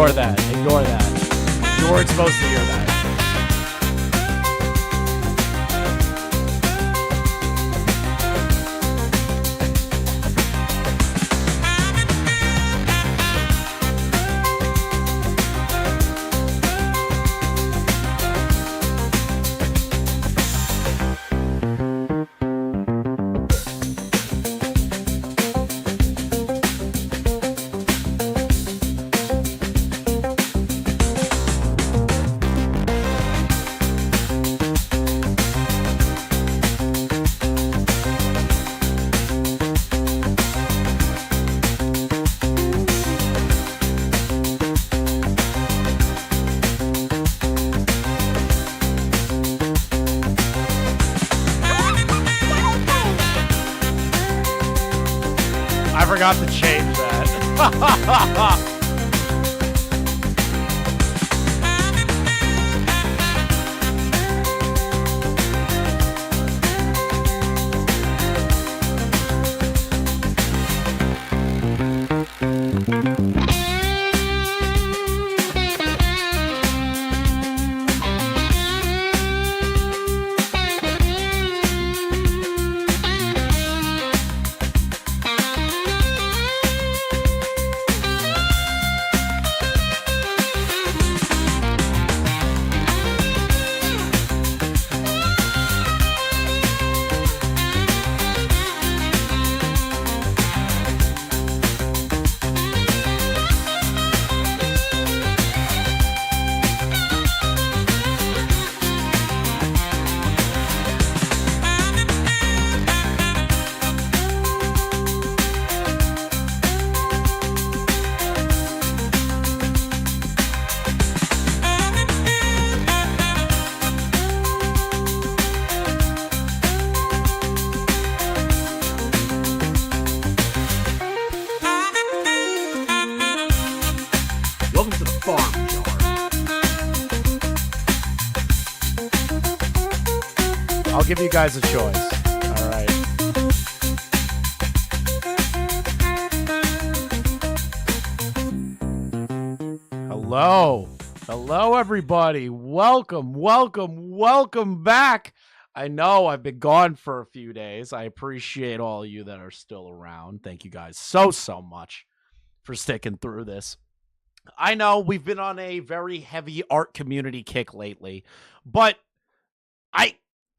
Ignore that. Ignore that. You weren't supposed to hear that. I forgot to change that. I'll give you guys a choice. All right. Hello, everybody. Welcome back. I know I've been gone for a few days. I appreciate all of you that are still around. Thank you guys so much for sticking through this. I know we've been on a very heavy art community kick lately, but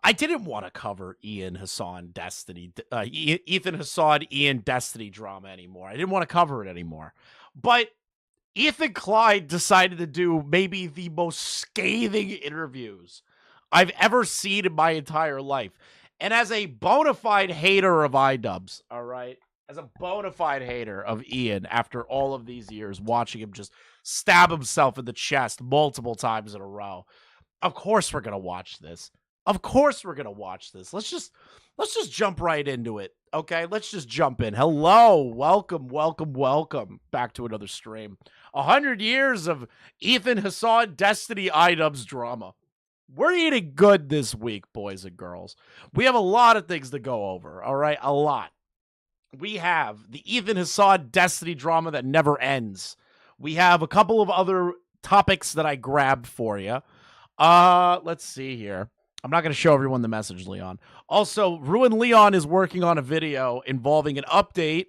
I didn't want to cover Ethan Hassan Destiny drama anymore. I didn't want to cover it anymore. But Ethan Klein decided to do maybe the most scathing interviews I've ever seen in my entire life. And as a bona fide hater of IDubbbz, all right, as a bona fide hater of Ian after all of these years, watching him just stab himself in the chest multiple times in a row, of course we're going to watch this. Let's just jump right into it. Okay, let's just jump in. Hello, welcome back to another stream. 100 years of Ethan Hassan Destiny IDubbbz drama. We're eating good this week, boys and girls. We have a lot of things to go over, all right? A lot. We have the Ethan Hassan Destiny drama that never ends. We have a couple of other topics that I grabbed for you. Let's see here. I'm not going to show everyone the message, Leon. Also, Ruin Leon is working on a video involving an update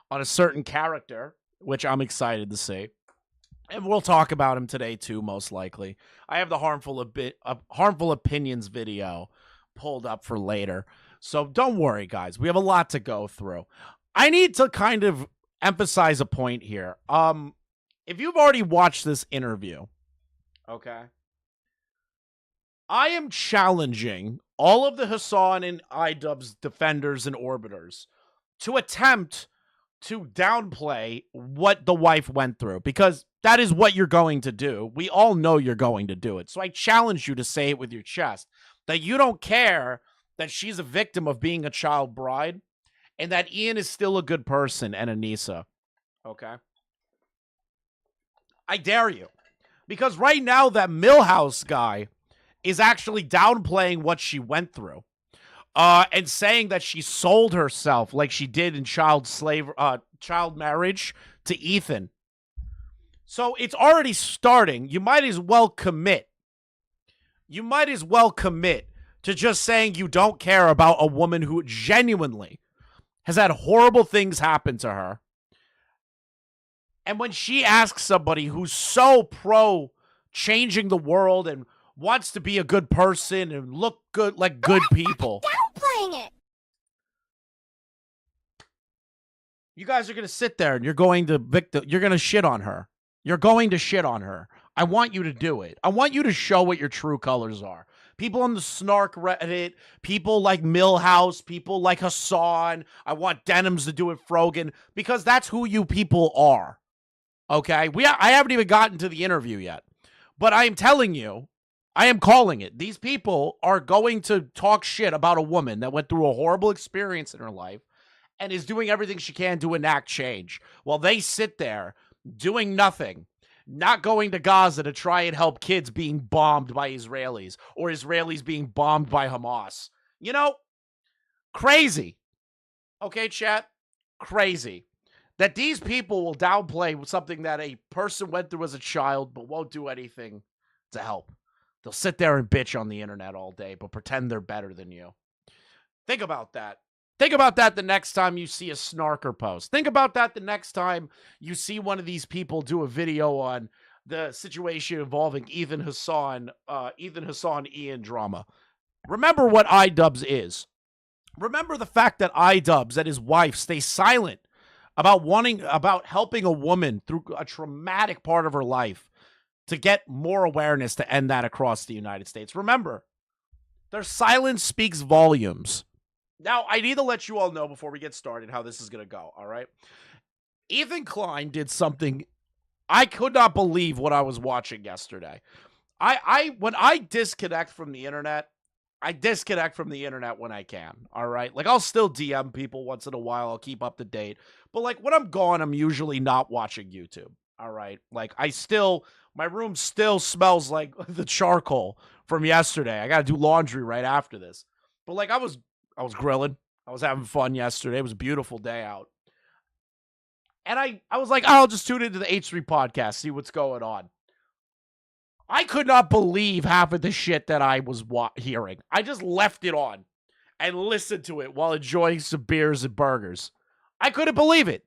on a certain character, which I'm excited to see. And we'll talk about him today, too, most likely. I have the Harmful Opinions video pulled up for later. So don't worry, guys. We have a lot to go through. I need to kind of emphasize a point here. If you've already watched this interview, okay, I am challenging all of the Hassan and IDubbbz defenders and orbiters to attempt to downplay what the wife went through, because that is what you're going to do. We all know you're going to do it. So I challenge you to say it with your chest, that you don't care that she's a victim of being a child bride and that Ian is still a good person and Anissa. Okay? I dare you. Because right now that Millhouse guy is actually downplaying what she went through. And saying that she sold herself like she did in child marriage to Ethan. So it's already starting. You might as well commit. You might as well commit to just saying you don't care about a woman who genuinely has had horrible things happen to her. And when she asks somebody who's so pro changing the world and wants to be a good person and look good like good people, Downplaying it. you guys are going to sit there and you're going to shit on her. You're going to shit on her. I want you to do it. I want you to show what your true colors are. People on the Snark Reddit, people like Millhouse, people like Hassan. I want Denims to do it, Frogan, because that's who you people are. Okay? I haven't even gotten to the interview yet. But I am telling you, I am calling it. These people are going to talk shit about a woman that went through a horrible experience in her life and is doing everything she can to enact change while they sit there doing nothing, not going to Gaza to try and help kids being bombed by Israelis or Israelis being bombed by Hamas. You know, crazy. Okay, chat? Crazy. That these people will downplay something that a person went through as a child but won't do anything to help. They'll sit there and bitch on the internet all day but pretend they're better than you. Think about that. Think about that the next time you see a snarker post. Think about that the next time you see one of these people do a video on the situation involving Ethan Hassan Ian drama. Remember what IDubbbz is. Remember the fact that IDubbbz and his wife stay silent about helping a woman through a traumatic part of her life to get more awareness to end that across the United States. Remember, their silence speaks volumes. Now, I need to let you all know before we get started how this is going to go, all right? Ethan Klein did something I could not believe what I was watching yesterday. When I disconnect from the internet, I disconnect from the internet when I can, all right? Like, I'll still DM people once in a while. I'll keep up to date. But, like, when I'm gone, I'm usually not watching YouTube, all right? Like, my room still smells like the charcoal from yesterday. I got to do laundry right after this. But, like, I was grilling. I was having fun yesterday. It was a beautiful day out. And I was like, I'll just tune into the H3 podcast, see what's going on. I could not believe half of the shit that I was hearing. I just left it on and listened to it while enjoying some beers and burgers. I couldn't believe it.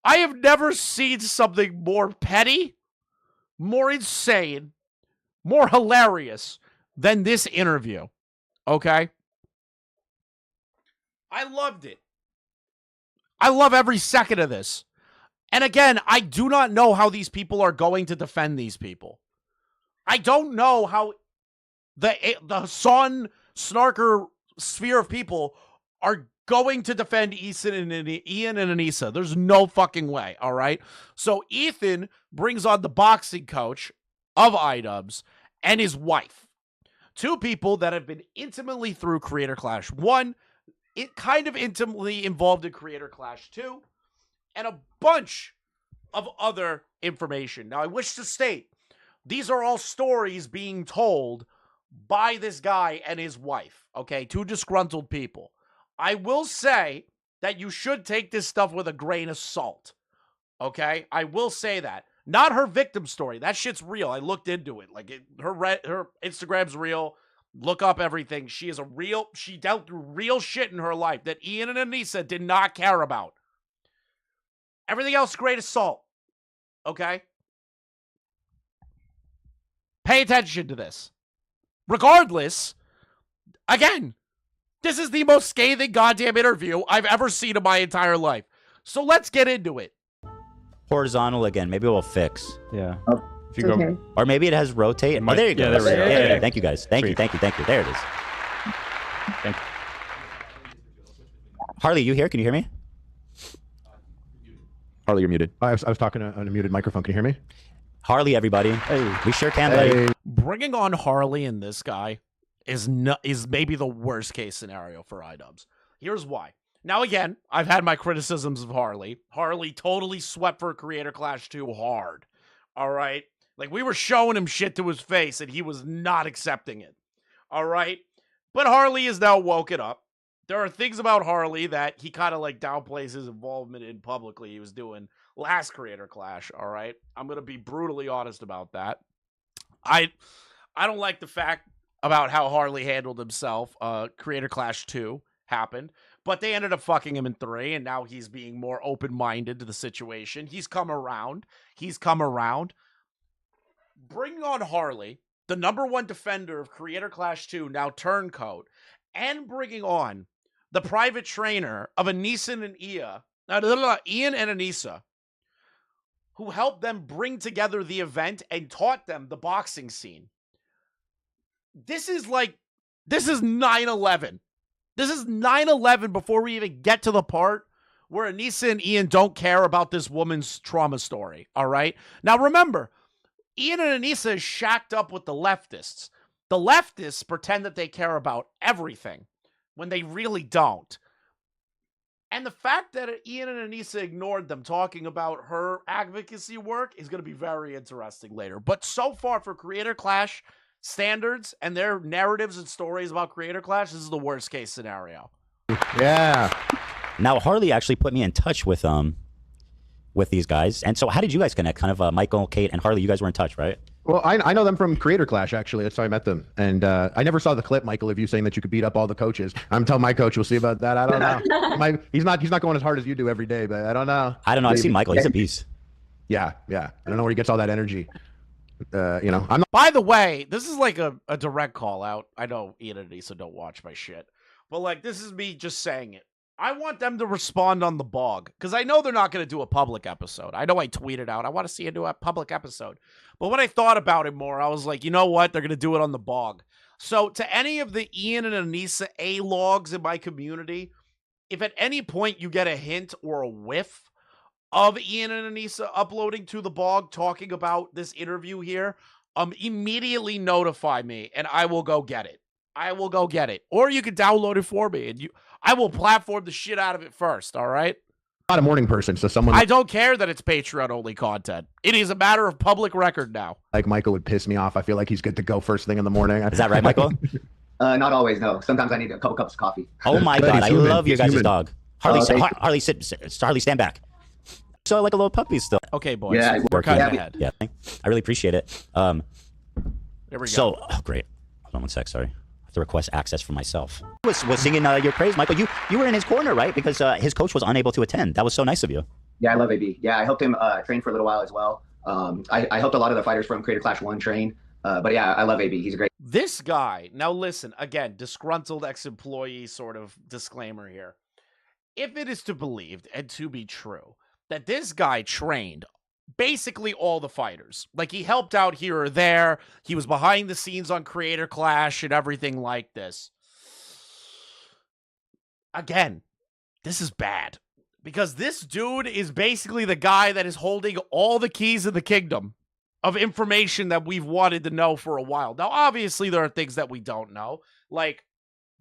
I have never seen something more petty, more insane, more hilarious than this interview. Okay? I loved it. I love every second of this. And again, I do not know how these people are going to defend these people. I don't know how the Son Snarker sphere of people are going to defend Ian and Anissa. There's no fucking way, all right? So Ethan brings on the boxing coach of IDubbbz and his wife. Two people that have been intimately through Creator Clash 1, kind of intimately involved in Creator Clash 2, and a bunch of other information. Now, I wish to state, these are all stories being told by this guy and his wife, okay? Two disgruntled people. I will say that you should take this stuff with a grain of salt, okay? I will say that. Not her victim story. That shit's real. I looked into it. Like, her Instagram's real. Look up everything. She dealt through real shit in her life that Ian and Anissa did not care about. Everything else, grain of salt. Okay? Pay attention to this. Regardless, again, this is the most scathing goddamn interview I've ever seen in my entire life. So let's get into it. Horizontal again. Maybe we'll fix. Yeah. Oh, if you go, okay. Or maybe it has rotate. Oh, there you go. Yeah, there we go. Yeah. Thank you, guys. Thank you. There it is. Thank you. Harley, you here? Can you hear me? Harley, you're muted. I was talking on a muted microphone. Can you hear me? Harley, everybody. Hey. We sure can, buddy. Bringing on Harley and this guy is maybe the worst case scenario for IDubbbz. Here's why. Now, again, I've had my criticisms of Harley. Harley totally swept for Creator Clash 2 hard. All right? Like, we were showing him shit to his face, and he was not accepting it. All right? But Harley is now woken up. There are things about Harley that he kind of, like, downplays his involvement in publicly. He was doing, last Creator Clash, all right? I'm going to be brutally honest about that. I don't like the fact about how Harley handled himself. Creator Clash 2 happened, but they ended up fucking him in 3, and now he's being more open-minded to the situation. He's come around. Bringing on Harley, the _1 defender of Creator Clash 2, now Turncoat, and bringing on the private trainer of Ian and Anissa, who helped them bring together the event and taught them the boxing scene. This is 9/11. This is 9/11 before we even get to the part where Anissa and Ian don't care about this woman's trauma story, all right? Now remember, Ian and Anissa is shacked up with the leftists. The leftists pretend that they care about everything when they really don't. And the fact that Ian and Anissa ignored them talking about her advocacy work is going to be very interesting later. But so far for Creator Clash standards and their narratives and stories about Creator Clash, this is the worst case scenario. Yeah. Now, Harley actually put me in touch with these guys. And so how did you guys connect? Kind of Michael, Kate, and Harley, you guys were in touch, right? Well, I know them from Creator Clash, actually. That's how I met them. And I never saw the clip, Michael, of you saying that you could beat up all the coaches. I'm telling my coach, we'll see about that. I don't know. He's not going as hard as you do every day, but I don't know. I've seen Michael. He's a beast. Yeah. I don't know where he gets all that energy. I'm not. By the way, this is like a direct call out. I know Ian and Anissa don't watch my shit, but like this is me just saying it. I want them to respond on the bog because I know they're not going to do a public episode. I know I tweeted out, I want to see you do a public episode. But when I thought about it more, I was like, you know what? They're going to do it on the bog. So to any of the Ian and Anissa A-logs in my community, if at any point you get a hint or a whiff of Ian and Anissa uploading to the bog talking about this interview here, immediately notify me and I will go get it. Or you can download it for me and I will platform the shit out of it first, all right? I'm not a morning person, so someone I don't care that it's Patreon-only content. It is a matter of public record now. like Michael would piss me off. I feel like he's good to go first thing in the morning. Is that right, Michael? Not always, no. Sometimes I need a couple cups of coffee. Oh my But God, he's I human. love your He's guys' human. dog. Harley, thank you. Harley, Harley, stand back. So like a little puppy still. Okay, boys. Yeah, we're kind of yeah. ahead. Yeah, I really appreciate it. There we go. So, oh, great. Hold on one sec, sorry. I have to request access for myself. Was singing your praise, Michael. You were in his corner, right? Because his coach was unable to attend. That was so nice of you. Yeah, I love AB. Yeah, I helped him train for a little while as well. I helped a lot of the fighters from Creator Clash 1 train. But yeah, I love AB. He's a great. This guy, now listen, again, disgruntled ex-employee sort of disclaimer here. If it is to believed and to be true that this guy trained basically all the fighters, like he helped out here or there, he was behind the scenes on Creator Clash and everything like this. Again, this is bad because this dude is basically the guy that is holding all the keys of the kingdom of information that we've wanted to know for a while. Now, obviously, there are things that we don't know, like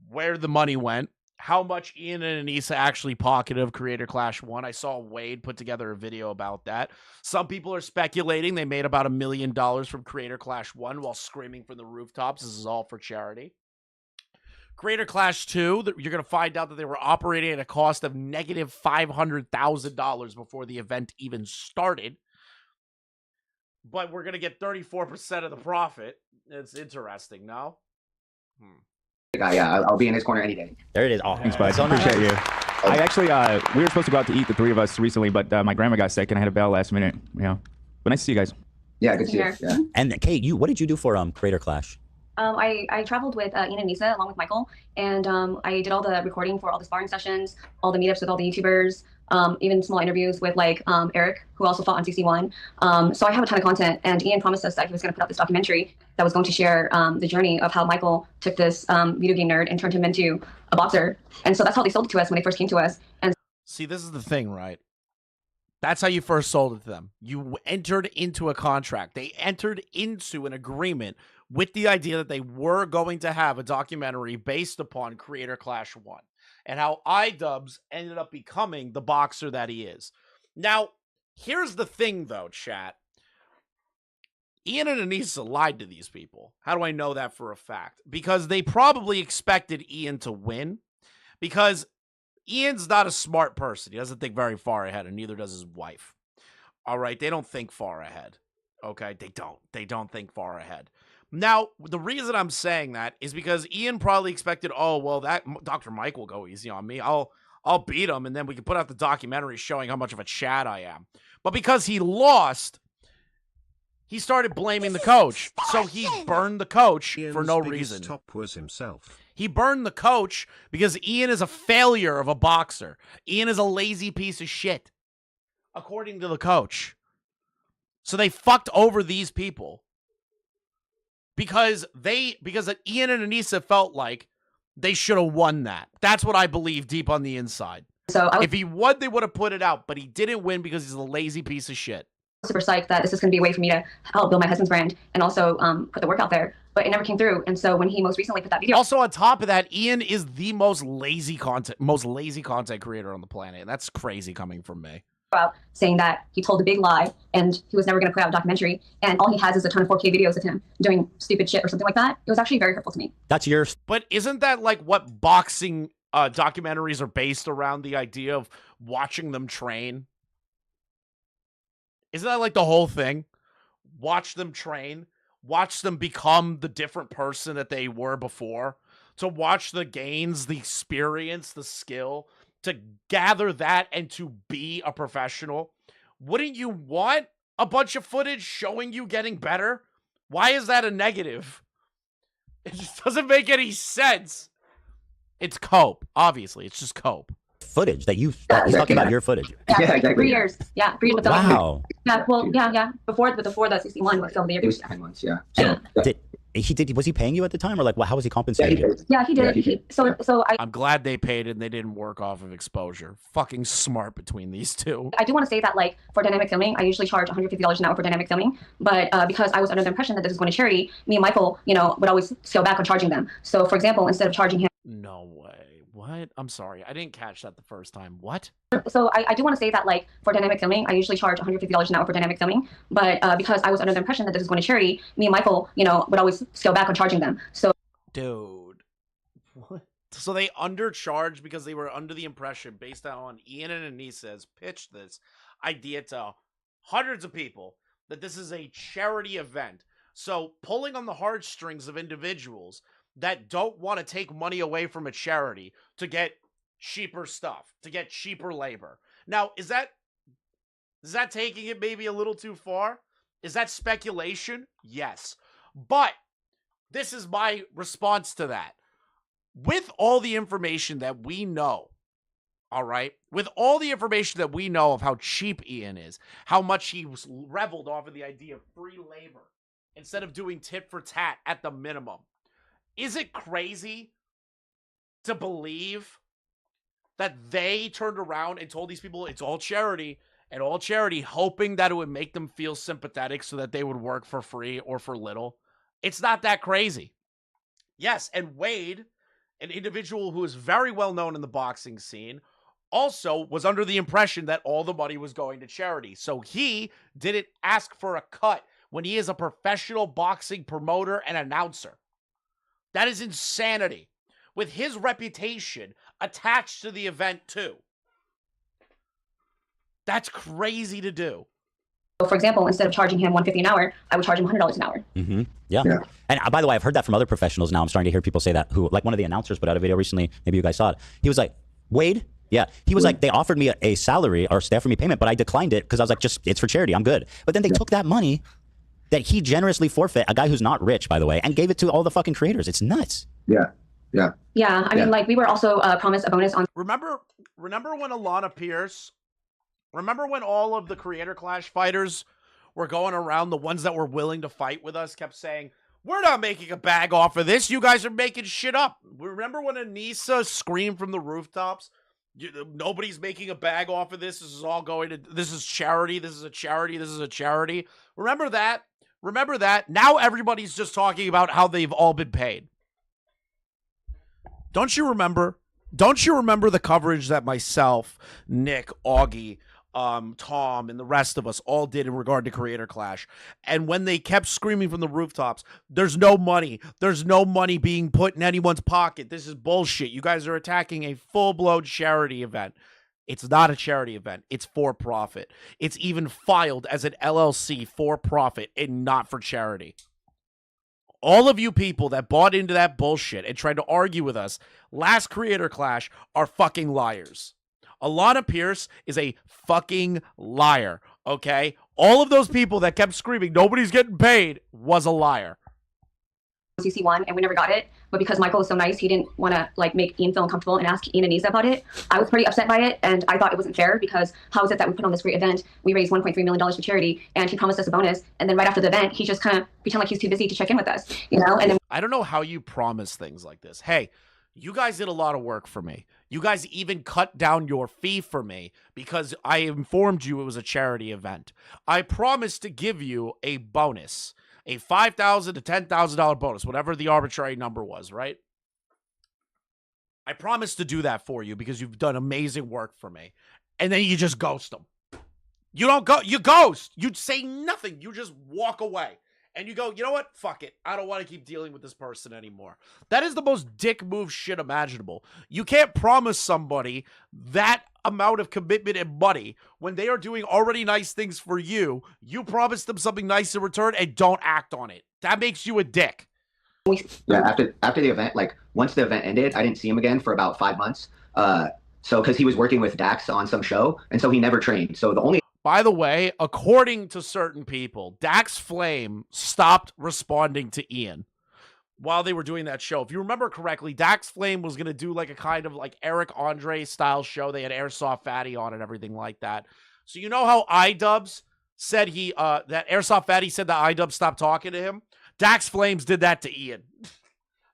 where the money went, how much Ian and Anissa actually pocketed of Creator Clash 1. I saw Wade put together a video about that. Some people are speculating they made about $1 million from Creator Clash 1 while screaming from the rooftops. This is all for charity. Creator Clash 2, you're going to find out that they were operating at a cost of negative $500,000 before the event even started. But we're going to get 34% of the profit. It's interesting, no? Guy. Yeah, I'll be in his corner any day. There it is. Oh, Thanks, bud. so nice. Appreciate you. I actually, we were supposed to go out to eat, the three of us, recently, but my grandma got sick and I had to bail last minute. But nice to see you guys. Yeah, good to see you. Yeah. And Kate, what did you do for Creator Clash? I traveled with Ian and Nisa along with Michael, and I did all the recording for all the sparring sessions, all the meetups with all the YouTubers, even small interviews with like Eric, who also fought on CC1. So I have a ton of content, and Ian promised us that he was going to put out this documentary that was going to share the journey of how Michael took this video game nerd and turned him into a boxer. And so that's how they sold it to us when they first came to us. And see, this is the thing, right? That's how you first sold it to them. You entered into a contract. They entered into an agreement with the idea that they were going to have a documentary based upon Creator Clash 1 and how IDubbbz ended up becoming the boxer that he is. Now, here's the thing, though, chat. Ian and Anissa lied to these people. How do I know that for a fact? Because they probably expected Ian to win, because Ian's not a smart person. He doesn't think very far ahead, and neither does his wife. All right, they don't think far ahead. Okay, they don't think far ahead. Now, the reason I'm saying that is because Ian probably expected, oh, well, that Dr. Mike will go easy on me. I'll beat him, and then we can put out the documentary showing how much of a Chad I am. But because he lost, he started blaming the coach. So he burned the coach for no reason. Top was himself. He burned the coach because Ian is a failure of a boxer. Ian is a lazy piece of shit, according to the coach. So they fucked over these people because Ian and Anissa felt like they should have won that. That's what I believe deep on the inside. So if he won, they would have put it out, but he didn't win because he's a lazy piece of shit. super psyched that this is going to be a way for me to help build my husband's brand and also put the work out there. But it never came through. And so when he most recently put that video, also on top of that, Ian is the most lazy content creator on the planet. And that's crazy coming from me. out saying that he told a big lie and he was never going to put out a documentary, and all he has is a ton of 4K videos of him doing stupid shit or something like that. It was actually very hurtful to me. That's yours. But isn't that like what boxing documentaries are based around, the idea of watching them train? Isn't that like the whole thing? Watch them train, watch them become the different person that they were before, to watch the gains, the experience, the skill, to gather that and to be a professional. Wouldn't you want a bunch of footage showing you getting better? Why is that a negative? It just doesn't make any sense. It's cope. Obviously, it's just cope. Footage that he's talking about your footage. Yeah, Yeah, exactly. 3 years. Yeah, 3 years. With Wow. Yeah, well, yeah. Before the 61 was filmed the It year. was 10 months, yeah. Yeah. Was he paying you at the time, or like how was he Yeah, compensating he you? did. Yeah, he did. Yeah, he did. So I'm glad they paid and they didn't work off of exposure. Fucking smart between these two. I do want to say that, like, for dynamic filming, I usually charge $150 an hour for dynamic filming. But because I was under the impression that this is going to charity, me and Michael, would always scale back on charging them. So, for example, instead of charging him. No way. What? I'm sorry. I didn't catch that the first time. What? So I do want to say that, like, for dynamic filming, I usually charge $150 an hour for dynamic filming. But because I was under the impression that this is going to charity, me and Michael, would always scale back on charging them. So. Dude. What? So they undercharged because they were under the impression, based on Ian and Anissa's pitched this idea to hundreds of people, that this is a charity event. So pulling on the heartstrings of individuals that don't want to take money away from a charity to get cheaper stuff, to get cheaper labor. Now, is that taking it maybe a little too far? Is that speculation? Yes. But this is my response to that. With all the information that we know, all right, with all the information that we know of how cheap Ian is, how much he was reveled off of the idea of free labor instead of doing tit for tat at the minimum, is it crazy to believe that they turned around and told these people it's all charity, hoping that it would make them feel sympathetic so that they would work for free or for little? It's not that crazy. Yes, and Wade, an individual who is very well known in the boxing scene, also was under the impression that all the money was going to charity. So he didn't ask for a cut when he is a professional boxing promoter and announcer. That is insanity, with his reputation attached to the event too. That's crazy to do. For example, instead of charging him $150 an hour, I would charge him $100 an hour. Mm-hmm. Yeah. Yeah. And by the way, I've heard that from other professionals now. I'm starting to hear people say that, who, like one of the announcers put out a video recently. Maybe you guys saw it. He was like, Wade? Yeah. He was like, they offered me a salary or they offered me payment, but I declined it because I was like, it's for charity. I'm good. But then they took that money that he generously forfeit, a guy who's not rich, by the way, and gave it to all the fucking creators. It's nuts. Yeah. Yeah. Yeah, I mean, like, we were also promised a bonus on. Remember when Alana Pierce, remember when all of the Creator Clash fighters were going around, the ones that were willing to fight with us kept saying, we're not making a bag off of this. You guys are making shit up. Remember when Anissa screamed from the rooftops, nobody's making a bag off of this. This is all going to, this is charity. This is a charity. This is a charity. Remember that? Remember that? Now everybody's just talking about how they've all been paid. Don't you remember? Don't you remember the coverage that myself, Nick, Augie, Tom, and the rest of us all did in regard to Creator Clash? And when they kept screaming from the rooftops, there's no money. There's no money being put in anyone's pocket. This is bullshit. You guys are attacking a full-blown charity event. It's not a charity event. It's for profit. It's even filed as an LLC for profit and not for charity. All of you people that bought into that bullshit and tried to argue with us last Creator Clash are fucking liars. Alana Pierce is a fucking liar, okay? All of those people that kept screaming, nobody's getting paid, was a liar. CC1 and we never got it, but because Michael was so nice, he didn't want to like make Ian feel uncomfortable and ask Ian and Nisa about it. I was pretty upset by it, and I thought it wasn't fair because how is it that we put on this great event, we raised $1.3 million for charity, and he promised us a bonus, and then right after the event, he just kind of pretend like he's too busy to check in with us, you know? And then I don't know how you promise things like this. Hey, you guys did a lot of work for me. You guys even cut down your fee for me because I informed you it was a charity event. I promised to give you a bonus. A $5,000 to $10,000 bonus, whatever the arbitrary number was, right? I promised to do that for you because you've done amazing work for me. And then you just ghost them. You don't go, you ghost. You say nothing. You just walk away. And you go, you know what? Fuck it. I don't want to keep dealing with this person anymore. That is the most dick move shit imaginable. You can't promise somebody that amount of commitment and money when they are doing already nice things for you. You promise them something nice in return and don't act on it. That makes you a dick. Yeah, after the event, like once the event ended, I didn't see him again for about 5 months. So because he was working with Dax on some show, and so he never trained. So the only By the way, according to certain people, Dax Flame stopped responding to Ian while they were doing that show. If you remember correctly, Dax Flame was going to do like a kind of like Eric Andre style show. They had Airsoft Fatty on and everything like that. So you know how IDubbbz said that Airsoft Fatty said that IDubbbz stopped talking to him? Dax Flames did that to Ian.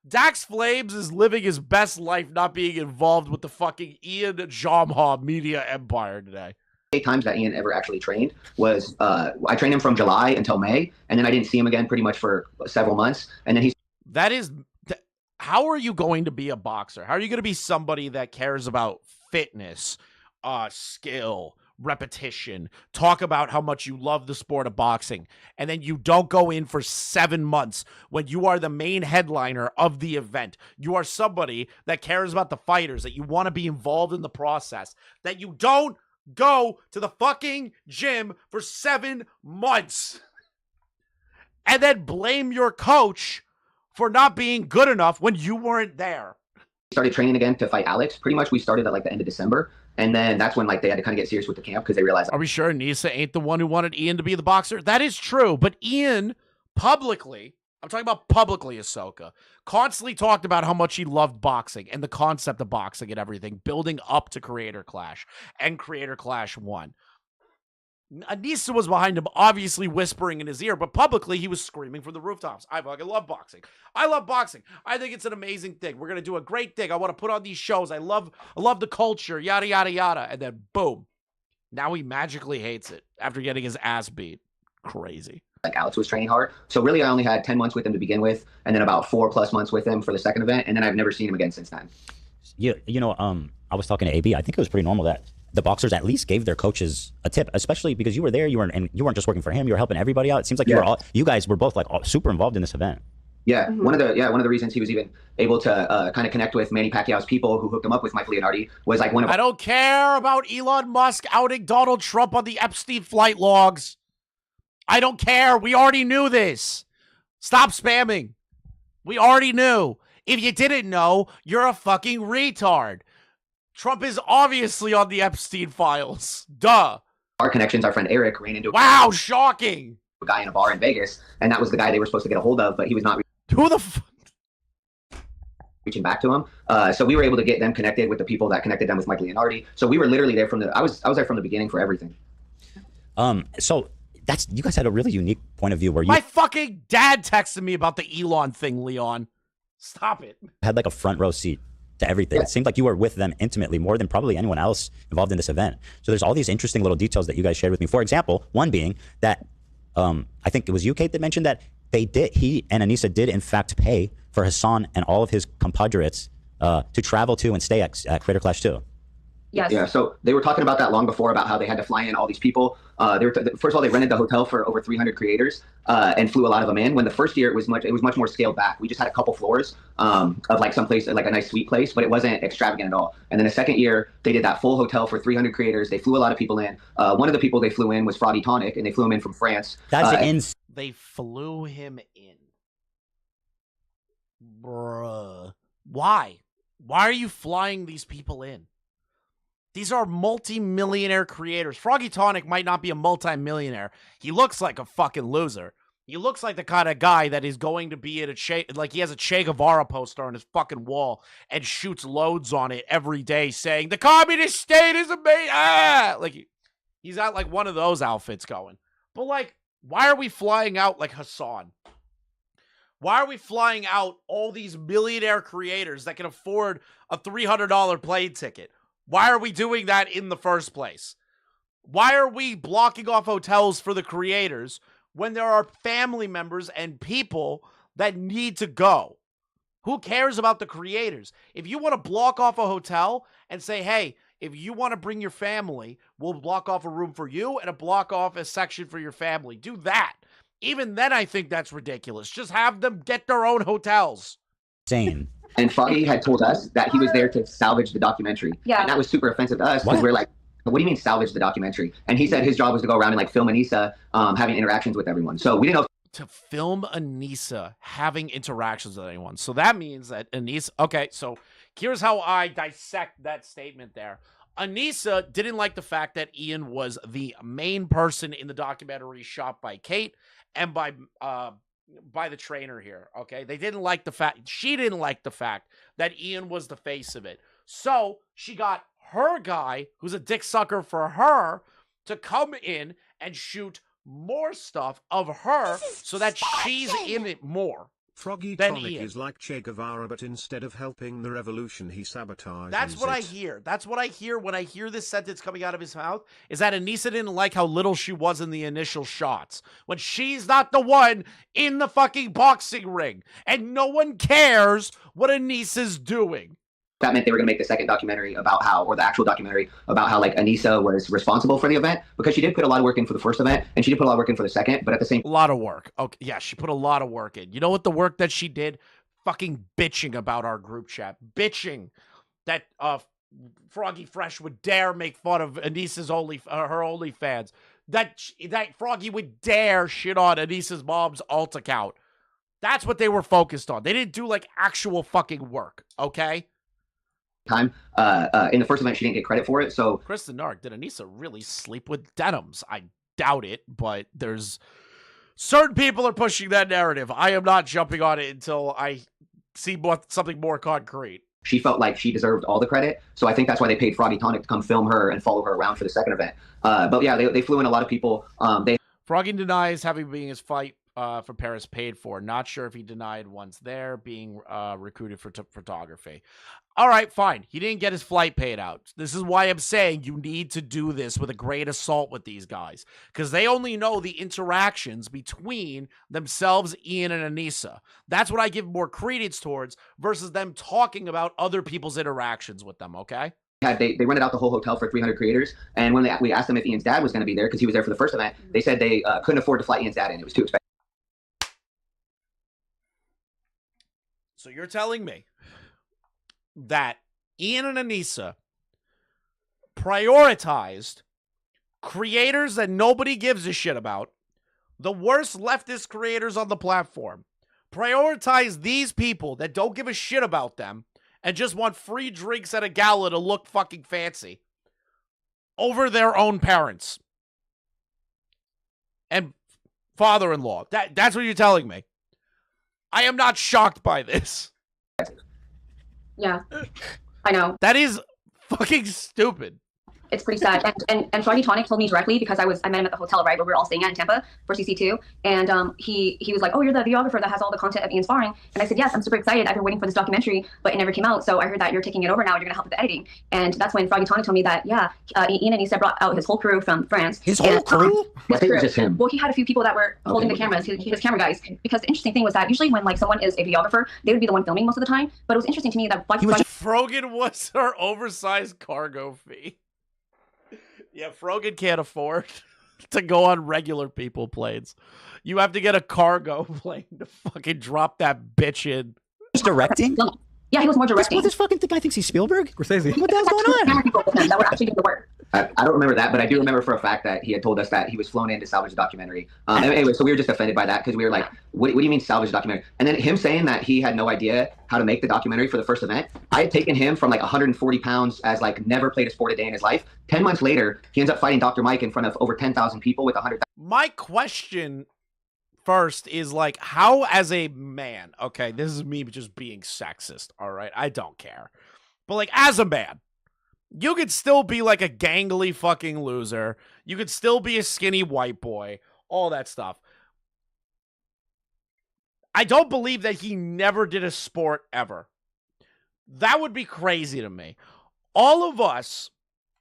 Dax Flames is living his best life not being involved with the fucking Ian Jamha media empire today. 8 times that Ian ever actually trained was I trained him from July until May, and then I didn't see him again pretty much for several months. And then how are you going to be a boxer? How are you going to be somebody that cares about fitness, skill, repetition, talk about how much you love the sport of boxing, and then you don't go in for 7 months when you are the main headliner of the event? You are somebody that cares about the fighters, that you want to be involved in the process, that you don't go to the fucking gym for 7 months and then blame your coach for not being good enough when you weren't there. Started training again to fight Alex. Pretty much we started at like the end of December, and then that's when like they had to kind of get serious with the camp because they realized. Are we sure Nisa ain't the one who wanted Ian to be the boxer? That is true, but Ian publicly, I'm talking about publicly, Ahsoka, constantly talked about how much he loved boxing and the concept of boxing and everything, building up to Creator Clash and Creator Clash 1. Anissa was behind him, obviously whispering in his ear, but publicly he was screaming from the rooftops. I fucking love boxing. I love boxing. I think it's an amazing thing. We're going to do a great thing. I want to put on these shows. I love the culture, yada, yada, yada. And then boom, now he magically hates it after getting his ass beat. Crazy. Like Alex was training hard. So really I only had 10 months with him to begin with, and then about 4+ months with him for the second event. And then I've never seen him again since then. Yeah, I was talking to AB. I think it was pretty normal that the boxers at least gave their coaches a tip, especially because you were there. You weren't just working for him. You were helping everybody out. It seems like you guys were both like super involved in this event. Yeah, one of the reasons he was even able to kind of connect with Manny Pacquiao's people who hooked him up with Mike Leonardi was like one of. I don't care about Elon Musk outing Donald Trump on the Epstein flight logs. I don't care. We already knew this. Stop spamming. We already knew. If you didn't know, you're a fucking retard. Trump is obviously on the Epstein files. Duh. Our connections, our friend Eric ran into wow, shocking. A guy in a bar in Vegas, and that was the guy they were supposed to get a hold of, but he was not who the fuck reaching back to him. So we were able to get them connected with the people that connected them with Mike Leonardi. So we were literally there from I was there from the beginning for everything. So you guys had a really unique point of view where you my fucking dad texted me about the Elon thing, Leon. Stop it. Had like a front row seat to everything. Yeah. It seemed like you were with them intimately more than probably anyone else involved in this event. So there's all these interesting little details that you guys shared with me. For example, one being that I think it was you, Kate, that mentioned that he and Anissa did in fact pay for Hassan and all of his compadres to travel to and stay at Creator Clash 2. Yes. Yeah, so they were talking about that long before, about how they had to fly in all these people. First of all, they rented the hotel for over 300 creators and flew a lot of them in. When the first year it was much more scaled back. We just had a couple floors of like some place, like a nice suite place, but it wasn't extravagant at all. And then the second year they did that full hotel for 300 creators. They flew a lot of people in. One of the people they flew in was Froggy Tonic, and they flew him in from France. That's insane. They flew him in. Bruh. Why? Why are you flying these people in? These are multi-millionaire creators. Froggy Tonic might not be a multi-millionaire. He looks like a fucking loser. He looks like the kind of guy that is going to be at like he has a Che Guevara poster on his fucking wall and shoots loads on it every day saying, the communist state is amazing. Ah! Like, he's got like one of those outfits going. But like, why are we flying out like Hassan? Why are we flying out all these millionaire creators that can afford a $300 plane ticket? Why are we doing that in the first place? Why are we blocking off hotels for the creators when there are family members and people that need to go? Who cares about the creators? If you want to block off a hotel and say, hey, if you want to bring your family, we'll block off a room for you and block off a section for your family. Do that. Even then, I think that's ridiculous. Just have them get their own hotels. Insane. And Froggy had told us that he was there to salvage the documentary. Yeah. And that was super offensive to us because we're like, what do you mean salvage the documentary? And he said his job was to go around and like film Anissa having interactions with everyone. So we didn't know. To film Anissa having interactions with anyone. So that means that Anissa... Okay, so here's how I dissect that statement there. Anissa didn't like the fact that Ian was the main person in the documentary shot by Kate and by the trainer here, okay? They didn't like the fact... She didn't like the fact that Ian was the face of it. So she got her guy, who's a dick sucker for her, to come in and shoot more stuff of her so that she's in it more. Froggy than Tonic Ian. is like Che Guevara, but instead of helping the revolution, he sabotages That's what I hear. That's what I hear when I hear this sentence coming out of his mouth, is that Anissa didn't like how little she was in the initial shots. When she's not the one in the fucking boxing ring. And no one cares what Anissa's doing. That meant they were going to make the second documentary about how, or the actual documentary about how like Anissa was responsible for the event, because she did put a lot of work in for the first event and she did put a lot of work in for the second, but at the same A lot of work. Okay, yeah, she put a lot of work in. You know what the work that she did? Fucking bitching about our group chat. Bitching that Froggy Fresh would dare make fun of Anissa's her OnlyFans. That Froggy would dare shit on Anissa's mom's alt account. That's what they were focused on. They didn't do like actual fucking work, okay? time. In the first event, she didn't get credit for it. So ChrisTheNarc, did Anissa really sleep with denims? I doubt it, but there's certain people are pushing that narrative. I am not jumping on it until I see something more concrete. she felt like she deserved all the credit. So I think that's why they paid Froggy Tonic to come film her and follow her around for the second event. But yeah, they flew in a lot of people. Froggy denies having being his flight from Paris paid for. Not sure if he denied once there being recruited for photography. All right, fine. He didn't get his flight paid out. This is why I'm saying you need to do this with a grain of salt with these guys, because they only know the interactions between themselves, Ian and Anissa. That's what I give more credence towards versus them talking about other people's interactions with them, okay? They rented out the whole hotel for 300 creators. And when we asked them if Ian's dad was going to be there, because he was there for the first event, they said they couldn't afford to fly Ian's dad in. It was too expensive. So you're telling me that Ian and Anissa prioritized creators that nobody gives a shit about, the worst leftist creators on the platform, prioritize these people that don't give a shit about them and just want free drinks at a gala to look fucking fancy over their own parents and father-in-law. That's what you're telling me. I am not shocked by this. Yeah, I know. That is fucking stupid. It's pretty sad. And Froggy Tonic told me directly, because I met him at the hotel, right, where we were all staying at in Tampa for CC2. And he was like, oh, you're the videographer that has all the content of Ian sparring. And I said, yes, I'm super excited. I've been waiting for this documentary, but it never came out. So I heard that you're taking it over now. You're going to help with the editing. And that's when Froggy Tonic told me that, yeah, Ian and Issa brought out his whole crew from France. His whole crew? I think it was just him. Well, he had a few people that were holding the cameras, his camera guys. Because the interesting thing was that usually when like someone is a videographer, they would be the one filming most of the time. But it was interesting to me that Frogan was our oversized cargo fee. Yeah, Frogan can't afford to go on regular people planes. You have to get a cargo plane to fucking drop that bitch in. He's directing? Yeah, he was more directing. This fucking guy thinks he's Spielberg? Scorsese. What the hell's going on? People with him that were actually doing the work. I don't remember that, but I do remember for a fact that he had told us that he was flown in to salvage the documentary. Anyway, so we were just offended by that because we were like, what do you mean salvage the documentary? And then him saying that he had no idea how to make the documentary for the first event. I had taken him from like 140 pounds as like never played a sport a day in his life. 10 months later, he ends up fighting Dr. Mike in front of over 10,000 people with 100,000. My question first is like, how as a man, okay, this is me just being sexist, all right? I don't care. But like as a man, you could still be like a gangly fucking loser. You could still be a skinny white boy, all that stuff. I don't believe that he never did a sport ever. That would be crazy to me. All of us,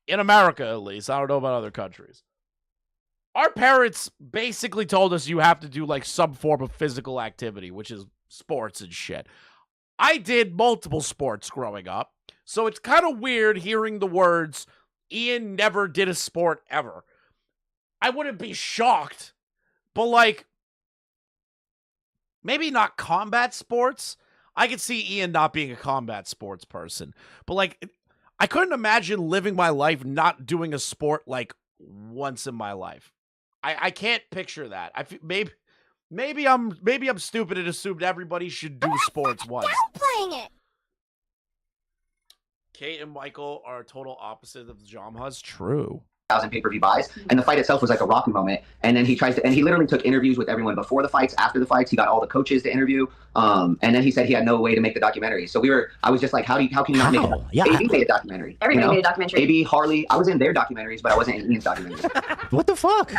in America at least, I don't know about other countries, our parents basically told us you have to do like some form of physical activity, which is sports and shit. I did multiple sports growing up, so it's kind of weird hearing the words, Ian never did a sport ever. I wouldn't be shocked, but like, maybe not combat sports. I could see Ian not being a combat sports person, but like, I couldn't imagine living my life not doing a sport like once in my life. I can't picture that. Maybe I'm stupid and assumed everybody should do sports once. Stop playing it. Kate and Michael are total opposites of Jamha's. True. Pay-per-view buys, and the fight itself was like a rocky moment. And then he literally took interviews with everyone before the fights, after the fights. He got all the coaches to interview, and then he said he had no way to make the documentary. So I was just like, how can you not make it? Yeah. AB made a documentary. Everybody made a documentary. AB, Harley, I was in their documentaries, but I wasn't in Ian's documentary. What the fuck?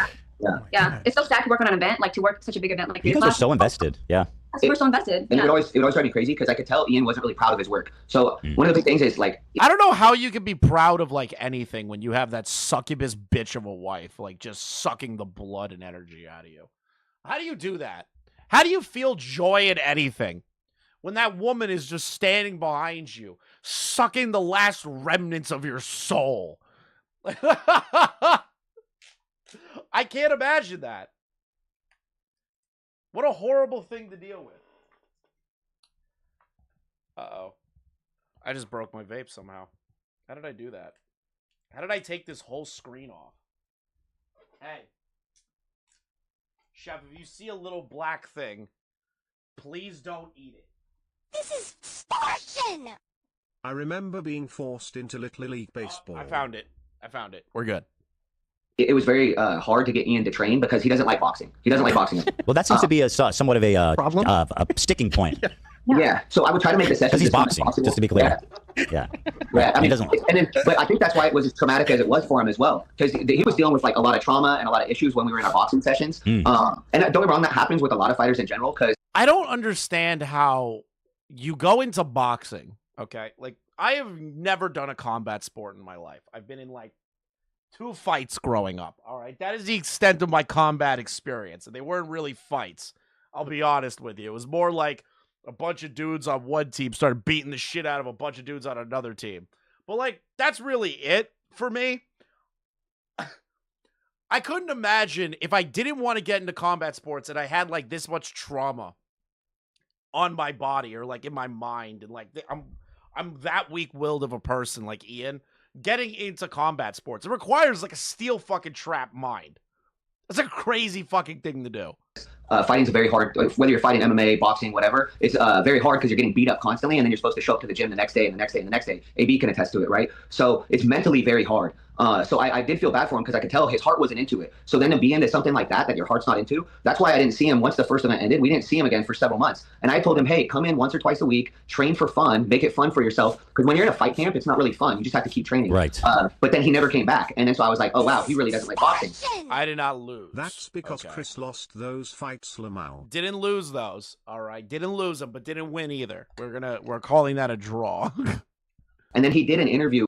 Yeah, it's so sad to work on an event, like to work such a big event like You this. guys are so invested. Yeah. We're so invested. And it would always drive me crazy because I could tell Ian wasn't really proud of his work. So one of the big things is like, I don't know how you can be proud of like anything when you have that succubus bitch of a wife, like just sucking the blood and energy out of you. How do you do that? How do you feel joy in anything when that woman is just standing behind you, sucking the last remnants of your soul? I can't imagine that. What a horrible thing to deal with. Uh-oh. I just broke my vape somehow. How did I do that? How did I take this whole screen off? Hey. Chef, if you see a little black thing, please don't eat it. This is extortion. I remember being forced into Little League Baseball. I found it. We're good. It was very hard to get Ian to train because he doesn't like boxing. He doesn't like boxing. Well, that seems to be somewhat of a problem, a sticking point. Yeah. So I would try to make the session Because he's boxing, just to be clear. Yeah. Yeah. I mean, He doesn't. but I think that's why it was as traumatic as it was for him as well, because he was dealing with like a lot of trauma and a lot of issues when we were in our boxing sessions. And don't get me wrong, that happens with a lot of fighters in general. Because I don't understand how you go into boxing, okay? Like, I have never done a combat sport in my life. I've been in like 2 fights growing up, all right? That is the extent of my combat experience, and they weren't really fights. I'll be honest with you. It was more like a bunch of dudes on one team started beating the shit out of a bunch of dudes on another team. But, like, that's really it for me. I couldn't imagine if I didn't want to get into combat sports and I had, like, this much trauma on my body or, like, in my mind. And, like, I'm that weak-willed of a person like Ian. Getting into combat sports, it requires, like, a steel fucking trap mind. That's a crazy fucking thing to do. Fighting's very hard, whether you're fighting MMA, boxing, whatever. It's very hard because you're getting beat up constantly, and then you're supposed to show up to the gym the next day and the next day and the next day. AB can attest to it, right? So it's mentally very hard. So I did feel bad for him because I could tell his heart wasn't into it. So then to be into something like that your heart's not into, that's why I didn't see him once the first event ended. We didn't see him again for several months. And I told him, hey, come in once or twice a week, train for fun, make it fun for yourself. Because when you're in a fight camp, it's not really fun. You just have to keep training. Right. But then he never came back. And then so I was like, oh, wow, he really doesn't like boxing. I did not lose. That's because Okay. Chris lost those fights, Lamau. Didn't lose those. All right. Didn't lose them, but didn't win either. We're calling that a draw. And then he did an interview.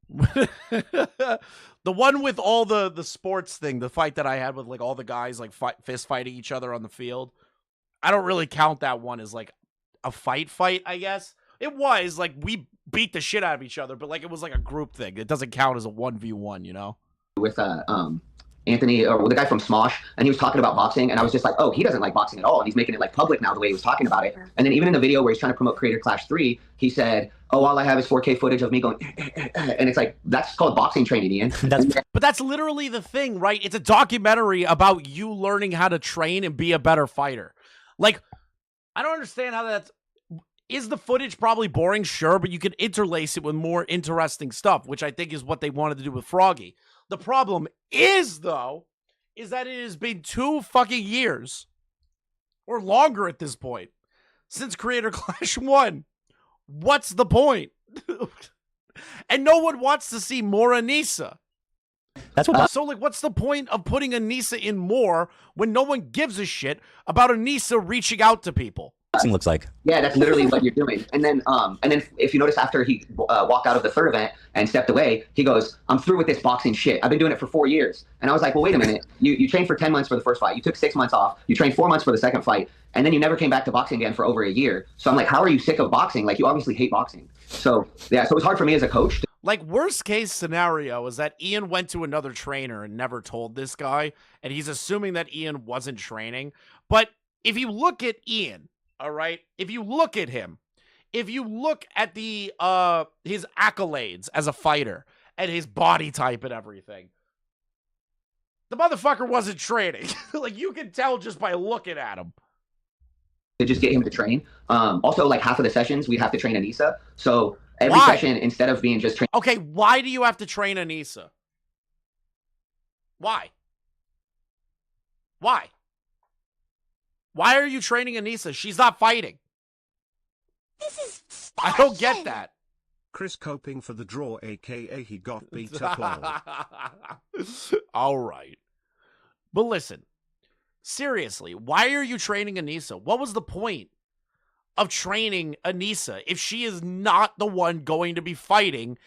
The one with all the sports thing, the fight that I had with like all the guys like fist fighting each other on the field. I don't really count that one as like a fight, I guess. It was like we beat the shit out of each other, but like it was like a group thing. It doesn't count as a 1v1, you know? With Anthony, or the guy from Smosh, and he was talking about boxing, and I was just like, oh, he doesn't like boxing at all, and he's making it like public now the way he was talking about it. And then even in the video where he's trying to promote Creator Clash 3, he said, oh, all I have is 4K footage of me going, and it's like, that's called boxing training, Ian. But that's literally the thing, right? It's a documentary about you learning how to train and be a better fighter. Like, I don't understand how that's... Is the footage probably boring? Sure, but you can interlace it with more interesting stuff, which I think is what they wanted to do with Froggy. The problem is, though, is that it has been 2 fucking years, or longer at this point, since Creator Clash 1. What's the point? And no one wants to see more Anissa. That's what. So, like, what's the point of putting Anissa in more when no one gives a shit about Anissa reaching out to people? Boxing looks like. Yeah, that's literally what you're doing. And then if you notice, after he walked out of the third event and stepped away, he goes, I'm through with this boxing shit. I've been doing it for 4 years. And I was like, well, wait a minute. You trained for 10 months for the first fight. You took 6 months off. You trained 4 months for the second fight. And then you never came back to boxing again for over a year. So I'm like, how are you sick of boxing? Like, you obviously hate boxing. So, yeah, so it was hard for me as a coach. Like, worst case scenario is that Ian went to another trainer and never told this guy, and he's assuming that Ian wasn't training. But if you look at Ian, all right, if you look at him, if you look at the his accolades as a fighter and his body type and everything, the motherfucker wasn't training. Like, you can tell just by looking at him. To just get him to train. Also, like, half of the sessions, we'd have to train Anissa. So every Why? session, instead of being just trained. Okay, why do you have to train Anissa? Why? Why? Why are you training Anissa? She's not fighting. This is I don't get extortion. that. Chris coping for the draw, aka he got beat up all. All right. But listen, seriously, why are you training Anissa? What was the point of training Anissa if she is not the one going to be fighting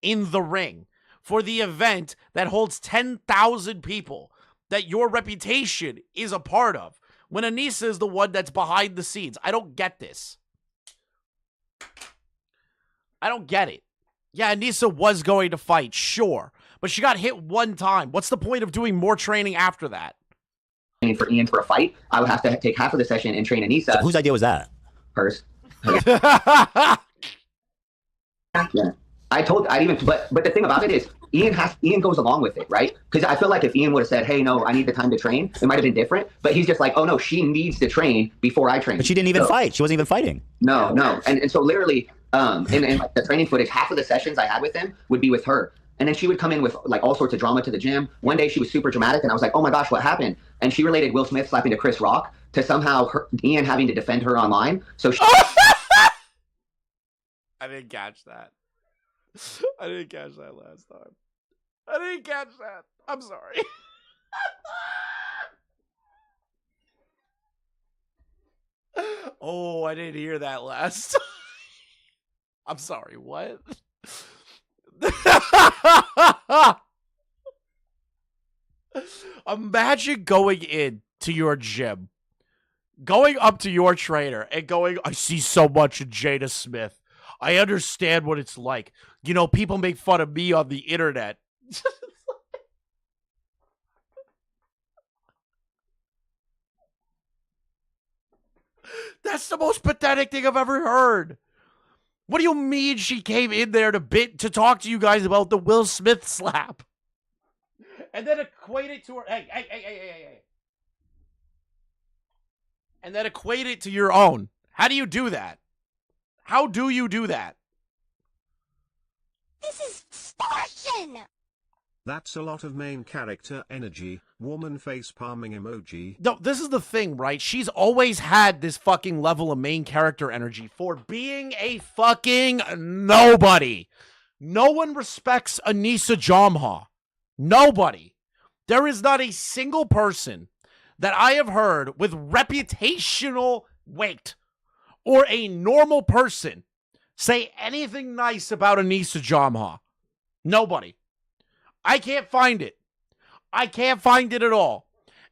in the ring for the event that holds 10,000 people that your reputation is a part of, when Anissa is the one that's behind the scenes? I don't get this. I don't get it. Yeah, Anissa was going to fight, sure, but she got hit one time. What's the point of doing more training after that? For Ian for a fight, I would have to take half of the session and train Anissa. Whose idea was that? Hers. Yeah. But the thing about it is, Ian goes along with it, right? Because I feel like if Ian would have said, hey, no, I need the time to train, it might have been different. But he's just like, oh, no, she needs to train before I train. But she didn't even fight. She wasn't even fighting. No. And so literally, in like the training footage, half of the sessions I had with him would be with her. And then she would come in with like all sorts of drama to the gym. One day she was super dramatic, and I was like, oh my gosh, what happened? And she related Will Smith slapping to Chris Rock to somehow Ian having to defend her online. So she I didn't catch that. I didn't catch that last time. I didn't catch that. I'm sorry. Oh, I didn't hear that last time. I'm sorry, what? Imagine going in to your gym, going up to your trainer and going, I see so much in Jada Smith. I understand what it's like. You know, people make fun of me on the internet. That's the most pathetic thing I've ever heard. What do you mean she came in there to talk to you guys about the Will Smith slap? And then equate it to her. Hey. And then equate it to your own. How do you do that? How do you do that? This is extortion. That's a lot of main character energy. Woman face palming emoji. No, this is the thing, right? She's always had this fucking level of main character energy for being a fucking nobody. No one respects Anissa Jamha. Nobody. There is not a single person that I have heard with reputational weight or a normal person say anything nice about Anissa Jamha. Nobody. I can't find it. I can't find it at all.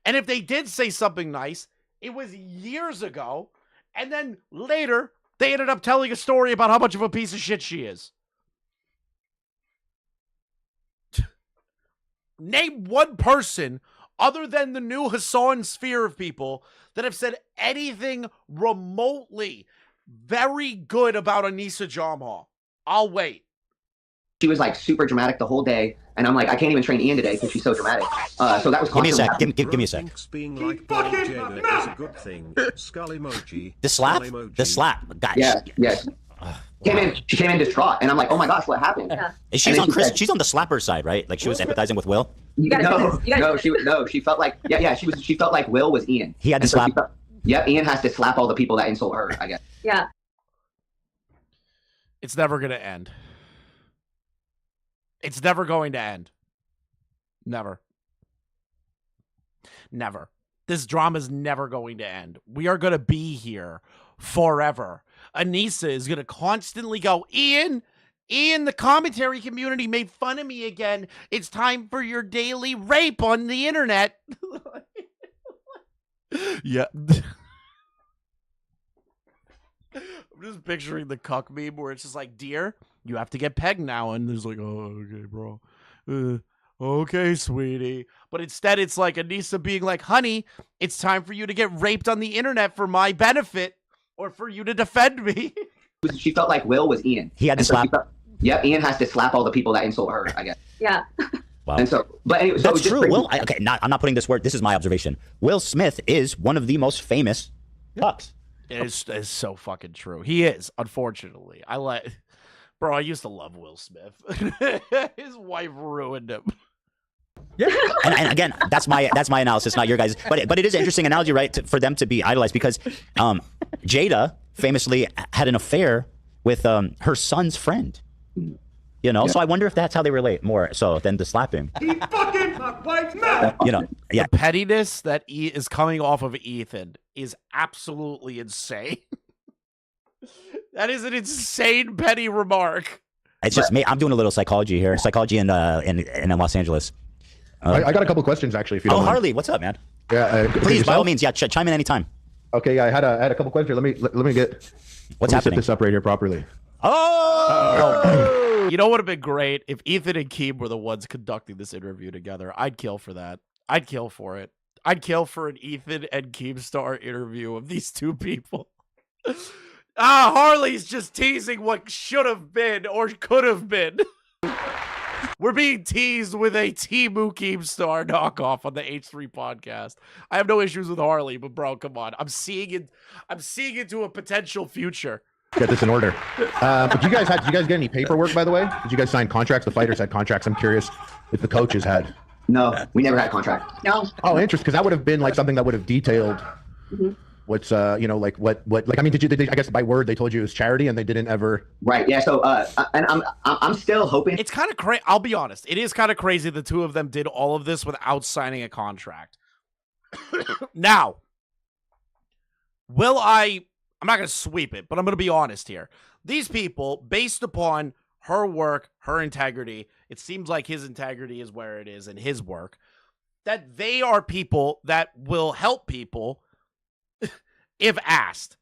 And if they did say something nice, it was years ago. And then later, they ended up telling a story about how much of a piece of shit she is. Name one person other than the new Hassan sphere of people that have said anything remotely very good about Anissa Jamha. I'll wait. She was like super dramatic the whole day, and I'm like, I can't even train Ian today because she's so dramatic. So that was Give me a sec. constantly Give me a sec. Thinks being like Bob Jada is a good thing. Skull emoji. The slap? Skull emoji. The slap. Guys. Yeah, yes. She came in distraught, and I'm like, oh my gosh, what happened? Yeah. She's And then on she Chris. said- She's on the slapper side, right? Like she was empathizing with Will. gotta do No, this. You gotta do no, she felt like she felt like Will was Ian. He had to And so she slap. felt- Yep, Ian has to slap all the people that insult her, I guess. Yeah. It's never going to end. It's never going to end. Never. Never. This drama's never going to end. We are going to be here forever. Anissa is going to constantly go, Ian, the commentary community made fun of me again. It's time for your daily rape on the internet. Yeah. I'm just picturing the cuck meme where it's just like, dear, you have to get pegged now. And there's like, oh, okay, bro. Okay, sweetie. But instead, it's like Anissa being like, honey, it's time for you to get raped on the internet for my benefit or for you to defend me. She felt like Will was Ian. He had to And so she slap. felt- Yep, Ian has to slap all the people that insult her, I guess. Yeah. Wow. And so, but anyway, so it That's was just true. crazy. Will, I'm not putting this word. This is my observation. Will Smith is one of the most famous cucks. It's so fucking true. He is, unfortunately. Bro, I used to love Will Smith. His wife ruined him. Yeah. And again, that's my analysis, not your guys. But it is an interesting analogy, right, for them to be idolized because Jada famously had an affair with her son's friend. You know, so I wonder if that's how they relate more so than the slapping. He fucking my wife's mouth. You know, yeah. The pettiness that is coming off of Ethan is absolutely insane. That is an insane petty remark. It's just me. I'm doing a little psychology here. Psychology in Los Angeles. I got a couple questions actually. If you don't mind. Harley, what's up, man? Yeah, Please, by all means, yeah, chime in anytime. Okay, yeah, I had a couple questions. Let me get. What's let me happening? set this up right here properly. Oh! You know what would have been great if Ethan and Keem were the ones conducting this interview together. I'd kill for that. I'd kill for it. I'd kill for an Ethan and Keemstar interview of these two people. Harley's just teasing what should have been or could have been. We're being teased with a Temu Keemstar knockoff on the H3 podcast. I have no issues with Harley, but bro, come on. I'm seeing into a potential future. Get this in order. But you guys get any paperwork, by the way? Did you guys sign contracts? The fighters had contracts. I'm curious if the coaches had. No, we never had a contract. No. Oh, interesting. Because that would have been like something that would have detailed what's like what like I mean, did I guess by word they told you it was charity and they didn't ever. Right. Yeah. So and I'm still hoping. It's kind of crazy. I'll be honest. It is kind of crazy the two of them did all of this without signing a contract. Now, I'm not going to sweep it, but I'm going to be honest here. These people, based upon her work, her integrity, it seems like his integrity is where it is in his work, that they are people that will help people if asked.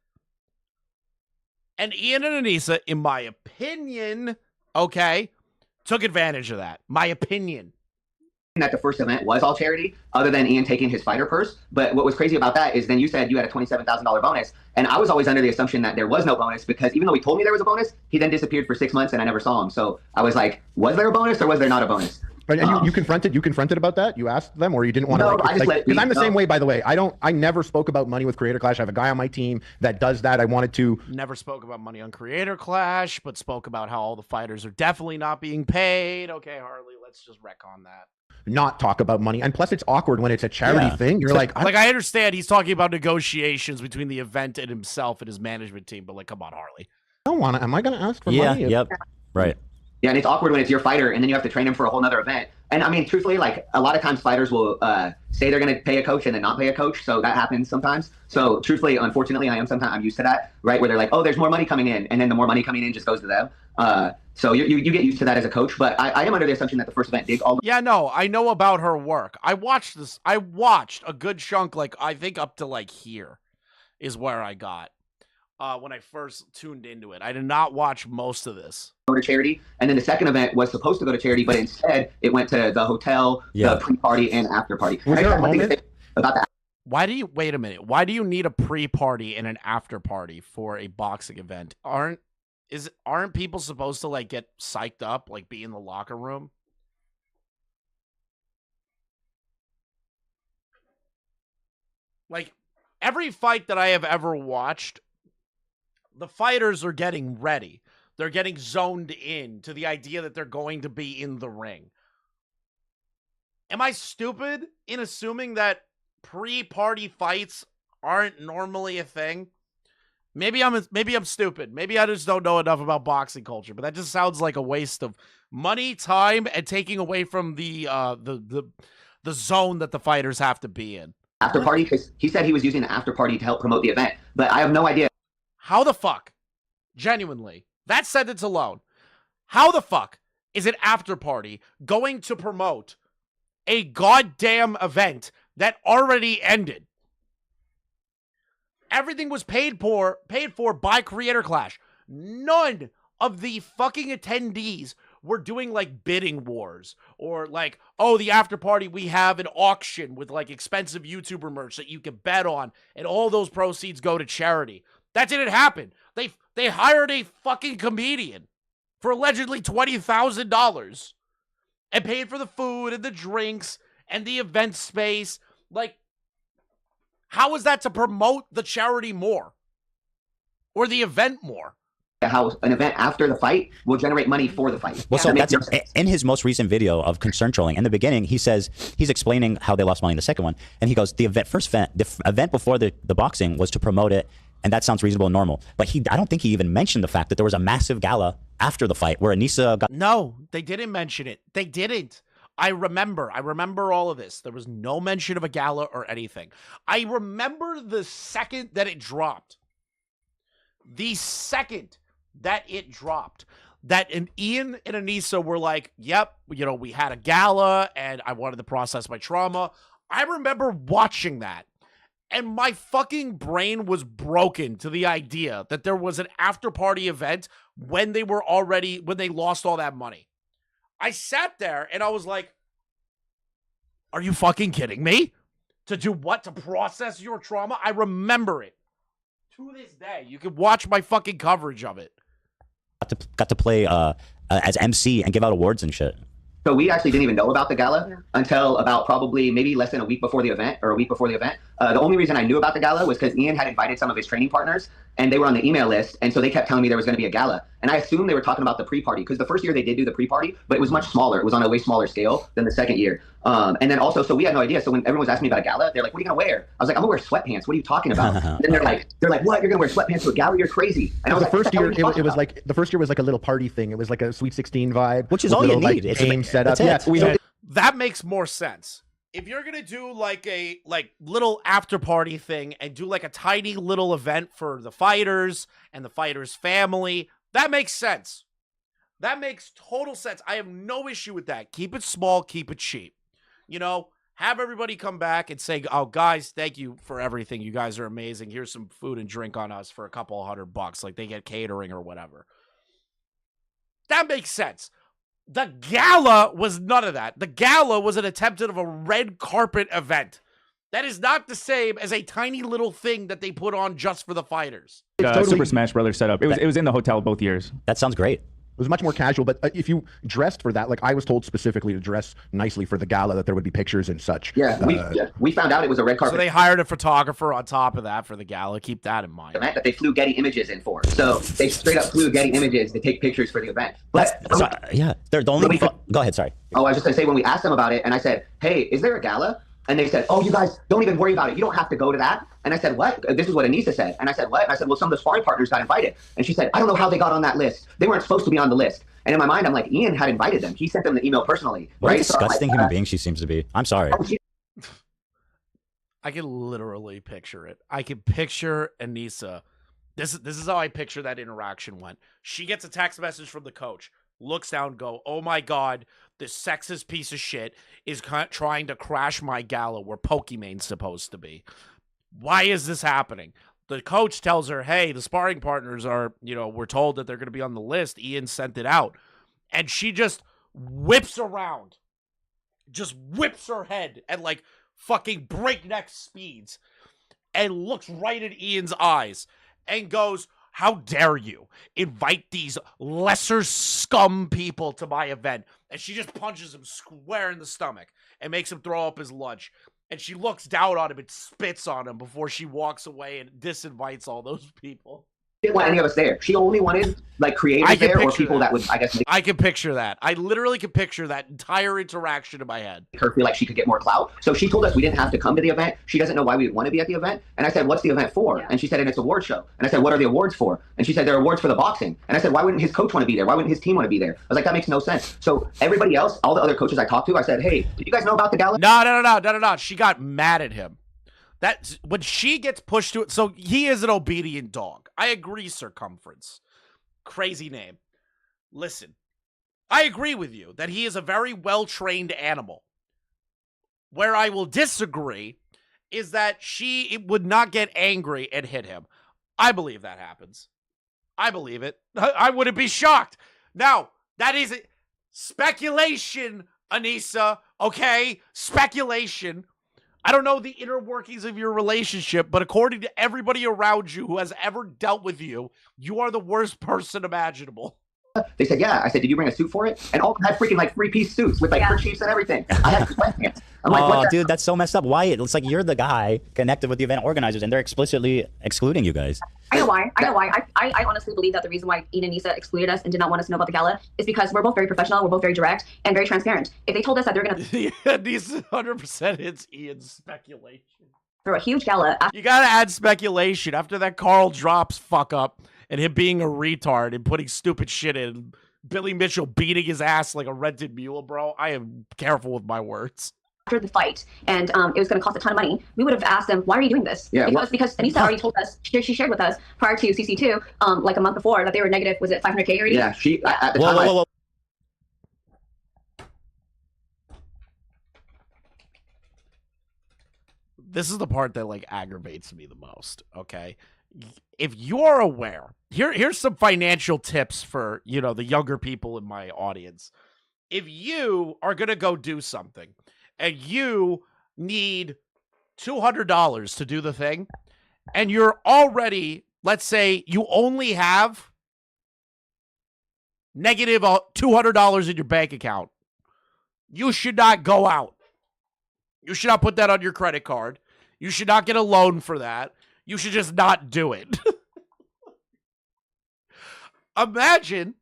And Ian and Anissa, in my opinion, okay, took advantage of that. My opinion. That the first event was all charity, other than Ian taking his fighter purse. But what was crazy about that is then you said you had a $27,000 bonus, and I was always under the assumption that there was no bonus because even though he told me there was a bonus, he then disappeared for 6 months and I never saw him. So I was like, was there a bonus or was there not a bonus? And you confronted about that? You asked them, or you didn't want to? No, I just let it be. Because I'm the same way, by the way. I never spoke about money with Creator Clash. I have a guy on my team that does that. I wanted to. Never spoke about money on Creator Clash, but spoke about how all the fighters are definitely not being paid. Okay, Harley, let's just wreck on that. Not talk about money, and plus it's awkward when it's a charity thing. You're like I understand he's talking about negotiations between the event and himself and his management team, but like, come on, Harley. I don't want to. Am I going to ask for money? Yep. Right. Yeah, and it's awkward when it's your fighter, and then you have to train him for a whole nother event. And I mean, truthfully, like a lot of times fighters will say they're going to pay a coach and then not pay a coach. So that happens sometimes. So truthfully, unfortunately, I'm used to that, right? Where they're like, oh, there's more money coming in. And then the more money coming in just goes to them. So you get used to that as a coach. But I am under the assumption that the first event did all. Yeah, no, I know about her work. I watched a good chunk, like I think up to like here is where I got when I first tuned into it. I did not watch most of this. Go to charity, and then the second event was supposed to go to charity, but instead it went to the hotel, the pre-party and after party. Was there a moment about that? Why do you wait a minute? Why do you need a pre-party and an after party for a boxing event? Aren't people supposed to like get psyched up, like be in the locker room? Like every fight that I have ever watched, the fighters are getting ready. They're getting zoned in to the idea that they're going to be in the ring. Am I stupid in assuming that pre-party fights aren't normally a thing? Maybe I'm stupid. Maybe I just don't know enough about boxing culture, but that just sounds like a waste of money, time, and taking away from the zone that the fighters have to be in. After party, because he said he was using the after party to help promote the event, but I have no idea. How the fuck? Genuinely. That sentence alone. How the fuck is an after party going to promote a goddamn event that already ended? Everything was paid for by Creator Clash. None of the fucking attendees were doing like bidding wars or like, oh, the after party, we have an auction with like expensive YouTuber merch that you can bet on and all those proceeds go to charity. That didn't happen. They hired a fucking comedian for allegedly $20,000 and paid for the food and the drinks and the event space. Like, how is that to promote the charity more or the event more? How an event after the fight will generate money for the fight. Well, so that's in his most recent video of concern trolling. In the beginning, he says he's explaining how they lost money in the second one, and he goes, the event before the boxing was to promote it, and that sounds reasonable and normal. But I don't think he even mentioned the fact that there was a massive gala after the fight where Anissa got. No, they didn't mention it. They didn't. I remember all of this. There was no mention of a gala or anything. I remember the second that it dropped. The second that it dropped, that Ian and Anissa were like, yep, we had a gala and I wanted to process my trauma. I remember watching that and my fucking brain was broken to the idea that there was an after party event when they lost all that money. I sat there and I was like, are you fucking kidding me? To do what? To process your trauma? I remember it. To this day, you can watch my fucking coverage of it. Got to play as MC and give out awards and shit. So we actually didn't even know about the gala until about probably maybe less than a week before the event or a week before the event. The only reason I knew about the gala was because Ian had invited some of his training partners and they were on the email list. And so they kept telling me there was going to be a gala. And I assumed they were talking about the pre-party because the first year they did do the pre-party, but it was much smaller. It was on a way smaller scale than the second year. And then also, so we had no idea. So when everyone was asking me about a gala, they're like, what are you going to wear? I was like, I'm going to wear sweatpants. What are you talking about? And then they're like, what? You're going to wear sweatpants to a gala? You're crazy. And I was the first year, it was like the first year was like a little party thing. It was like a Sweet 16 vibe, which is all you need. It's game set up. Yeah, that makes more sense. If you're gonna do like a little after party thing and do like a tiny little event for the fighters and the fighters' family, that makes sense. That makes total sense. I have no issue with that. Keep it small, keep it cheap. Have everybody come back and say, oh, guys, thank you for everything. You guys are amazing. Here's some food and drink on us for a couple $100. Like they get catering or whatever. That makes sense. The gala was none of that. The gala was an attempt of a red carpet event. That is not the same as a tiny little thing that they put on just for the fighters. Super Smash Brothers setup. It was in the hotel both years. That sounds great. was much more casual. But if you dressed for that, like I was told specifically to dress nicely for the gala, that there would be pictures and such. Yeah, we found out it was a red carpet. So they hired a photographer on top of that for the gala. Keep that in mind. Event that they flew Getty Images in for. So they straight up flew Getty Images to take pictures for the event. But yeah, they're the only. Go ahead, sorry. Oh, I was just gonna say, when we asked them about it, and I said, "Hey, is there a gala?" And they said, "Oh, you guys don't even worry about it. You don't have to go to that." And I said, "What?" This is what Anissa said. And I said, "What?" And I said, "Well, some of the sparring partners got invited." And she said, "I don't know how they got on that list. They weren't supposed to be on the list." And in my mind, I'm like, Ian had invited them. He sent them the email personally. What right? a disgusting human being she seems to be. I'm sorry. I can literally picture it. I can picture Anissa. This is how I picture that interaction went. She gets a text message from the coach, looks down, go, "Oh my God, this sexist piece of shit is trying to crash my gala where Pokemon's supposed to be. Why is this happening?" The coach tells her, "Hey, the sparring partners are, we're told that they're going to be on the list. Ian sent it out." And she just whips around, just whips her head at like fucking breakneck speeds and looks right at Ian's eyes and goes, "How dare you invite these lesser scum people to my event?" And she just punches him square in the stomach and makes him throw up his lunch. And she looks down on him and spits on him before she walks away and disinvites all those people. She didn't want any of us there. She only wanted like creators there or people that would, I guess, I can picture that. I literally can picture that entire interaction in my head. make her feel like she could get more clout. So she told us we didn't have to come to the event. She doesn't know why we would want to be at the event. And I said, "What's the event for?" And she said, "And it's an award show." And I said, "What are the awards for?" And she said, "They're awards for the boxing." And I said, "Why wouldn't his coach want to be there? Why wouldn't his team want to be there?" I was like, "That makes no sense." So everybody else, all the other coaches I talked to, I said, "Hey, did you guys know about the gala?" No. She got mad at him. That when she gets pushed to it, so he is an obedient dog. I agree, Circumference. Crazy name. Listen, I agree with you that he is a very well-trained animal. Where I will disagree is that she would not get angry and hit him. I believe that happens. I believe it. I wouldn't be shocked. Now, that is speculation, Anissa, okay? Speculation. I don't know the inner workings of your relationship, but according to everybody around you who has ever dealt with you, you are the worst person imaginable. They said, "Yeah." I said, "Did you bring a suit for it?" And all of them had freaking like 3-piece suits with like kerchiefs and everything. I had sweatpants. I'm like, "Oh, dude, that's so messed up. Why? It's like you're the guy connected with the event organizers, and they're explicitly excluding you guys." I know why. I honestly believe that the reason why Ian and Nisa excluded us and did not want us to know about the gala is because we're both very professional, we're both very direct, and very transparent. If they told us that they're going to Nisa 100% hits Ian's speculation. throw a huge gala You got to add speculation after that Carl Drops fuck up and him being a retard and putting stupid shit in. Billy Mitchell beating his ass like a rented mule, bro. I am careful with my words. after the fight, and it was going to cost a ton of money, we would have asked them, "Why are you doing this?" Yeah, because Anissa already told us, she shared with us prior to CC2, like a month before, that they were negative. Was it 500K already? Yeah, she at the time. Whoa. This is the part that like aggravates me the most. Okay, if you are aware, here's some financial tips for the younger people in my audience. If you are gonna go do something and you need $200 to do the thing, and you're already, let's say, you only have negative $200 in your bank account, you should not go out. You should not put that on your credit card. You should not get a loan for that. You should just not do it. Imagine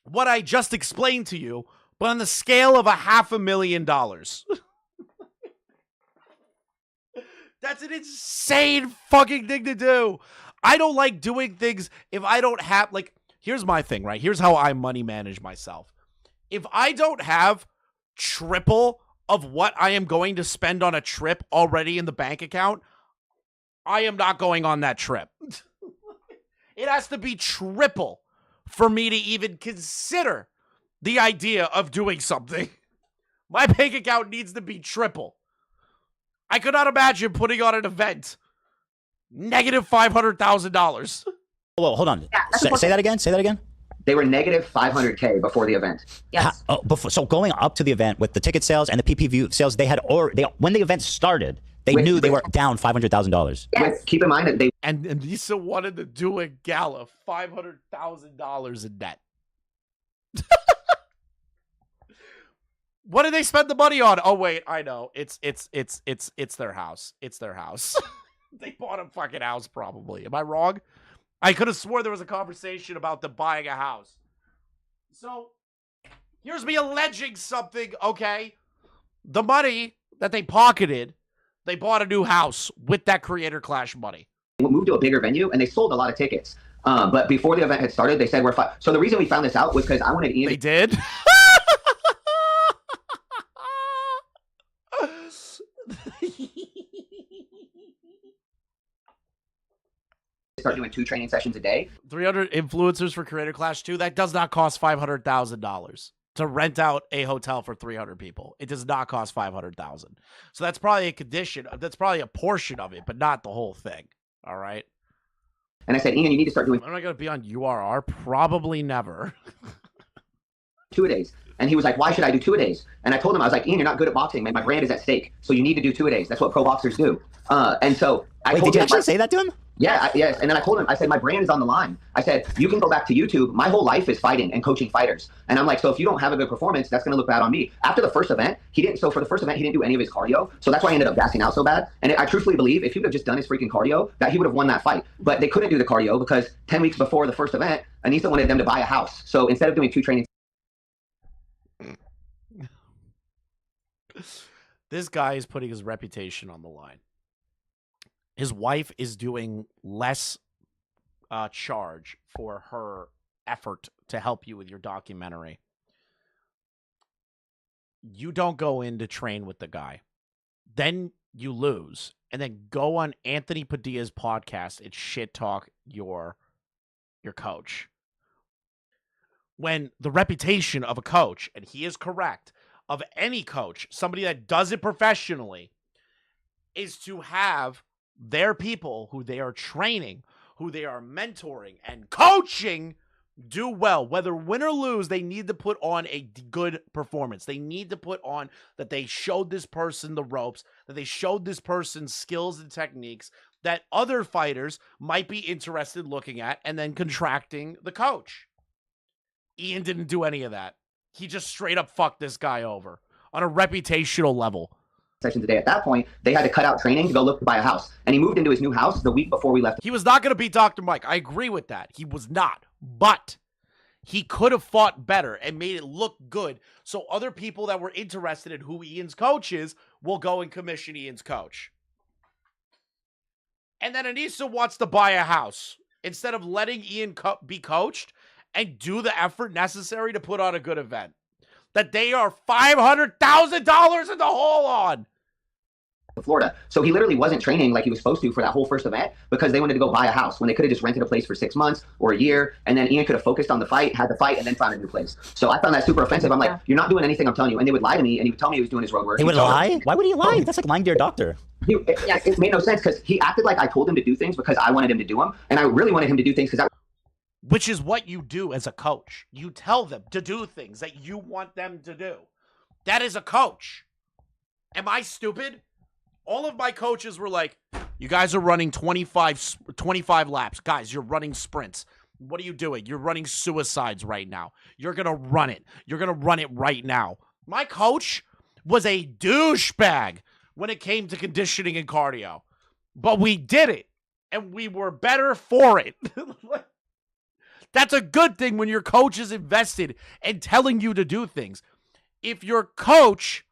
what I just explained to you, but on the scale of $500,000. That's an insane fucking thing to do. I don't like doing things if I don't have, like, here's my thing, right? Here's how I money manage myself. If I don't have triple of what I am going to spend on a trip already in the bank account, I am not going on that trip. It has to be triple for me to even consider the idea of doing something. My bank account needs to be triple. I could not imagine putting on an event negative $500,000. Whoa, hold on. Yeah, Say that again. Say that again. They were negative 500K before the event. Yes. So going up to the event with the ticket sales and the PPV sales, when the event started, they knew they were down $500,000. Yes. Keep in mind that they And Lisa wanted to do a gala, $500,000 in debt. What did they spend the money on? Oh wait, I know. It's their house. It's their house. They bought a fucking house, probably. Am I wrong? I could have swore there was a conversation about them buying a house. So here's me alleging something, okay? The money that they pocketed, they bought a new house with that Creator Clash money. We moved to a bigger venue, and they sold a lot of tickets. But before the event had started, they said we're fine. So the reason we found this out was because I wanted Ian. They did? Start doing 2 training sessions a day. 300 influencers for Creator Clash 2. That does not cost $500,000 to rent out a hotel for 300 people. It does not cost $500,000. So that's probably a condition. That's probably a portion of it, but not the whole thing. All right. And I said, Ian, you need to start doing. Am I going to be on URR? Probably never. 2-a-days. And he was like, why should I do 2-a-days? And I told him, I was like, Ian, you're not good at boxing, man. My brand is at stake. So you need to do 2-a-days. That's what pro boxers do. And so I Wait, told did you him, actually say that to him? Yeah, yes. And then I told him, I said, my brand is on the line. I said, you can go back to YouTube. My whole life is fighting and coaching fighters. And I'm like, so if you don't have a good performance, that's going to look bad on me. After the first event, so for the first event, he didn't do any of his cardio. So that's why he ended up gassing out so bad. And I truthfully believe if he would have just done his freaking cardio, that he would have won that fight. But they couldn't do the cardio because 10 weeks before the first event, Anissa wanted them to buy a house. So instead of doing 2 training. This guy is putting his reputation on the line. His wife is doing less charge for her effort to help you with your documentary. You don't go in to train with the guy. Then you lose. And then go on Anthony Padilla's podcast and shit talk your coach. When the reputation of a coach, and he is correct, of any coach, somebody that does it professionally, is to have their people who they are training, who they are mentoring and coaching do well. Whether win or lose, they need to put on a good performance. They need to put on that they showed this person the ropes, that they showed this person skills and techniques that other fighters might be interested in looking at, and then contracting the coach. Ian didn't do any of that. He just straight up fucked this guy over on a reputational level. Sessions a day. At that point, they had to cut out training to go look to buy a house. And he moved into his new house the week before we left. He was not going to beat Dr. Mike. I agree with that. He was not. But he could have fought better and made it look good. So other people that were interested in who Ian's coach is will go and commission Ian's coach. And then Anissa wants to buy a house instead of letting Ian be coached and do the effort necessary to put on a good event that they are $500,000 in the hole on. Florida. So he literally wasn't training like he was supposed to for that whole first event because they wanted to go buy a house when they could have just rented a place for 6 months or a year. And then Ian could have focused on the fight, had the fight, and then found a new place. So I found that super offensive. I'm like, you're not doing anything I'm telling you. And they would lie to me, and he would tell me he was doing his road work. He would lie? Why would he lie? That's like lying to your doctor. It made no sense because he acted like I told him to do things because I wanted him to do them. And I really wanted him to do things because which is what you do as a coach. You tell them to do things that you want them to do. That is a coach. Am I stupid? All of my coaches were like, you guys are running 25 laps. Guys, you're running sprints. What are you doing? You're running suicides right now. You're going to run it. You're going to run it right now. My coach was a douchebag when it came to conditioning and cardio. But we did it, and we were better for it. That's a good thing when your coach is invested in telling you to do things. If your coach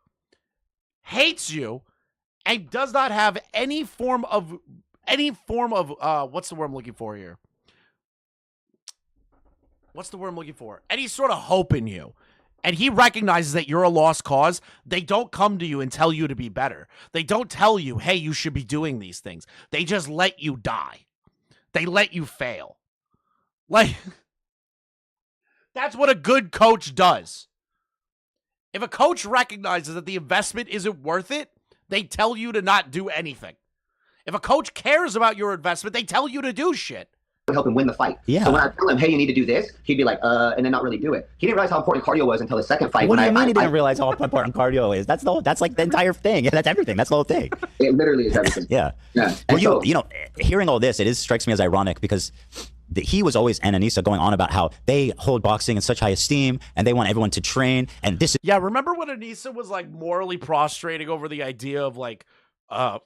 hates you and does not have any form of what's the word I'm looking for here? What's the word I'm looking for? Any sort of hope in you. And he recognizes that you're a lost cause. They don't come to you and tell you to be better. They don't tell you, hey, you should be doing these things. They just let you die. They let you fail. Like, that's what a good coach does. If a coach recognizes that the investment isn't worth it, they tell you to not do anything. If a coach cares about your investment, they tell you to do shit. Help him win the fight. Yeah. So when I tell him, hey, you need to do this, he'd be like, and then not really do it. He didn't realize how important cardio was until the second fight. What do you mean he didn't realize how important cardio is? That's like the entire thing. Yeah, that's everything. That's the whole thing. It literally is everything. Yeah. Yeah. Well, you know, hearing all this, strikes me as ironic because he was always, and Anissa, going on about how they hold boxing in such high esteem and they want everyone to train. And this is. Yeah, remember when Anissa was like morally prostrating over the idea of like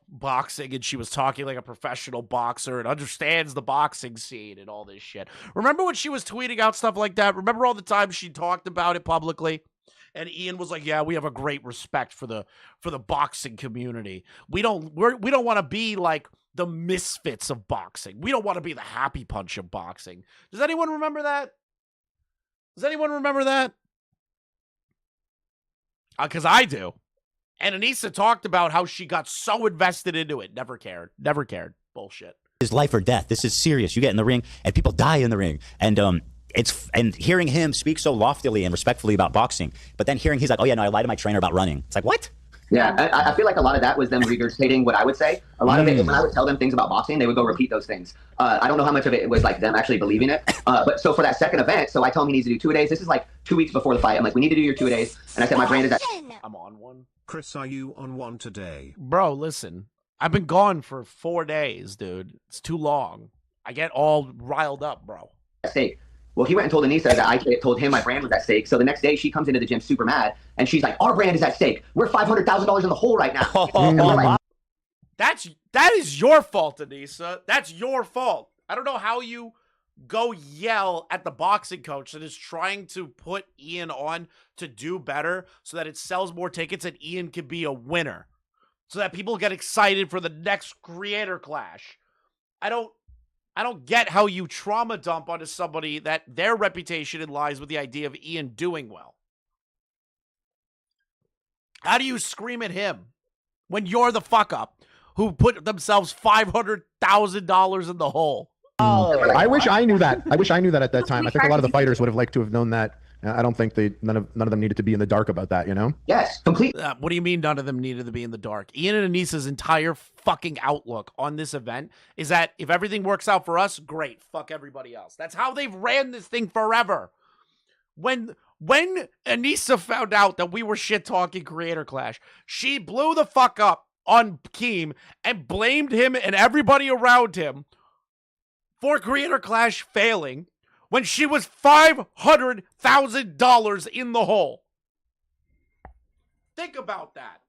boxing, and she was talking like a professional boxer and understands the boxing scene and all this shit. Remember when she was tweeting out stuff like that? Remember all the times she talked about it publicly? And Ian was like, "Yeah, we have a great respect for the boxing community. We don't want to be like the misfits of boxing. We don't want to be the happy punch of boxing." Does anyone remember that? Does anyone remember that? Because I do. And Anissa talked about how she got so invested into it. Never cared. Never cared. Bullshit. Is life or death. This is serious. You get in the ring and people die in the ring. And and hearing him speak so loftily and respectfully about boxing, but then hearing he's like, "Oh yeah, no, I lied to my trainer about running." It's like, what? Yeah, I feel like a lot of that was them regurgitating what I would say. A lot of it, when I would tell them things about boxing, they would go repeat those things. I don't know how much of it was like them actually believing it. But so for that second event, so I tell him he needs to do 2 days. This is like 2 weeks before the fight. I'm like, we need to do your 2 days. And I said, my brain is at. I'm on one. Chris, are you on one today? Bro, listen. I've been gone for 4 days, dude. It's too long. I get all riled up, bro. At stake. Well, he went and told Anissa that I told him my brand was at stake. So the next day she comes into the gym super mad, and she's like, "Our brand is at stake. We're $500,000 in the hole right now." And we're like, that is your fault, Anissa. That's your fault. I don't know how you go yell at the boxing coach that is trying to put Ian on to do better so that it sells more tickets and Ian can be a winner, so that people get excited for the next creator clash. I don't get how you trauma dump onto somebody that their reputation lies with the idea of Ian doing well. How do you scream at him when you're the fuck up who put themselves $500,000 in the hole? I wish I knew that. I wish I knew that at that time. I think a lot of the fighters would have liked to have known that. I don't think none of them needed to be in the dark about that, you know? yes, completely. What do you mean none of them needed to be in the dark? Ian and Anissa's entire fucking outlook on this event is that if everything works out for us, great. Fuck everybody else. That's how they've ran this thing forever. When Anissa found out that we were shit-talking Creator Clash, she blew the fuck up on Keem and blamed him and everybody around him for Creator Clash failing when she was $500,000 in the hole. Think about that.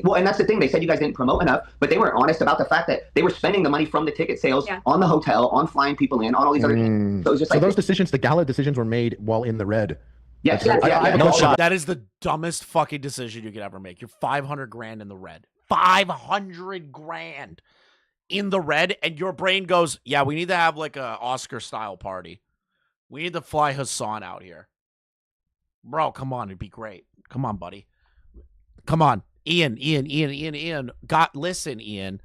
Well, and that's the thing. They said you guys didn't promote enough, but they weren't honest about the fact that they were spending the money from the ticket sales on the hotel, on flying people in, on all these other things. So it was just like those decisions, the gala decisions, were made while in the red. Yes, No shot. That is the dumbest fucking decision you could ever make. You're 500 grand in the red. 500 grand in the red, and your brain goes, "Yeah, we need to have like a Oscar style party. We need to fly Hassan out here." Bro, come on, it'd be great. Come on, buddy. Come on. Ian. Listen, Ian.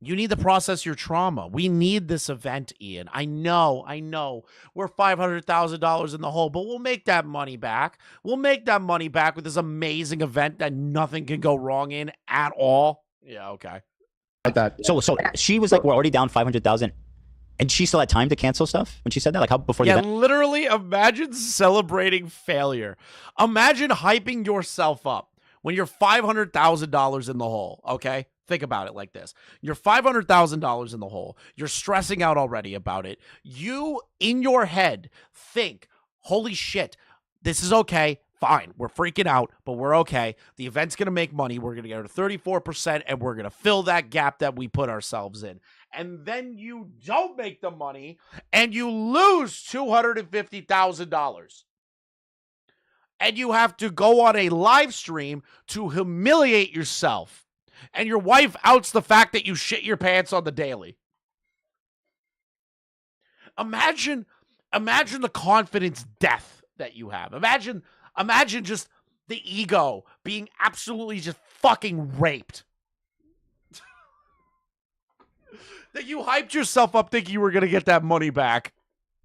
You need to process your trauma. We need this event, Ian. I know. We're $500,000 in the hole, but we'll make that money back. We'll make that money back with this amazing event that nothing can go wrong in at all. Yeah, okay. That. So she was like, we're already down 500,000, and she still had time to cancel stuff when she said that. Like how before the event? Literally, imagine celebrating failure. Imagine hyping yourself up when you're $500,000 in the hole. Okay, think about it like this: you're $500,000 in the hole. You're stressing out already about it. You in your head think, "Holy shit, this is okay." Fine, we're freaking out, but we're okay. The event's going to make money. We're going to get to 34%, and we're going to fill that gap that we put ourselves in. And then you don't make the money, and you lose $250,000. And you have to go on a live stream to humiliate yourself. And your wife outs the fact that you shit your pants on the daily. Imagine the confidence death that you have. Imagine just the ego being absolutely just fucking raped. That you hyped yourself up thinking you were going to get that money back.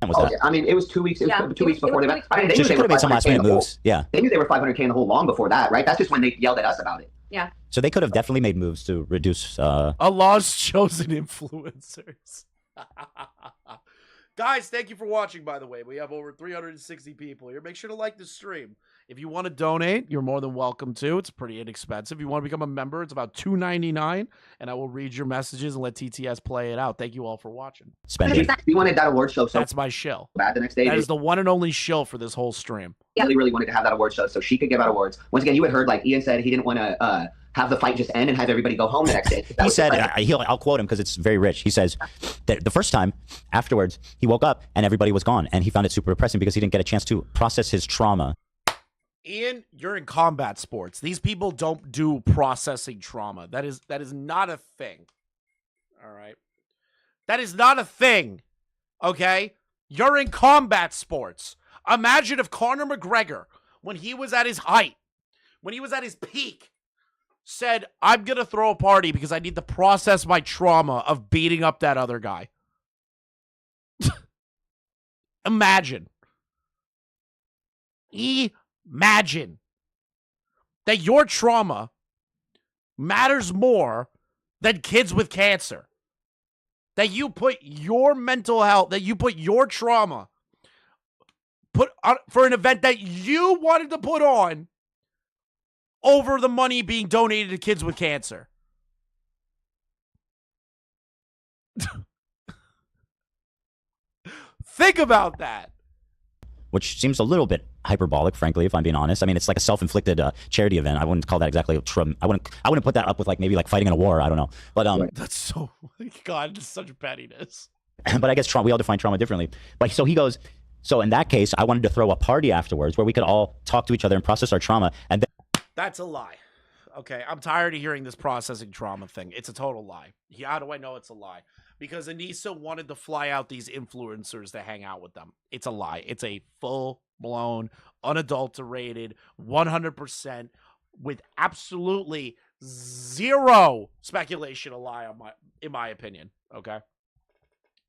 I mean, it was 2 weeks. It was 2 weeks before the event. I mean, they She knew they could were have made some last 500K in minute the hole. moves. Yeah. They knew they were 500K in the hole long before that, right? That's just when they yelled at us about it. Yeah. So they could have definitely made moves to reduce. Allah's chosen influencers. Guys, thank you for watching, by the way. We have over 360 people here. Make sure to like the stream. If you want to donate, you're more than welcome to. It's pretty inexpensive. If you want to become a member, it's about $2.99, and I will read your messages and let TTS play it out. Thank you all for watching. Spending. We wanted that award show so That's my shill. bad the next day. That is the one and only shill for this whole stream. Really, really wanted to have that award show so she could give out awards. Once again, you had heard, like Ian said, he didn't want to have the fight just end and have everybody go home the next day. He said, I'll quote him because it's very rich. He says that the first time afterwards, he woke up and everybody was gone. And he found it super depressing because he didn't get a chance to process his trauma. Ian, you're in combat sports. These people don't do processing trauma. That is not a thing. All right. That is not a thing. Okay? You're in combat sports. Imagine if Conor McGregor, when he was at his height, when he was at his peak, said, I'm going to throw a party because I need to process my trauma of beating up that other guy. Imagine that your trauma matters more than kids with cancer. That you put your mental health, that you put your trauma for an event that you wanted to put on over the money being donated to kids with cancer. Think about that. Which seems a little bit hyperbolic, frankly, if I'm being honest. I mean, it's like a self-inflicted charity event. I wouldn't call that exactly I wouldn't put that up with maybe fighting in a war. I don't know. But that's so, God, it's such pettiness. But I guess we all define trauma differently. But so he goes, so in that case, I wanted to throw a party afterwards where we could all talk to each other and process our trauma. And then that's a lie. Okay, I'm tired of hearing this processing trauma thing. It's a total lie. How do I know it's a lie? Because Anissa wanted to fly out these influencers to hang out with them. It's a lie. It's a full-blown, unadulterated, 100% with absolutely zero speculation, a lie in my opinion. Okay?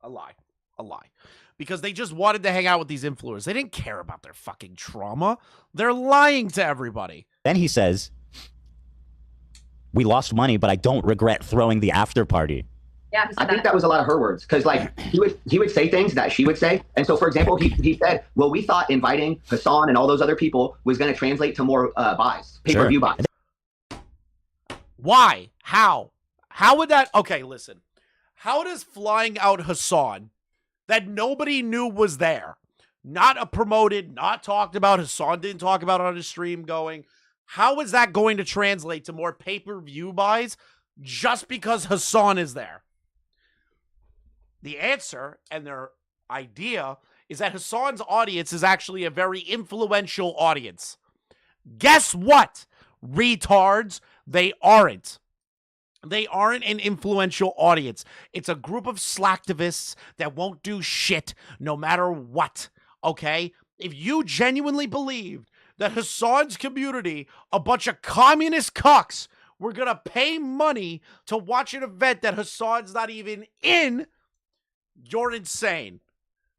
A lie. A lie. Because they just wanted to hang out with these influencers. They didn't care about their fucking trauma. They're lying to everybody. Then he says, we lost money, but I don't regret throwing the after party. Yeah, I think that was a lot of her words because he would say things that she would say. And so, for example, he said, well, we thought inviting Hassan and all those other people was going to translate to more buys, pay-per-view buys. Why? How would that? Okay, listen. How does flying out Hassan that nobody knew was there, not promoted, not talked about, Hassan didn't talk about it on his stream going, how is that going to translate to more pay-per-view buys just because Hassan is there? The answer and their idea is that Hassan's audience is actually a very influential audience. Guess what, retards? They aren't. They aren't an influential audience. It's a group of slacktivists that won't do shit no matter what, okay? If you genuinely believed that Hassan's community, a bunch of communist cucks, were going to pay money to watch an event that Hassan's not even in, you're insane.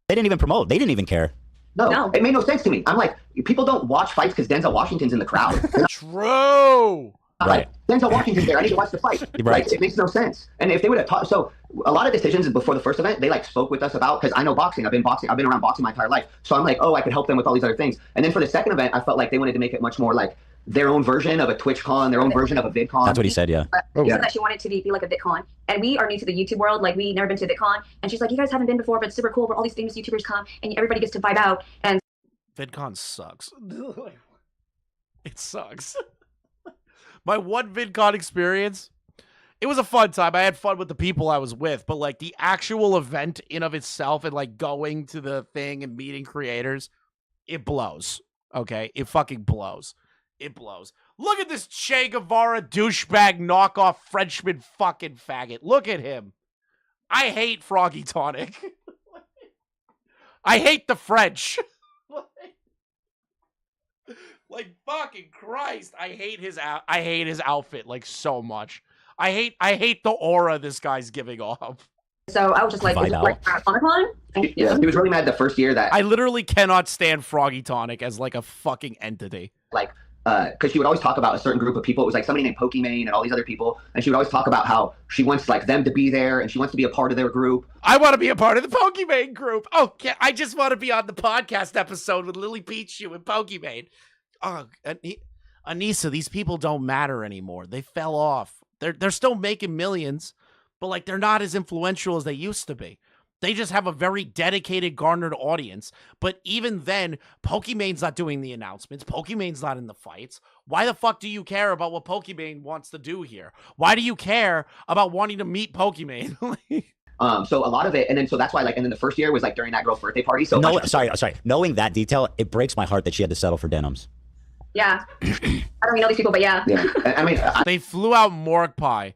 They didn't even promote. They didn't even care. No, it made no sense to me. I'm like, people don't watch fights because Denzel Washington's in the crowd. True. Right. Denzel Washington's there. I need to watch the fight. Right. Like, it makes no sense. And if they would have taught, so a lot of decisions before the first event, they spoke with us about, because I know boxing. I've been around boxing my entire life. So I'm like, oh, I could help them with all these other things. And then for the second event, I felt like they wanted to make it much more like their own version of a TwitchCon, their own version of a VidCon. That's what he said, yeah. She said that she wanted to be like a VidCon. And we are new to the YouTube world. Like, we never been to VidCon. And she's like, you guys haven't been before, but it's super cool where all these famous YouTubers come and everybody gets to vibe out. And VidCon sucks. It sucks. My one VidCon experience, it was a fun time. I had fun with the people I was with, but like the actual event in of itself and like going to the thing and meeting creators, it blows. Okay? It fucking blows. It blows. Look at this Che Guevara douchebag knockoff Frenchman fucking faggot. Look at him. I hate Froggy Tonic. I hate the French. Like fucking Christ, I hate his outfit like so much. I hate the aura this guy's giving off. So I was just like, is it like Comic-Con? Yeah, he was really mad the first year that I literally cannot stand Froggy Tonic as like a fucking entity. Like because she would always talk about a certain group of people. It was like somebody named Pokimane and all these other people, and she would always talk about how she wants like them to be there and she wants to be a part of their group. I want to be a part of the Pokimane group. Oh, I just want to be on the podcast episode with Lily Pichu and Pokimane. Oh, Anissa, these people don't matter anymore. They fell off. They're still making millions, but like they're not as influential as they used to be. They just have a very dedicated, garnered audience. But even then, Pokimane's not doing the announcements. Pokimane's not in the fights. Why the fuck do you care about what Pokimane wants to do here? Why do you care about wanting to meet Pokimane? So a lot of it, and then so that's why like, and then the first year was like during that girl's birthday party. So no, sorry. Knowing that detail, it breaks my heart that she had to settle for denims. Yeah. I don't even know these people, but yeah. Yeah. I mean, they flew out Morg Pie.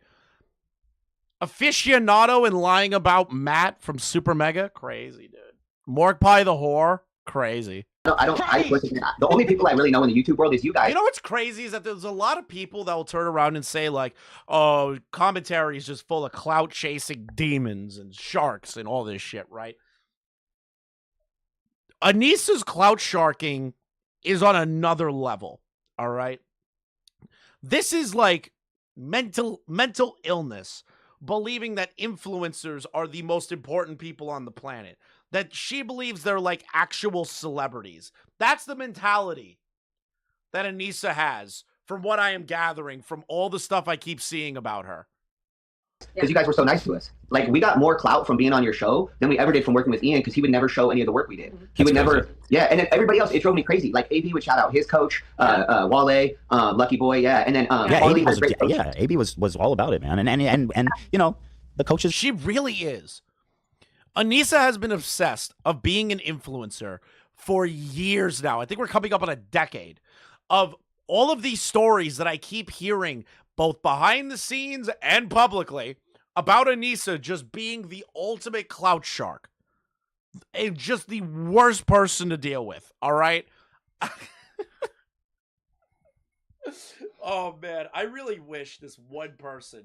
Aficionado and lying about Matt from Super Mega, crazy, dude. Morg Pie the whore, crazy. Listen, the only people I really know in the YouTube world is you guys. You know what's crazy is that there's a lot of people that will turn around and say like, oh, commentary is just full of clout chasing demons and sharks and all this shit, right? Anissa's clout sharking is on another level, all right? This is like mental illness, believing that influencers are the most important people on the planet, that she believes they're like actual celebrities. That's the mentality that Anissa has, from what I am gathering from all the stuff I keep seeing about her. Because you guys were so nice to us. Like, we got more clout from being on your show than we ever did from working with Ian, because he would never show any of the work we did. He would never, yeah. And then everybody else, it drove me crazy. Like, AB would shout out his coach, Wale, Lucky Boy, yeah. And then AB was all about it, man. And you know, the coaches. She really is. Anissa has been obsessed of being an influencer for years now. I think we're coming up on a decade of all of these stories that I keep hearing, both behind the scenes and publicly, about Anissa just being the ultimate clout shark. And just the worst person to deal with, all right? Oh, man. I really wish this one person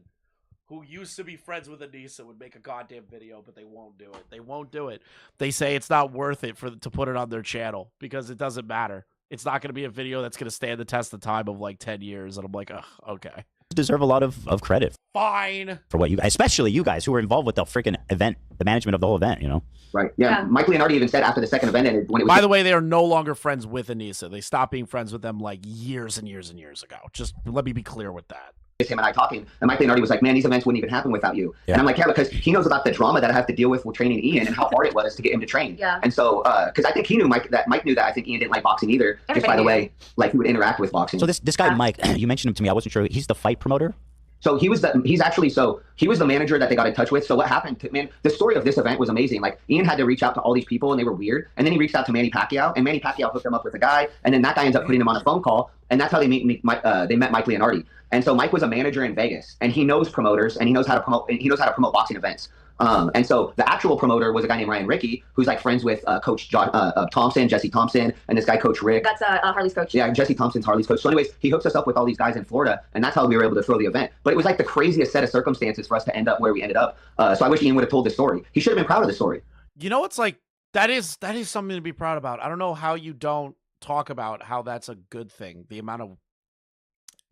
who used to be friends with Anissa would make a goddamn video, but they won't do it. They won't do it. They say it's not worth it to put it on their channel because it doesn't matter. It's not going to be a video that's going to stand the test of time of like 10 years. And I'm like, ugh, okay. Deserve a lot of credit. Fine. For what you, especially you guys who were involved with the freaking event, the management of the whole event, you know? Right. Yeah. Mike Leonardi even said after the second event ended, when it was. By the way, they are no longer friends with Anissa. They stopped being friends with them like years and years and years ago. Just let me be clear with that. Him and I talking, and Mike Leonardi was like, man, these events wouldn't even happen without you. Yeah. And I'm like, yeah, because he knows about the drama that I have to deal with training Ian and how hard it was to get him to train. Yeah. And so, because I think he knew Mike knew that I think Ian didn't like boxing either, just by the way, like he would interact with boxing. So this guy, Mike, you mentioned him to me. I wasn't sure. He's the fight promoter? So he was the manager that they got in touch with. So what happened the story of this event was amazing. Like, Ian had to reach out to all these people and they were weird. And then he reached out to Manny Pacquiao, and Manny Pacquiao hooked him up with a guy. And then that guy ends up putting him on a phone call. And that's how they met Mike Leonardi. And so Mike was a manager in Vegas, and he knows promoters, and he knows how to promote boxing events. And so the actual promoter was a guy named Ryan Rickey, who's like friends with Coach Jesse Thompson, and this guy, Coach Rick. That's Harley's coach. Yeah, Jesse Thompson's Harley's coach. So anyways, he hooks us up with all these guys in Florida, and that's how we were able to throw the event. But it was like the craziest set of circumstances for us to end up where we ended up. So I wish Ian would have told this story. He should have been proud of the story. You know, it's like, that is something to be proud about. I don't know how you don't talk about how that's a good thing. The amount of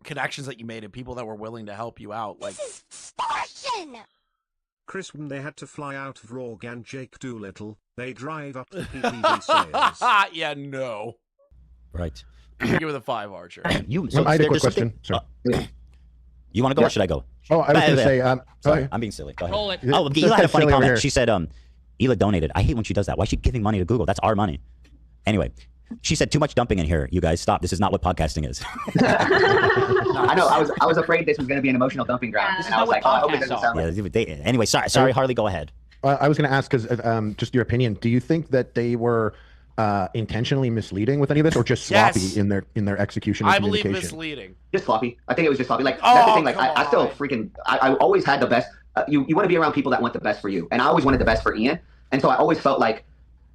connections that you made and people that were willing to help you out. Like, This is extortion! Chris, when they had to fly out of Raw and Jake Doolittle, they drive up the PPV sales. Yeah, no. Right. Give with a 5, Archer. I had a quick question. Sorry. You want to go or should I go? Oh, I was going to say, sorry, I'm being silly. Go ahead. Roll it. Oh, Just Ela had a funny silly over comment. here. She said, Ela donated. I hate when she does that. Why is she giving money to Google? That's our money. Anyway, she said, too much dumping in here. You guys, stop. This is not what podcasting is. I know. I was afraid this was going to be an emotional dumping ground. This And I was like, oh, I hope it doesn't sound like. Anyway, sorry, Harley, go ahead. I was going to ask, because just your opinion, do you think that they were intentionally misleading with any of this, or just sloppy Yes. in their execution and I believe communication? misleading. Just sloppy. I think it was just sloppy. Like, that's the thing. Like, I still freaking, I always had the best. You want to be around people that want the best for you. And I always wanted the best for Ian. And so I always felt like,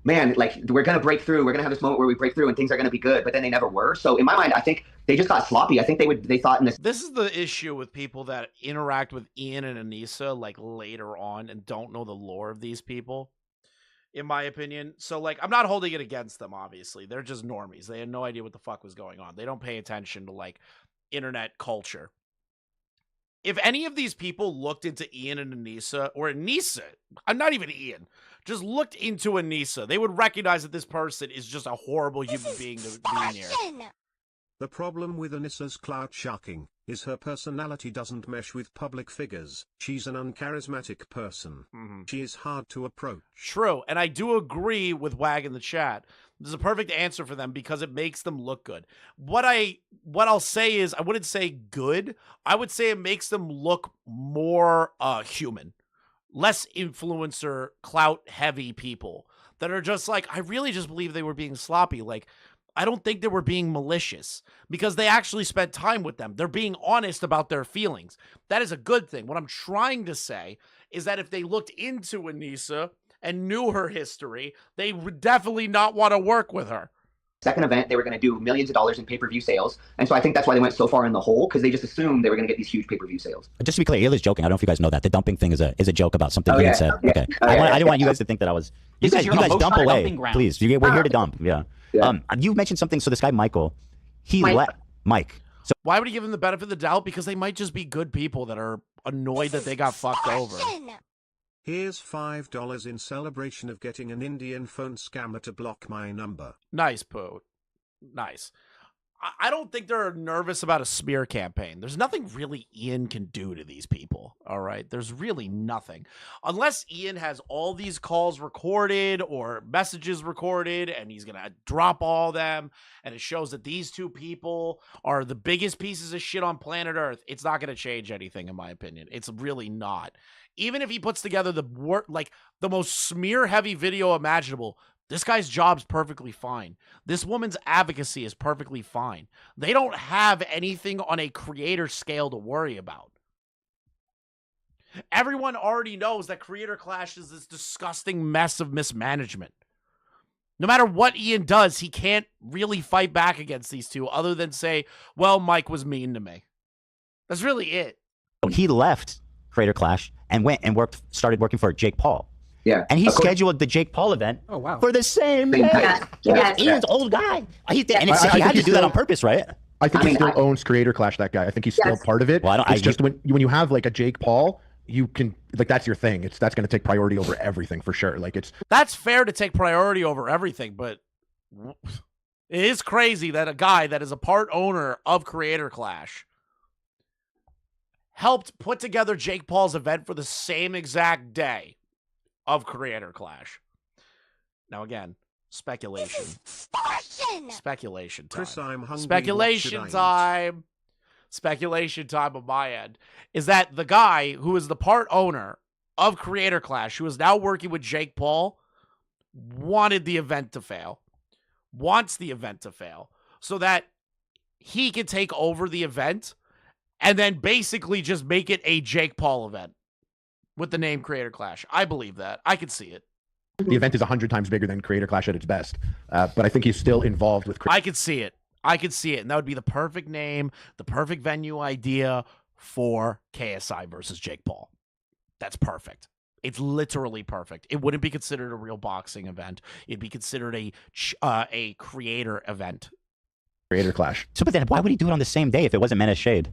man, like, we're going to break through. We're going to have this moment where we break through and things are going to be good. But then they never were. So in my mind, I think they just got sloppy. I think they thought in this. This is the issue with people that interact with Ian and Anissa like later on and don't know the lore of these people, in my opinion. So, like, I'm not holding it against them, obviously. They're just normies. They had no idea what the fuck was going on. They don't pay attention to, like, internet culture. If any of these people looked into Ian and Anissa, or Anissa, I'm not even Ian, just looked into Anissa, they would recognize that this person is just a horrible human being to be near. The problem with Anissa's clout sharking is her personality doesn't mesh with public figures. She's an uncharismatic person. She is hard to approach. True, and I do agree with Wag in the chat. This is a perfect answer for them because it makes them look good. What I'll say is, I wouldn't say good. I would say it makes them look more human. Less influencer, clout-heavy people that are just like, I really just believe they were being sloppy. Like, I don't think they were being malicious because they actually spent time with them. They're being honest about their feelings. That is a good thing. What I'm trying to say is that if they looked into Anissa and knew her history, they would definitely not want to work with her. Second event, they were going to do millions of dollars in pay-per-view sales. And so I think that's why they went so far in the hole, because they just assumed they were going to get these huge pay-per-view sales. Just to be clear, Ila's joking. I don't know if you guys know that. The dumping thing is a joke about something Oh, he yeah. had said. Yeah. Okay. Oh, yeah. I didn't want you guys to think that I was... You Because guys you're a dump host, not a away, dumping ground. please. We're here to dump. Yeah. Yeah. You mentioned something. So this guy, Michael, Mike. So Why would he give them the benefit of the doubt? Because they might just be good people that are annoyed that they got fucked over. Here's $5 in celebration of getting an Indian phone scammer to block my number. Nice, Pooh. Nice. I don't think they're nervous about a smear campaign. There's nothing really Ian can do to these people, all right? There's really nothing. Unless Ian has all these calls recorded or messages recorded and he's going to drop all of them and it shows that these two people are the biggest pieces of shit on planet Earth, it's not going to change anything, in my opinion. It's really not. Even if he puts together the most smear-heavy video imaginable, this guy's job's perfectly fine. This woman's advocacy is perfectly fine. They don't have anything on a creator scale to worry about. Everyone already knows that Creator Clash is this disgusting mess of mismanagement. No matter what Ian does, he can't really fight back against these two other than say, well, Mike was mean to me. That's really it. he left Creator Clash and went and started working for Jake Paul. Yeah. And he scheduled the Jake Paul event for the same day. Ian's old guy. He had to do that on purpose, right? I think he still owns Creator Clash, that guy. I think he's still part of it. Well, it's just when you have like a Jake Paul, you can that's your thing. That's going to take priority over everything for sure. That's fair to take priority over everything, but it is crazy that a guy that is a part owner of Creator Clash helped put together Jake Paul's event for the same exact day of Creator Clash. Now again, speculation. Speculation time. Chris, I'm hungry. Speculation time. Speculation time on my end is that the guy who is the part owner of Creator Clash, who is now working with Jake Paul, wanted the event to fail. Wants the event to fail so that he can take over the event and then basically just make it a Jake Paul event with the name Creator Clash. I believe that. I can see it. The event is 100 times bigger than Creator Clash at its best. But I think he's still involved with I could see it. I could see it. And that would be the perfect name, the perfect venue idea for KSI versus Jake Paul. That's perfect. It's literally perfect. It wouldn't be considered a real boxing event. It'd be considered a creator event. Creator Clash. So, but then why would he do it on the same day if it wasn't Menace Shade?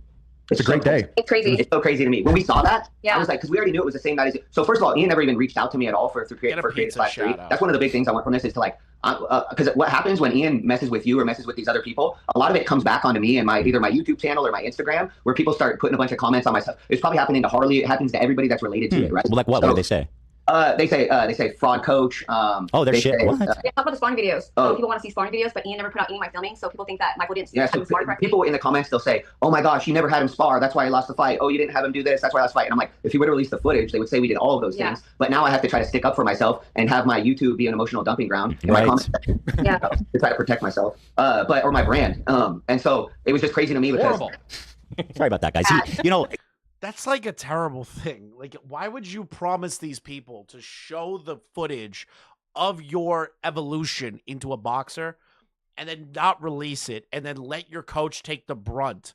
It's a great day. It's crazy. It's so crazy to me. When we saw that, Yeah. I was like, because we already knew it was the same night as you. So first of all, Ian never even reached out to me at all for Creator Clash 3. That's one of the big things I want from this is to like, because what happens when Ian messes with you or messes with these other people, a lot of it comes back onto me and either my YouTube channel or my Instagram, where people start putting a bunch of comments on my stuff. It's probably happening to Harley. It happens to everybody that's related to it, right? Well, like what? So, What do they say? They say fraud coach. They're shit. What? Yeah, talk about the sparring videos. Oh. People want to see sparring videos, but Ian never put out any of my filming, so people think that Michael didn't see Yeah, him so spar correctly. people in the comments, they'll say, oh my gosh, you never had him spar. That's why he lost the fight. Oh, you didn't have him do this. That's why I lost the fight. And I'm like, if he would have released the footage, they would say we did all of those things. But now I have to try to stick up for myself and have my YouTube be an emotional dumping ground in my comment section to try to protect myself, or my brand. And so it was just crazy to me because. Sorry about that, guys. That's like a terrible thing. Like, why would you promise these people to show the footage of your evolution into a boxer and then not release it and then let your coach take the brunt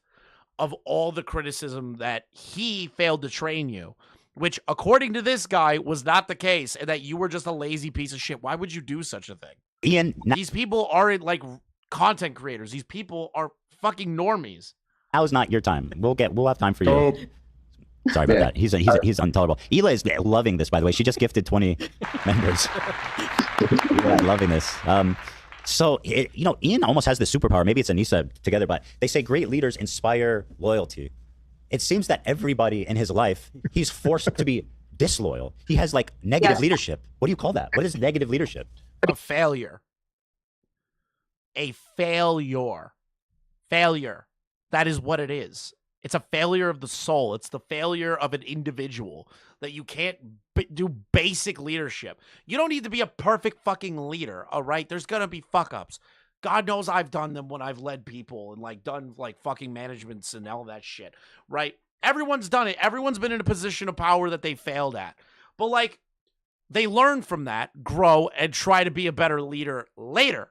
of all the criticism that he failed to train you which according to this guy was not the case, and that you were just a lazy piece of shit. Why would you do such a thing? Ian, These people aren't like content creators. These people are fucking normies. now is not your time. We'll have time for you. Sorry about that. He's intolerable. Ela is loving this, by the way. She just gifted 20 members. Loving this. So, Ian almost has the superpower. Maybe it's Anissa together, but they say great leaders inspire loyalty. It seems that everybody in his life, he's forced to be disloyal. He has like negative leadership. What do you call that? What is negative leadership? A failure. A failure. Failure. That is what it is. It's a failure of the soul. It's the failure of an individual that you can't do basic leadership. You don't need to be a perfect fucking leader, all right? There's going to be fuck-ups. God knows I've done them when I've led people and like done like fucking managements and all that shit, right? Everyone's done it. Everyone's been in a position of power that they failed at. But like they learn from that, grow, and try to be a better leader later.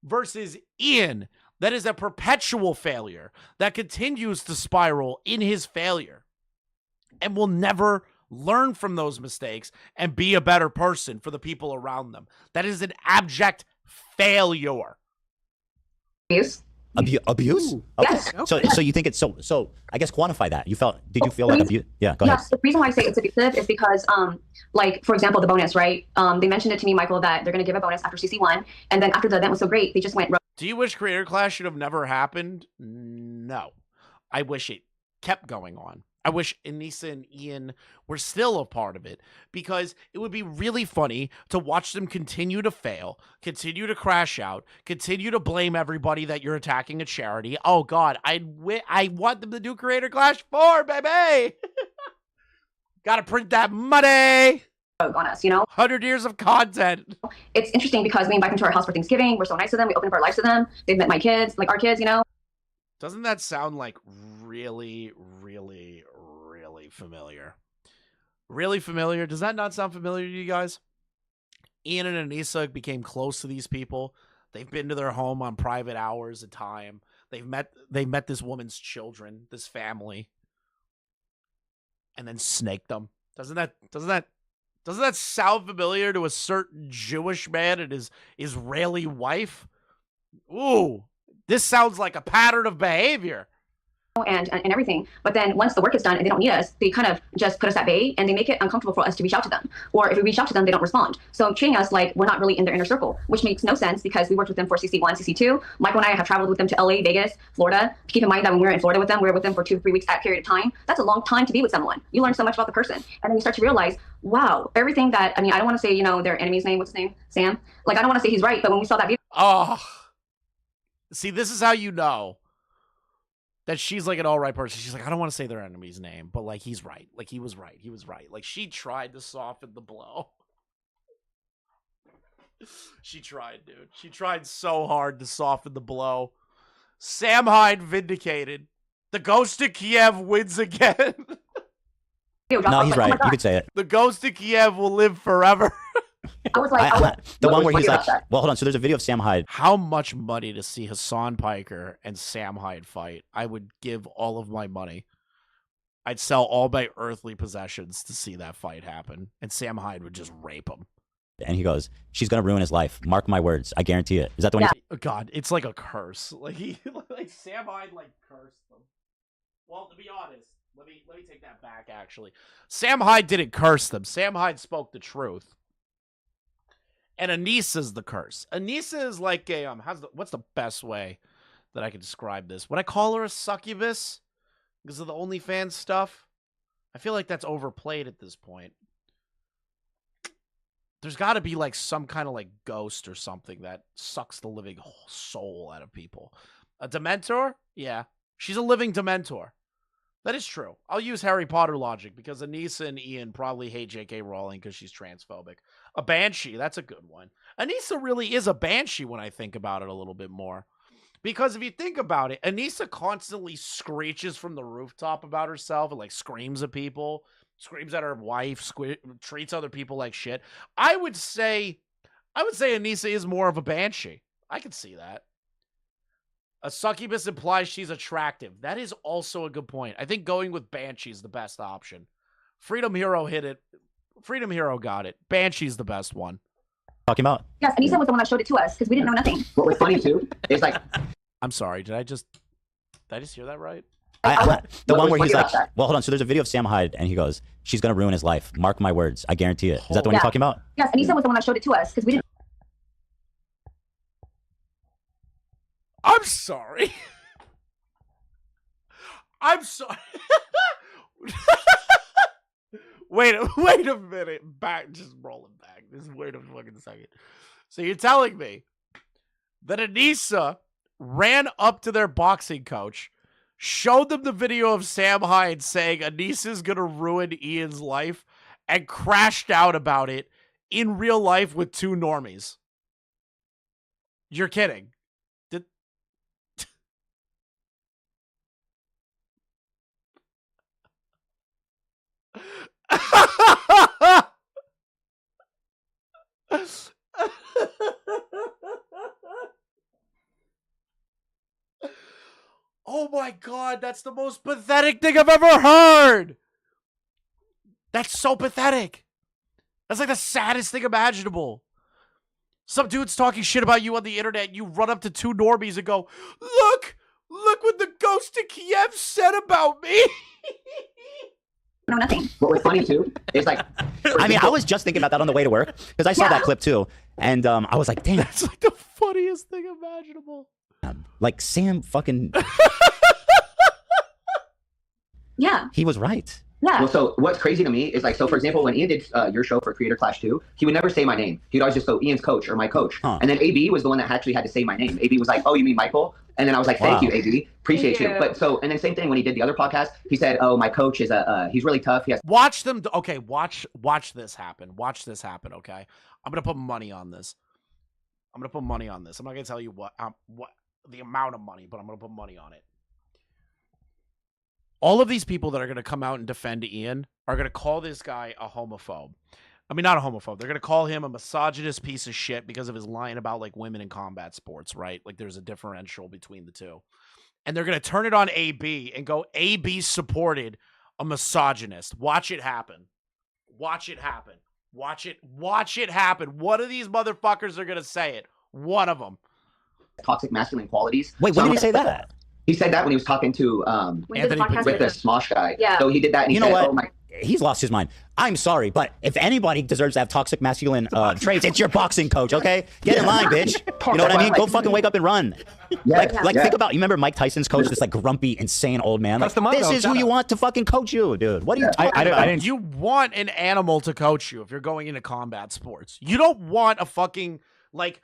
Versus Ian, that is a perpetual failure that continues to spiral in his failure and will never learn from those mistakes and be a better person for the people around them. That is an abject failure. Abuse. Abuse? Yes. So you think it's so I guess quantify that. Did you feel like abuse? Yeah, go ahead. Yes, the reason why I say it's abusive is because, like, for example, the bonus, right? They mentioned it to me, Michael, that they're going to give a bonus after CC1. And then after the event was so great, they just went. Do you wish Creator Clash should have never happened? No. I wish it kept going on. I wish Anissa and Ian were still a part of it because it would be really funny to watch them continue to fail, continue to crash out, continue to blame everybody that you're attacking a charity. Oh, God, I want them to do Creator Clash 4, baby! Gotta print that money! On us, you know? 100 years of content. It's interesting because we invite them to our house for Thanksgiving. We're so nice to them. We open up our lives to them. They've met my kids, like our kids, you know? Doesn't that sound like really, really, really familiar? Really familiar? Does that not sound familiar to you guys? Ian and Anissa became close to these people. They've been to their home on private hours at time. They met this woman's children, this family, and then snaked them. Doesn't that sound familiar to a certain Jewish man and his Israeli wife? Ooh, this sounds like a pattern of behavior. And everything. But then once the work is done and they don't need us, they kind of just put us at bay and they make it uncomfortable for us to reach out to them. Or if we reach out to them, they don't respond. So treating us like we're not really in their inner circle, which makes no sense because we worked with them for CC1, CC2. Michael and I have traveled with them to LA, Vegas, Florida. Keep in mind that when we were in Florida with them, we were with them for 2-3 weeks at a period of time. That's a long time to be with someone. You learn so much about the person. And then you start to realize, wow, everything that, I mean, I don't want to say, you know, their enemy's name, what's his name? Sam. Like, I don't want to say he's right, but when we saw that video. Oh, see, this is how you know that she's like an all right person. She's like, I don't want to say their enemy's name, but like, he's right. Like, he was right. He was right. Like, she tried to soften the blow. She tried, dude. She tried so hard to soften the blow. Sam Hyde vindicated. The Ghost of Kiev wins again. No, he's right. You could say it. The Ghost of Kiev will live forever. I was like, the one where he's like, well, hold on. So there's a video of Sam Hyde. How much money to see Hassan Piker and Sam Hyde fight? I would give all of my money. I'd sell all my earthly possessions to see that fight happen. And Sam Hyde would just rape him. And he goes, she's going to ruin his life. Mark my words. I guarantee it. Is that the one? Yeah. Oh, God, it's like a curse. Like Sam Hyde cursed them. Well, to be honest, let me take that back, actually. Sam Hyde didn't curse them. Sam Hyde spoke the truth. And Anissa's the curse. Anissa is like a what's the best way that I can describe this? Would I call her a succubus because of the OnlyFans stuff? I feel like that's overplayed at this point. There's got to be like some kind of like ghost or something that sucks the living soul out of people. A Dementor? Yeah. She's a living Dementor. That is true. I'll use Harry Potter logic because Anissa and Ian probably hate J.K. Rowling because she's transphobic. A Banshee, that's a good one. Anissa really is a Banshee when I think about it a little bit more. Because if you think about it, Anissa constantly screeches from the rooftop about herself and like screams at people, screams at her wife, treats other people like shit. I would say Anissa is more of a Banshee. I could see that. A succubus implies she's attractive. That is also a good point. I think going with Banshee is the best option. Freedom Hero hit it. Freedom Hero got it. Banshee's the best one. Talking about? Yes, Anissa was the one that showed it to us because we didn't know nothing. What was funny too is like, I'm sorry. Did I just hear that right? The one where he's like, that? well, hold on. So there's a video of Sam Hyde, and he goes, "She's gonna ruin his life. Mark my words. I guarantee it." Is that the one you're talking about? Yes, Anissa was the one that showed it to us because we didn't. I'm sorry. I'm sorry. wait a minute. Just rolling back. Just wait a fucking second. So you're telling me that Anissa ran up to their boxing coach, showed them the video of Sam Hyde saying Anissa's gonna ruin Ian's life, and crashed out about it in real life with two normies? You're kidding. Oh my God, that's the most pathetic thing I've ever heard. That's so pathetic. That's like the saddest thing imaginable. Some dude's talking shit about you on the internet, and you run up to two normies and go, look what the ghost of Kiev said about me. No, nothing. what was funny too is like, I mean, I was just thinking about that on the way to work because I saw that clip too, and I was like, damn, That's like the funniest thing imaginable. like Sam fucking, Yeah. he was right. Yeah. well, so what's crazy to me is like, so for example, when Ian did your show for Creator Clash 2, he would never say my name. He'd always just go Ian's coach or my coach. And then AB was the one that actually had to say my name. AB was like, oh, you mean Michael? And then I was like, thank you, AB. Appreciate you. But so, and then same thing when he did the other podcast, he said, oh, my coach is he's really tough. He has. Watch them. Okay, watch this happen. Watch this happen. Okay, I'm gonna put money on this. I'm not gonna tell you what the amount of money, but I'm gonna put money on it. All of these people that are gonna come out and defend Ian are gonna call this guy a homophobe. I mean, not a homophobe. They're gonna call him a misogynist piece of shit because of his lying about like women in combat sports, right? Like there's a differential between the two. And they're gonna turn it on AB and go, AB supported a misogynist. Watch it happen. Watch it happen. Watch it happen. One of these motherfuckers are gonna say it. One of them. Toxic masculine qualities. Wait, when did he say that? He said that when he was talking to Anthony with the Smosh guy. Yeah. So he did that, and he You said, know what? oh my. He's lost his mind. I'm sorry, but if anybody deserves to have toxic masculine traits, it's your boxing coach, okay? Get in line, bitch. You know what I mean? Go fucking wake up and run. Think about, you remember Mike Tyson's coach, this like grumpy, insane old man? Like, this is who you want to fucking coach you, dude. What are you talking about? You want an animal to coach you if you're going into combat sports. You don't want a fucking, like,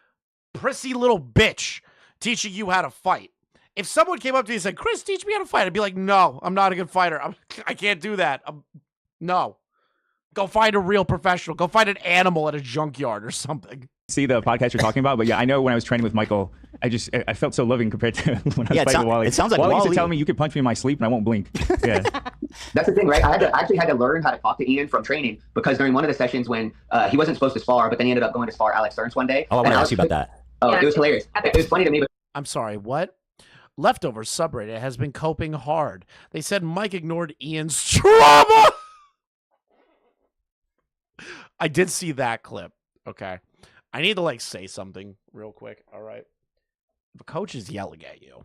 prissy little bitch teaching you how to fight. If someone came up to me and said, Chris, teach me how to fight, I'd be like, no, I'm not a good fighter. I can't do that. No. Go find a real professional. Go find an animal at a junkyard or something. See the podcast you're talking about, but yeah, I know when I was training with Michael, I felt so loving compared to when I was fighting with Wally. It sounds like Wally used to Wally. tell me you could punch me in my sleep and I won't blink. Yeah. That's the thing, right? I actually had to learn how to talk to Ian from training because during one of the sessions when he wasn't supposed to spar, but then he ended up going to spar Alex Stearns one day. Oh, I want to ask you about that. Oh, it was hilarious. It was funny to me, but I'm sorry, what? Leftovers subreddit has been coping hard. They said Mike ignored Ian's trauma. I did see that clip. Okay. I need to like say something real quick. All right. If a coach is yelling at you,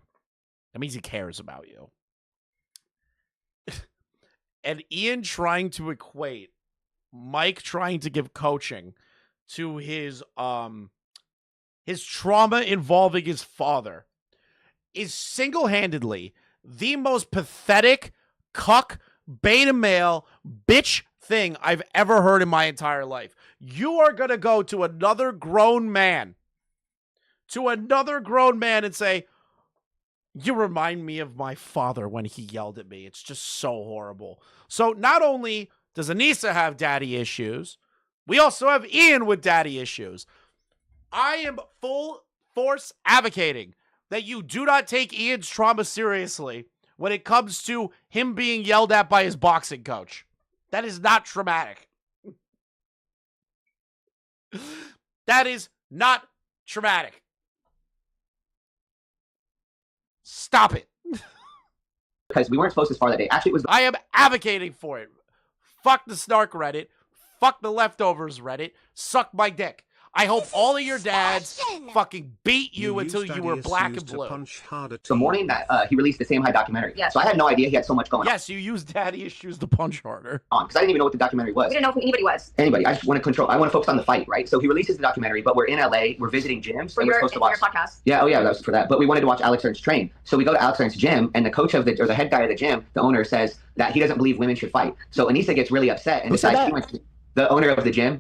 that means he cares about you. And Ian trying to equate Mike trying to give coaching to his trauma involving his father is single-handedly the most pathetic cuck, beta male, bitch thing I've ever heard in my entire life. You are going to go to another grown man and say, you remind me of my father when he yelled at me. It's just so horrible. So not only does Anissa have daddy issues, we also have Ian with daddy issues. I am full force advocating that you do not take Ian's trauma seriously when it comes to him being yelled at by his boxing coach. That is not traumatic. That is not traumatic. Stop it. because we weren't supposed to spar that day. Actually, it was. I am advocating for it. Fuck the Snark Reddit. Fuck the Leftovers Reddit. Suck my dick. I hope all of your dads fucking beat you until you were black and blue. The morning that he released the Same High documentary. Yeah. So I had no idea he had so much going on. Yes, you used daddy issues to punch harder. Because I didn't even know what the documentary was. We didn't know who anybody was. Anybody. I just want to control. I want to focus on the fight, right? So he releases the documentary, but we're in LA. We're visiting gyms. For your podcast. Yeah. Oh yeah, that was for that. But we wanted to watch Alex Ernst train. So we go to Alex Ernst's gym, and the coach of the head guy of the gym, the owner, says that he doesn't believe women should fight. So Anissa gets really upset and decides she wants to. The owner of the gym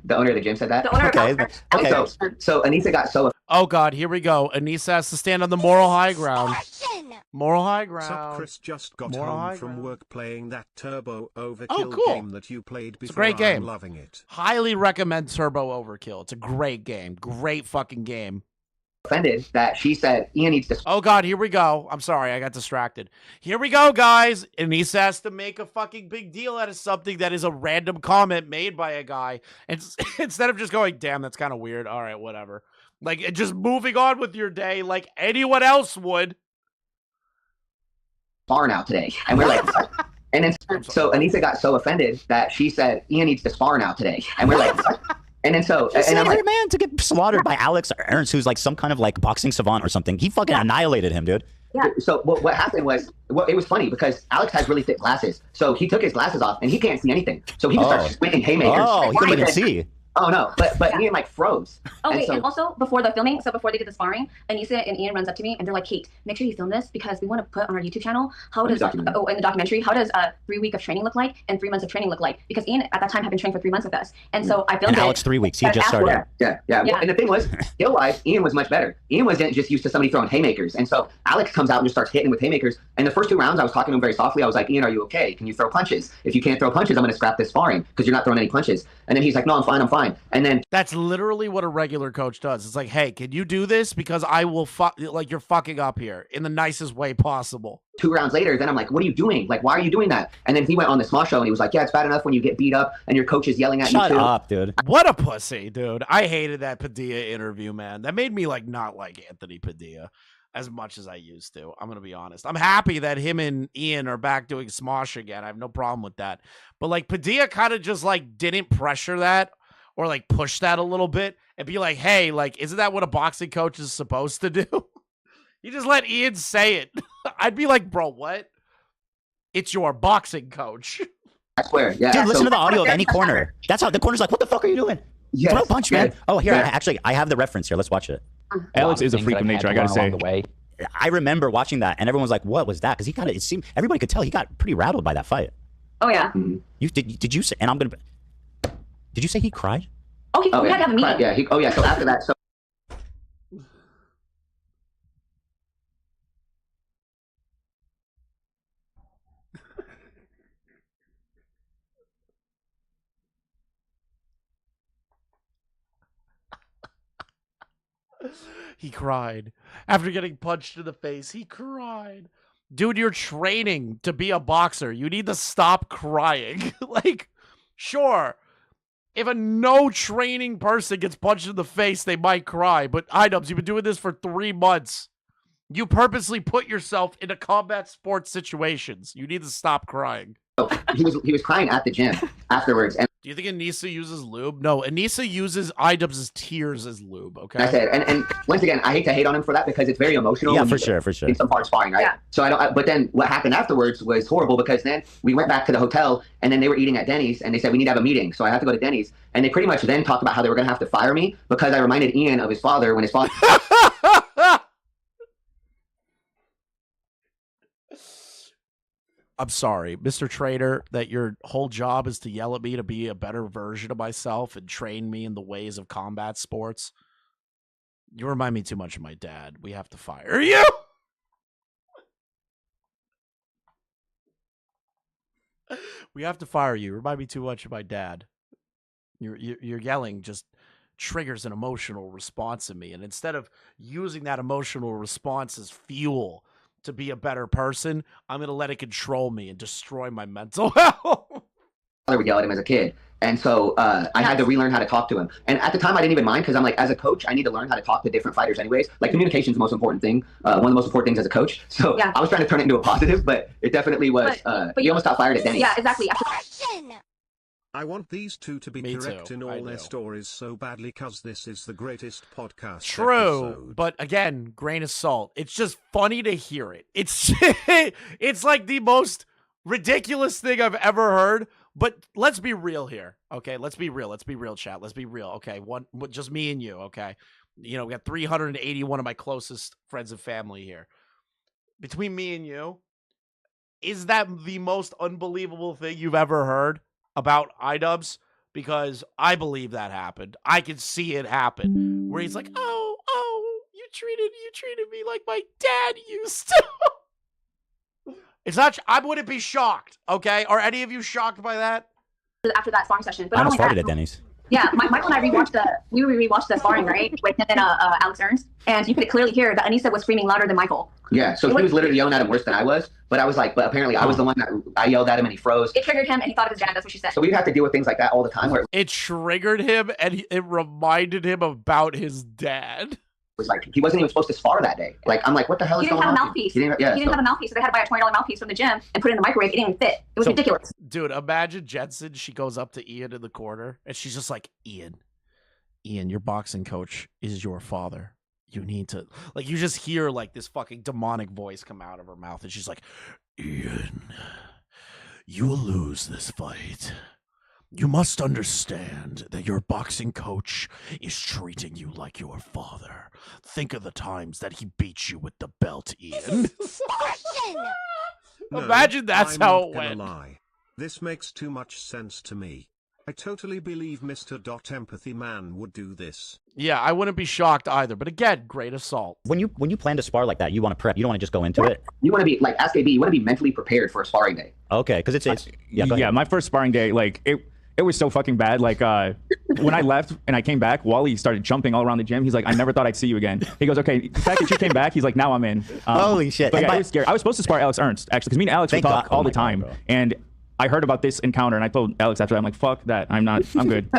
said that. The owner of so Anissa got so. Oh God, here we go. Anissa has to stand on the moral high ground. Moral high ground. Sup, Chris just got home from work playing that Turbo Overkill game that you played before. It's a great game. I'm loving it. Highly recommend Turbo Overkill. It's a great game. Great fucking game. Offended that she said Ian needs to. Oh God, here we go. I'm sorry, I got distracted. Here we go, guys. Anissa has to make a fucking big deal out of something that is a random comment made by a guy, and instead of just going, "Damn, that's kind of weird." All right, whatever. Like just moving on with your day, like anyone else would. Spar now today, and we're like, and then so Anissa got so offended that she said Ian needs to spar now today, and we're like. And then so, and I'm like, man, to get slaughtered by Alex Ernst, who's like some kind of like boxing savant or something. He fucking annihilated him, dude. Yeah. So what happened was, it was funny because Alex has really thick glasses. So he took his glasses off and he can't see anything. So he just starts swinging haymakers. Oh, he couldn't even see. Oh no, but Ian like froze. Okay, and also before the filming, so before they did the sparring, Anissa and Ian runs up to me and they're like, "Kate, make sure you film this because we want to put on our YouTube channel how does in the documentary how does 3 week of training look like and 3 months of training look like?" Because Ian at that time had been training for 3 months with us, and so I filmed and Alex 3 weeks. He just started. Yeah. Well, and the thing was, skill wise, Ian was much better. Ian wasn't just used to somebody throwing haymakers, and so Alex comes out and just starts hitting with haymakers. And the first 2 rounds, I was talking to him very softly. I was like, "Ian, are you okay? Can you throw punches? If you can't throw punches, I'm going to scrap this sparring because you're not throwing any punches." And then he's like, "No, I'm fine." And then that's literally what a regular coach does. It's like, "Hey, can you do this? Because I will like you're fucking up here in the nicest way possible." 2 rounds later, then I'm like, "What are you doing? Like, why are you doing that?" And then he went on the small show and he was like, "Yeah, it's bad enough when you get beat up and your coach is yelling at you too." Shut up, dude. What a pussy, dude. I hated that Padilla interview, man. That made me like not like Anthony Padilla as much as I used to. I'm going to be honest. I'm happy that him and Ian are back doing Smosh again. I have no problem with that. But like Padilla kind of just like didn't pressure that or like push that a little bit and be like, "Hey, like, isn't that what a boxing coach is supposed to do?" You just let Ian say it. I'd be like, "Bro, what? It's your boxing coach." I swear. Yeah. Dude, listen to the audio of any corner. That's how the corner's like, "What the fuck are you doing?" Yes. Throw a punch, man. Oh, here, actually, I have the reference here. Let's watch it. Alex is a freak of nature, I gotta say. I remember watching that, and everyone was like, "What was that?" Because he kind of, it seemed, everybody could tell he got pretty rattled by that fight. Oh yeah. Did you say? And I'm gonna. Did you say he cried? Oh, we had to have a meeting. Yeah. So after that, He cried. After getting punched in the face, he cried. Dude, you're training to be a boxer. You need to stop crying. Like, sure, if a no training person gets punched in the face, they might cry. But IDubbbz, you've been doing this for 3 months. You purposely put yourself into combat sports situations. You need to stop crying. he was crying at the gym afterwards. And do you think Anissa uses lube? No, Anissa uses IDubbbz's tears as lube, okay? I said, and once again, I hate to hate on him for that because it's very emotional. Yeah, for sure. In some parts sparring, right? Yeah. So but then what happened afterwards was horrible because then we went back to the hotel and then they were eating at Denny's and they said, "We need to have a meeting." So I had to go to Denny's and they pretty much then talked about how they were going to have to fire me because I reminded Ian of his father when his father... I'm sorry, Mr. Trader, that your whole job is to yell at me to be a better version of myself and train me in the ways of combat sports. You remind me too much of my dad. We have to fire you. We have to fire you. Remind me too much of my dad. Your yelling just triggers an emotional response in me. And instead of using that emotional response as fuel to be a better person, I'm going to let it control me and destroy my mental health. I would yell at him as a kid. And so I had to relearn how to talk to him. And at the time, I didn't even mind because I'm like, as a coach, I need to learn how to talk to different fighters anyways. Like, communication is the most important thing. One of the most important things as a coach. So I was trying to turn it into a positive, but it definitely was. He almost got fired at Denny's. Yeah, exactly. I want these two to be Me correct too, in I all their do. stories so badly cause this is the greatest podcast True, episode. but again, grain of salt. It's just funny to hear it. It's it's like the most ridiculous thing I've ever heard. But let's be real here, okay? Let's be real. Let's be real, chat. Let's be real, okay? Just me and you, okay? You know, we got 381 of my closest friends and family here. Between me and you, is that the most unbelievable thing you've ever heard about IDubbbz? Because I believe that happened. I can see it happen. Where he's like, oh, you treated me like my dad used to. It's not. I wouldn't be shocked. Okay, are any of you shocked by that? After that sparring session, but I not almost only farted that, at Denny's. yeah, Michael and I rewatched the sparring, right, with him and Alex Ernst, and you could clearly hear that Anissa was screaming louder than Michael. Yeah, so he was literally yelling at him worse than I was. But I was like, but apparently I was the one that I yelled at him and he froze. It triggered him, and he thought of his dad. That's what she said. So we'd have to deal with things like that all the time where It triggered him, and it reminded him about his dad. was like he wasn't even supposed to spar that day. Like I'm like, what the hell He is didn't going have a on? mouthpiece. He didn't have a mouthpiece, so they had to buy a $20 mouthpiece from the gym and put it in the microwave. It didn't even fit. It was ridiculous. Dude, imagine Jensen. She goes up to Ian in the corner, and she's just like, Ian, your boxing coach is your father. You need to, like, you just hear like this fucking demonic voice come out of her mouth, and she's like, Ian, you will lose this fight. You must understand that your boxing coach is treating you like your father. Think of the times that he beat you with the belt, Ian. No, Imagine that's I'm how not it gonna went. lie. This makes too much sense to me. I totally believe Mr. Empathy Man would do this. Yeah, I wouldn't be shocked either. But again, grain of salt. When you plan to spar like that, you want to prep. You don't want to just go into it. You want to be like Ask AB. You want to be mentally prepared for a sparring day. Okay, because it's yeah. Go ahead. My first sparring day, like it was so fucking bad. Like when I left and I came back, Wally started jumping all around the gym. He's like, I never thought I'd see you again. He goes, okay, the fact that you came back, he's like, now I'm in. Holy shit! But yeah, it was scary. I was supposed to spar Alex Ernst actually, because me and Alex would Thank talk God. all Oh the my God, time, bro. and I heard about this encounter, and I told Alex after that, I'm like, fuck that. I'm good.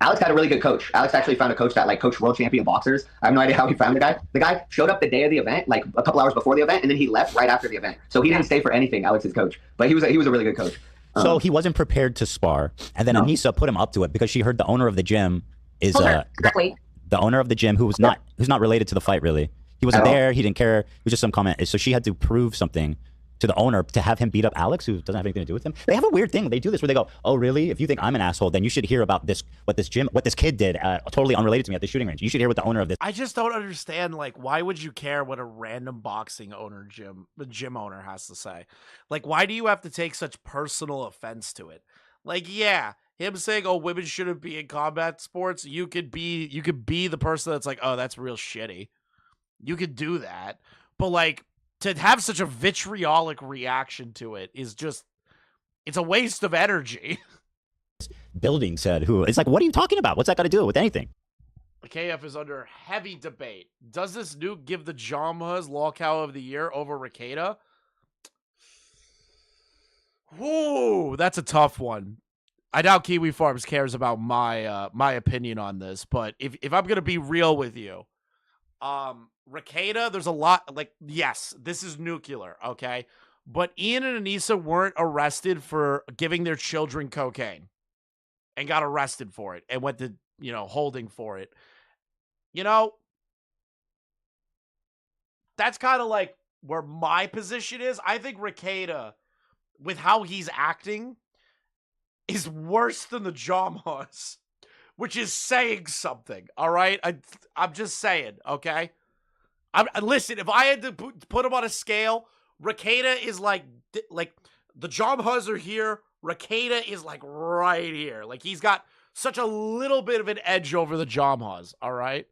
Alex had a really good coach. Alex actually found a coach that like coached world champion boxers. I have no idea how he found the guy. The guy showed up the day of the event, like a couple hours before the event, and then he left right after the event. So he didn't stay for anything. Alex's coach, but he was a really good coach. So he wasn't prepared to spar, and then Anissa put him up to it because she heard the owner of the gym is Exactly. the owner of the gym who's not related to the fight really. He wasn't there. He didn't care. It was just some comment. So she had to prove something to the owner to have him beat up Alex, who doesn't have anything to do with him. They have a weird thing. They do this where they go, "Oh, really? If you think I'm an asshole, then you should hear about what this kid did, totally unrelated to me at the shooting range. You should hear what the owner of this." I just don't understand, like, why would you care what a random boxing gym owner has to say? Like, why do you have to take such personal offense to it? Like, yeah, him saying, "Oh, women shouldn't be in combat sports," you could be the person that's like, "Oh, that's real shitty." You could do that, but like to have such a vitriolic reaction to it is just, it's a waste of energy. Building said, "Who?" It's like, what are you talking about? What's that got to do with anything? The KF is under heavy debate. Does this nuke give the Jamhas Law Cow of the Year over Rikeda? Ooh, that's a tough one. I doubt Kiwi Farms cares about my opinion on this, but if I'm gonna be real with you, Rikeda, there's a lot, like, yes, this is nuclear, okay? But Ian and Anissa weren't arrested for giving their children cocaine and got arrested for it and went to, holding for it. That's kind of like where my position is. I think Rikeda, with how he's acting, is worse than the Jamhas, which is saying something, all right? I'm just saying, okay? Listen, if I had to put him on a scale, Rikeda is like the Jamhas are here. Rikeda is like right here. Like he's got such a little bit of an edge over the Jamhas, all right?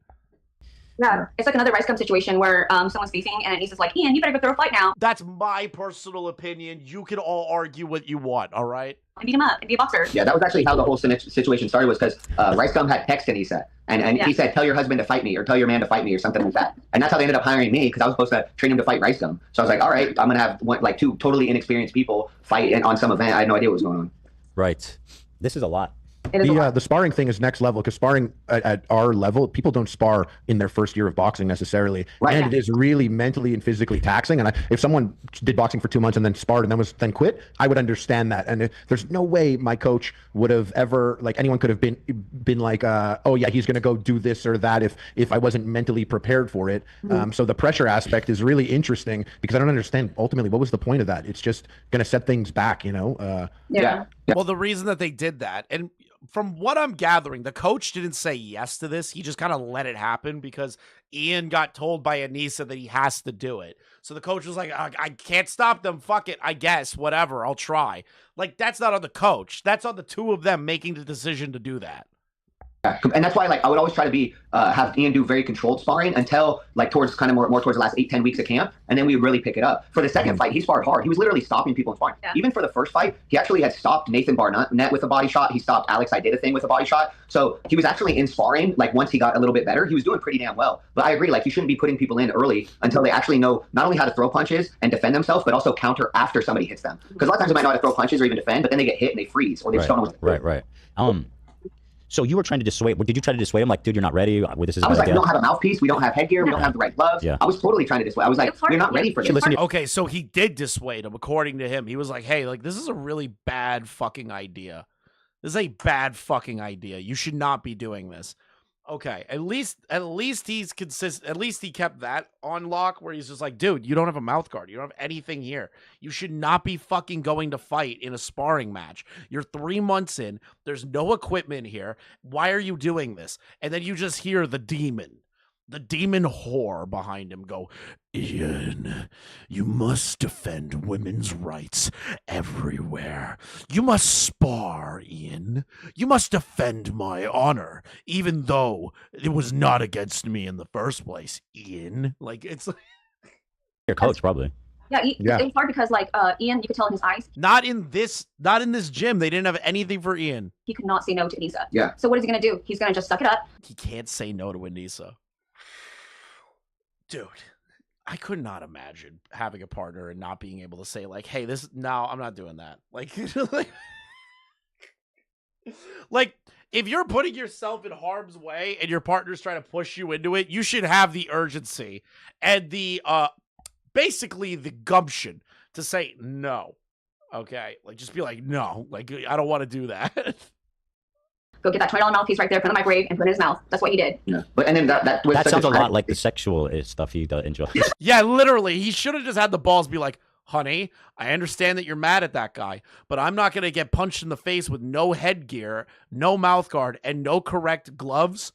Yeah, it's like another Rice Gum situation where someone's beefing and Anissa's like, Ian, you better go throw a fight now. That's my personal opinion. You can all argue what you want, all right? And beat him up and be a boxer. Yeah, that was actually how the whole situation started, was because Rice Gum had text Anissa, and he said, tell your husband to fight me, or tell your man to fight me, or something like that. And that's how they ended up hiring me, because I was supposed to train him to fight Rice Gum. So I was like, all right, I'm going to have two totally inexperienced people fight on some event. I had no idea what was going on. Right. This is a lot. It is a lot. The sparring thing is next level because sparring at our level, people don't spar in their first year of boxing necessarily, Right. and it is really mentally and physically taxing. And if someone did boxing for 2 months and then sparred and then quit, I would understand that. And there's no way my coach would have ever anyone could have been like, oh yeah, he's gonna go do this or that if I wasn't mentally prepared for it. So the pressure aspect is really interesting because I don't understand ultimately what was the point of that. It's just gonna set things back, Yeah. Well, the reason that they did that, and from what I'm gathering, the coach didn't say yes to this. He just kind of let it happen because Ian got told by Anissa that he has to do it. So the coach was like, I can't stop them. Fuck it. I guess. Whatever. I'll try. Like, that's not on the coach. That's on the two of them making the decision to do that. And that's why, I would always try to be have Ian do very controlled sparring until towards kind of more towards the last 8-10 weeks of camp, and then we would really pick it up. For the second fight, he sparred hard. He was literally stopping people in sparring. Yeah. Even for the first fight, he actually had stopped Nathan Barnett with a body shot. He stopped Alex Idubbbz with a body shot. So he was actually in sparring. Once he got a little bit better, he was doing pretty damn well. But I agree, you shouldn't be putting people in early until they actually know not only how to throw punches and defend themselves, but also counter after somebody hits them. Because a lot of times they might know how to throw punches or even defend, but then they get hit and they freeze or they just don't know what to do. Right. So you were trying to dissuade. Did you try to dissuade him? Like, dude, you're not ready. This is. I was like, we don't have a mouthpiece. We don't have headgear. We don't have the right gloves. Yeah. I was totally trying to dissuade. I was like, you're not ready for this. Okay, so he did dissuade him, according to him. He was like, hey, this is a really bad fucking idea. This is a bad fucking idea. You should not be doing this. Okay, at least he's consistent. At least he kept that on lock where he's just like, dude, you don't have a mouth guard. You don't have anything here. You should not be fucking going to fight in a sparring match. You're 3 months in. There's no equipment here. Why are you doing this? And then you just hear the demon whore behind him go, Ian, you must defend women's rights everywhere. You must spar, Ian. You must defend my honor, even though it was not against me in the first place, Ian. It's like your coach, probably. Yeah, it was hard because Ian, you could tell in his eyes. Not in this gym. They didn't have anything for Ian. He could not say no to Anissa. Yeah. So what is he gonna do? He's gonna just suck it up. He can't say no to Anissa. Dude, I could not imagine having a partner and not being able to say hey, no, I'm not doing that. If you're putting yourself in harm's way and your partner's trying to push you into it, you should have the urgency and the basically the gumption to say no. Okay, just be like, no, I don't want to do that. Go get that $20 mouthpiece right there, put it in the microwave, and put it in his mouth. That's what he did. Yeah. But and then that was That such sounds a lot tragedy. like the sexual stuff he enjoys. Yeah, literally. He should have just had the balls be like, honey, I understand that you're mad at that guy, but I'm not going to get punched in the face with no headgear, no mouth guard, and no correct gloves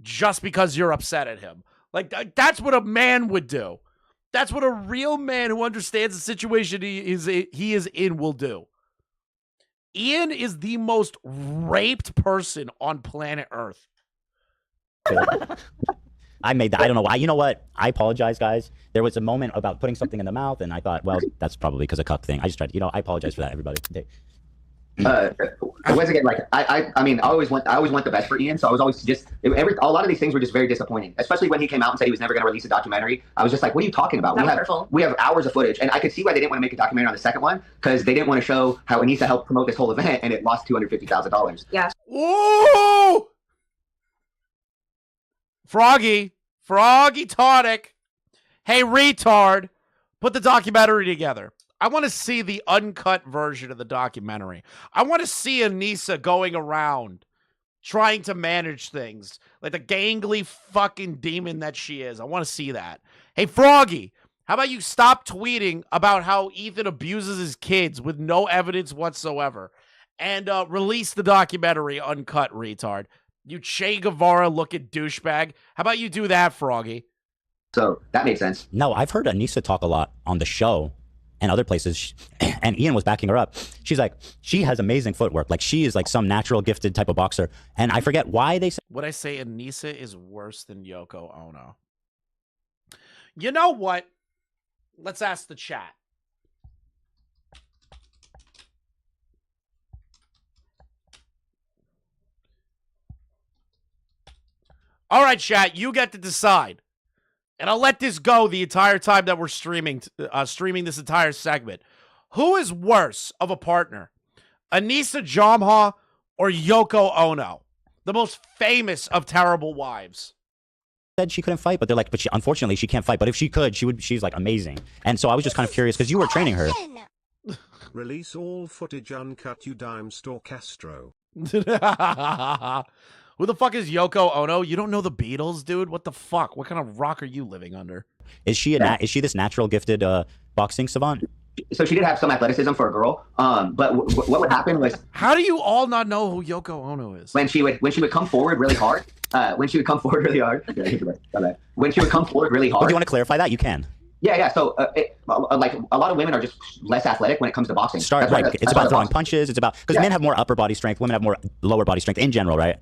just because you're upset at him. That's what a man would do. That's what a real man who understands the situation he is in will do. Ian is the most raped person on planet Earth. I made that. I don't know why. You know what? I apologize, guys. There was a moment about putting something in the mouth, and I thought, well, that's probably because of cuck thing. I just tried. I apologize for that, everybody. Once again, I mean, I always want the best for Ian, so I was always a lot of these things were just very disappointing, especially when he came out and said he was never going to release a documentary. I was just like, what are you talking about? We have hours of footage, and I could see why they didn't want to make a documentary on the second one, because they didn't want to show how Anissa helped promote this whole event, and it lost $250,000. Yeah. Ooh! Froggy Tonic. Hey, retard, put the documentary together. I want to see the uncut version of the documentary. I want to see Anissa going around trying to manage things like the gangly fucking demon that she is. I want to see that. Hey, Froggy, how about you stop tweeting about how Ethan abuses his kids with no evidence whatsoever and release the documentary uncut, retard. You Che Guevara looking douchebag. How about you do that, Froggy? So that made sense. No, I've heard Anissa talk a lot on the show and other places, and Ian was backing her up. She's like, she has amazing footwork. She is some natural gifted type of boxer. And I forget why they said. Would I say Anissa is worse than Yoko Ono? You know what? Let's ask the chat. All right, chat, you get to decide. And I'll let this go the entire time that we're streaming this entire segment. Who is worse of a partner? Anissa Jamha or Yoko Ono, the most famous of terrible wives? Said she couldn't fight, but they're like, but unfortunately she can't fight. But if she could, she's like amazing. And so I was just kind of curious because you were training her. Release all footage uncut, you dime store Castro. Who the fuck is Yoko Ono? You don't know the Beatles, dude? What the fuck? What kind of rock are you living under? Is she is she this natural gifted boxing savant? So she did have some athleticism for a girl. But what would happen was, how do you all not know who Yoko Ono is? when she would come forward really hard. When she would come forward really hard. When she would come forward really hard. But do you want to clarify that? You can. Yeah. So, like a lot of women are just less athletic when it comes to boxing. It's about throwing punches. It's about because men have more upper body strength, women have more lower body strength in general, right?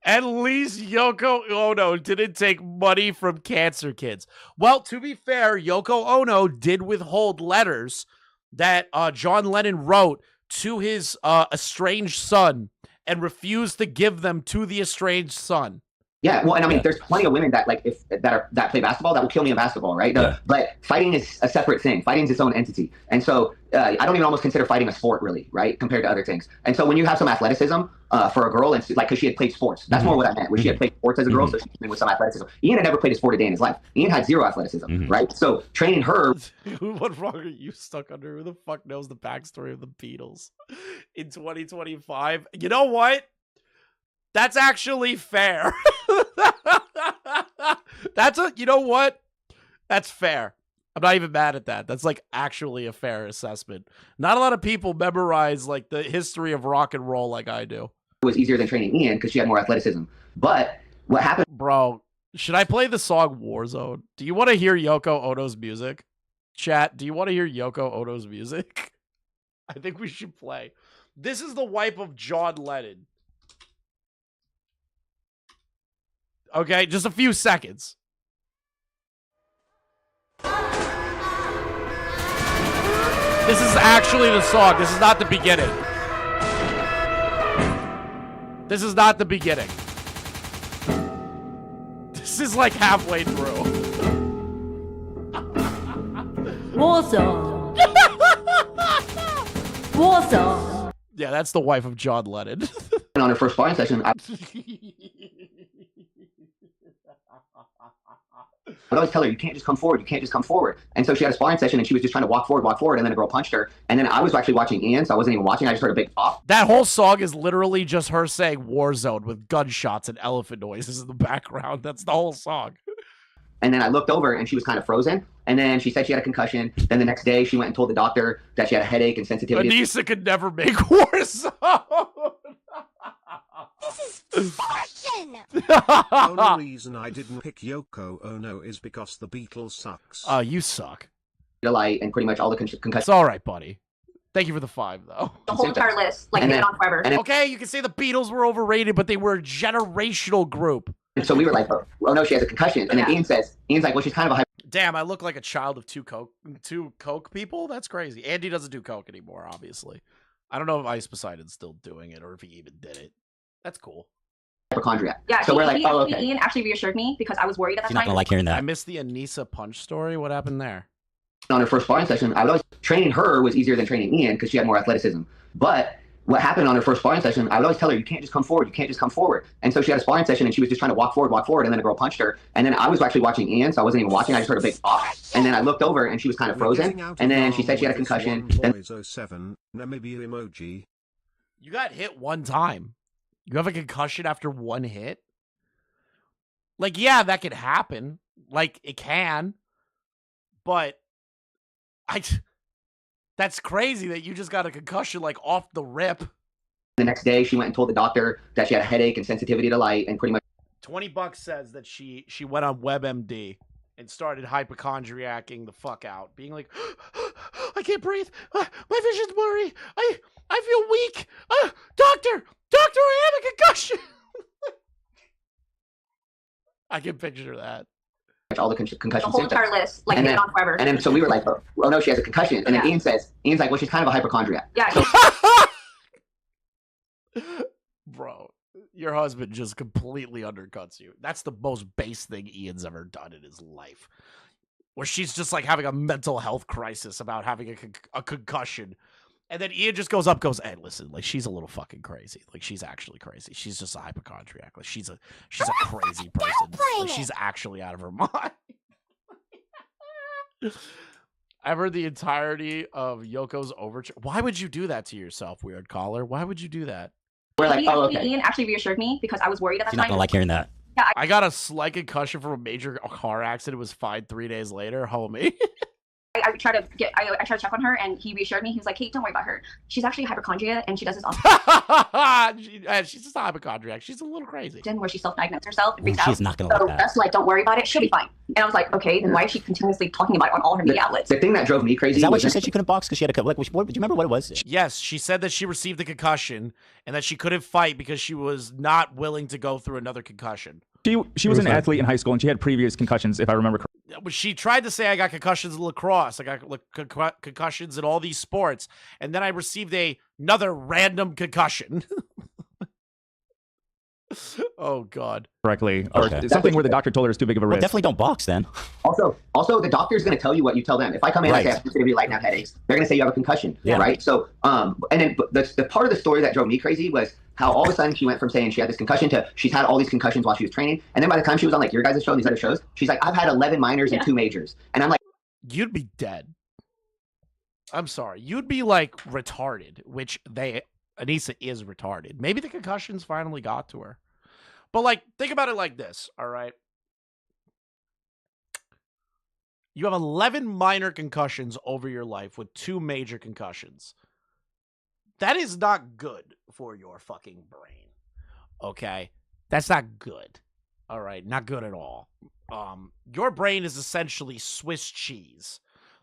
At least Yoko Ono didn't take money from cancer kids. Well, to be fair, Yoko Ono did withhold letters that John Lennon wrote to his estranged son and refused to give them to the estranged son. Yeah, well, and I mean, there's plenty of women that that play basketball that will kill me in basketball, right? But fighting is a separate thing. Fighting is its own entity, and so I don't even almost consider fighting a sport, really, right, compared to other things. And so when you have some athleticism for a girl, and like because she had played sports, that's more what I meant. Where she had played sports as a girl, so she came in with some athleticism. Ian had never played a sport a day in his life. Ian had zero athleticism, right? So training her. What wrong are you stuck under? Who the fuck knows the backstory of the Beatles in 2025? You know what? That's actually fair. You know what? That's fair. I'm not even mad at that. That's like actually a fair assessment. Not a lot of people memorize like the history of rock and roll like I do. It was easier than training Ian because she had more athleticism. But what happened? Bro, should I play the song Warzone? Do you want to hear Yoko Ono's music? Chat, do you want to hear Yoko Ono's music? I think we should play. This is the wife of John Lennon. Okay, just a few seconds. This is actually the song. This is not the beginning. This is not the beginning. This is like halfway through. Warzone. Warzone. Yeah, that's the wife of John Lennon. On her first sparring session, I would always tell her, you can't just come forward. You can't just come forward. And so she had a sparring session and she was just trying to walk forward. And then a girl punched her. And then I was actually watching Ian, so I wasn't even watching. I just heard a big pop. That whole song is literally just her saying Warzone with gunshots and elephant noises in the background. That's the whole song. And then I looked over and she was kind of frozen. And then she said she had a concussion. Then the next day she went and told the doctor that she had a headache and sensitivity. Anissa could never make Warzone. This is fashion. The only reason I didn't pick Yoko Ono is because the Beatles sucks. You suck. Light and pretty much all the concussions. It's all right, buddy. Thank you for the 5, though. The whole entire list, like, And made then- it on forever. and then- Okay, you can say the Beatles were overrated, but they were a generational group. And so we were like, oh no, she has a concussion. And then Ian's like, well, she's kind of a Damn, I look like a child of two coke people? That's crazy. Andy doesn't do coke anymore, obviously. I don't know if Ice Poseidon's still doing it or if he even did it. That's cool. hypochondriac. Yeah, So we're like, oh, okay. Ian actually reassured me because I was worried at that She's not time. gonna like hearing I that. missed the Anissa punch story. What happened there? On her first sparring session, I was always training her was easier than training Ian because she had more athleticism. But what happened on her first sparring session, I would always tell her, you can't just come forward. You can't just come forward. And so she had a sparring session and she was just trying to walk forward. And then a girl punched her. And then I was actually watching Ian, so I wasn't even watching. I just heard a big pop. And then I looked over and she was kind of frozen. And then she said she had a concussion. Then 07, maybe emoji. You got hit one time. You have a concussion after one hit? Like, yeah, that could happen. Like, it can. But that's crazy that you just got a concussion, like, off the rip. the next day she went and told the doctor that she had a headache and sensitivity to light and pretty much $20 says that she went on WebMD and started hypochondriacing the fuck out, being like, I can't breathe. My vision's blurry. I feel weak. Doctor, I have a concussion. I can picture that. all the concussion The whole symptoms. entire list, like, And made then- it on forever. And then so we were like, oh no, she has a concussion. And then Yeah. Ian's like, well, she's kind of a hypochondriac. Yeah, Bro, your husband just completely undercuts you. That's the most base thing Ian's ever done in his life. Where she's just like having a mental health crisis about having a concussion. And then Ian just goes, hey, listen, like she's a little fucking crazy. Like she's actually crazy. She's just a hypochondriac. Like she's a crazy person. Like she's actually out of her mind. I've heard the entirety of Yoko's overture. Why would you do that to yourself, weird caller? Why would you do that? We're like, oh, okay. Ian actually reassured me because I was worried at that She's not time. gonna like hearing that. Yeah, I got a slight concussion from a major car accident. It was fine 3 days later, homie. I tried to check on her, and he reassured me. He was like, "Hey, don't worry about her. She's actually a hypochondriac, and she does this often." She's just a hypochondriac. She's a little crazy. Where she self-diagnosed herself and reached She's out. not gonna like that. That's like, don't worry about it. She'll be fine. And I was like, okay, then why is she continuously talking about it on all her media outlets? The thing that drove me crazy. Is that why was she said she couldn't box because she had a like? Do you remember what it was? Yes, she said that she received a concussion and that she couldn't fight because she was not willing to go through another concussion. She was an athlete in high school, and she had previous concussions, if I remember correctly. She tried to say I got concussions in lacrosse, I got concussions in all these sports, and then I received another random concussion. Oh God! Correctly, Okay. or something where the doctor told her it's too big of a Well, risk. definitely don't box then. Also, the doctor's going to tell you what you tell them. If I come in and I say I'm going to be lighting out headaches, they're going to say you have a concussion, right? So, and then the part of the story that drove me crazy was how all of a sudden she went from saying she had this concussion to she's had all these concussions while she was training, and then by the time she was on like your guys' show and these other shows, she's like, I've had 11 minors and 2 majors, and I'm like, you'd be dead. I'm sorry, you'd be like retarded, which Anissa is retarded. Maybe the concussions finally got to her. But, like, think about it like this, all right? You have 11 minor concussions over your life with 2 major concussions. That is not good for your fucking brain, okay? That's not good, all right? Not good at all. Your brain is essentially Swiss cheese,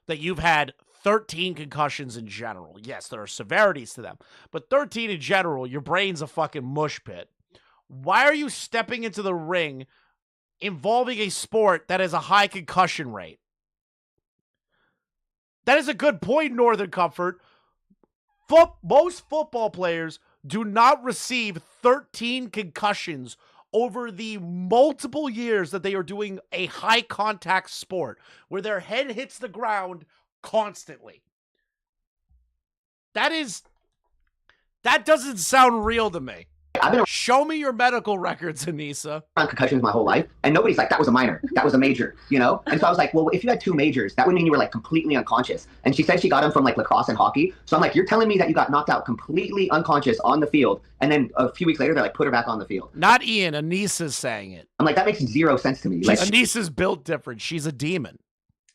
that you've had 13 concussions in general. Yes, there are severities to them, but 13 in general, your brain's a fucking mush pit. Why are you stepping into the ring involving a sport that has a high concussion rate? That is a good point, Northern Comfort. Most football players do not receive 13 concussions over the multiple years that they are doing a high contact sport where their head hits the ground constantly. That doesn't sound real to me. Show me your medical records, Anissa. On concussions my whole life, and nobody's like, that was a minor, that was a major, you know? And so I was like, well, if you had 2 majors, that would mean you were like completely unconscious. And she said she got them from like lacrosse and hockey. So I'm like, you're telling me that you got knocked out completely unconscious on the field, and then a few weeks later they like put her back on the field. Not Ian, Anissa's saying it. I'm like, that makes 0 sense to me. Like, Anissa's built different. She's a demon.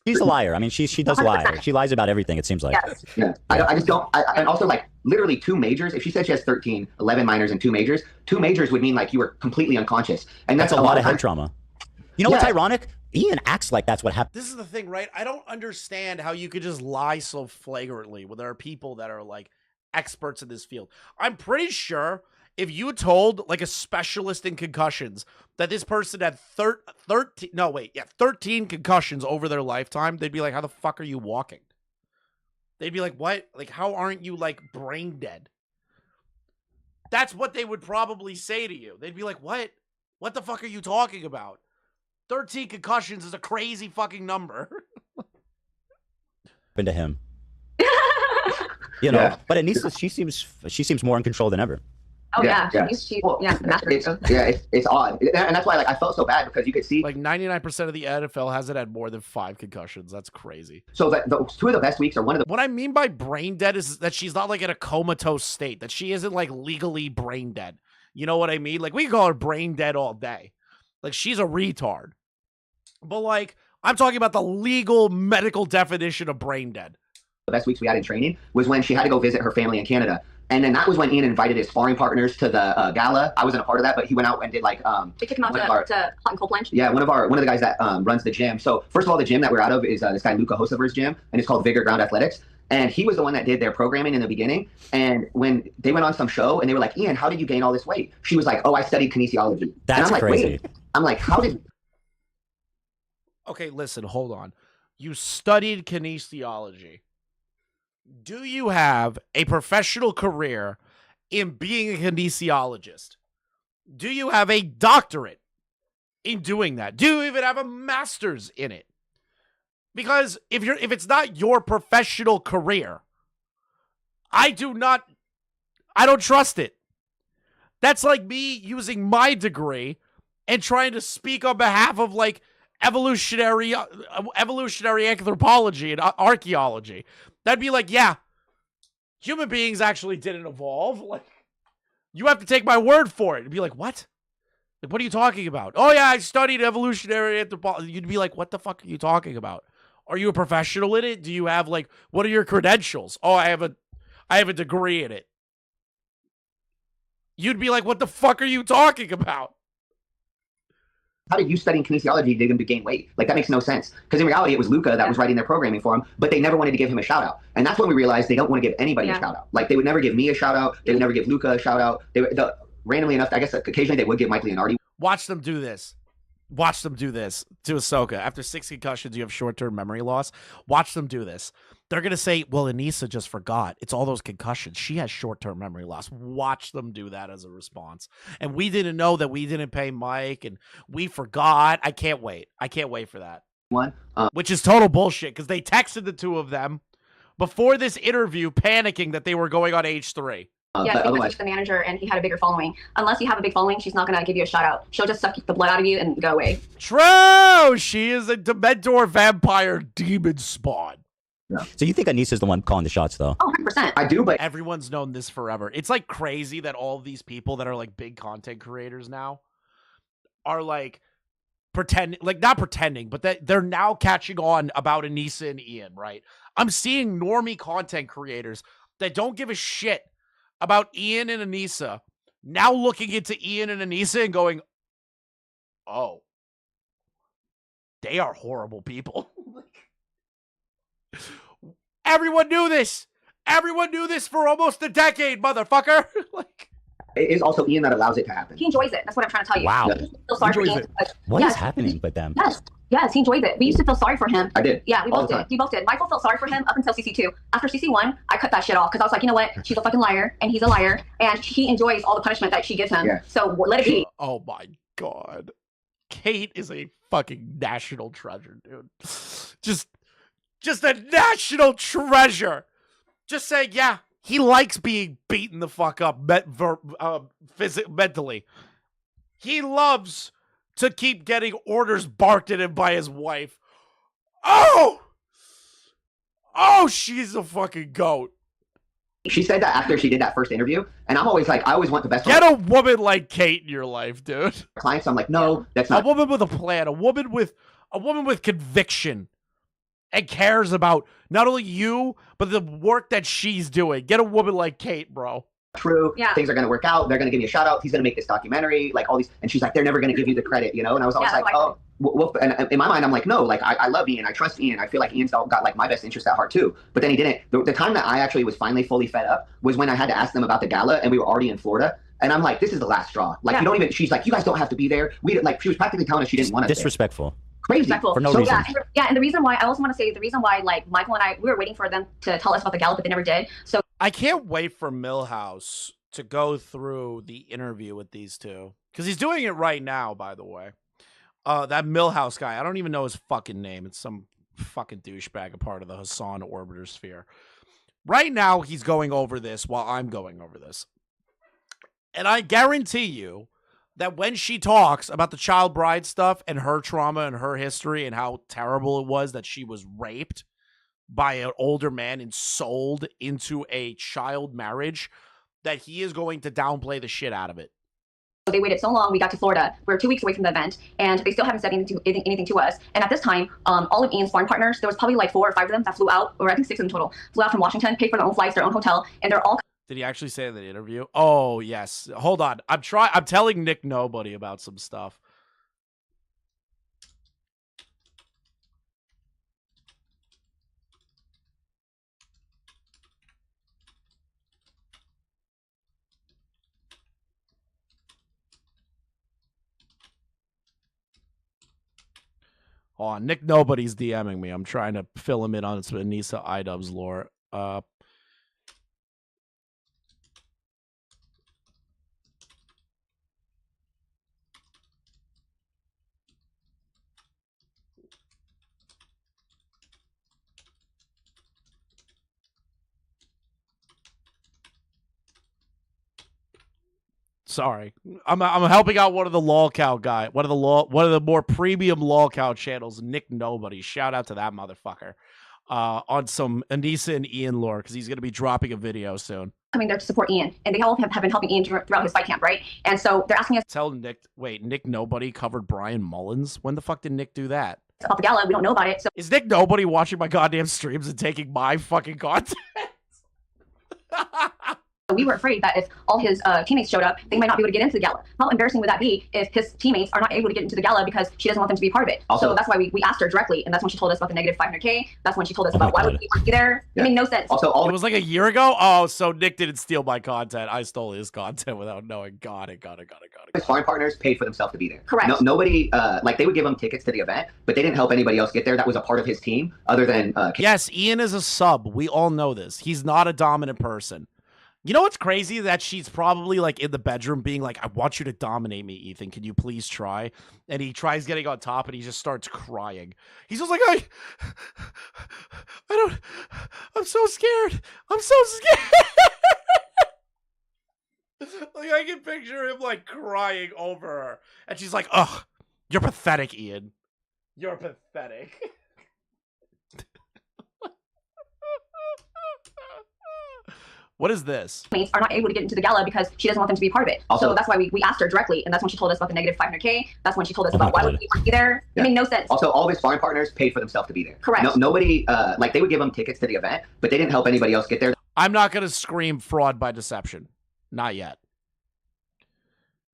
She's a liar. I mean, she does lie. She lies about everything, it seems like. Yes. yeah, I just don't. And also, like, literally 2 majors. If she said she has 13, 11 minors and 2 majors, 2 majors would mean like you were completely unconscious. And That's a lot of head trauma. You know what's ironic? Ian acts like that's what happened. This is the thing, right? I don't understand how you could just lie so flagrantly when there are people that are like experts in this field. I'm pretty sure if you told like a specialist in concussions that this person had 13 concussions over their lifetime, they'd be like, how the fuck are you walking? They'd be like, what? Like, how aren't you like brain dead? That's what they would probably say to you. They'd be like, what? What the fuck are you talking about? 13 concussions is a crazy fucking number. Happened to him. You know, but Anissa, she seems more in control than ever. Oh yeah. Well, it's odd, and that's why like I felt so bad because you could see like 99% of the NFL hasn't had more than 5 concussions. That's crazy. So that the 2 of the best weeks are one of the. What I mean by brain dead is that she's not like in a comatose state. That she isn't like legally brain dead. You know what I mean? Like we can call her brain dead all day. Like she's a retard. But like I'm talking about the legal medical definition of brain dead. The best weeks we had in training was when she had to go visit her family in Canada. And then that was when Ian invited his sparring partners to the gala. I wasn't a part of that, but he went out and did like they took him out to hot and cold plunge. Yeah, one of the guys that runs the gym. So first of all, the gym that we're out of is this guy Luca Hosever's gym, and it's called Vigor Ground Athletics. And he was the one that did their programming in the beginning. And when they went on some show and they were like, Ian, how did you gain all this weight? She was like, oh, I studied kinesiology. That's and I'm like, crazy. Wait. I'm like, how did? Okay, listen, hold on. You studied kinesiology. Do you have a professional career in being a kinesiologist? Do you have a doctorate in doing that? Do you even have a master's in it? Because if it's not your professional career, I don't trust it. That's like me using my degree and trying to speak on behalf of like evolutionary anthropology and archaeology. That'd be like, yeah, human beings actually didn't evolve. Like, you have to take my word for it. It'd be like, what? Like, what are you talking about? Oh yeah, I studied evolutionary anthropology. You'd be like, what the fuck are you talking about? Are you a professional in it? Do you have like, what are your credentials? Oh, I have a degree in it. You'd be like, what the fuck are you talking about? How did you studying kinesiology dig him to gain weight? Like, that makes no sense. Because in reality, it was Luca that was writing their programming for him, but they never wanted to give him a shout out. And that's when we realized they don't want to give anybody a shout out. Like, they would never give me a shout out. They would never give Luca a shout out. Randomly enough, I guess occasionally they would give Mike Leonardi. Watch them do this. Watch them do this to Ahsoka. After 6 concussions, you have short-term memory loss. Watch them do this. They're going to say, well, Anissa just forgot. It's all those concussions. She has short-term memory loss. Watch them do that as a response. And we didn't know that we didn't pay Mike, and we forgot. I can't wait. I can't wait for that. Which is total bullshit, because they texted the two of them before this interview panicking that they were going on H3. Yes, because he's the manager and he had a bigger following. Unless you have a big following, she's not going to give you a shout out. She'll just suck the blood out of you and go away. True! She is a Dementor vampire demon spawn. Yeah. So you think Anissa's the one calling the shots, though? Oh, 100%. I do, but everyone's known this forever. It's like crazy that all these people that are like big content creators now are like pretending, like not pretending, but that they're now catching on about Anissa and Ian, right? I'm seeing normie content creators that don't give a shit about Ian and Anissa now looking into Ian and Anissa and going, oh, they are horrible people. Everyone knew this. Everyone knew this for almost a decade, motherfucker. Like, it is also Ian that allows it to happen. He enjoys it. That's what I'm trying to tell you. Wow. Feel sorry for Ian. What is happening with them? Yes, he enjoys it. We used to feel sorry for him. I did. Yeah, we both did. We both did. Michael felt sorry for him up until CC2. After CC1, I cut that shit off because I was like, you know what? She's a fucking liar and he's a liar and he enjoys all the punishment that she gives him. Yeah. So let it be. Oh my God. Kate is a fucking national treasure, dude. Just a national treasure. Just saying, yeah, he likes being beaten the fuck up mentally. He loves to keep getting orders barked at him by his wife. Oh, she's a fucking goat. She said that after she did that first interview, and I'm always like, I always want the best. Get a woman like Kate in your life, dude. Clients, I'm like, no, that's not. A woman with a plan, a woman with conviction, and cares about not only you but the work that she's doing. Get a woman like Kate, bro. True. Yeah. Things are going to work out. They're going to give you a shout out. He's going to make this documentary, like all these. And she's like, they're never going to give you the credit, you know? And I was always like, oh, well, and in my mind, I'm like, no, like I love Ian. I trust Ian. I feel like Ian's got like my best interest at heart too. But then he didn't. The time that I actually was finally fully fed up was when I had to ask them about the gala and we were already in Florida. And I'm like, this is the last straw. Like, you don't even, she's like, you guys don't have to be there. She was practically telling us she didn't want us Disrespectful. Crazy. For no reason. Yeah, and the reason why, I also want to say the reason why, like, Michael and I, we were waiting for them to tell us about the gala, but they never did. So I can't wait for Milhouse to go through the interview with these two. Because he's doing it right now, by the way. That Milhouse guy, I don't even know his fucking name. It's some fucking douchebag, a part of the Hassan Orbiter sphere. Right now, he's going over this while I'm going over this. And I guarantee you that when she talks about the child bride stuff and her trauma and her history and how terrible it was that she was raped by an older man and sold into a child marriage, that he is going to downplay the shit out of it. They waited so long. We got to Florida. We're 2 weeks away from the event, and they still haven't said anything to us. And at this time, all of Ian's foreign partners, there was probably like 4 or 5 of them that flew out, or I think 6 in total, flew out from Washington, paid for their own flights, their own hotel, and they're all. Did he actually say in the interview? Oh, yes. Hold on. I'm telling Nick Nobody about some stuff. Oh, Nick Nobody's DMing me. I'm trying to fill him in on some Anissa IDubbbz lore. Sorry, I'm helping out one of the lolcow guy, one of the more premium lolcow channels, Nick Nobody. Shout out to that motherfucker on some Anissa and Ian lore because he's gonna be dropping a video soon. Coming there to support Ian, and they all have been helping Ian throughout his fight camp, right? And so they're asking us Tell Nick, wait, Nick Nobody covered Brian Mullins. When the fuck did Nick do that? about the gala. We don't know about it. So Is Nick Nobody watching my goddamn streams and taking my fucking content? we were afraid that if all his teammates showed up, they might not be able to get into the gala. How embarrassing would that be if his teammates are not able to get into the gala because she doesn't want them to be a part of it? Also, so that's why we asked her directly, and that's when she told us about the negative 500K. That's when she told us about why would we want to be there. Yeah. It made no sense. Also, it was like a year ago? Oh, so Nick didn't steal my content. I stole his content without knowing. Got it. His foreign partners paid for themselves to be there. Correct. Nobody, like, they would give him tickets to the event, but they didn't help anybody else get there that was a part of his team other than... yes, Ian is a sub. We all know this. He's not a dominant person. You know what's crazy? That she's probably like in the bedroom being like, I want you to dominate me, Ethan. Can you please try? And he tries getting on top and he just starts crying. He's just like, I'm so scared. I'm so scared. Like I can picture him like crying over her. And she's like, ugh, you're pathetic, Ian. You're pathetic. What is this? Teammates are not able to get into the gala because she doesn't want them to be a part of it. Also, so that's why we asked her directly, and that's when she told us about the negative 500K. That's when she told us about why would we want to be there. Yeah. It made no sense. Also, all of his foreign partners paid for themselves to be there. Correct. Nobody, like, they would give him tickets to the event, but they didn't help anybody else get there. I'm not going to scream fraud by deception. Not yet.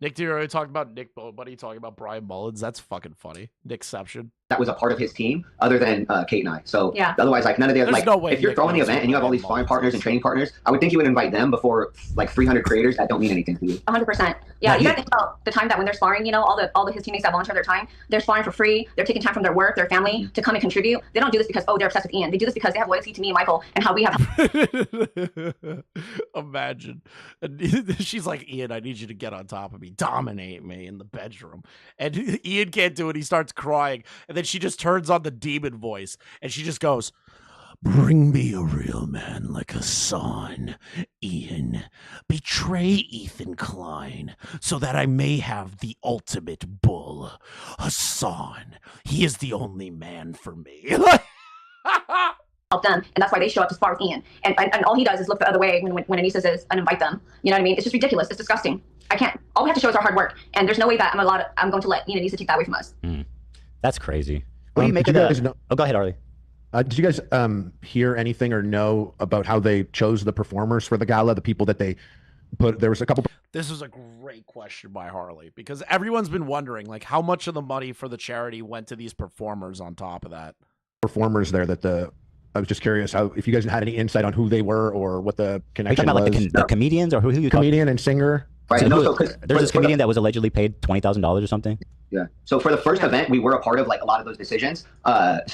Nick, do you already talk about Nick Nobody talking about Brian Mullins? That's fucking funny. Nickception. That was a part of his team other than Kate and I. So yeah. Otherwise, like, none of the other, There's like, no way if you're throwing the event and you have all these foreign partners and training partners, I would think you would invite them before like 300 creators that don't mean anything to you. 100%. Yeah, you gotta think about the time that when they're sparring, you know, all his teammates that volunteer their time, they're sparring for free. They're taking time from their work, their family to come and contribute. They don't do this because, oh, they're obsessed with Ian. They do this because they have loyalty to me and Michael and how we have. Imagine. And she's like, Ian, I need you to get on top of me, dominate me in the bedroom. And Ian can't do it. He starts crying. And then she just turns on the demon voice and she just goes, bring me a real man like Hassan, Ian. Betray Ethan Klein so that I may have the ultimate bull. Hassan, he is the only man for me. Help them, and that's why they show up to spar with Ian. And all he does is look the other way when Anissa says and invite them. You know what I mean? It's just ridiculous. It's disgusting. I can't. All we have to show is our hard work, and there's no way that I'm going to let Ian and Anissa take that away from us. That's crazy. What do you make of that? Oh, go ahead, Arlie. Did you guys hear anything or know about how they chose the performers for the gala? The people that they put. There was a couple. This was a great question by Harley because everyone's been wondering like how much of the money for the charity went to these performers. On top of that, performers there that I was just curious how if you guys had any insight on who they were or what the connection was. Are you talking about like the comedians or who you comedian and singer? Right. So there's this comedian that was allegedly paid $20,000 or something. Yeah. So for the first event, we were a part of like a lot of those decisions. But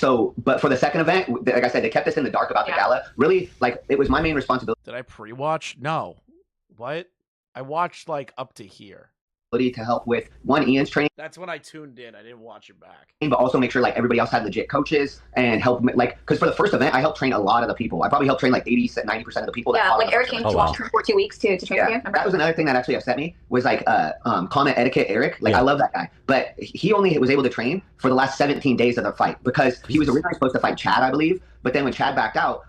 for the second event, like I said, they kept us in the dark about the gala. Really, like it was my main responsibility. Did I pre-watch? No. What? I watched like up to here. To help with Ian's training. That's when I tuned in. I didn't watch it back. But also make sure like everybody else had legit coaches and help like because for the first event I helped train a lot of the people. I probably helped train like 90% of the people. Yeah, like Eric came to watch for 2 weeks to train with you. That was another thing that actually upset me was like comment etiquette Eric. Like I love that guy, but he only was able to train for the last 17 days of the fight because he was originally supposed to fight Chad, I believe. But then when Chad backed out,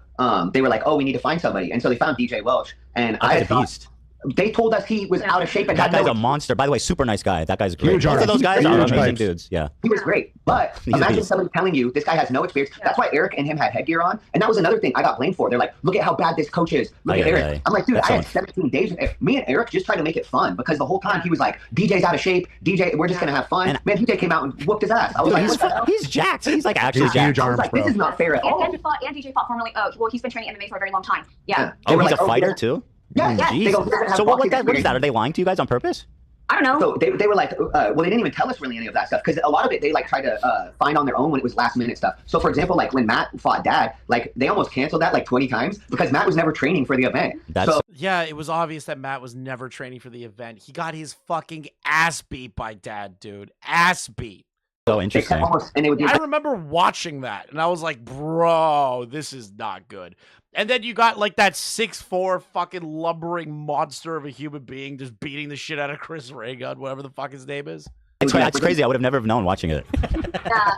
they were like, oh, we need to find somebody, and so they found DJ Welch. And I thought. They told us he was out of shape. And that guy's a monster. By the way, super nice guy. That guy's great. Both of those guys are amazing dudes. Yeah. He was great. But imagine somebody telling you this guy has no experience. That's why Eric and him had headgear on. And that was another thing I got blamed for. They're like, look at how bad this coach is. Look at Eric. I'm like, dude, I had 17 days. Me and Eric just tried to make it fun because the whole time he was like, DJ's out of shape. DJ, we're just going to have fun. And man, DJ came out and whooped his ass. I was like, he's jacked. He's like actually jacked. I was like, this is not fair at all. And DJ fought formerly. Well, he's been training MMA for a very long time. Yeah. Oh, he's a fighter too? Yeah. So what is that? Are they lying to you guys on purpose? I don't know. So they were like, well, they didn't even tell us really any of that stuff because a lot of it they like tried to find on their own when it was last minute stuff. So for example, like when Matt fought Dad, like they almost canceled that like 20 times because Matt was never training for the event. Yeah, it was obvious that Matt was never training for the event. He got his fucking ass beat by Dad, dude. Ass beat. So They interesting. kept almost, and they would do. I remember watching that, and I was like, bro, this is not good. And then you got like that 6'4" fucking lumbering monster of a human being just beating the shit out of Chris Ray-Gun, whatever the fuck his name is. It's crazy. I would have never known watching it. Yeah.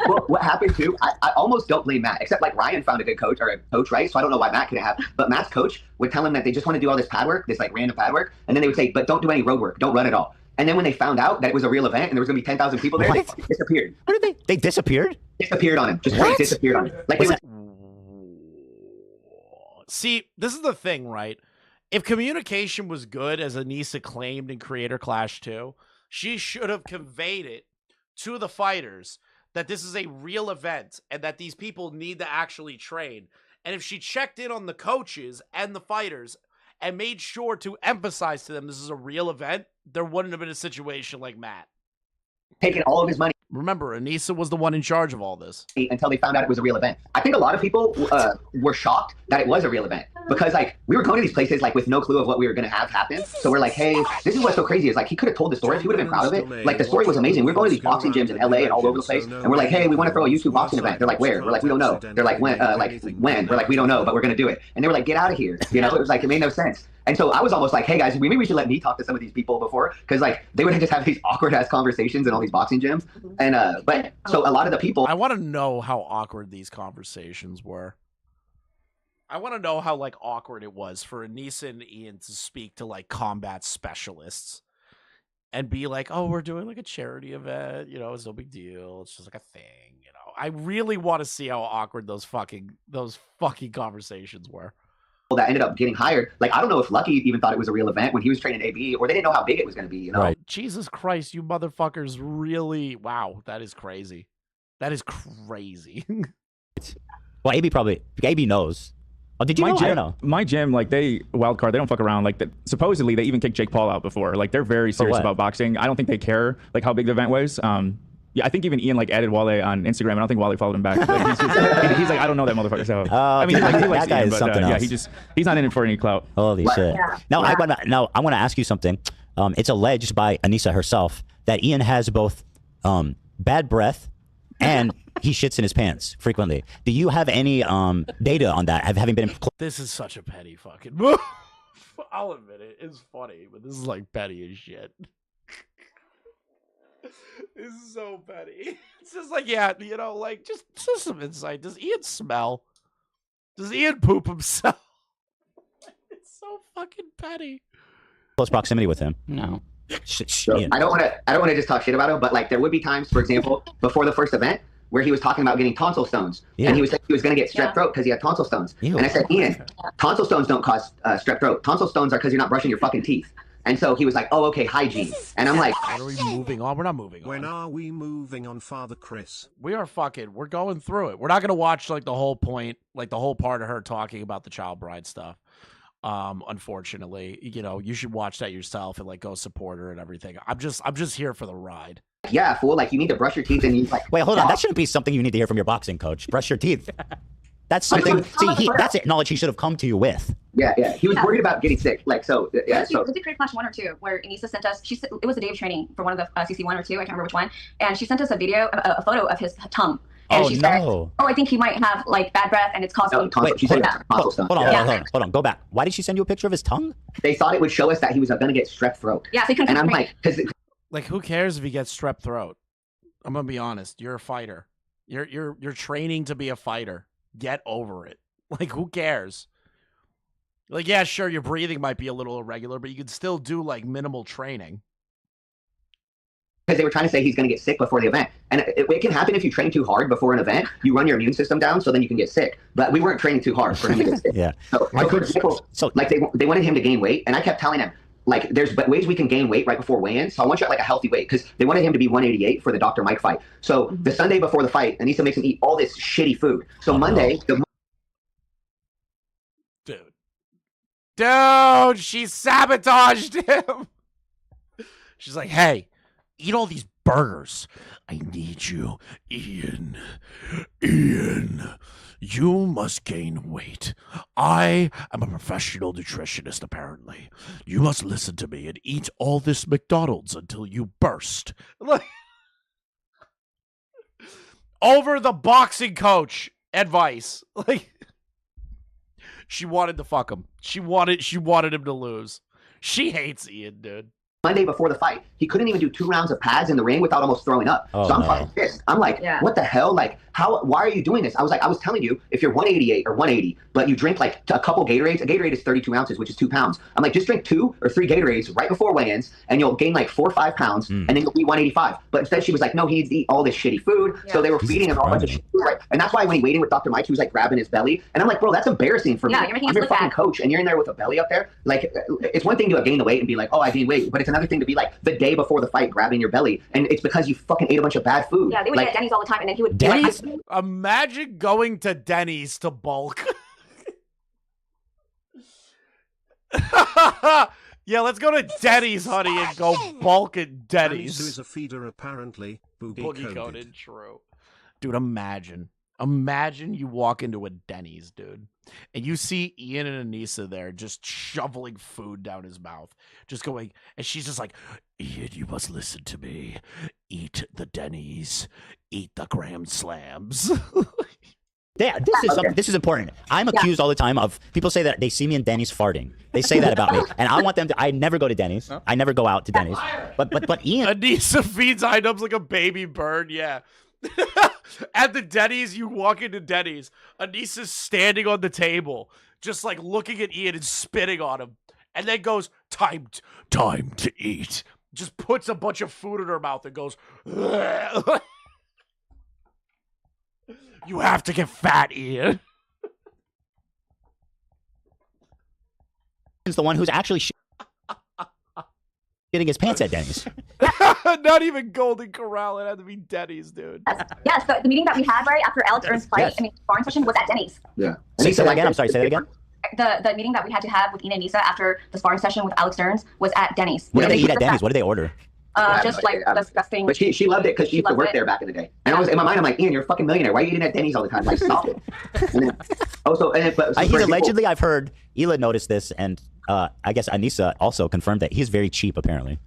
Well, what happened too, I almost don't blame Matt, except like Ryan found a good coach, or a coach, right? So I don't know why Matt couldn't have, but Matt's coach would tell him that they just want to do all this pad work, this like random pad work, and then they would say, but don't do any road work, don't run at all. And then when they found out that it was a real event and there was gonna be 10,000 people there, they fucking disappeared. What did they disappeared? Disappeared on him. Just like disappeared on him. Like, Was they that- See, this is the thing, right? If communication was good, as Anissa claimed in Creator Clash 2, she should have conveyed it to the fighters that this is a real event and that these people need to actually train. And if she checked in on the coaches and the fighters and made sure to emphasize to them this is a real event, there wouldn't have been a situation like Matt. taking all of his money Remember, Anissa was the one in charge of all this. until they found out it was a real event. I think a lot of people were shocked that it was a real event because like we were going to these places like with no clue of what we were going to have happen. So we're like, hey, this is what's so crazy is like he could have told the story. He would have been proud of it. Like the story was amazing. We were going to these boxing gyms in LA and all over the place, and we're like, hey, we want to throw a YouTube boxing event. They're like, where? We're like, we don't know. They're like, when? When? We're like, we don't know, but we're going to do it. And they were like, get out of here. You know, it was like it made no sense. And so I was almost like, hey guys, maybe we should let me talk to some of these people before, because like they would just have these awkward ass conversations in all these boxing gyms. And but so a lot of the people, I want to know how awkward these conversations were. I want to know how like awkward it was for Anissa and Ian to speak to like combat specialists and be like, "Oh, we're doing like a charity event. You know, it's no big deal. It's just like a thing." You know, I really want to see how awkward those fucking conversations were. that ended up getting hired, like I don't know if Lucky even thought it was a real event when he was training AB, or they didn't know how big it was going to be. You know, Right. Jesus Christ, you motherfuckers really, wow, that is crazy. That is crazy. Well, AB knows. Oh, did you know? I don't know. My gym, like they wild card, they don't fuck around. Like supposedly they even kicked Jake Paul out before. Like they're very serious what? about boxing. I don't think they care like how big the event was. Yeah, I think even Ian like added Wale on Instagram. I don't think Wale followed him back. Like, he's like, I don't know that motherfucker. So I mean, he likes that guy Ian, is but, something yeah, else. he's not in it for any clout. Holy shit! Yeah. Now I want to ask you something. It's alleged by Anissa herself that Ian has both bad breath and he shits in his pants frequently. Do you have any data on that? Having been This is such a petty fucking move. I'll admit it. It's funny, but this is like petty as shit. This is so petty. It's just like, yeah, you know, like just some insight. Does Ian smell? Does Ian poop himself? It's so fucking petty. close proximity with him. No. So Ian. I don't want to just talk shit about him, but like there would be times, for example, before the first event where he was talking about getting tonsil stones, and he was saying he was going to get strep throat because he had tonsil stones. Ew. And I said, Ian, tonsil stones don't cause strep throat. Tonsil stones are because you're not brushing your fucking teeth. And so he was like, oh, okay, hygiene. And I'm like, Are we moving on? We're not moving When on. are we moving on, Father Chris? We're going through it. We're not going to watch like the whole point, like the whole part of her talking about the child bride stuff. Unfortunately, you know, you should watch that yourself and like go support her and everything. I'm just here for the ride. yeah, fool, like you need to brush your teeth and you like. Wait, hold on. That shouldn't be something you need to hear from your boxing coach. Brush your teeth. That's something. That's it. Knowledge he should have come to you with. Yeah. He was worried about getting sick. Like, so, yeah. So Was it Creative Clash 1 or 2 where Anissa sent us, it was a day of training for one of the CC1 or 2, I can't remember which one, and she sent us a photo of his tongue. And Oh, she said, no. I think he might have like bad breath and it's causing no, tonsil, she said tonsil stones. Hold on, Yeah. hold on. Go back. Why did she send you a picture of his tongue? They thought it would show us that he was going to get strep throat. Yeah, so he couldn't And I'm train. like, because Like, who cares if he gets strep throat? I'm gonna be honest. You're a fighter. You're training to be a fighter. Get over it. Like, who cares? Like, yeah, sure, your breathing might be a little irregular, but you can still do like minimal training. they were trying to say he's going to get sick before the event. And it can happen if you train too hard before an event. You run your immune system down, so then you can get sick. But we weren't training too hard for him to get sick. Yeah. So, for example, So like they wanted him to gain weight, and I kept telling him, like, there's ways we can gain weight right before weigh-in. So I want you at like a healthy weight because they wanted him to be 188 for the Dr. Mike fight. So the Sunday before the fight, Anissa makes him eat all this shitty food. So Monday, Dude, she sabotaged him. She's like, hey, eat all these burgers. I need you, Ian. Ian, you must gain weight. I am a professional nutritionist, apparently. You must listen to me and eat all this McDonald's until you burst. Like, over the boxing coach advice. Like, she wanted to fuck him. She wanted him to lose. She hates Ian, dude. Monday before the fight, he couldn't even do 2 rounds of pads in the ring without almost throwing up. Oh, so I'm no. fucking pissed. I'm like, what the hell? Like, why are you doing this? I was like, I was telling you, if you're 188 or 180, but you drink like a couple Gatorades, a Gatorade is 32 ounces, which is 2 pounds. I'm like, just drink 2 or 3 Gatorades right before weigh-ins, and you'll gain like 4 or 5 pounds, and then you'll be 185. But instead, she was like, no, he needs to eat all this shitty food. So they were feeding him all bunch of shit food, right? And that's why when he weighed in with Dr. Mike, he was like grabbing his belly, and I'm like, bro, that's embarrassing for me. You're making I'm us your look fucking bad. coach, and you're in there with a belly up there. Like, it's one thing to gain the weight and be like, oh, I gained weight, but it's another thing to be like the day before the fight grabbing your belly, and it's because you fucking ate a bunch of bad food. Yeah, they would like, get Denny's all the time, and then he would Denny's? Like, Imagine going to Denny's to bulk. Yeah, let's go to Denny's, honey, and go bulk at Denny's. Denny's is a feeder apparently. Boogie coded, true. Dude, imagine you walk into a Denny's, dude, and you see Ian and Anissa there just shoveling food down his mouth, just going, and she's just like, Ian, you must listen to me. Eat the Denny's. Eat the Graham Slams. Yeah, this is important. I'm accused all the time of people say that they see me in Denny's farting. They say that about me, and I want them to. I never go to Denny's. I never go out to Denny's. But Ian, Anissa feeds IDubbbz like a baby bird. Yeah. At the Denny's, you walk into Denny's. Anissa's standing on the table, just like looking at Ian and spitting on him, and then goes, "Time to eat." Just puts a bunch of food in her mouth and goes, "You have to get fat, Ian." is the one who's actually getting his pants at Denny's. Not even Golden Corral. It had to be Denny's, dude. Yes, the meeting that we had right after Alex Ernst's fight, sparring session was at Denny's. Yeah. Say that again. I'm sorry. Say that again. The meeting that we had to have with Ina and Nisa after the sparring session with Alex Stearns was at Denny's. What did they eat at Denny's? What did they order? Just like disgusting. But she loved it because she used to work there back in the day. And I was in my mind, I'm like, Ian, you're a fucking millionaire. Why are you eating at Denny's all the time? Like, stop it. And then, He's allegedly, I've heard Hila noticed this, and I guess Anissa also confirmed that he's very cheap, apparently.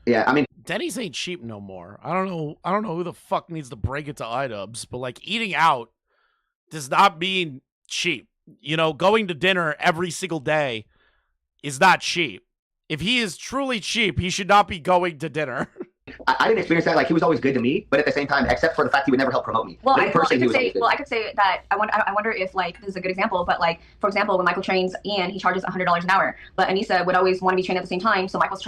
Yeah, I mean, Denny's ain't cheap no more. I don't know who the fuck needs to break it to IDubbbz, but like eating out does not mean cheap. You know, going to dinner every single day is not cheap. If he is truly cheap, he should not be going to dinner. I didn't experience that. Like, he was always good to me, but at the same time, except for the fact he would never help promote me. Well, I could say that I wonder if, like, this is a good example, but like, for example, when Michael trains Ian, he charges $100 an hour, but Anissa would always want to be trained at the same time, so Michael is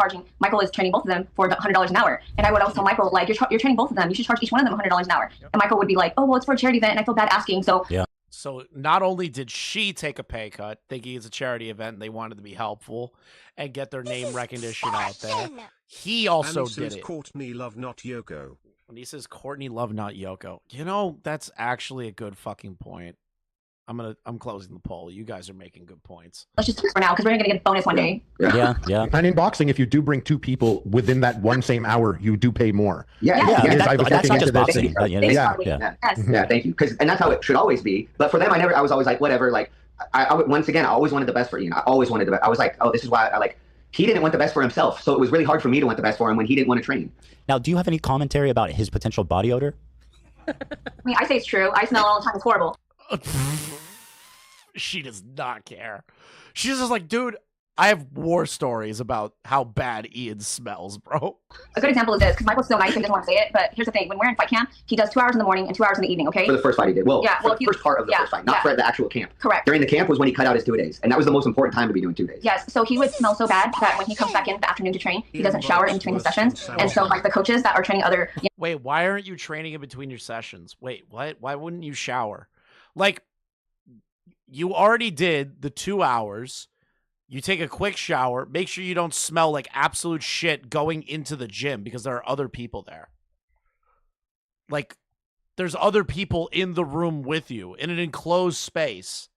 training both of them for $100 an hour, and I would always tell Michael, like, you're training both of them, you should charge each one of them $100 an hour, and Michael would be like, oh, well, it's for a charity event, and I feel bad asking, so yeah. So not only did she take a pay cut, thinking it's a charity event and they wanted to be helpful and get their name recognition out there, he also did it. Courtney Love, not Yoko. When he says Courtney Love, not Yoko, you know, that's actually a good fucking point. I'm closing the poll. You guys are making good points. let's just do it for now, because we're going to get a bonus one day. Yeah. And in boxing, if you do bring 2 people within that one same hour, you do pay more. Yeah, That's not just boxing. But, Yeah, thank you. And that's how it should always be. But for them, I was always like, whatever. Like, I once again, I always wanted the best for Ian. I always wanted the best. I was like, oh, this is why I like. He didn't want the best for himself, so it was really hard for me to want the best for him when he didn't want to train. Now, do you have any commentary about his potential body odor? I mean, I say it's true. I smell all the time. It's horrible. She does not care. She's just like, dude, I have war stories about how bad Ian smells, bro. A good example is this, because Michael's so nice, he doesn't want to say it, but here's the thing. When we're in fight camp, he does 2 hours in the morning and 2 hours in the evening, okay? For the first fight he did. Well, for the first part of the first fight, not for the actual camp. Correct. During the camp was when he cut out his 2 days, and that was the most important time to be doing 2 days. Yes, so he would smell so bad that when he comes back in the afternoon to train, he doesn't shower in between his sessions, and so like the coaches that are training other... Wait, why aren't you training in between your sessions? Wait, what? Why wouldn't you shower? Like, you already did the 2 hours. You take a quick shower. Make sure you don't smell like absolute shit going into the gym because there are other people there. Like, there's other people in the room with you in an enclosed space.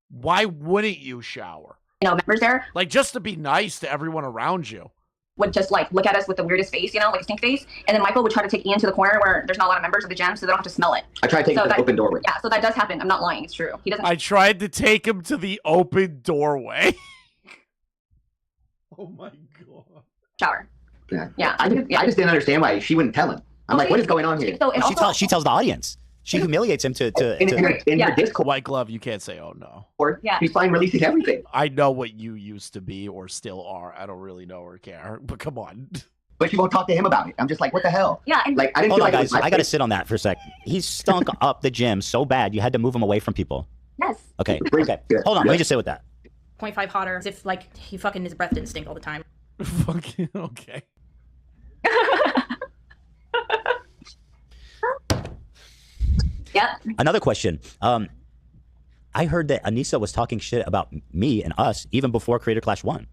Why wouldn't you shower? Members there. Like, just to be nice to everyone around you. Would just like look at us with the weirdest face, like a stink face. And then Michael would try to take Ian to the corner where there's not a lot of members of the gym, so they don't have to smell it. I tried to take him to the open doorway. Yeah, so that does happen. I'm not lying. It's true. He doesn't. I tried to take him to the open doorway. Oh my god. Shower. Yeah. I just didn't understand why she wouldn't tell him. I'm like, what is going on here? So, and also, She tells the audience. She humiliates him to In her Discord, White Glove, you can't say, oh no. Yeah. she's fine releasing everything. I know what you used to be or still are. I don't really know or care, but come on. But she won't talk to him about it. I'm just like, what the hell? Yeah, and Like, I didn't Hold feel on, like it was guys. my I got to place. sit on that for a sec. He stunk up the gym so bad you had to move him away from people. yes. Okay. Yeah. Hold on. Let me just sit with that. 0.5 hotter, as if like he fucking his breath didn't stink all the time. Fucking okay. Yep. Another question. I heard that Anissa was talking shit about me and us even before Creator Clash 1.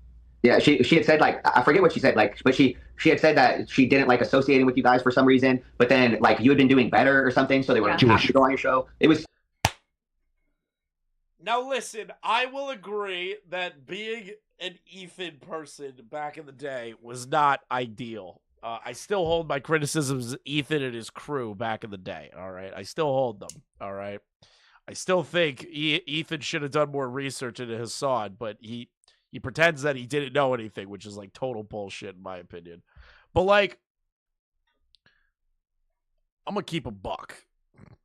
Yeah, she had said, like, I forget what she said, like, but she had said that she didn't like associating with you guys for some reason, but then like you had been doing better or something, so they were happy to go on your show. It was. Now listen, I will agree that being an Ethan person back in the day was not ideal. I still hold my criticisms of Ethan and his crew back in the day, all right? I still hold them, all right? I still think Ethan should have done more research into Hassan, but he pretends that he didn't know anything, which is like total bullshit in my opinion. But like, I'm going to keep a buck,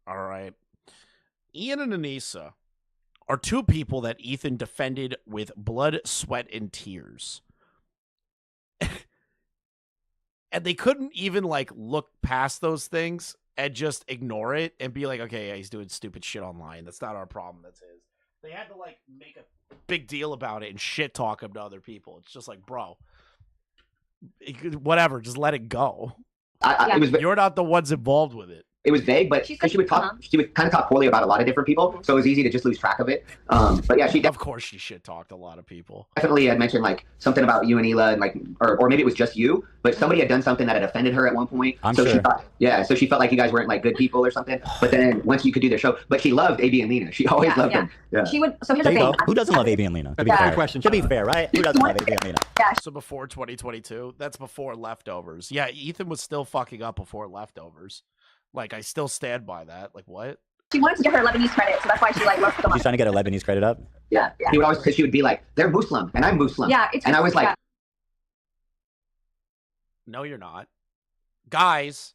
all right? Ian and Anissa are two people that Ethan defended with blood, sweat, and tears. And they couldn't even like look past those things and just ignore it and be like, okay, yeah, he's doing stupid shit online. That's not our problem. That's his. They had to like make a big deal about it and shit talk him to other people. It's just like, bro, whatever, just let it go. It was. You're not the ones involved with it. It was vague, but she would talk. She would kind of talk poorly about a lot of different people, so it was easy to just lose track of it. But yeah, Of course, she shit talked a lot of people. definitely had mentioned like something about you and Hila, and like, or maybe it was just you, but somebody had done something that had offended her at one point. I'm so sure. she thought, so she felt like you guys weren't like good people or something. But then once you could do their show, but she loved AB and Lena. She always loved them. Yeah. She would. So here's There the you thing. go. Who doesn't love AB and Lena? To be fair. To be fair, right? Who doesn't love AB and Lena? So before 2022, that's before Leftovers. Yeah, Ethan was still fucking up before Leftovers. Like, I still stand by that. Like, what? She wanted to get her Lebanese credit, so that's why she like loved so much. She's trying to get her Lebanese credit up. Yeah. He would always, because she would be like, they're Muslim and I'm Muslim. Yeah, it's and I was like, No, you're not. Guys,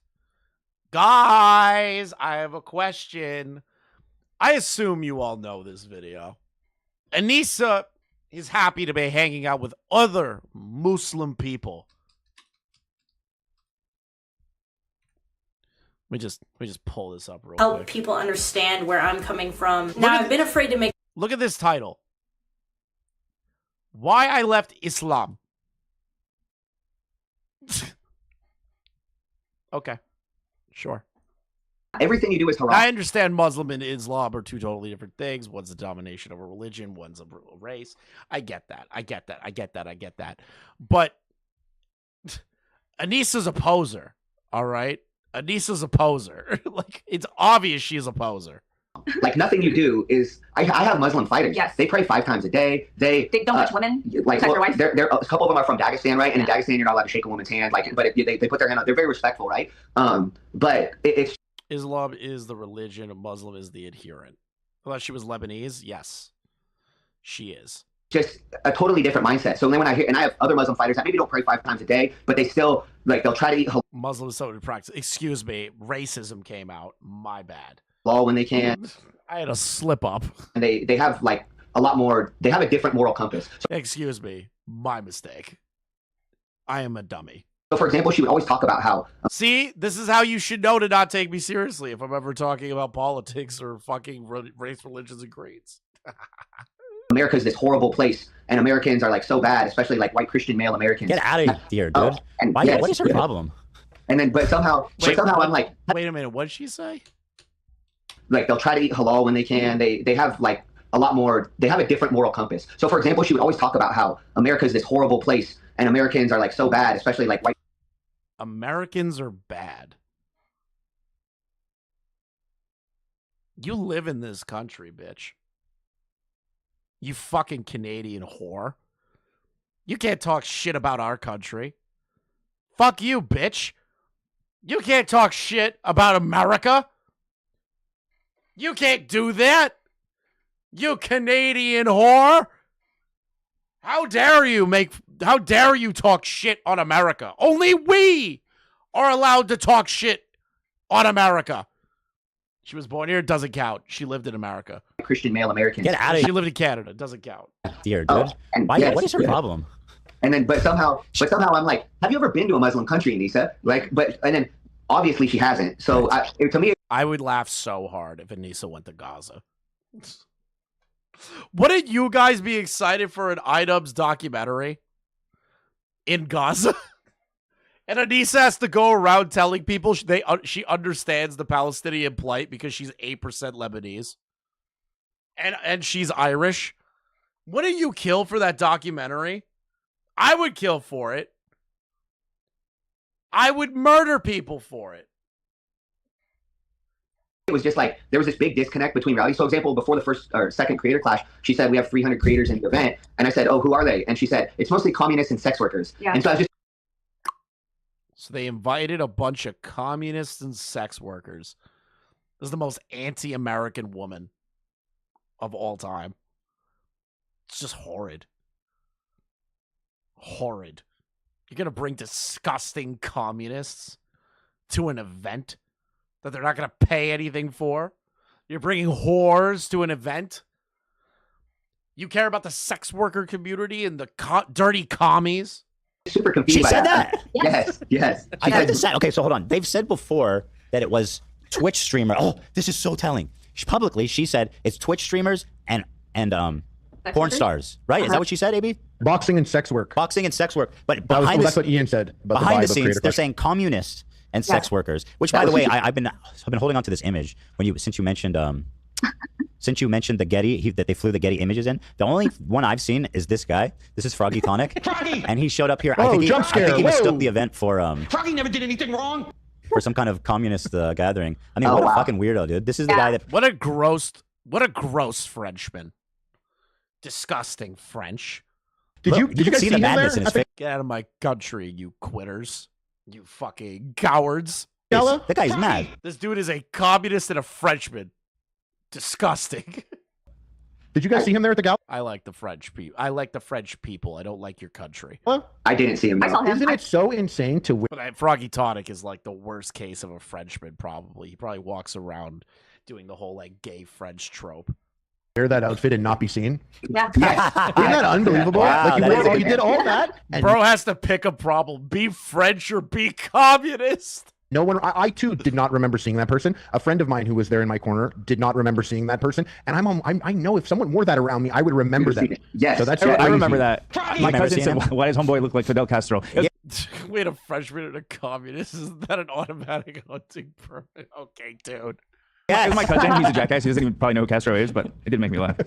I have a question. I assume you all know this video. Anissa is happy to be hanging out with other Muslim people. Let me just pull this up real Help quick. people understand where I'm coming from. Now, I've been afraid to make. Look at this title. Why I left Islam. Okay. Sure. everything you do is haram. I understand Muslim and Islam are two totally different things. One's a domination of a religion, one's a race. I get that. But Anissa's a poser, all right? Anissa's a poser. Like, it's obvious she's a poser. Like, nothing you do is. I have Muslim fighters. Yes. They pray 5 times a day. They don't touch women. Like, Protect their wife. they're a couple of them are from Dagestan, right? And in Dagestan, you're not allowed to shake a woman's hand. Like, but if they put their hand out, they're very respectful, right? But it's Islam is the religion, and Muslim is the adherent. Unless she was Lebanese, yes, she is. just a totally different mindset. So then when I hear, and I have other Muslim fighters that maybe don't pray 5 times a day, but they still, like, they'll try to eat Muslims don't practice. Excuse me, racism came out. My bad. halal when they can. I had a slip up. And they have, like, a lot more, they have a different moral compass. Excuse me, my mistake. I am a dummy. So, for example, she would always talk about how. See, this is how you should know to not take me seriously if I'm ever talking about politics or fucking race, religions, and creeds. America is this horrible place, and Americans are, like, so bad, especially, like, white Christian male Americans. Get out of here, dude. And Why, yes, what is her problem? And then, but somehow I'm like, wait a minute, what did she say? Like, they'll try to eat halal when they can. They have, like, a lot more, they have a different moral compass. So, for example, she would always talk about how America is this horrible place, and Americans are, like, so bad, especially, like, white. Americans are bad. You live in this country, bitch. You fucking Canadian whore. You can't talk shit about our country. Fuck you, bitch. You can't talk shit about America. You can't do that. You Canadian whore. How dare you talk shit on America? Only we are allowed to talk shit on America. She was born here. Doesn't count. She lived in America. Christian male American. Get out of She lived in Canada. Doesn't count. here, dude. Oh, and Why, yes, what is her yeah. problem? And then, but somehow I'm like, have you ever been to a Muslim country, Anissa? Like, and then obviously she hasn't. So to me, I would laugh so hard if Anissa went to Gaza. Wouldn't you guys be excited for an IDubbbz documentary in Gaza? And Anissa has to go around telling people she understands the Palestinian plight because she's 8% Lebanese. And she's Irish. Wouldn't you kill for that documentary? I would kill for it. I would murder people for it. it was just like there was this big disconnect between rallies. So, example, before the first or second creator clash, she said we have 300 creators in the event, and I said, "Oh, who are they?" And she said, "It's mostly communists and sex workers." Yeah. And so I was just So they invited a bunch of communists and sex workers. This is the most anti-American woman of all time. It's just horrid. Horrid. You're going to bring disgusting communists to an event that they're not going to pay anything for? You're bringing whores to an event? You care about the sex worker community and the dirty commies? super confused. She by said that. Yes. I heard this. Okay, so hold on. They've said before that it was Twitch streamer. Oh, this is so telling. Publicly, she said it's Twitch streamers and porn stars, right? Is that what she said, AB? Boxing and sex work. Boxing and sex work. But That's what Ian said. About behind the vibe of scenes, Creator they're Clash. saying communists and sex workers. Which, by the way, I've been holding on to this image since you mentioned the Getty that they flew the Getty images in. The only one I've seen is this guy. This is Froggy Tonic, and he showed up here. Whoa, I think jump scare. he mistook Whoa. the event for Froggy never did anything wrong. for some kind of communist gathering. I mean, what a fucking weirdo, dude. This is the guy that. What a gross Frenchman. Disgusting French. Did you guys see see the him there? madness in his face? Get out of my country, you quitters. You fucking cowards. Gala? The guy's mad. This dude is a communist and a Frenchman. Disgusting. Did you guys see him there at the gala? I like the French people. I like the French people. I don't like your country. I didn't see him. I saw him. Isn't it so insane to But Froggy Tonic is like the worst case of a Frenchman, probably. He probably walks around doing the whole like gay French trope. wear that outfit and not be seen? Yeah. Yes. Isn't that unbelievable? Wow, like that is you did all that, and Bro has to pick a problem. Be French or be communist. no one. I too did not remember seeing that person. A friend of mine who was there in my corner did not remember seeing that person. And I know if someone wore that around me, I would remember that. Yes. So that's I remember crazy. that. My remember cousin seeing said, him? "Why does homeboy look like Fidel Castro?" It was- Wait, a Frenchman and a communist? Isn't that an automatic hunting permit? Okay, dude. it was my cousin. He's a jackass. He doesn't even probably know who Castro is, but it did make me laugh.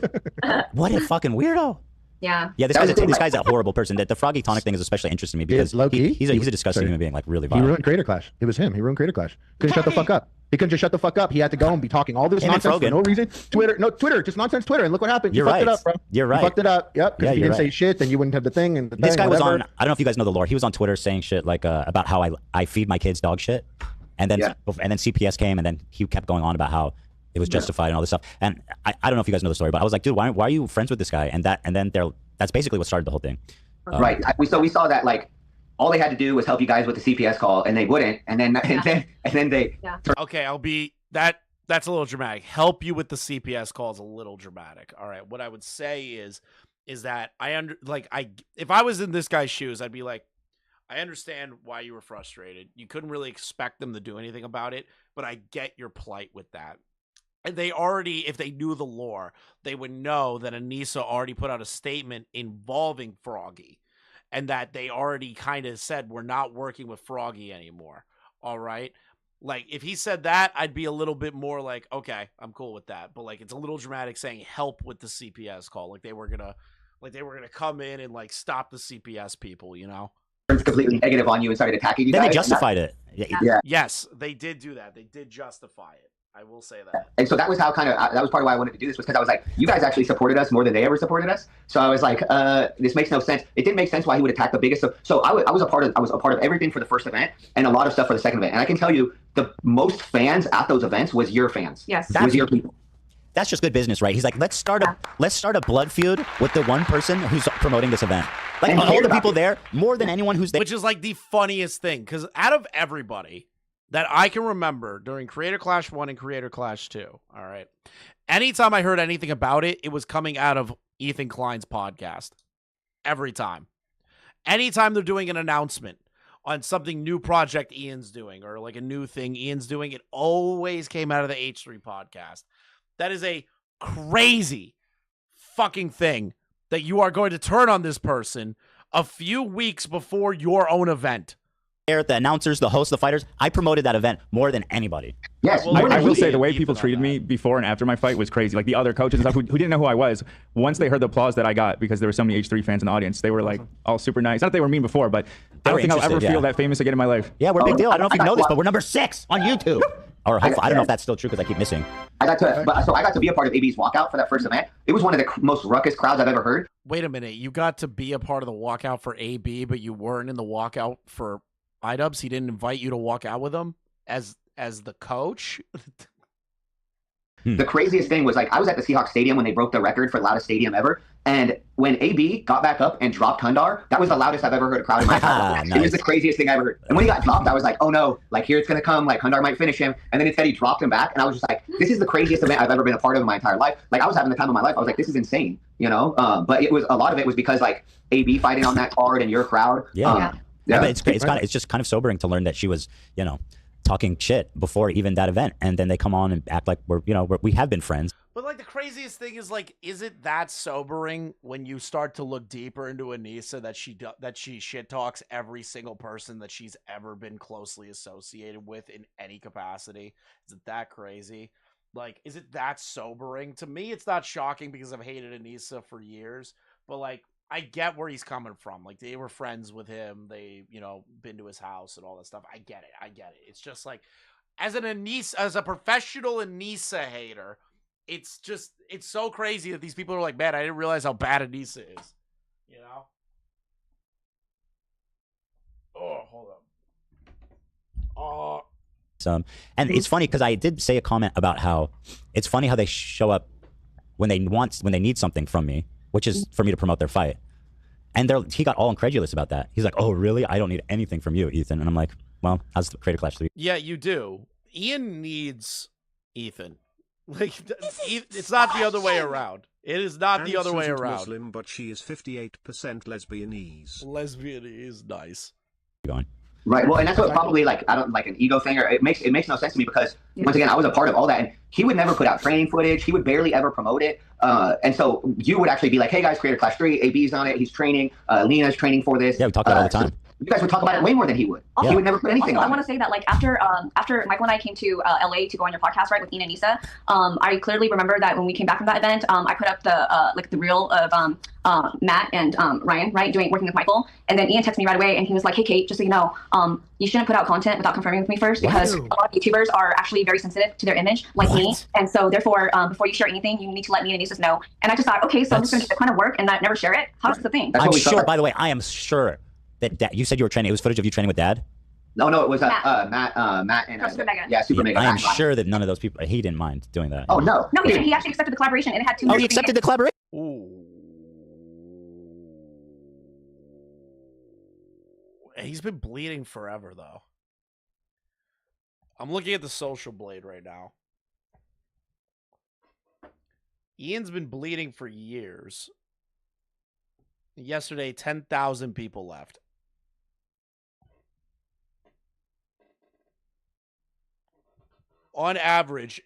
What a fucking weirdo. Yeah. Yeah, this guy's a horrible person. The Froggy Tonic thing is especially interesting to me because low-key, he's a disgusting human being, like really He vile. ruined Creator Clash. It was him. He ruined Creator Clash. Couldn't shut the fuck up. He couldn't just shut the fuck up. He had to go and be talking all this Him and nonsense for Frogan. no reason. Twitter, just nonsense Twitter. And look what happened. You're You fucked it right. up, bro. You're right. You fucked it up. Yep. Because Yeah, if you you're didn't say right. shit, then you wouldn't have the thing. And the This thing, guy was whatever. on. I don't know if you guys know the lore. He was on Twitter saying shit like about how I feed my kids dog shit, and then CPS came, and then he kept going on about how it was justified and all this stuff. And I don't know if you guys know the story, but I was like, dude, why are you friends with this guy? And then that's basically what started the whole thing. Right. We saw that like all they had to do was help you guys with the CPS call, and they wouldn't, and then they. Okay, that's a little dramatic. Help you with the CPS call is a little dramatic. All right, what I would say is that if I was in this guy's shoes, I'd be like, I understand why you were frustrated. You couldn't really expect them to do anything about it, but I get your plight with that. And if they knew the lore, they would know that Anissa already put out a statement involving Froggy, and that they already kind of said, we're not working with Froggy anymore. All right. Like, if he said that, I'd be a little bit more like, okay, I'm cool with that. But like, it's a little dramatic saying help with the CPS call. Like they were gonna come in and like stop the CPS people, you know? Completely negative on you and started attacking you Then guys. they justified it. Yeah. Yes, they did do that. They did justify it. I will say that. And so that was how that was part of why I wanted to do this, was because I was like, you guys actually supported us more than they ever supported us. So I was like, this makes no sense. It didn't make sense why he would attack the biggest. So I was a part of everything for the first event and a lot of stuff for the second event. And I can tell you, the most fans at those events was your fans. Yes. Was your people. That's just good business, right? He's like, let's start a blood feud with the one person who's promoting this event. Like And all the people there, more than anyone who's there. Which is like the funniest thing, because out of everybody, that I can remember during Creator Clash 1 and Creator Clash 2, all right, anytime I heard anything about it, it was coming out of Ethan Klein's podcast. Every time. Anytime they're doing an announcement on something new project Ian's doing or like a new thing Ian's doing, it always came out of the H3 podcast. That is a crazy fucking thing that you are going to turn on this person a few weeks before your own event. The announcers, the hosts, the fighters, I promoted that event more than anybody. Yes, Well, I will say the way Ethan people on treated that. me before and after my fight was crazy. Like the other coaches and stuff who didn't know who I was, once they heard the applause that I got because there were so many H3 fans in the audience, they were like all super nice. Not that they were mean before, but I don't think I'll ever interested, feel yeah. that famous again in my life. Yeah, we're a big deal. I don't know if you know this, but we're number 6 on YouTube. Or hopefully, I don't know if that's still true because I keep missing. I got to be a part of AB's walkout for that first event. It was one of the most ruckus crowds I've ever heard. Wait a minute. You got to be a part of the walkout for AB, but you weren't in the walkout for IDubbbz? He didn't invite you to walk out with him as the coach? The craziest thing was like I was at the Seahawks stadium when they broke the record for loudest stadium ever. And when AB got back up and dropped Hundar, that was the loudest I've ever heard a crowd in my life. It was the craziest thing I ever heard. And when he got dropped, I was like, oh no, like here it's going to come, like Hundar might finish him. And then instead he dropped him back. And I was just like, this is the craziest event I've ever been a part of in my entire life. Like I was having the time of my life. I was like, this is insane, you know? But it was, a lot of it was because like AB fighting on that card and your crowd. Yeah, but it's just kind of sobering to learn that she was, you know, talking shit before even that event, and then they come on and act like we have been friends. But like the craziest thing is like, is it that sobering when you start to look deeper into Anissa that she shit talks every single person that she's ever been closely associated with in any capacity? Is it that crazy? Like, is it that sobering? To me, it's not shocking because I've hated Anissa for years, but like, I get where he's coming from. Like, they were friends with him. They, been to his house and all that stuff. I get it. It's just like, as a professional Anissa hater, it's so crazy that these people are like, man, I didn't realize how bad Anissa is. You know? Oh, hold up. Oh. And it's funny because I did say a comment about how it's funny how they show up when they need something from me, which is for me to promote their fight. And he got all incredulous about that. He's like, oh, really? I don't need anything from you, Ethan. And I'm like, well, how's the Creator Clash 3? Yeah, you do. Ian needs Ethan. Like, it's not the other way around. It is not the other way around. Muslim, but she is 58% lesbianese. Lesbianese, nice. Going. Right. Well, and that's what probably like I don't like an ego thing, or it makes no sense to me because once again I was a part of all that, and he would never put out training footage. He would barely ever promote it, and so you would actually be like, "Hey guys, Creator Clash 3, AB's on it. He's training. Lena's training for this." Yeah, we talk about it all the time. So you guys would talk about it way more than he would. Also, He would never put anything also, on. I want to say that like after Michael and I came to LA to go on your podcast, right, with Ian and Nisa, I clearly remember that when we came back from that event, I put up the reel of Matt and Ryan, right, working with Michael, and then Ian texted me right away and he was like, hey Kate, just so you know, you shouldn't put out content without confirming with me first, because a lot of YouTubers are actually very sensitive to their image, like me, and so therefore before you share anything, you need to let me and Nisa know. And I just thought, okay, so I'm just gonna do the kind of work and not never share it. How's the thing? I'm sure, by the way, I am sure that you said you were training. It was footage of you training with Dad? No, it was Matt and Super Mega. yeah, Super Mega. I am sure that none of those people, he didn't mind doing that. Oh no, He actually accepted the collaboration and it had 2 Oh, he accepted the collaboration? Ooh. He's been bleeding forever, though. I'm looking at the Social Blade right now. Ian's been bleeding for years. Yesterday, 10,000 people left. On average,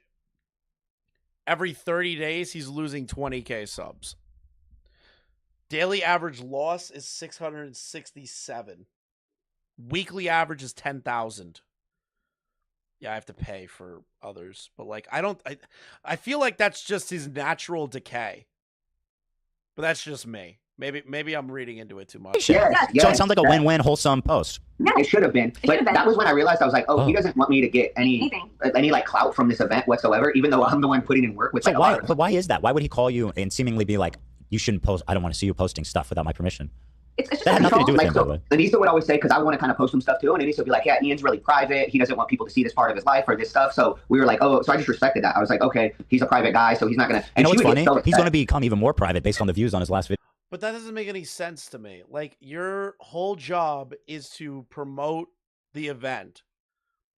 every 30 days, he's losing 20K subs. Daily average loss is 667. Weekly average is 10,000. Yeah, I have to pay for others, but like I feel like that's just his natural decay. But that's just me. Maybe I'm reading into it too much. Yes. So it sounds like a win-win, whole-sum post. It should have been. But that was when I realized I was like, he doesn't want me to get any like clout from this event whatsoever, even though I'm the one putting in work with. So why is that? Why would he call you and seemingly be like, you shouldn't post, I don't want to see you posting stuff without my permission? It's just that had nothing to do with him, by the way. Anissa would always say, because I want to kind of post some stuff too, and Anissa would be like, yeah, Ian's really private. He doesn't want people to see this part of his life or this stuff. So we were like, so I just respected that. I was like, okay, he's a private guy, so he's not going to. You know what's funny? He's going to become even more private based on the views on his last video. But that doesn't make any sense to me. Like, your whole job is to promote the event.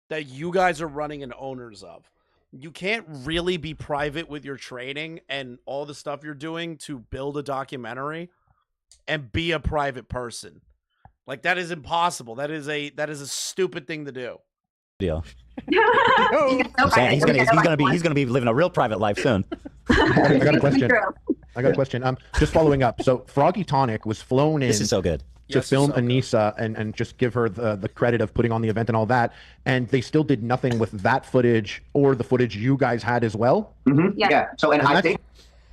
that you guys are running and owners of. You can't really be private with your training and all the stuff you're doing to build a documentary and be a private person. Like, that is impossible. That is a stupid thing to do. Deal. So He's gonna be living a real private life soon. I got a question. I got a question. Just following up. So Froggy Tonic was flown in. This is so good. To film Anissa and just give her the credit of putting on the event and all that, and they still did nothing with that footage or the footage you guys had as well. Mm-hmm. Yeah. So, and I think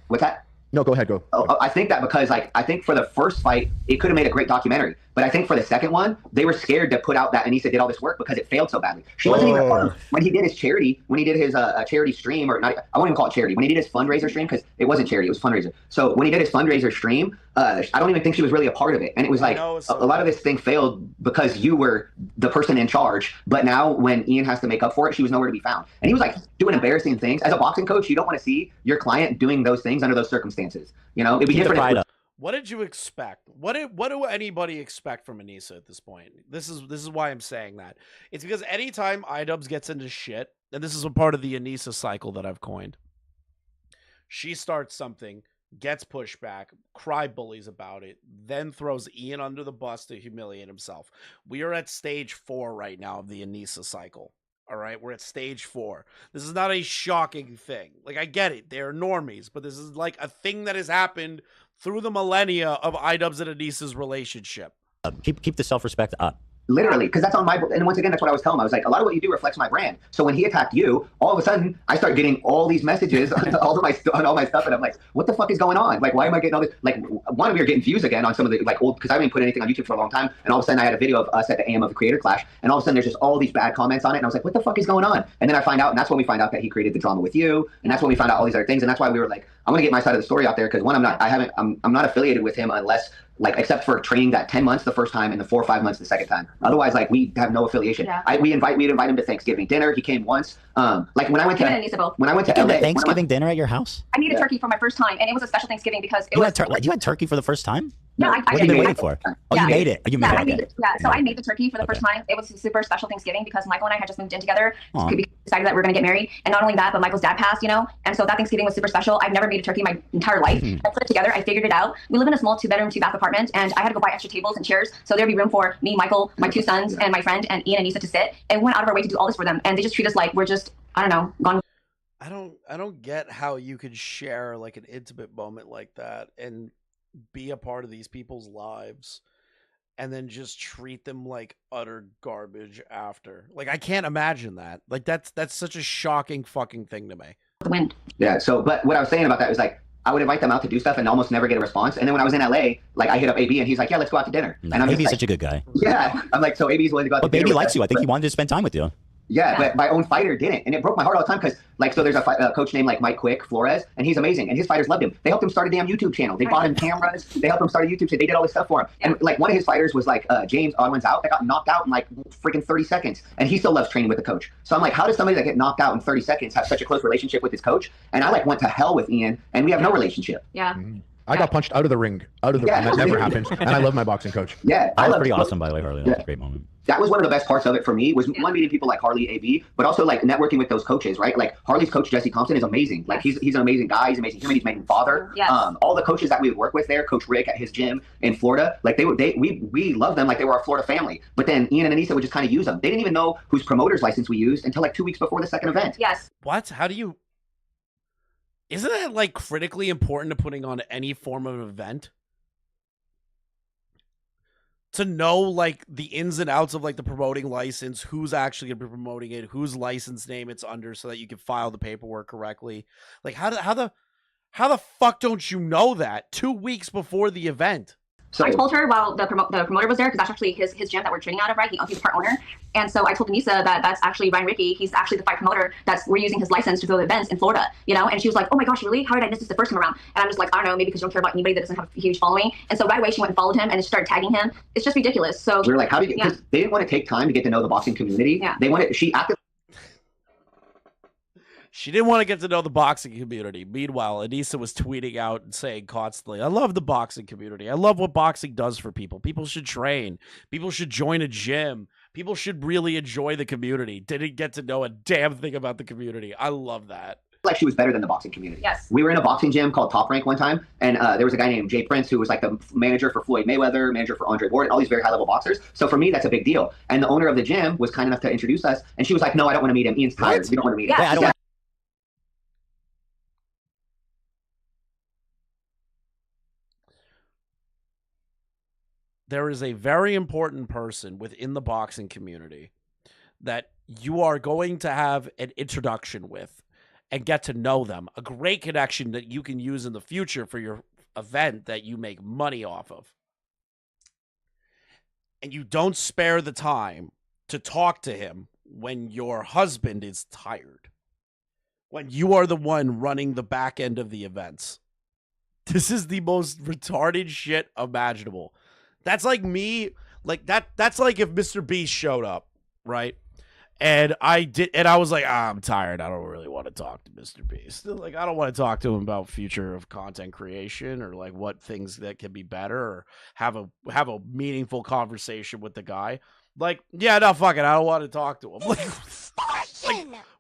with that. No, go ahead. Go. I think that because, like, I think for the first fight, it could have made a great documentary. But I think for the second one, they were scared to put out that Anissa did all this work because it failed so badly. She wasn't even part of, when he did his charity, when he did his charity stream, or not, I won't even call it charity. When he did his fundraiser stream, because it wasn't charity, it was fundraiser. So when he did his fundraiser stream, I don't even think she was really a part of it. And it was like, a lot of this thing failed because you were the person in charge. But now when Ian has to make up for it, she was nowhere to be found. And he was like doing embarrassing things. As a boxing coach, you don't want to see your client doing those things under those circumstances. You know, it'd be different. What did you expect? What do anybody expect from Anissa at this point? This is why I'm saying that. It's because anytime IDubbbz gets into shit, and this is a part of the Anissa cycle that I've coined, she starts something, gets pushed back, cry bullies about it, then throws Ian under the bus to humiliate himself. We are at stage 4 right now of the Anissa cycle. All right, we're at stage 4. This is not a shocking thing. Like, I get it. They're normies, but this is like a thing that has happened through the millennia of IDubbbz and Anissa's relationship. Keep the self-respect up. Literally, because that's on my, and once again, that's what I was telling him. I was like, a lot of what you do reflects my brand. So when he attacked you, all of a sudden, I start getting all these messages on all my stuff, and I'm like, what the fuck is going on? Like, why am I getting all this? Like, one, we were getting views again on some of the, like, old, because I haven't put anything on YouTube for a long time, and all of a sudden I had a video of us at the AM of the Creator Clash, and all of a sudden there's just all these bad comments on it, and I was like, what the fuck is going on? And then I find out, and that's when we find out that he created the drama with you, and that's when we found out all these other things, and that's why we were like, I'm gonna get my side of the story out there, because one, I'm not affiliated with him unless, like, except for training that 10 months the first time and the 4 or 5 months the second time. Otherwise, like, we have no affiliation. Yeah. We'd invite him to Thanksgiving dinner. He came once. Like, when I went to LA, Thanksgiving dinner at your house? I needed turkey for my first time, and it was a special Thanksgiving because you had turkey for the first time? Yeah, what have you been waiting for? Oh, you made it. I made it. Yeah, so I made the turkey for the first time. It was a super special Thanksgiving because Michael and I had just moved in together. We decided that we were going to get married. And not only that, but Michael's dad passed, you know? And so that Thanksgiving was super special. I've never made a turkey my entire life. I put it together. I figured it out. We live in a small 2-bedroom, 2-bath apartment, and I had to go buy extra tables and chairs. So there'd be room for me, Michael, my 2 sons, and my friend, and Ian and Anissa to sit. And we went out of our way to do all this for them. And they just treat us like we're just, I don't know, gone. I don't get how you could share, like, an intimate moment like that and be a part of these people's lives and then just treat them like utter garbage after. Like, I can't imagine that. Like, that's such a shocking fucking thing to me. The wind. Yeah. So, but what I was saying about that was, like, I would invite them out to do stuff and almost never get a response. And then when I was in LA, like, I hit up AB and he's like, yeah, let's go out to dinner. And I'm AB's like, such a good guy. Yeah. I'm like, so AB's willing to go out to dinner. But baby likes you. I think he wanted to spend time with you. Yeah, but my own fighter didn't, and it broke my heart all the time because, like, so there's a coach named, like, Mike Quick Flores, and he's amazing, and his fighters loved him. They helped him start a damn YouTube channel. They bought him cameras. They helped him start a YouTube channel. They did all this stuff for him. And, like, one of his fighters was, like, James Odwin's out. That got knocked out in, like, freaking 30 seconds, and he still loves training with the coach. So I'm like, how does somebody that get knocked out in 30 seconds have such a close relationship with his coach? And I, like, went to hell with Ian, and we have no relationship. Yeah. I got punched out of the ring. That never happens. And I love my boxing coach. Yeah. That was pretty awesome, by the way, Harley. That was a great moment. That was one of the best parts of it for me, was one, meeting people like Harley, AB, but also, like, networking with those coaches, right? Like, Harley's coach, Jesse Thompson, is amazing. Like, he's an amazing guy. He's an amazing human. He's an amazing father. Yes. All the coaches that we would work with there, Coach Rick at his gym in Florida, like, we loved them like they were our Florida family. But then Ian and Anissa would just kind of use them. They didn't even know whose promoter's license we used until, like, 2 weeks before the second event. Yes. What? How do you... Isn't that, like, critically important to putting on any form of event? To know, like, the ins and outs of, like, the promoting license, who's actually going to be promoting it, whose license name it's under, so that you can file the paperwork correctly. Like, how the fuck don't you know that 2 weeks before the event? So I told her while the promoter was there, because that's actually his gym that we're training out of, right? He's a part owner. And so I told Anissa that that's actually Ryan Ricky. He's actually the fight promoter. We're using his license to throw events in Florida, you know? And she was like, oh my gosh, really? How did I miss this the first time around? And I'm just like, I don't know, maybe because you don't care about anybody that doesn't have a huge following. And so right away she went and followed him and started tagging him. It's just ridiculous. So we were like, how do you, because they didn't want to take time to get to know the boxing community. Yeah. She acted. She didn't want to get to know the boxing community. Meanwhile, Anissa was tweeting out and saying constantly, I love the boxing community. I love what boxing does for people. People should train. People should join a gym. People should really enjoy the community. Didn't get to know a damn thing about the community. I love that. Like she was better than the boxing community. Yes. We were in a boxing gym called Top Rank one time, and there was a guy named Jay Prince who was like the manager for Floyd Mayweather, manager for Andre Ward, and all these very high-level boxers. So for me, that's a big deal. And the owner of the gym was kind enough to introduce us, and she was like, "No, I don't want to meet him. Ian's tired. We don't want to meet him." Yeah, I don't want There is a very important person within the boxing community that you are going to have an introduction with and get to know them. A great connection that you can use in the future for your event that you make money off of. And you don't spare the time to talk to him when your husband is tired. When you are the one running the back end of the events. This is the most retarded shit imaginable. That's like me, like that's like if Mr. Beast showed up, right? And I was like, I'm tired. I don't really want to talk to Mr. Beast. Like, I don't want to talk to him about future of content creation or like what things that can be better or have a meaningful conversation with the guy. Like, yeah, no, fuck it. I don't want to talk to him. Like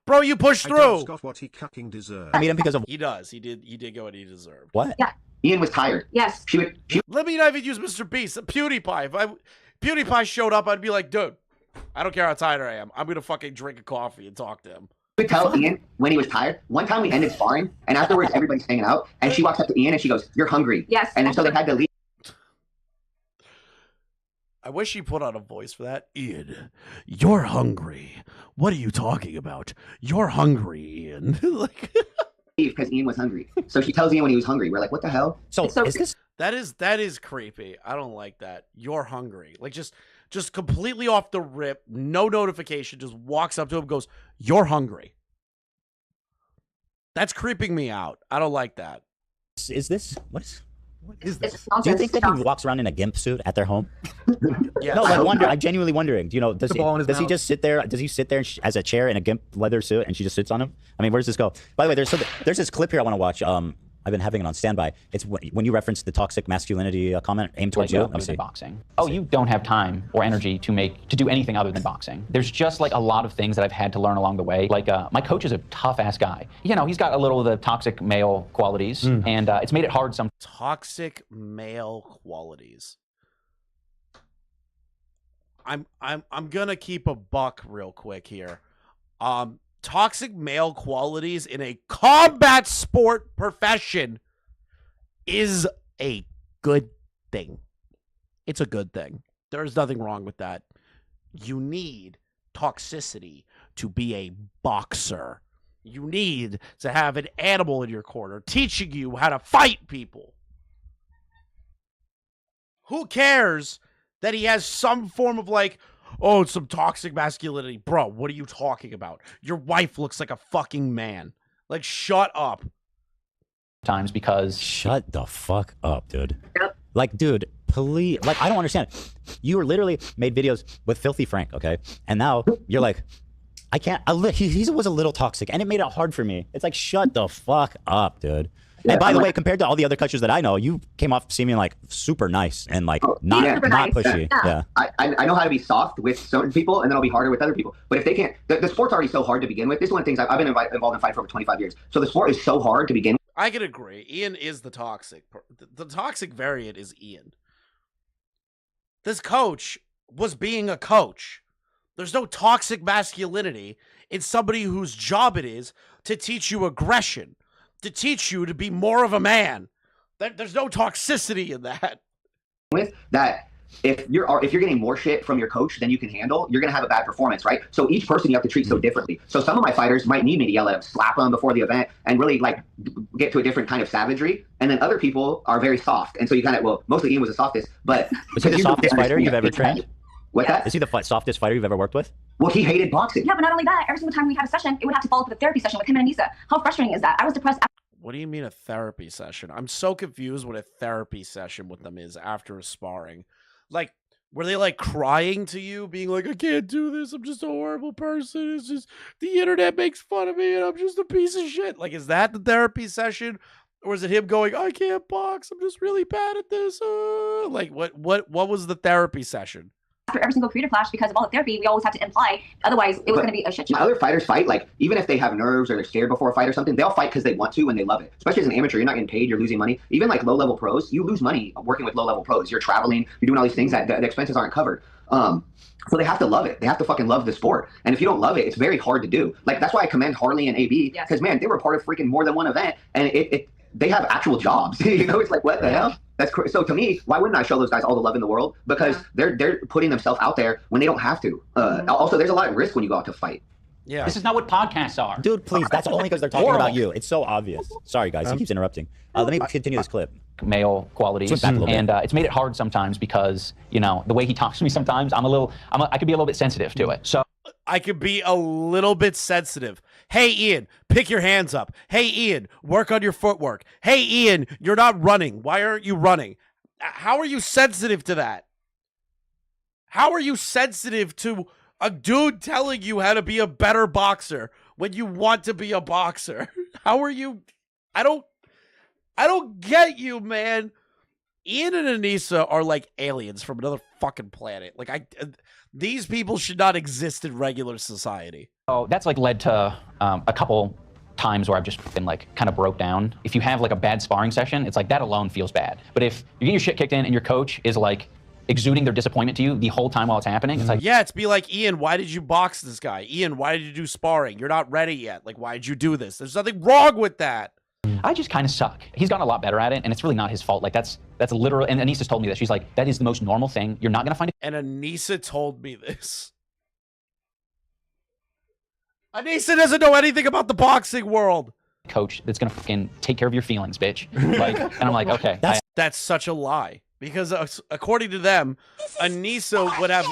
bro, you pushed through. IDubbbz got what he cucking deserved. I mean him because of He does. He did get what he deserved. what? Yeah. Ian was tired. Yes. She Let me not even use Mr. Beast. PewDiePie. If PewDiePie showed up, I'd be like, dude, I don't care how tired I am. I'm gonna fucking drink a coffee and talk to him. would tell Ian when he was tired. One time we ended sparring, and afterwards everybody's hanging out, and she walks up to Ian and she goes, "You're hungry." Yes. And then so they had to leave. I wish he put on a voice for that. Ian, you're hungry. What are you talking about? You're hungry, Ian. Like Because Ian was hungry. So she tells Ian when he was hungry. We're like, what the hell? So It's so is this that is creepy. I don't like that. You're hungry. Like just completely off the rip, no notification, just walks up to him and goes, "You're hungry." That's creeping me out. I don't like that. what is this? What is this? It's Do you nonsense. think that he walks around in a gimp suit at their home? Yes. No, I'm genuinely wondering. Do you know, does The ball in his he mouth. just sit there? Does he sit there as a chair in a gimp leather suit and she just sits on him? I mean, where does this go? By the way, there's this clip here I want to watch. I've been having it on standby. It's when you reference the toxic masculinity comment aimed towards you. Let me see. Boxing. Oh, you don't have time or energy to do anything other than boxing. There's just like a lot of things that I've had to learn along the way. Like my coach is a tough ass guy. You know, he's got a little of the toxic male qualities, and it's made it hard sometimes. Toxic male qualities. I'm gonna keep a buck real quick here. Toxic male qualities in a combat sport profession is a good thing. It's a good thing. There's nothing wrong with that. You need toxicity to be a boxer. You need to have an animal in your corner teaching you how to fight people. Who cares that he has some form of like, oh, it's some toxic masculinity. Bro, what are you talking about? Your wife looks like a fucking man. Like, shut up. Because Shut the fuck up, dude. Yep. Like, dude, please. Like, I don't understand. You were literally made videos with Filthy Frank, okay? And now you're like, I can't. He was a little toxic, and it made it hard for me. It's like, shut the fuck up, dude. Yeah, and by I'm the way, like- compared to all the other coaches that I know, you came off seeming like super nice and like not yeah. not pushy. Yeah. Yeah. I know how to be soft with certain people, and then I'll be harder with other people. But if they can't, the sport's already so hard to begin with. This is one of the things I've been involved in fighting for over 25 years. So the sport is so hard to begin with. I can agree. Ian is the toxic. The toxic variant is Ian. This coach was being a coach. There's no toxic masculinity in somebody whose job it is to teach you aggression, to teach you to be more of a man. There's no toxicity in that. With that, if you're getting more shit from your coach than you can handle, you're gonna have a bad performance, right? So each person you have to treat so differently. So some of my fighters might need me to yell at them, slap them before the event, and really like get to a different kind of savagery. And then other people are very soft, and so you kind of, well, mostly Ian was the softest, but Was he the softest fighter you've ever trained? What's that? Is he the softest fighter you've ever worked with? Well, he hated boxing. Yeah, but not only that, every single time we had a session, it would have to follow up with a therapy session with him and Anissa. How frustrating is that? I was depressed. What do you mean a therapy session? I'm so confused what a therapy session with them is after a sparring. Like, were they like crying to you, being like, I can't do this, I'm just a horrible person, it's just the internet makes fun of me and I'm just a piece of shit? Like, is that the therapy session? Or is it him going, I can't box, I'm just really bad at this? Like, what was the therapy session? after every single creative clash, because of all the therapy, we always have to imply. Otherwise, it was going to be a shit show. Other fighters fight, like, even if they have nerves or they're scared before a fight or something, they'll fight because they want to and they love it. Especially as an amateur, you're not getting paid, you're losing money. Even like low-level pros, you lose money working with low-level pros. You're traveling, you're doing all these things that the expenses aren't covered. So they have to love it. They have to fucking love the sport. And if you don't love it, it's very hard to do. Like, that's why I commend Harley and AB, because, man, they were part of freaking more than one event, and they have actual jobs. You know, it's like, what the hell? That's so to me, why wouldn't I show those guys all the love in the world? Because they're putting themselves out there when they don't have to. Also, there's a lot of risk when you go out to fight. Yeah. This is not what podcasts are. Dude, please. That's only because they're talking about you. It's so obvious. Sorry, guys. He keeps interrupting. Let me continue this clip. Male qualities, and it's made it hard sometimes because, you know, the way he talks to me sometimes, I could be a little bit sensitive to it. So I could be a little bit sensitive. Hey, Ian, pick your hands up. Hey, Ian, work on your footwork. Hey, Ian, you're not running. Why aren't you running? How are you sensitive to that? How are you sensitive to a dude telling you how to be a better boxer when you want to be a boxer? How are you? I don't get you, man. Ian and Anissa are like aliens from another fucking planet. Like, these people should not exist in regular society. Oh, that's like led to a couple times where I've just been like kind of broke down. If you have like a bad sparring session, it's like that alone feels bad. But if you get your shit kicked in and your coach is like exuding their disappointment to you the whole time while it's happening, it's like, yeah, it's be like, Ian, why did you box this guy? Ian, why did you do sparring? You're not ready yet. Like, why did you do this? There's nothing wrong with that. I just kind of suck. He's gotten a lot better at it, and it's really not his fault. Like, that's literal. And Anissa's told me that. She's like, that is the most normal thing. You're not going to find it. And Anissa told me this. Anissa doesn't know anything about the boxing world. Coach that's going to fucking take care of your feelings, bitch. Like, and I'm like, okay. That's such a lie. Because according to them, Anissa would have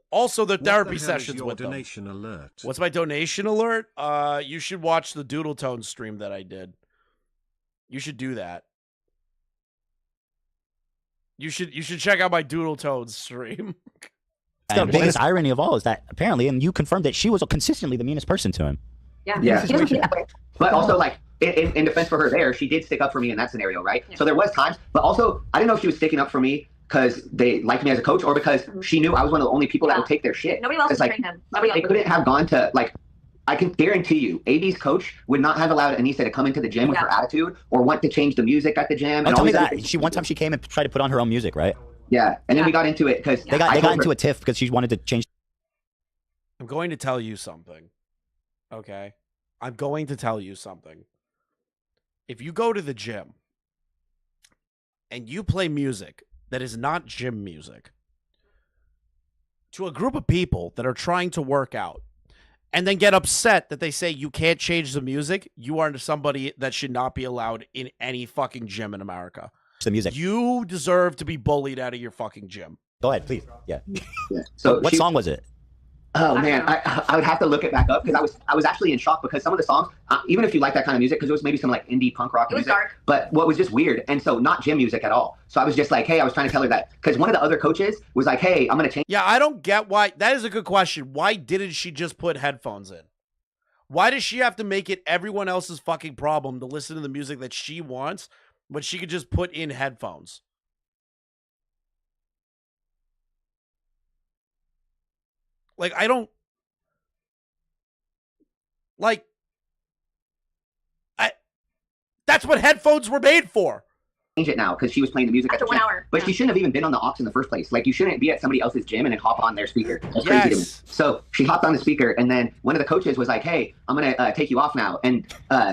also the therapy sessions with them. Alert? What's my donation alert? You should watch the Doodle Tone stream that I did. You should do that. You should check out my Doodle Tone stream. The biggest irony of all is that apparently, and you confirmed that she was consistently the meanest person to him. Yeah. She doesn't that way. But also, like, in defense for her there, she did stick up for me in that scenario, right? Yeah. So there was times, but also, I didn't know if she was sticking up for me because they liked me as a coach or because she knew I was one of the only people that would take their shit. Nobody else would train him. They couldn't have gone to, like, I can guarantee you, AB's coach would not have allowed Anissa to come into the gym with her attitude or want to change the music at the gym. And tell me that. One time she came and tried to put on her own music, right? Yeah, and then we got into it because they got into a tiff because she wanted to change. I'm going to tell you something, okay? I'm going to tell you something. If you go to the gym and you play music that is not gym music to a group of people that are trying to work out and then get upset that they say you can't change the music, you are somebody that should not be allowed in any fucking gym in America. The music. You deserve to be bullied out of your fucking gym. Go ahead, please. Yeah. So what song was it? Oh man, I would have to look it back up because I was actually in shock because some of the songs, even if you like that kind of music, because it was maybe some like indie punk rock music, dark. But what was just weird, and so not gym music at all. So I was just like, hey, I was trying to tell her that because one of the other coaches was like, hey, I'm gonna change. Yeah, I don't get why. That is a good question. Why didn't she just put headphones in? Why does she have to make it everyone else's fucking problem to listen to the music that she wants when she could just put in headphones? Like, I don't... Like... That's what headphones were made for. Change it now because she was playing the music after at the 1 gym. hour. But she shouldn't have even been on the aux in the first place. Like, you shouldn't be at somebody else's gym and then hop on their speaker. That's crazy to me. So she hopped on the speaker, and then one of the coaches was like, hey, I'm going to take you off now. And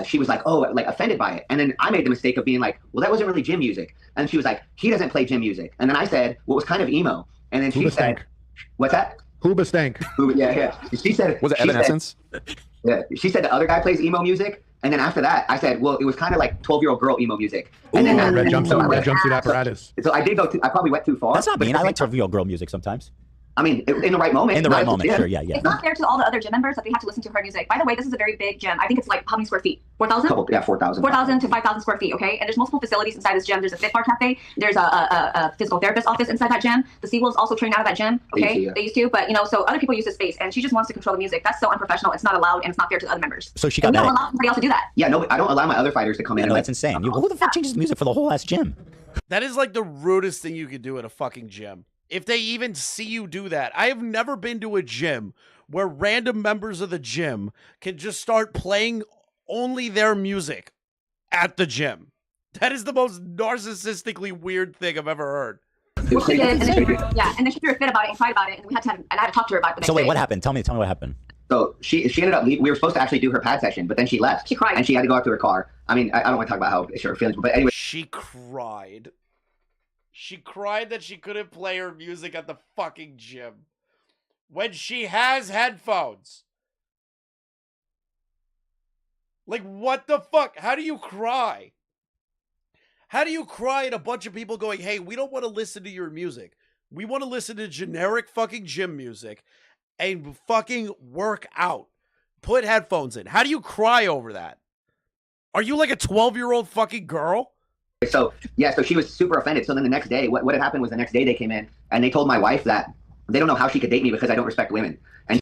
she was like, oh, like offended by it. And then I made the mistake of being like, well, that wasn't really gym music. And she was like, he doesn't play gym music. And then I said, well, it was kind of emo. And then she said, what's that? Hooba stank. Yeah. She said, was it Evanescence? Yeah. She said the other guy plays emo music. And then after that, I said, well, it was kind of like 12-year-old girl emo music. And then red jumpsuit apparatus. So I did go I probably went too far. That's not mean. I like 12-year-old girl music sometimes. I mean, in the right moment. In the right moment, sure, yeah. It's not fair to all the other gym members that they have to listen to her music. By the way, this is a very big gym. I think it's like how many square feet? 4,000? Yeah, 4,000. 4,000 to 5,000 square feet, okay? And there's multiple facilities inside this gym. There's a Fit Bar Cafe. There's a physical therapist office inside that gym. The Seawolves also train out of that gym, okay? They used to, but, you know, so other people use this space, and she just wants to control the music. That's so unprofessional. It's not allowed, and it's not fair to the other members. So she got mad. We don't allow somebody else to do that. Yeah, no, I don't allow my other fighters to come in. No, that's insane. Who the fuck changes the music for the whole ass gym? That is like the rudest thing you could do at a fucking gym. if they even see you do that. I have never been to a gym where random members of the gym can just start playing only their music at the gym. That is the most narcissistically weird thing I've ever heard. She did, and then she threw a fit about it and cried about it, and I had to talk to her about it. So wait, what happened? Tell me what happened. So she ended up leaving. We were supposed to actually do her pad session, but then she left. She cried. And she had to go out to her car. I mean, I don't want to talk about how her feelings, but anyway. She cried. She cried that she couldn't play her music at the fucking gym when she has headphones. Like, what the fuck? How do you cry? How do you cry at a bunch of people going, hey, we don't want to listen to your music. We want to listen to generic fucking gym music and fucking work out. Put headphones in. How do you cry over that? Are you like a 12-year-old fucking girl? So, yeah, so she was super offended. So then the next day, what had happened was the next day they came in and they told my wife that they don't know how she could date me because I don't respect women. And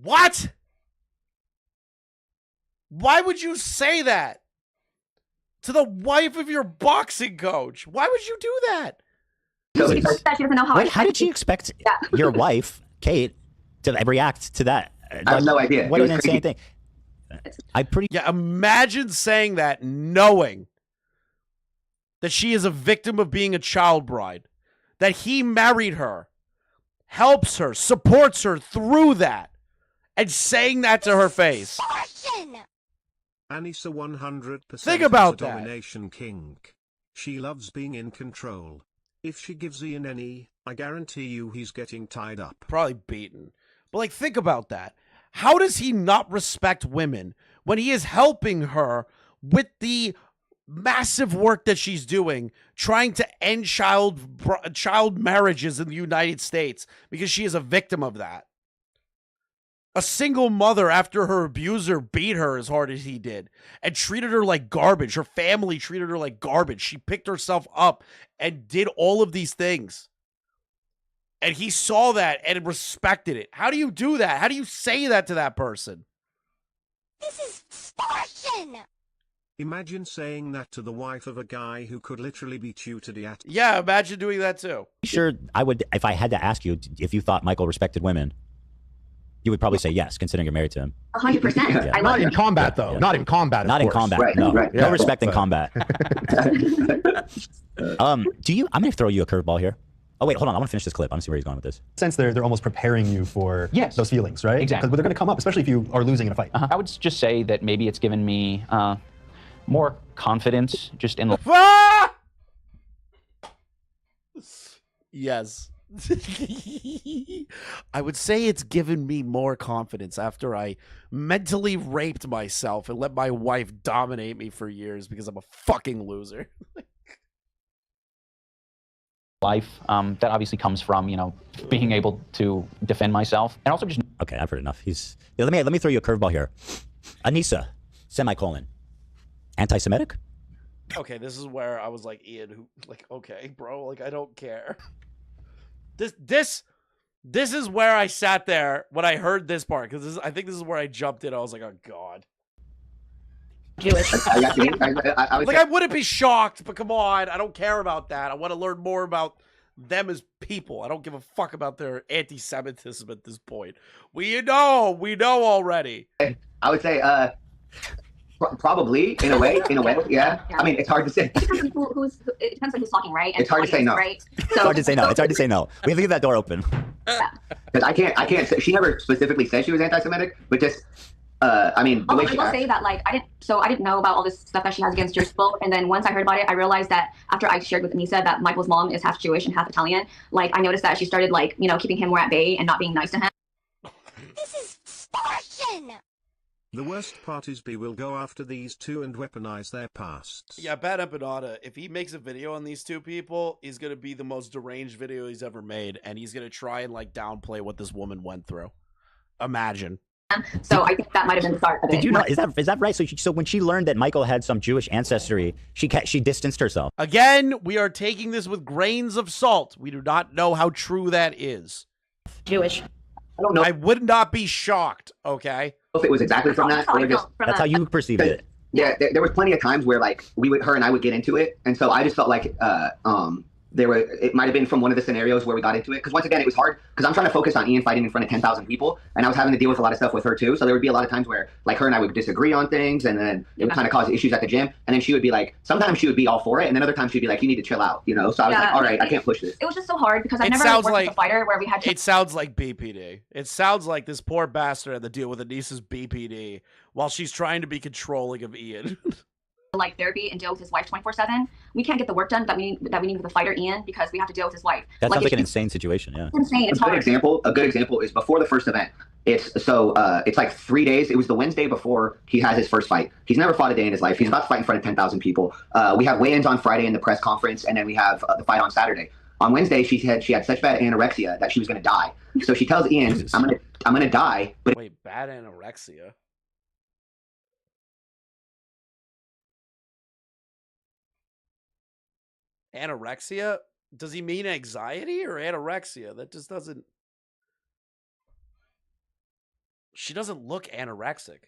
what? Why would you say that to the wife of your boxing coach? Why would you do that? so She doesn't know how. Wait, how did you expect your wife, Kate, to react to that? I have no idea. What It an was insane crazy. thing. Yeah, imagine saying that knowing that she is a victim of being a child bride, that he married her, helps her, supports her through that, and saying that to her face. Anissa 100% Think about is a that. domination king. She loves being in control. If she gives Ian any, I guarantee you he's getting tied up. Probably beaten. But like, think about that. How does he not respect women when he is helping her with the massive work that she's doing, trying to end child marriages in the United States because she is a victim of that? A single mother after her abuser beat her as hard as he did and treated her like garbage. Her family treated her like garbage. She picked herself up and did all of these things. And he saw that and respected it. How do you do that? How do you say that to that person? This is extortion! Imagine saying that to the wife of a guy who could literally beat you to death. Yeah, imagine doing that too. Sure, I would, if I had to ask you if you thought Michael respected women, you would probably say yes, considering you're married to him. 100%. I love Not in it. combat, though. Yeah. Not in combat. Not in combat. Right, no, right. no Yeah. respect in combat. Do you? I'm gonna throw you a curveball here. Oh wait, hold on. I want to finish this clip. I want to see where he's going with this. Sense they're almost preparing you for Yes. those feelings, right? Exactly. Because they're going to come up, especially if you are losing in a fight. I would just say that maybe it's given me more confidence just in Ah! Yes. I would say it's given me more confidence after I mentally raped myself and let my wife dominate me for years because I'm a fucking loser. life. That obviously comes from, you know, being able to defend myself and also just. Okay, I've heard enough. Yeah, let me throw you a curveball here. Anissa, semicolon, anti-Semitic? Okay, this is where I was like, Ian, who, like, okay, bro, like, I don't care. This is where I sat there when I heard this part, because I think this is where I jumped in. I was like, oh god. Jewish. I wouldn't be shocked, but come on, I don't care about that. I want to learn more about them as people. I don't give a fuck about their anti-Semitism at this point. We know already. I would say, probably in a way, yeah. I mean, it's hard to say. It depends on who's talking, right? And It's hard to say no. right? It's hard to say no. It's hard to say no. We have to leave that door open. Because I can't say, she never specifically said she was anti-Semitic, but just, I mean, the way I she will acts. say that, like, I didn't know about all this stuff that she has against Jewish people, and then once I heard about it, I realized that after I shared with Anissa that Michael's mom is half Jewish and half Italian, like, I noticed that she started, like, you know, keeping him more at bay and not being nice to him. This is extortion! The worst part is B will go after these two and weaponize their pasts. Yeah, Bad Empanada, if he makes a video on these two people, he's going to be the most deranged video he's ever made, and he's going to try and, like, downplay what this woman went through. Imagine. So I think that might have been the start of it. Did you know? Is that right? So when she learned that Michael had some Jewish ancestry, she distanced herself. Again, we are taking this with grains of salt. We do not know how true that is. Jewish. I don't know I would not be shocked. Okay. if it was exactly from that or just That's how you perceived it. Yeah, there was plenty of times where like her and I would get into it, and so I just felt like it might have been from one of the scenarios where we got into it, because once again it was hard because I'm trying to focus on Ian fighting in front of 10,000 people, and I was having to deal with a lot of stuff with her too. So there would be a lot of times where like her and I would disagree on things, and then it would kind of cause issues at the gym, and then she would be like, sometimes she would be all for it, and then other times she'd be like, you need to chill out, you know. So I was like, all right, I can't push this. It was just so hard because I've never worked with a fighter where we had to. It sounds like BPD. It sounds like this poor bastard had to deal with Anissa's BPD while she's trying to be controlling of Ian. Like therapy and deal with his wife 24/7. We can't get the work done that we need with the fighter Ian because we have to deal with his wife. That sounds like an insane situation. Yeah. It's insane. It's a good example is before the first event. It's like 3 days. It was the Wednesday before he has his first fight. He's never fought a day in his life. He's about to fight in front of 10,000 people. We have weigh-ins on Friday in the press conference, and then we have the fight on Saturday. On Wednesday, she had such bad anorexia that she was going to die. So she tells Ian, Jesus. I'm gonna die. But wait, bad anorexia? Anorexia? Does he mean anxiety or anorexia? That just doesn't... She doesn't look anorexic.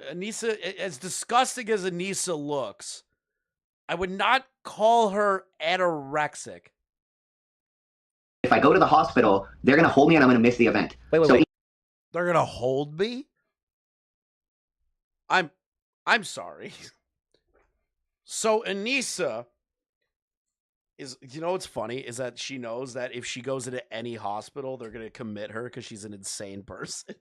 Anissa, as disgusting as Anissa looks, I would not call her anorexic. If I go to the hospital, they're going to hold me and I'm going to miss the event. Wait. They're going to hold me? I'm sorry. So Anissa is, you know what's funny is that she knows that if she goes into any hospital, they're going to commit her because she's an insane person.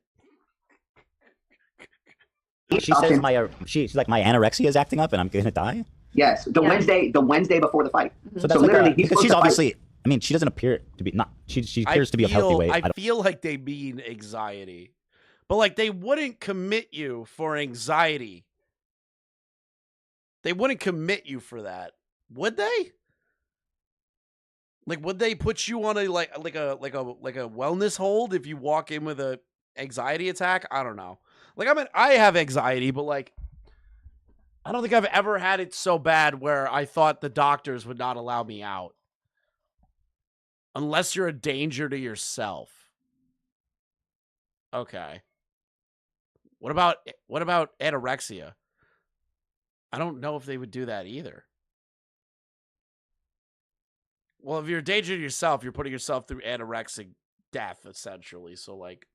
She says she's like, my anorexia is acting up and I'm going to die? Yes, the Wednesday before the fight. So that's literally because she's obviously I mean, she doesn't appear to be she appears to be of healthy weight. I feel like they mean anxiety. But like they wouldn't commit you for anxiety. They wouldn't commit you for that. Would they? Like would they put you on a like a wellness hold if you walk in with a anxiety attack? I don't know. Like I have anxiety, but like I don't think I've ever had it so bad where I thought the doctors would not allow me out. Unless you're a danger to yourself. Okay. What about anorexia? I don't know if they would do that either. Well, if you're a danger to yourself, you're putting yourself through anorexic death, essentially. So, like...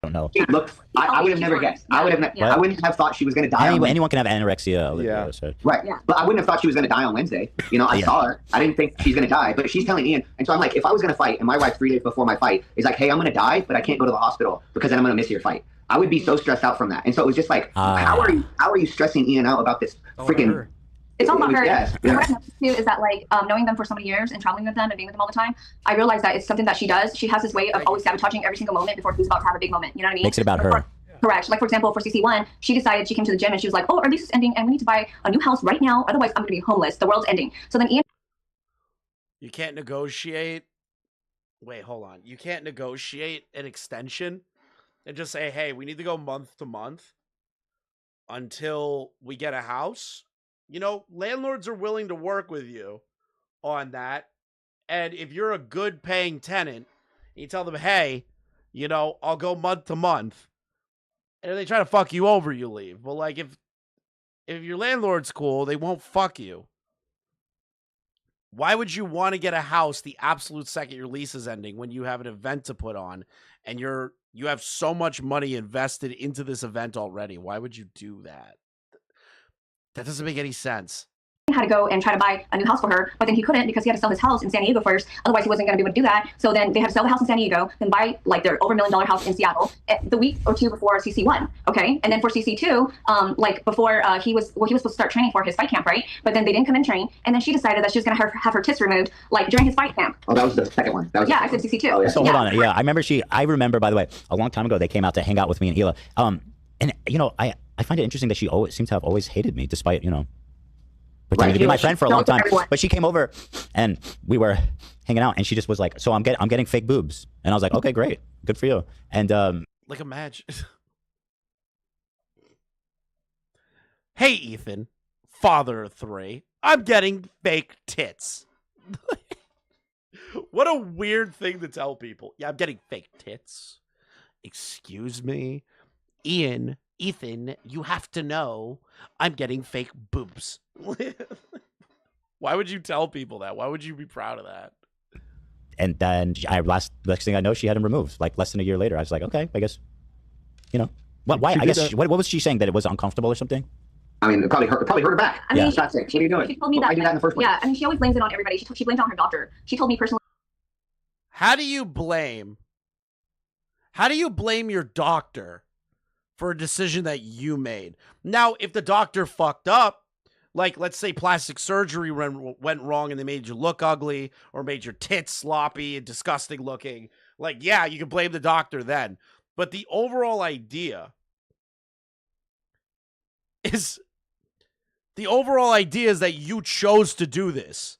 I don't know. Look, I would have never guessed. I wouldn't have thought she was going to die. Anyone can have anorexia. Yeah. Right. Yeah. But I wouldn't have thought she was going to die on Wednesday. You know, I saw her. I didn't think she's going to die. But she's telling Ian. And so I'm like, if I was going to fight and my wife 3 days before my fight is like, hey, I'm going to die, but I can't go to the hospital because then I'm going to miss your fight. I would be so stressed out from that. And so it was just like, how are you stressing Ian out about this freaking... It's all about her. Yes. What I noticed too is that like knowing them for so many years and traveling with them and being with them all the time, I realized that it's something that she does. She has this way of always sabotaging every single moment before who's about to have a big moment. You know what I mean? Makes it about her. Correct. Like for example, for CC1, she decided she came to the gym and she was like, "Oh, our lease is ending and we need to buy a new house right now. Otherwise, I'm going to be homeless. The world's ending." So then Ian, you can't negotiate. Wait, hold on. You can't negotiate an extension and just say, "Hey, we need to go month to month until we get a house." You know, landlords are willing to work with you on that. And if you're a good paying tenant, you tell them, hey, you know, I'll go month to month. And if they try to fuck you over, you leave. But like if your landlord's cool, they won't fuck you. Why would you want to get a house the absolute second your lease is ending when you have an event to put on and you have so much money invested into this event already? Why would you do that? That doesn't make any sense. had to go and try to buy a new house for her, but then he couldn't because he had to sell his house in San Diego first. Otherwise, he wasn't going to be able to do that. So then they had to sell the house in San Diego, then buy like their over $1 million house in Seattle the week or two before CC1. Okay, and then for CC2, like before he was supposed to start training for his fight camp, right? But then they didn't come and train, and then she decided that she was going to have her tits removed like during his fight camp. Oh, that was the second one. That was I said CC2. Oh, yeah. So hold on, yeah, I remember by the way, a long time ago they came out to hang out with me and Hila. And you know, I find it interesting that she always seems to have always hated me, despite, you know, pretending to be my friend for a long Don't time. everyone. But she came over and we were hanging out, and she just was like, "So I'm getting fake boobs," and I was like, "Okay, great, good for you." And like, imagine. Hey, Ethan, father of 3, I'm getting fake tits. What a weird thing to tell people. Yeah, I'm getting fake tits. Excuse me, Ethan, you have to know I'm getting fake boobs. Why would you tell people that? Why would you be proud of that? And then next thing I know, she had him removed. Like less than a year later, I was like, okay, I guess, you know, why? I guess what was she saying, that it was uncomfortable or something? I mean, it probably hurt her back. I mean, It's not sick. What are you doing? She told me that. Why do that in the first place? Yeah, I mean, she always blames it on everybody. She blamed it on her doctor. She told me personally. How do you blame your doctor for a decision that you made? Now, if the doctor fucked up, like let's say plastic surgery went wrong and they made you look ugly or made your tits sloppy and disgusting looking, like, yeah, you can blame the doctor then. But the overall idea is that you chose to do this.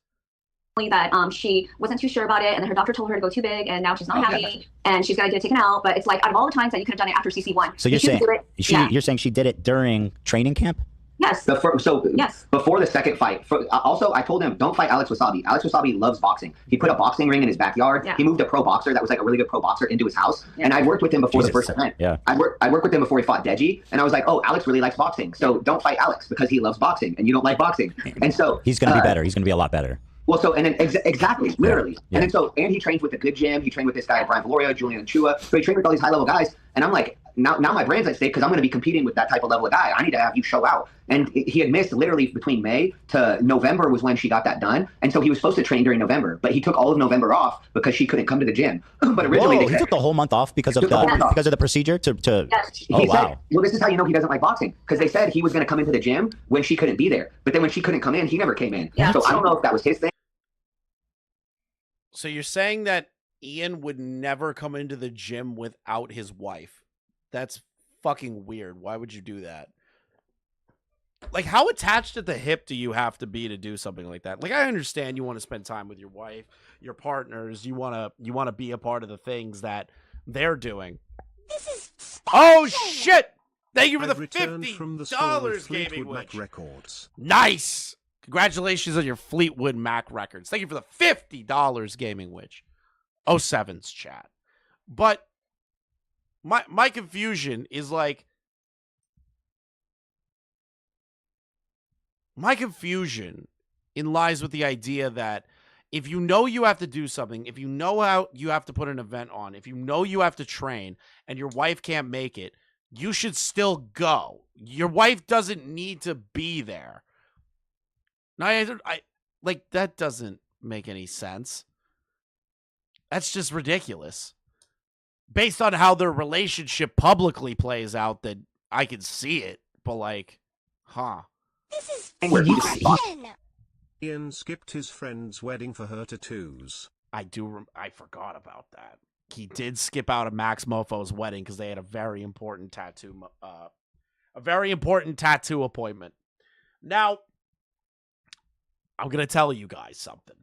That she wasn't too sure about it, and then her doctor told her to go too big, and now she's not happy, and she's got to get it taken out. But it's like, out of all the times that you could have done it after CC1, So you're saying she did it during training camp? Yes. Yes. Before the second fight. Also, I told him, don't fight Alex Wasabi. Alex Wasabi loves boxing. He put a boxing ring in his backyard. Yeah. He moved a pro boxer that was like a really good pro boxer into his house. Yeah. And I worked with him before the first event. Yeah. I worked with him before he fought Deji. And I was like, oh, Alex really likes boxing. So don't fight Alex because he loves boxing and you don't like boxing. And so he's going to be better. He's going to be a lot better. Well, so, and then exactly, literally. Yeah. And then and he trains with a good gym. He trained with this guy, Brian Valoria, Julian Chua. So he trained with all these high level guys. And I'm like, now my brand's at stake because I'm going to be competing with that type of level of guy. I need to have you show out. And he had missed literally between May to November was when she got that done. And so he was supposed to train during November, but he took all of November off because she couldn't come to the gym. But originally he took the whole month off because of the procedure to Yes. Oh, wow. Said, well, this is how you know he doesn't like boxing, because they said he was going to come into the gym when she couldn't be there. But then when she couldn't come in, he never came in. Yeah. So I don't know if that was his thing. So you're saying that Ian would never come into the gym without his wife? That's fucking weird. Why would you do that? Like, how attached at the hip do you have to be to do something like that? Like, I understand you want to spend time with your wife, your partners. You want to be a part of the things that they're doing. This is Oh shit! Thank you for I've the returned from the store $50 with gaming Fleetwood Mac witch. Records. Nice. Congratulations on your Fleetwood Mac records. Thank you for the $50 gaming witch. 07's chat. But my confusion is like, my confusion lies with the idea that if you know you have to do something, if you know how you have to put an event on, if you know you have to train and your wife can't make it, you should still go. Your wife doesn't need to be there. Now, I like, that doesn't make any sense. That's just ridiculous. Based on how their relationship publicly plays out, that I can see it, but like, huh. This is extortion. Ian skipped his friend's wedding for her tattoos. I forgot about that. He did skip out of Max Mofo's wedding because they had a very important tattoo appointment. Now, I'm going to tell you guys something.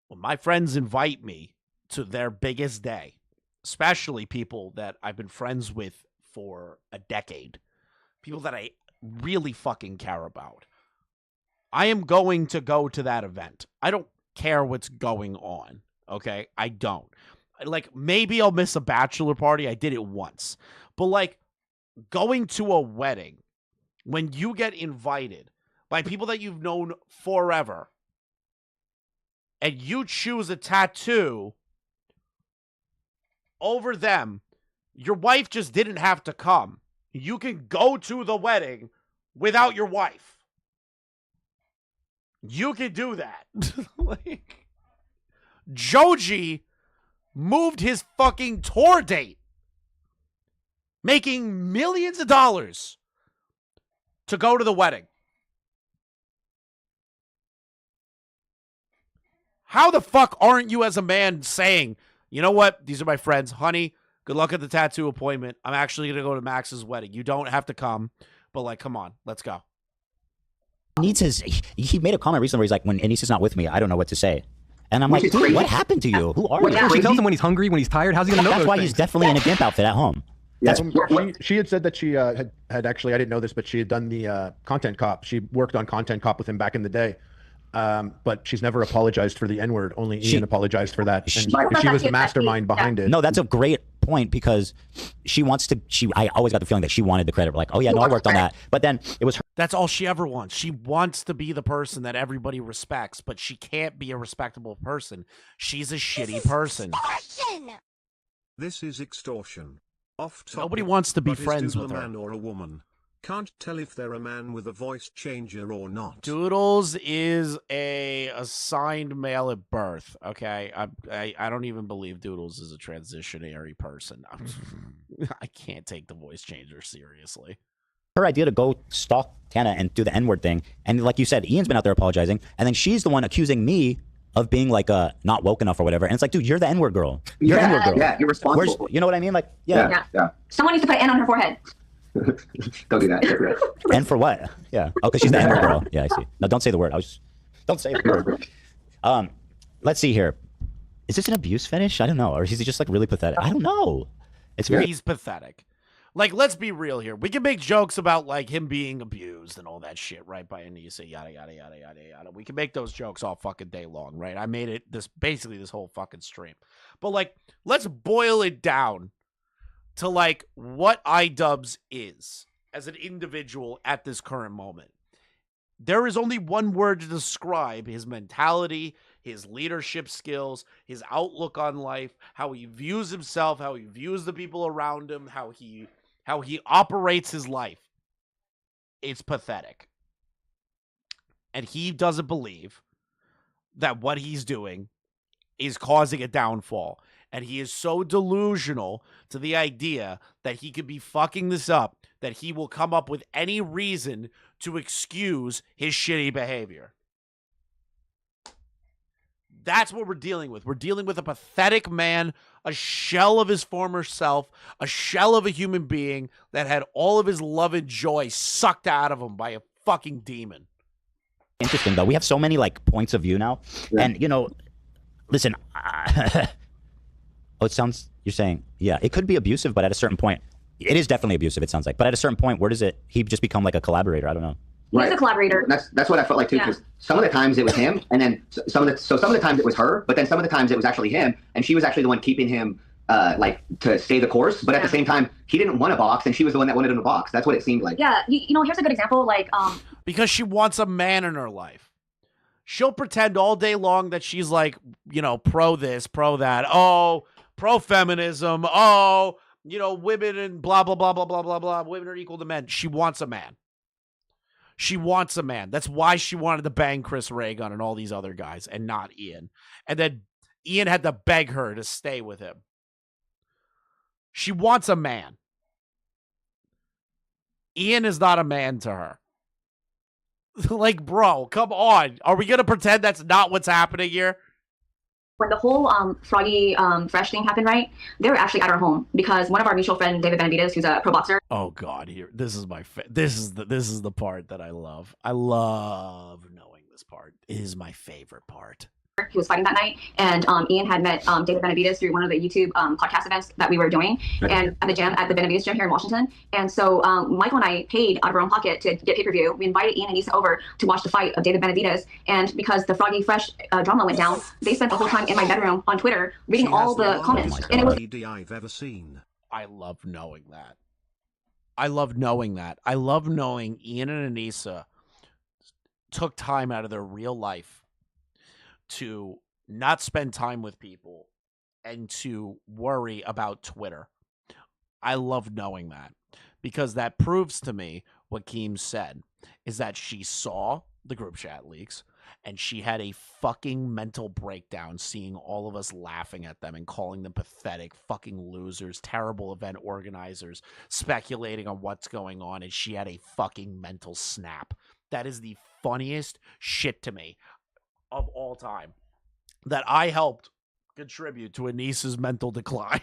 When my friends invite me to their biggest day, especially people that I've been friends with for a decade, people that I really fucking care about, I am going to go to that event. I don't care what's going on, okay? I don't. Like, maybe I'll miss a bachelor party. I did it once. But, like, going to a wedding, when you get invited by people that you've known forever, and you choose a tattoo over them, your wife just didn't have to come. You can go to the wedding without your wife. You can do that. Like, Joji moved his fucking tour date, making millions of dollars to go to the wedding. How the fuck aren't you as a man saying, you know what? These are my friends. Honey, good luck at the tattoo appointment. I'm actually going to go to Max's wedding. You don't have to come, but like, come on, let's go. needs his. He made a comment recently where he's like, "When Anissa's not with me, I don't know what to say." And I'm like, dude, what happened to you? Who are you? Yeah, she tells him when he's hungry, when he's tired. How's he gonna know? That's those why things? he's definitely in a gimp outfit at home. Yeah, she had said that she had actually, I didn't know this, but she had done the Content Cop. She worked on Content Cop with him back in the day. But she's never apologized for the N-word. Only Ian apologized for that. And she was the mastermind behind it. No, that's a great point because she wants to. I always got the feeling that she wanted the credit. Like, oh yeah, no, I worked on that. But then it was her. That's all she ever wants. She wants to be the person that everybody respects, but she can't be a respectable person. She's a shitty person. This is extortion. Off topic, Nobody wants to be but is friends Doodle with her. a man or a woman? Can't tell if they're a man with a voice changer or not. Doodles is a assigned male at birth. Okay, I don't even believe Doodles is a transitionary person. I can't take the voice changer seriously. Her idea to go stalk Tana and do the N-word thing, and like you said, Ian's been out there apologizing, and then she's the one accusing me of being like not woke enough or whatever. And it's like, dude, you're the N-word girl. You're N-word girl. Yeah, you're responsible. You know what I mean? Like, yeah. Someone needs to put N on her forehead. Don't do that. And for what? Yeah. Oh, because she's the N-word girl. Yeah, I see. No, don't say the word. Don't say the word. Let's see here. Is this an abuse fetish? I don't know. Or is he just like really pathetic? I don't know. He's pathetic. Like, let's be real here. We can make jokes about like him being abused and all that shit, right? By Anissa, yada yada yada yada yada. We can make those jokes all fucking day long, right? I made it basically this whole fucking stream. But like, let's boil it down to like what IDubbbz is as an individual at this current moment. There is only one word to describe his mentality, his leadership skills, his outlook on life, how he views himself, how he views the people around him, how he operates his life. It's pathetic. And he doesn't believe that what he's doing is causing a downfall. And he is so delusional to the idea that he could be fucking this up that he will come up with any reason to excuse his shitty behavior. That's what we're dealing with. We're dealing with a pathetic man, a shell of his former self, a shell of a human being that had all of his love and joy sucked out of him by a fucking demon. Interesting, though. We have so many like points of view now. Yeah. And, you know, listen, it sounds, you're saying, yeah, it could be abusive, but at a certain point, it is definitely abusive, it sounds like. But at a certain point, where does he just become like a collaborator? I don't know. Right. He's a collaborator. That's what I felt like too, because some of the times it was him, and then some of the times it was her, but then some of the times it was actually him, and she was actually the one keeping him like to stay the course. But at the same time, he didn't want a box, and she was the one that wanted him to box. That's what it seemed like. Yeah, you know, here's a good example. Like, because she wants a man in her life. She'll pretend all day long that she's like, you know, pro this, pro that. Oh, pro feminism. Oh, you know, women and blah blah blah blah blah blah blah. Women are equal to men. She wants a man. She wants a man. That's why she wanted to bang Chris Reagan and all these other guys and not Ian. And then Ian had to beg her to stay with him. She wants a man. Ian is not a man to her. Like, bro, come on. Are we going to pretend that's not what's happening here? When the whole Froggy Fresh thing happened, right? They were actually at our home because one of our mutual friends, David Benavides, who's a pro boxer. Oh God, here. This is my this is the part that I love. I love knowing this part. It is my favorite part. He was fighting that night, and Ian had met David Benavides through one of the YouTube podcast events that we were doing, and at the gym, at the Benavides gym here in Washington. And so Michael and I paid out of our own pocket to get pay-per-view. We invited Ian and Issa over to watch the fight of David Benavides, and because the Froggy Fresh drama went down, they spent the whole time in my bedroom on Twitter reading all the comments, and it was I've ever seen. I love knowing that. I love knowing that. I love knowing Ian and Anissa took time out of their real life to not spend time with people and to worry about Twitter. I love knowing that because that proves to me what Keem said is that she saw the group chat leaks and she had a fucking mental breakdown seeing all of us laughing at them and calling them pathetic fucking losers, terrible event organizers, speculating on what's going on, and she had a fucking mental snap. That is the funniest shit to me of all time, that I helped contribute to Anissa's mental decline.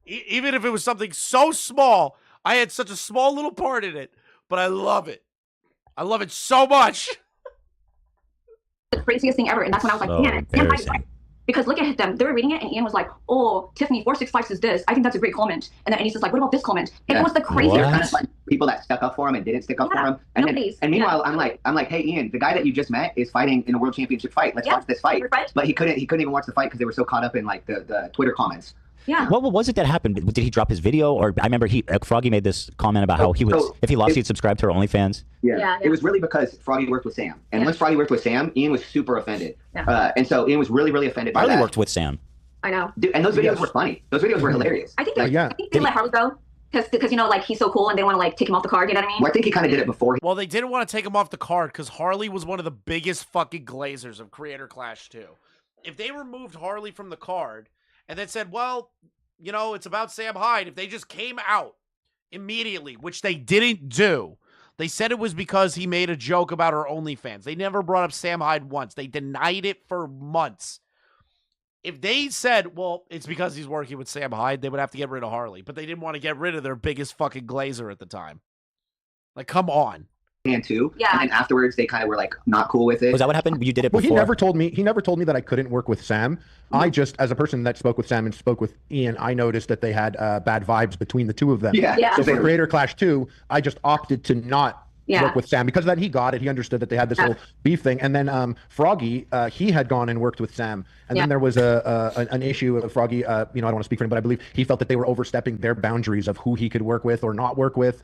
Even if it was something so small, I had such a small little part in it, but I love it. I love it so much. The craziest thing ever. And that's when I was like, So man, Sam Hyde's embarrassing. right. Because look at them. They were reading it, and Ian was like, "Oh, Tiffany, 465 says this. I think that's a great comment." And then Anissa's like, "What about this comment?" And it was the craziest. They're kind of like people that stuck up for him and didn't stick up for him. And meanwhile, I'm like, hey, Ian, the guy that you just met is fighting in a world championship fight. Let's watch this fight. But he couldn't even watch the fight because they were so caught up in like the Twitter comments. Yeah. What was it that happened? Did he drop his video? Or I remember Froggy made this comment about how he was, if he lost, he'd subscribe to her OnlyFans. Yeah. It was really because Froggy worked with Sam. And once Froggy worked with Sam, Ian was super offended. And so Ian was really, really offended by that. Harley worked with Sam. I know. Dude, and those videos were funny. Those videos were hilarious. I think they let Harley go because you know, like, he's so cool and they want to like take him off the card. You know what I mean? Well, I think he kind of did it before. Well, they didn't want to take him off the card because Harley was one of the biggest fucking glazers of Creator Clash 2. If they removed Harley from the card and then said, well, you know, it's about Sam Hyde, if they just came out immediately, which they didn't do, they said it was because he made a joke about her OnlyFans. They never brought up Sam Hyde once. They denied it for months. If they said, well, it's because he's working with Sam Hyde, they would have to get rid of Harley. But they didn't want to get rid of their biggest fucking glazer at the time. Like, come on. And too. Yeah. And then afterwards, they kind of were like not cool with it. Was that what happened? You did it before? Well, he never told me. He never told me that I couldn't work with Sam. I just, as a person that spoke with Sam and spoke with Ian, I noticed that they had bad vibes between the two of them. Yeah. So for Creator Clash 2, I just opted to not work with Sam because then he got it. He understood that they had this whole beef thing. And then Froggy, he had gone and worked with Sam. And then there was an issue of Froggy. You know, I don't want to speak for him, but I believe he felt that they were overstepping their boundaries of who he could work with or not work with.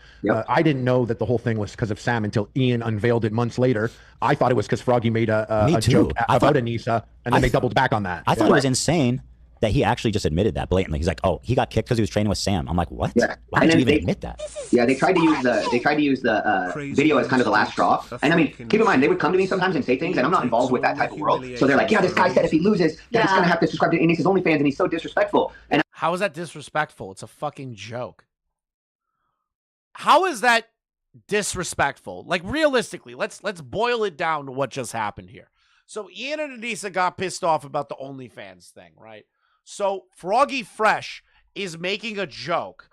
I didn't know that the whole thing was because of Sam until Ian unveiled it months later. I thought it was because Froggy made a joke about Anissa, and then they doubled back on that. I thought it was insane that he actually just admitted that blatantly. He's like, "Oh, he got kicked because he was training with Sam." I'm like, "What? Why did you even admit that?" Yeah, they tried to use the video as kind of the last straw. And I mean, keep in mind, they would come to me sometimes and say things, and I'm not involved with that type of world. So they're like, "Yeah, this guy said if he loses, then he's gonna have to subscribe to Anissa's OnlyFans, and he's so disrespectful." And how is that disrespectful? It's a fucking joke. How is that disrespectful? Like, realistically, let's boil it down to what just happened here. So Ian and Anissa got pissed off about the OnlyFans thing, right? So Froggy Fresh is making a joke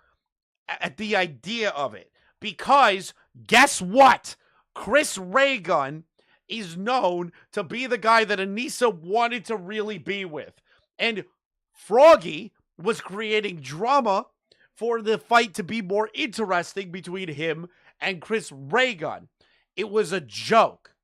at the idea of it because guess what? Chris Raygun is known to be the guy that Anissa wanted to really be with. And Froggy was creating drama for the fight to be more interesting between him and Chris Raygun. It was a joke.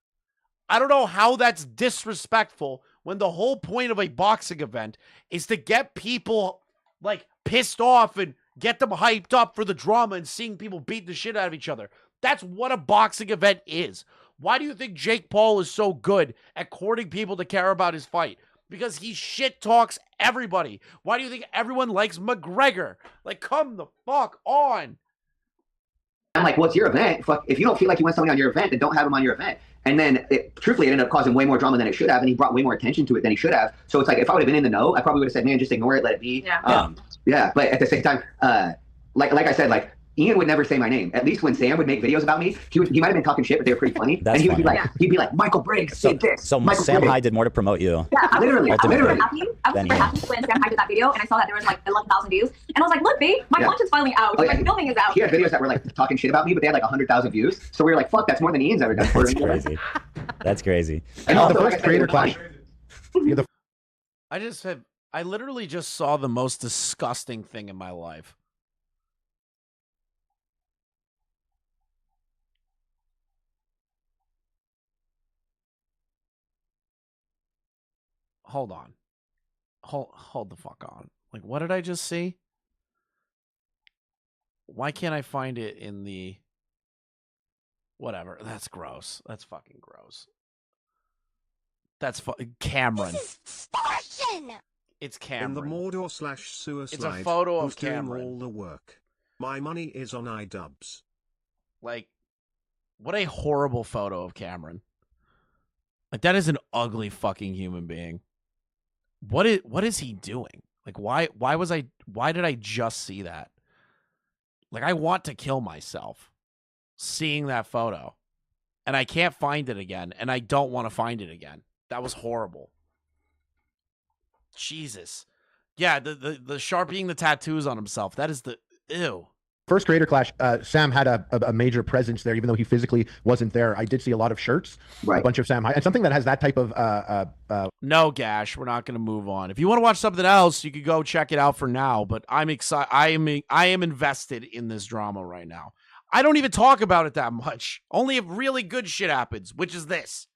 I don't know how that's disrespectful when the whole point of a boxing event is to get people like pissed off and get them hyped up for the drama and seeing people beat the shit out of each other. That's what a boxing event is. Why do you think Jake Paul is so good at courting people to care about his fight? Because he shit talks everybody. Why do you think everyone likes McGregor? Like, come the fuck on. I'm like, well, it's your event. Fuck, if you don't feel like you want something on your event, then don't have him on your event. And then, truthfully, it ended up causing way more drama than it should have, and he brought way more attention to it than he should have. So it's like, if I would have been in the know, I probably would have said, man, just ignore it, let it be. Yeah. But at the same time, like I said, like, Ian would never say my name. At least when Sam would make videos about me, he might have been talking shit, but they were pretty funny. That's and funny. He'd be like, Michael Briggs did this. So Michael Sam Briggs. Hyde did more to promote you. Yeah, I was Literally. super happy when Sam Hyde did that video, and I saw that there was like 11,000 views, and I was like, look, babe, my content's finally out. My filming is out. He had videos that were like talking shit about me, but they had like 100,000 views. So we were like, fuck, that's more than Ian's ever done. That's crazy. That's crazy. And the first Creator Clash. I literally just saw the most disgusting thing in my life. Hold on. Hold the fuck on. Like, what did I just see? Why can't I find it in the... Whatever. That's gross. That's fucking gross. That's Cameron. This is extortion. It's Cameron. In the Mordor/sewer It's slide, a photo of who's doing Cameron. all the work? My money is on IDubbbz. Like, what a horrible photo of Cameron. Like, that is an ugly fucking human being. What is he doing? Like, why did I just see that? Like, I want to kill myself seeing that photo. And I can't find it again, and I don't want to find it again. That was horrible. Jesus. Yeah, the Sharpieing the tattoos on himself. That is the ew. First Creator Clash, Sam had a major presence there, even though he physically wasn't there. I did see a lot of shirts, a bunch of Sam Hyde, and something that has that type of. No, Gash, we're not going to move on. If you want to watch something else, you could go check it out for now. But I'm excited. I am invested in this drama right now. I don't even talk about it that much. Only if really good shit happens, which is this.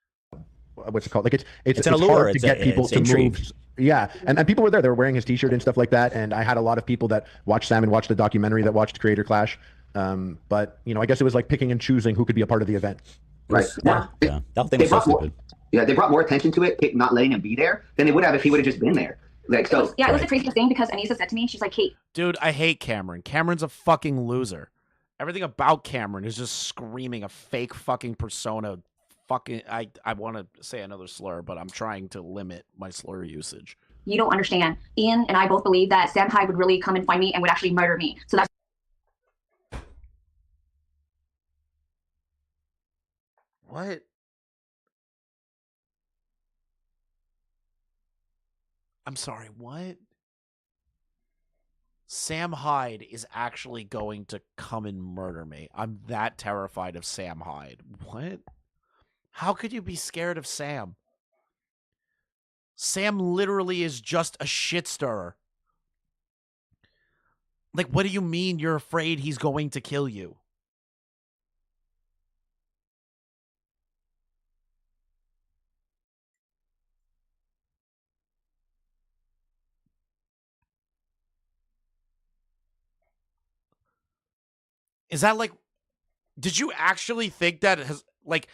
What's it called? Like it's an allure. hard to get people to intrigue. move. Yeah, and people were there. They were wearing his T-shirt and stuff like that. And I had a lot of people that watched Sam and watched the documentary that watched Creator Clash. But I guess it was like picking and choosing who could be a part of the event. Right. Yeah. That whole thing was so stupid. Yeah, they brought more attention to it, not letting him be there, than they would have if he would have just been there. Like so. Yeah, it was the craziest thing because Anissa said to me, she's like, "Kate, dude, I hate Cameron. Cameron's a fucking loser. Everything about Cameron is just screaming a fake fucking persona." Fucking, I want to say another slur, but I'm trying to limit my slur usage. You don't understand. Ian and I both believe that Sam Hyde would really come and find me and would actually murder me. So that's what? I'm sorry, what? Sam Hyde is actually going to come and murder me. I'm that terrified of Sam Hyde. What? How could you be scared of Sam? Sam literally is just a shit stirrer. Like, what do you mean you're afraid he's going to kill you? Is that like, did you actually think that has, like,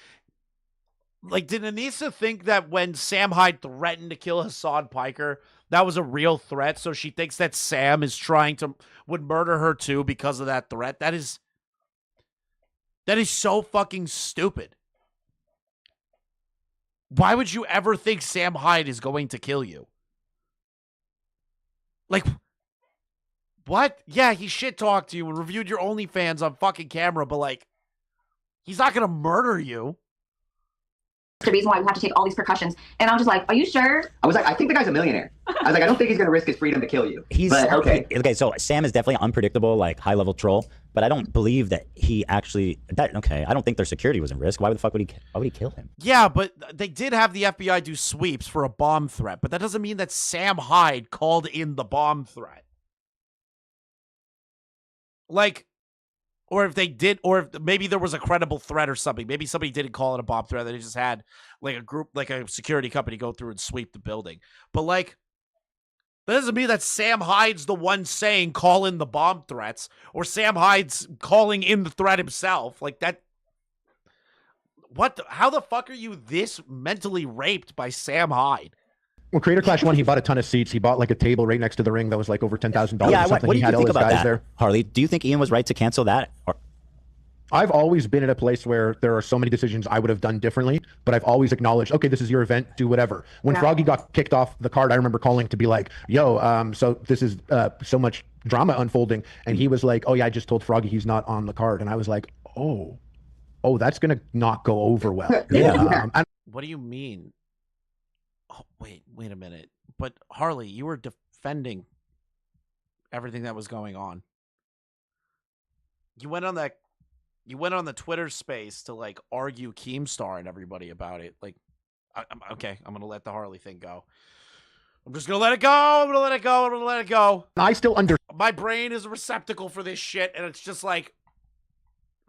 did Anissa think that when Sam Hyde threatened to kill Hassan Piker, that was a real threat? So she thinks that Sam is would murder her too because of that threat? That is so fucking stupid. Why would you ever think Sam Hyde is going to kill you? Like, what? Yeah, he shit-talked to you and reviewed your OnlyFans on fucking camera, but like, he's not going to murder you. the reason why we have to take all these precautions. And I'm just like, are you sure? I was like, I think the guy's a millionaire. I was like, I don't think he's going to risk his freedom to kill you. But okay. Okay, so Sam is definitely an unpredictable, like, high-level troll, but I don't believe that he actually... Okay, I don't think their security was in risk. Why would he kill him? Yeah, but they did have the FBI do sweeps for a bomb threat, but that doesn't mean that Sam Hyde called in the bomb threat. Like... Or if they did, or if maybe there was a credible threat or something. Maybe somebody didn't call it a bomb threat. They just had like a group, like a security company go through and sweep the building. But like, that doesn't mean that Sam Hyde's the one saying call in the bomb threats, or Sam Hyde's calling in the threat himself. Like that. How the fuck are you this mentally raped by Sam Hyde? Well, Creator Clash 1, he bought a ton of seats. He bought like a table right next to the ring that was like over $10,000 Yeah, or something. what do He you had all think his about guys that, there. Harley? Do you think Ian was right to cancel that? Or... I've always been at a place where there are so many decisions I would have done differently, but I've always acknowledged, okay, this is your event, do whatever. When Froggy got kicked off the card, I remember calling to be like, yo, so this is so much drama unfolding. And he was like, oh yeah, I just told Froggy he's not on the card. And I was like, oh, that's going to not go over well. Yeah. What do you mean? Oh, wait a minute. But Harley, you were defending everything that was going on. You went on the Twitter space to like argue Keemstar and everybody about it. Like, okay, I'm gonna let the Harley thing go. I'm just gonna let it go. I'm gonna let it go. I still My brain is a receptacle for this shit, and it's just like.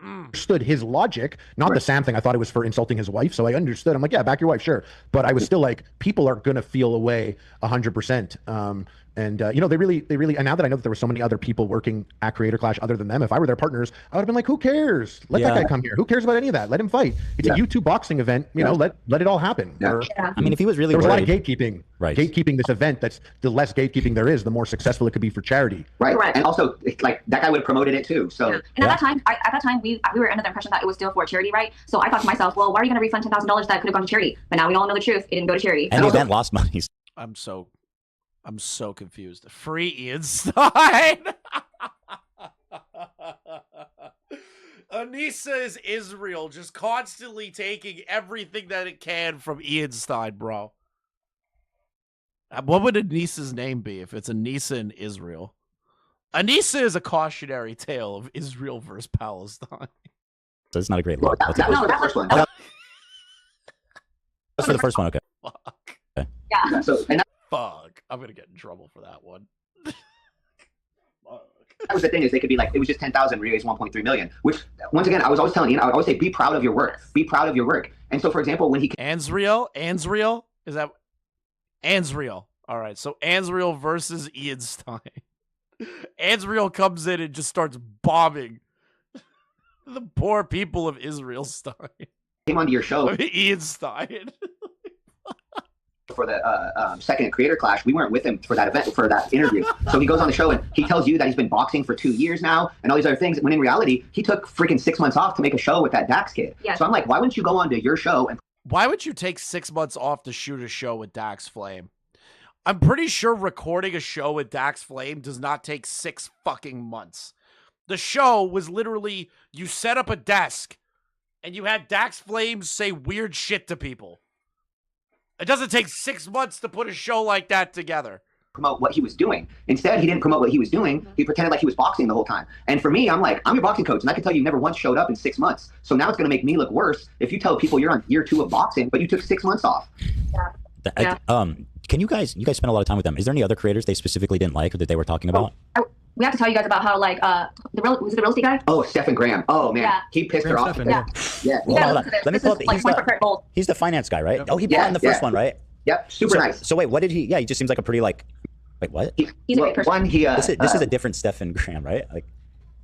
Understood his logic, not the Sam thing. I thought it was for insulting his wife, so I understood. I'm like, yeah, back your wife, sure. But I was still like, people are gonna feel away 100%. And they really, and now that I know that there were so many other people working at Creator Clash other than them, if I were their partners, I would have been like, who cares? Let that guy come here. Who cares about any of that? Let him fight. It's a YouTube boxing event. You know, let it all happen. I mean, if he was really there was worried, a lot of gatekeeping. Right. Gatekeeping this event. That's the less gatekeeping there is, the more successful it could be for charity. Right. And also, like that guy would have promoted it too. So. And at that time, we were under the impression that it was still for charity, right? So I thought to myself, well, why are you going to refund $10,000 that could have gone to charity? But now we all know the truth. It didn't go to charity. And the event lost money. I'm so confused. Free Ian Stein. Anissa is Israel, just constantly taking everything that it can from Ian Stein, bro. What would Anissa's name be if it's Anissa in Israel? Anissa is a cautionary tale of Israel versus Palestine. So it's not a great look. That was the first one. That's for the first one, okay. Fuck. Okay. Yeah. So, and Fuck. I'm gonna get in trouble for that one. that was the thing, is they could be like, it was just 10,000, we raised 1.3 million, which once again, I was always telling Ian, I would always say, be proud of your work. Be proud of your work. And so, for example, when he Ansriel? Is that Ansriel? All right, so Ansriel versus Ian Stein. Ansriel comes in and just starts bombing the poor people of Israel Stein. came onto your show Ian Stein. for the second creator clash, we weren't with him for that event, for that interview. So he goes on the show and he tells you that he's been boxing for 2 years now and all these other things, when in reality, he took freaking 6 months off to make a show with that Dax kid. Yes. So I'm like, why wouldn't you go onto your show and Why would you take 6 months off to shoot a show with Dax Flame? I'm pretty sure recording a show with Dax Flame does not take 6 fucking months. The show was literally, you set up a desk and you had Dax Flame say weird shit to people. It doesn't take 6 months to put a show like that together. promote what he was doing? Instead, he didn't promote what he was doing. He pretended like he was boxing the whole time. And for me, I'm like, I'm your boxing coach, and I can tell you never once showed up in 6 months. So now it's going to make me look worse if you tell people you're on year 2 of boxing, but you took 6 months off. Yeah. Can you guys spend a lot of time with them? Is there any other creators they specifically didn't like or that they were talking about? We have to tell you guys about how, like, was it the real estate guy? Oh, Stephen Graham. Oh, man. Yeah. He pissed her off. Yeah. Yeah. Well, hold on. Let me pull up. He's the finance guy, right? Oh, he bought in the first one, right? Yep. Super nice. So wait, what did he? Yeah, he just seems like a pretty like. Wait, what? He's a great person. This is a different Stephen Graham, right? Like.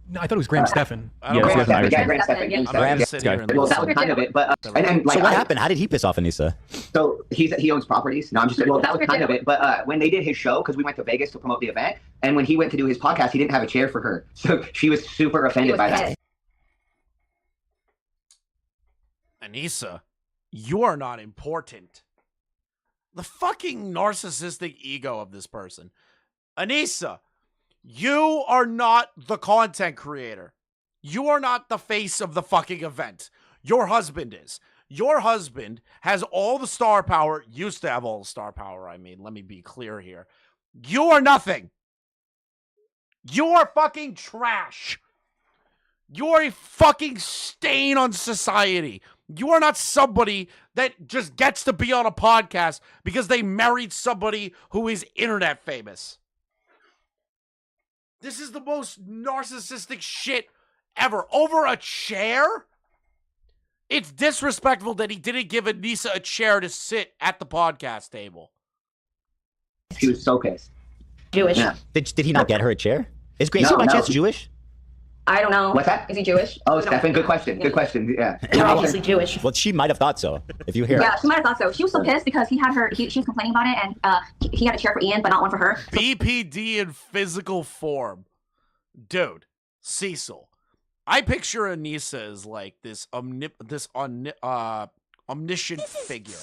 No, I thought it was Graham Stephan. Graham Stephan. I'm not gonna sit here and Well, that was kind of it, but and then like. So what happened? How did he piss off Anissa? So he owns properties. No, I'm just well, that was kind of it. But when they did his show, because we went to Vegas to promote the event, and when he went to do his podcast, he didn't have a chair for her, so she was super offended by that. Anissa, you are not important. The fucking narcissistic ego of this person. Anissa, you are not the content creator. You are not the face of the fucking event. Your husband is. Your husband has all the star power, used to have all the star power, I mean. Let me be clear here. You are nothing. You are fucking trash. You are a fucking stain on society. You are not somebody that just gets to be on a podcast because they married somebody who is internet famous. This is the most narcissistic shit ever. Over a chair? It's disrespectful that he didn't give Anissa a chair to sit at the podcast table. He was so pissed. Jewish. Yeah. Did he not get her a chair? Is Gracie by chance Jewish? I don't know. What's that? Is he Jewish? Oh, Stephen, good question. Good question. Yeah. They're obviously Jewish. Well, she might have thought so. If you hear. Yeah, she might have thought so. She was so pissed because he was complaining about it, and he had a chair for Ian, but not one for her. BPD in physical form. Dude, Cecil. I picture Anissa as like this omniscient figure.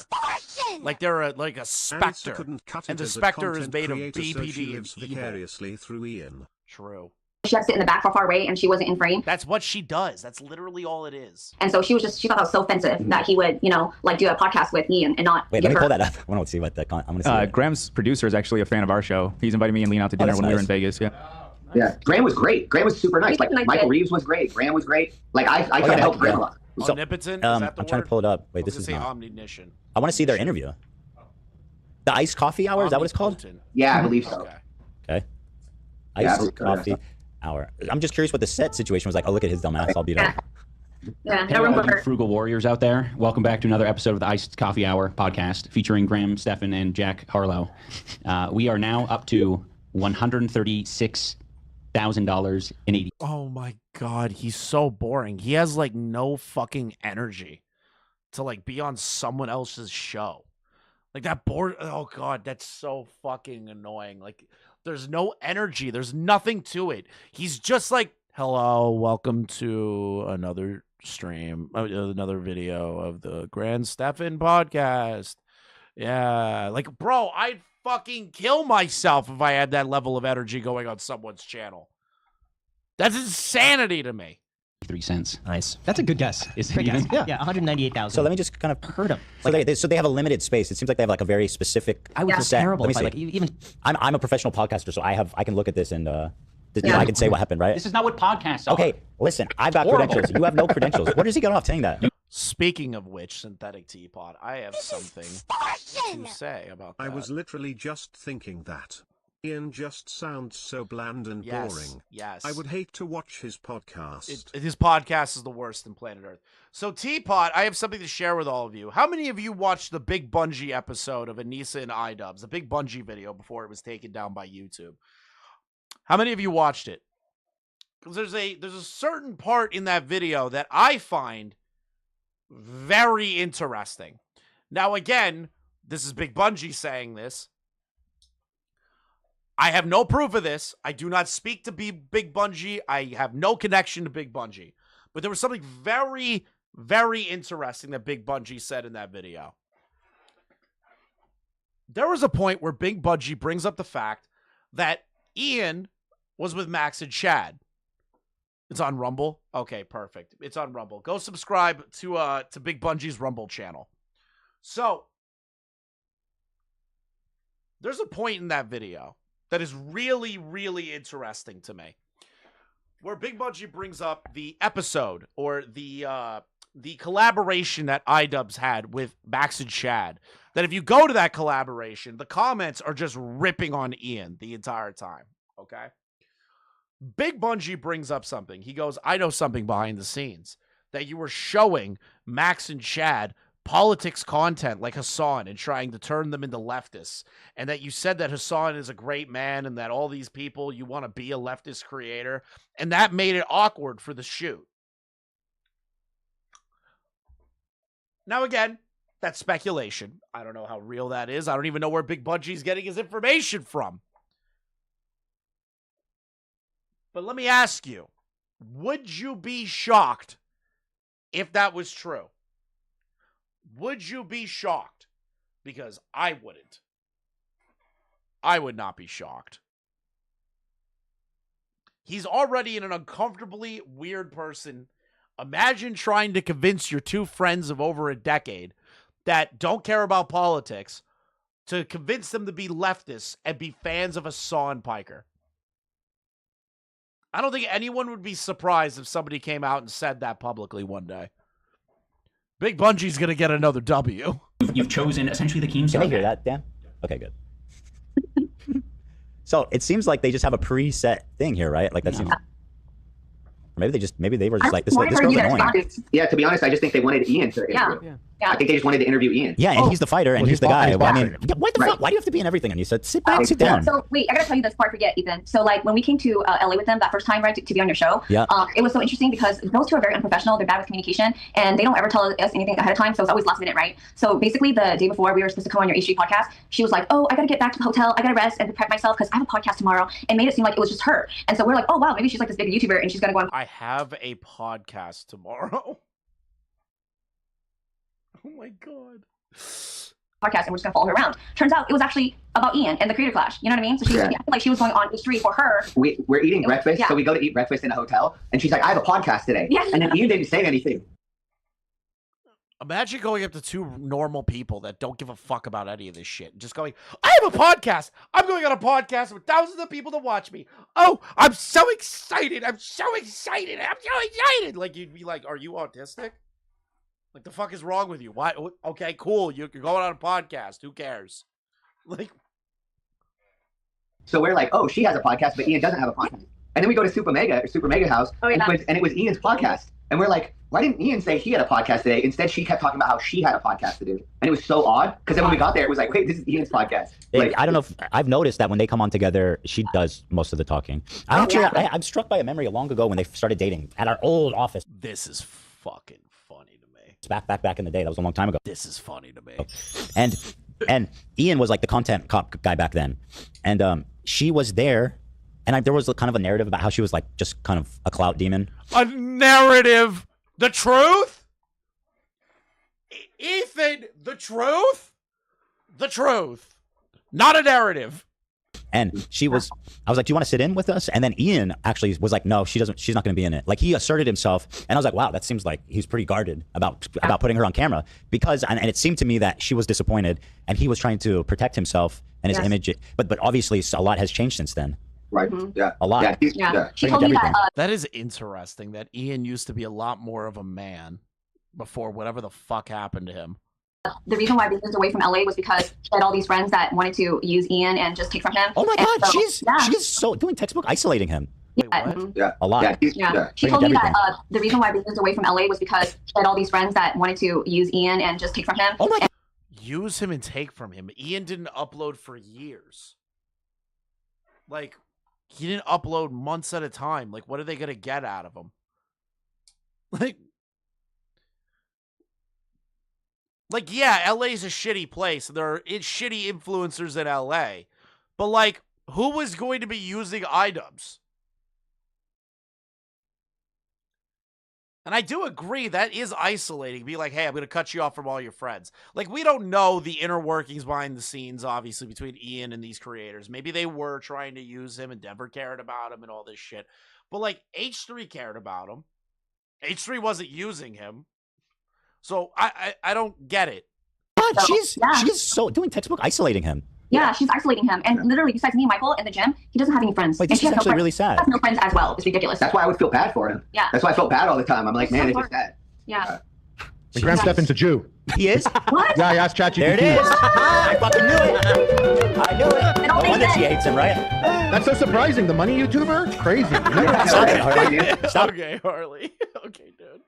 Like they're like a specter. And the specter is made of BPD and vicariously through Ian. True. She had to sit in the back far away, and she wasn't in frame. That's what she does. That's literally all it is. And so she thought that was so offensive that he would, like do a podcast with Ian and not. Wait, let me pull that up. I want to see what the. I'm gonna see. Graham's producer is actually a fan of our show. He's invited me and Lean out to dinner when we were in Vegas. Yeah. Yeah, Graham was great. Graham was super nice. Like Michael Reeves was great. Graham was great. Like I tried to help Graham a lot. So, Omnipotent? Is that the I'm trying to pull it up. Wait, this is not. Omniscient. I want to see their interview. The iced coffee hour, is that what it's called? Yeah, I believe so. Okay. Iced coffee hour. I'm just curious what the set situation was like. Oh, look at his dumb ass. I'll beat up. Yeah, hey, all you frugal warriors out there. Welcome back to another episode of the Iced Coffee Hour podcast featuring Graham Stephan and Jack Harlow. We are now up to $136,000 in 80. Oh my god, he's so boring. He has like no fucking energy to like be on someone else's show. Like that bored. Oh god, that's so fucking annoying. Like there's no energy. There's nothing to it. He's just like, hello, welcome to another stream, another video of the Grand Stephan podcast. Yeah, like bro, I'd fucking kill myself if I had that level of energy going on someone's channel. That's insanity to me. 3 cents. Nice. That's a good guess. Is it even? Yeah, 198,000. So let me just kind of heard him. So they have a limited space. It seems like they have like a very specific. I was set. terrible. Let me see. Like even I'm a professional podcaster, so I can look at this and I can say what happened, right? This is not what podcasts are. Okay, listen, I've got Horrible. credentials. You have no credentials. Where does he get off saying that? Speaking of which, Synthetic Teapot, I have something to say about that. I was literally just thinking that. Ian just sounds so bland and boring. Yes. I would hate to watch his podcast. His podcast is the worst in planet Earth. So, Teapot, I have something to share with all of you. How many of you watched the Big Bungie episode of Anissa and IDubbbz, the Big Bungie video before it was taken down by YouTube? How many of you watched it? Because there's a certain part in that video that I find very interesting. Now, again, this is Big Bungie saying this. I have no proof of this. I do not speak to Big Bungie. I have no connection to Big Bungie. But there was something very, very interesting that Big Bungie said in that video. There was a point where Big Bungie brings up the fact that Ian was with Max and Chad. It's on Rumble? Okay, perfect. It's on Rumble. Go subscribe to Big Bungie's Rumble channel. So, there's a point in that video that is really, really interesting to me, where Big Bungie brings up the episode or the collaboration that IDubbbz had with Max and Chad. That if you go to that collaboration, the comments are just ripping on Ian the entire time. Okay? Big Bungie brings up something. He goes, I know something behind the scenes. That you were showing Max and Chad politics content like Hassan and trying to turn them into leftists. And that you said that Hassan is a great man and that all these people, you want to be a leftist creator. And that made it awkward for the shoot. Now, again, that's speculation. I don't know how real that is. I don't even know where Big Bungie's getting his information from. But let me ask you, would you be shocked if that was true? Would you be shocked? Because I wouldn't. I would not be shocked. He's already an uncomfortably weird person. Imagine trying to convince your two friends of over a decade that don't care about politics to convince them to be leftists and be fans of Hassan Piker. I don't think anyone would be surprised if somebody came out and said that publicly one day. Big Bungie's going to get another W. You've chosen essentially the Keemstar. Can I hear that, Dan? Okay, good. So it seems like they just have a preset thing here, right? Like that seems. Or maybe they were just like this girl's annoying. Yeah, to be honest, I just think they wanted Ian to interview. I think they just wanted to interview Ian. Yeah, and he's the fighter, and he's the guy. I mean, what the Right. fuck? Why do you have to be in everything? And you said, sit back, sit down. So wait, I gotta tell you this before I forget, Ethan. So like when we came to LA with them that first time, right, to be on your show, Yeah. It was so interesting because those two are very unprofessional. They're bad with communication, and they don't ever tell us anything ahead of time. So it's always last minute, right? So basically, the day before we were supposed to come on your H3 podcast, she was like, "Oh, I gotta get back to the hotel. I gotta rest and prep myself because I have a podcast tomorrow," and made it seem like it was just her. And so we're like, "Oh wow, maybe she's like this big YouTuber and she's gonna go on." I have a podcast tomorrow. Oh my god. Podcast and we're just gonna follow her around. Turns out it was actually about Ian and the Creator Clash. You know what I mean? So she like she was going on H3 for her. We're eating breakfast, so we go to eat breakfast in a hotel, and she's like, "I have a podcast today," and then Ian didn't say anything. Imagine going up to two normal people that don't give a fuck about any of this shit. Just going, I have a podcast. I'm going on a podcast with thousands of people to watch me. Oh, I'm so excited. I'm so excited. I'm so excited. Like, you'd be like, are you autistic? Like, the fuck is wrong with you? Why? Okay, cool. You're going on a podcast. Who cares? Like, So we're like, "Oh, she has a podcast, but Ian doesn't have a podcast." And then we go to Super Mega House, and it was Ian's podcast. And we're like, "Why didn't Ian say he had a podcast today?" Instead, she kept talking about how she had a podcast to do. And it was so odd, because then when we got there, it was like, "Wait, this is Ian's podcast." Like, I don't know if I've noticed that when they come on together, she does most of the talking. I'm struck by a memory long ago when they started dating at our old office. this is fucking funny to me. It's back in the day. That was a long time ago. This is funny to me. And Ian was like the content cop guy back then, and she was there, and there was kind of a narrative about how she was like just kind of a clout demon. A narrative. The truth? Ethan, the truth? The truth. Not a narrative. And I was like, do you want to sit in with us? And then Ian actually was like, no, she's not going to be in it. Like, he asserted himself. And I was like, wow, that seems like he's pretty guarded about putting her on camera, because, and it seemed to me that she was disappointed and he was trying to protect himself and his image. But obviously a lot has changed since then. Right. Yeah. A lot. Yeah. She Pretty told much me that everything. That is interesting that Ian used to be a lot more of a man before whatever the fuck happened to him. the reason why we moved away from LA was because she had all these friends that wanted to use Ian and just take from him. Oh my And God, so, she's so doing textbook isolating him. Wait, what? Yeah. A lot. Yeah. She Pretty told much me that everything. the reason why we moved away from LA was because she had all these friends that wanted to use Ian and just take from him. Oh my God. Use him and take from him. Ian didn't upload for years. Like, he didn't upload months at a time. Like, what are they going to get out of him? Like, yeah, LA's a shitty place. There are shitty influencers in LA. But, like, who was going to be using IDubbbz? And I do agree that is isolating. Be like, hey, I'm going to cut you off from all your friends. Like, we don't know the inner workings behind the scenes, obviously, between Ian and these creators. Maybe they were trying to use him and Denver cared about him and all this shit. But, like, H3 cared about him. H3 wasn't using him. So I don't get it. God, she's so doing textbook isolating him. Yeah, she's isolating him. And literally, besides me and Michael in the gym, he doesn't have any friends. Wait, And this she is has no actually friends. really She sad. has no friends as well. It's ridiculous. That's why I would feel bad for him. Yeah. That's why I felt bad all the time. I'm like, man, it's just sad. Yeah. And Graham Stephan's a Jew. He is? What? Yeah, I asked ChatGPT. There it is. I fucking knew it. I knew it. No wonder she hates him, right? That's so surprising. The money YouTuber? Crazy. Stop it, Harley. Stop. Okay, Harley. Okay, dude.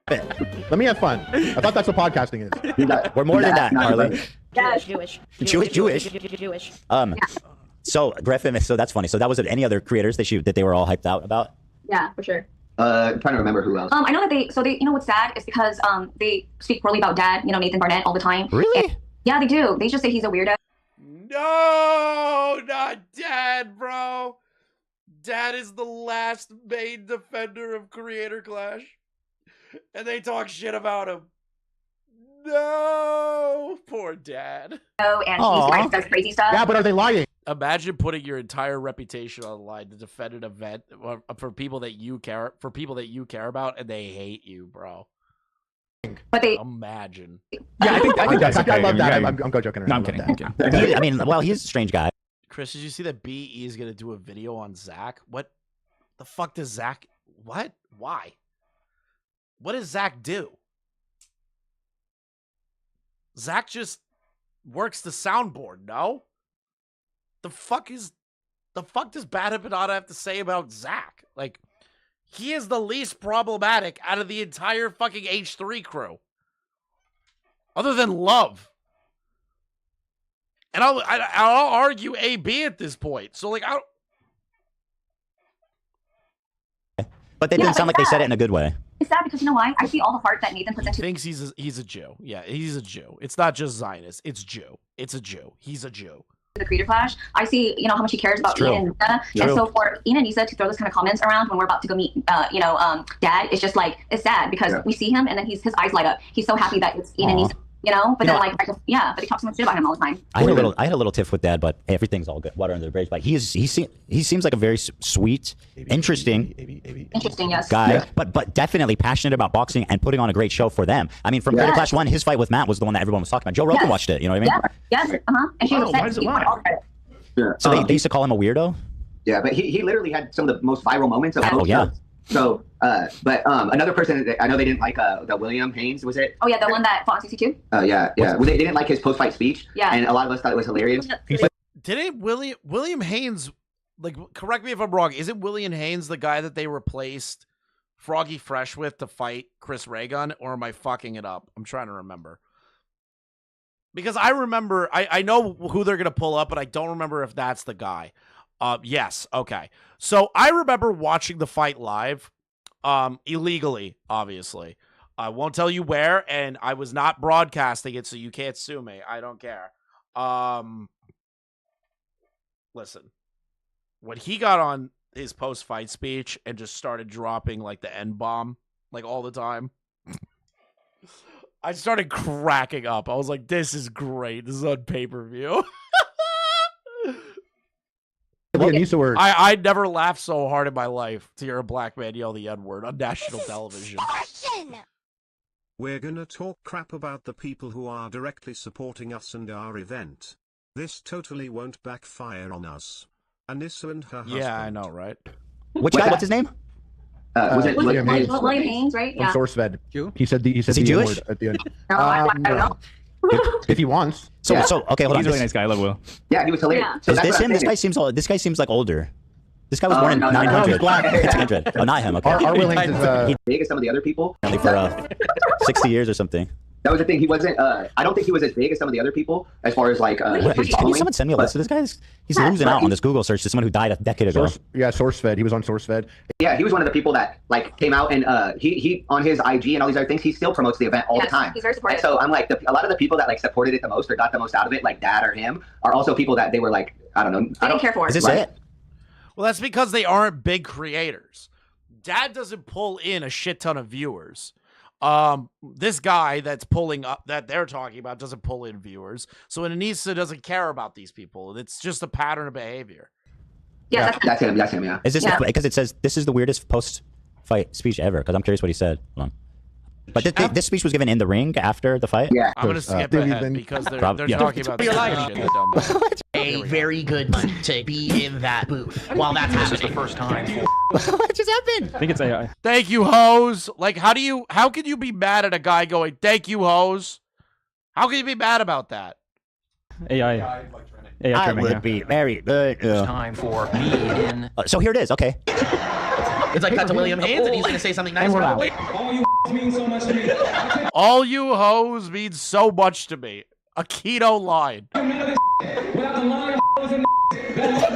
Let me have fun. I thought that's what podcasting is. We're more than that, Harley. Jewish. Jewish. So Griffin, so that's funny. So that was it. Any other creators that they were all hyped out about? Yeah, for sure. I'm trying to remember who else. I know that they you know what's sad is because they speak poorly about Dad, you know, Nathan Barnett all the time. Really? And, yeah, they do. They just say he's a weirdo. No, not Dad, bro. Dad is the last main defender of Creator Clash. And they talk shit about him. No, poor Dad. And he does crazy stuff. Yeah, but are they lying? Imagine putting your entire reputation on the line to defend an event for people that you care about, and they hate you, bro. But they imagine. Yeah, I think that's okay. I love that. Yeah, I'm joking around. No, I'm kidding. I'm kidding. I mean, well, he's a strange guy. Chris, did you see that BE is gonna do a video on Zach? What the fuck does Zach? What? Why? What does Zach do? Zach just works the soundboard, no? The fuck does Bad Hippopotamus have to say about Zach? Like, he is the least problematic out of the entire fucking H3 crew. Other than Love. And I'll argue AB at this point. So, like, But they didn't sound like they said it in a good way. It's sad because you know why? I see all the heart that Nathan puts into. Thinks he's a Jew. Yeah, he's a Jew. It's not just Zionist. It's Jew. It's a Jew. He's a Jew. The Creator Clash. I see, you know, how much he cares about Ian and Nisa. And so for Ian and Nisa to throw those kind of comments around when we're about to go meet, Dad, it's just like, it's sad because we see him and then his eyes light up. He's so happy that it's Ian and Nisa. You know, but then but he talks so much shit about him all the time. I had a little tiff with Dad, but everything's all good. Water under the bridge. But he seems like a very sweet, interesting yes, guy, but definitely passionate about boxing and putting on a great show for them. I mean, from Creator Clash 1, his fight with Matt was the one that everyone was talking about. Joe Rogan watched it. You know what I mean? Yes. And she was upset. So they used to call him a weirdo. Yeah, but he literally had some of the most viral moments of Oh yeah. So, but another person that I know they didn't like the William Haynes, was it? Oh yeah, the one that fought on 62. Oh yeah. Well, they didn't like his post-fight speech. Yeah. And a lot of us thought it was hilarious. Didn't William Haynes, like, correct me if I'm wrong, isn't William Haynes the guy that they replaced Froggy Fresh with to fight Chris Raygun, or am I fucking it up? I'm trying to remember. Because I remember, I know who they're going to pull up, but I don't remember if that's the guy. Yes, okay. So I remember watching the fight live, illegally, obviously. I won't tell you where, and I was not broadcasting it, so you can't sue me. I don't care. Listen, when he got on his post-fight speech and just started dropping, like, the N-bomb, like, all the time, I started cracking up. I was like, this is great. This is on pay-per-view. I never laughed so hard in my life to hear a black man yell the N-word on national television. We're gonna talk crap about the people who are directly supporting us and our event. This totally won't backfire on us. Anissa and her husband. Yeah, I know, right? Which guy? What's his name? Was it William Haynes. William Haynes, right? From Yeah. SourceFed. You? He said the Is he the Jewish? word at the end. No, I don't know. If he wants. So Yeah. okay, hold on. He's a really nice guy. I love Will. Yeah, he was hilarious. Yeah. So Is that's this what I'm him? This saying. guy seems old. This guy seems like older. This guy was born in no, no, no, 900. he's black. 1900. Oh, not him. Okay. Our Will Haynes is He's big as some of the other people. Only for 60 years or something. That was the thing. He wasn't. I don't think he was as big as some of the other people as far as like his Can following. someone send me a list of this guy? He's losing out on this Google search to someone who died a decade ago. SourceFed. He was on SourceFed. Yeah, he was one of the people that like came out and he on his IG and all these other things. He still promotes the event all the Yes, time. he's very supportive. And so I'm like, a lot of the people that like supported it the most or got the most out of it, like Dad or him, are also people that they were like, I don't know, I don't care for. Is this Right. it? Well, that's because they aren't big creators. Dad doesn't pull in a shit ton of viewers. This guy that's pulling up that they're talking about doesn't pull in viewers. So Anissa doesn't care about these people. It's just a pattern of behavior. Yeah, That's him. That's him. Yeah. Is this Yeah. because it says this is the weirdest post-fight speech ever? Because I'm curious what he said. Hold on. But this speech was given in the ring after the fight. Yeah. I'm gonna skip Did he ahead then- because they're Yeah. talking about Your the life. shit, the dumb- A very good one to be in that booth while that's happening the first time. What just happened? I think it's AI. Thank you, hoes. Like, how can you be mad at a guy going, "Thank you, hoes"? How can you be mad about that? AI I trimming, would yeah. be very good. It's time for me in. So here it is. Okay. It's like cut to William Haynes and he's going to say something nice. Probably. All you hoes mean so much to me. A keto line.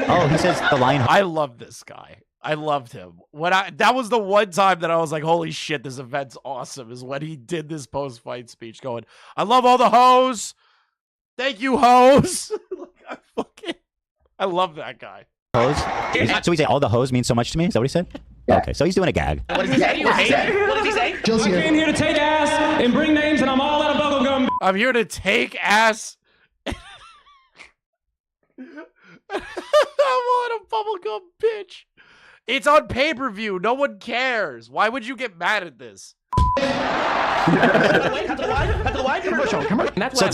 Oh, he says the line. I love this guy. I loved him. That was the one time that I was like, holy shit, this event's awesome, is when he did this post-fight speech going, I love all the hoes. Thank you, hoes. I love that guy. Hose. So he said all the hoes mean so much to me. Is that what he said? Yeah. Okay, so he's doing a gag. What does he say? Yeah. What does he say? I came here to take ass and bring names, and I'm all out of bubblegum. I'm here to take ass. I want a bubblegum bitch. It's on pay-per-view. No one cares. Why would you get mad at this?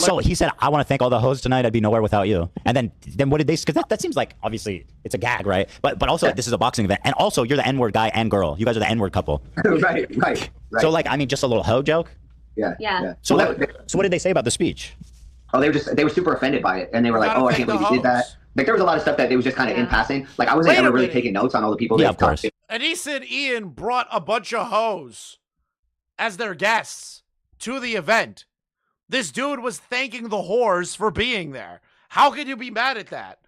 So he said, I want to thank all the hoes tonight. I'd be nowhere without you. And then what did they? Because that seems like obviously it's a gag, right? But also this is a boxing event, and also you're the N-word guy and girl. You guys are the N-word couple. right. So like, I mean, just a little hoe joke. Yeah. Yeah. So Well, what did they say about the speech? Oh, they were super offended by it, and they were like, Gotta "Oh, I thank can't believe the you did that." hoes. Like there was a lot of stuff that it was just kind of in passing. Like I wasn't Wait a ever really minute. taking notes on all the people. Yeah, that of course. talked. And he said Ian brought a bunch of hoes as their guests to the event. This dude was thanking the whores for being there. How could you be mad at that?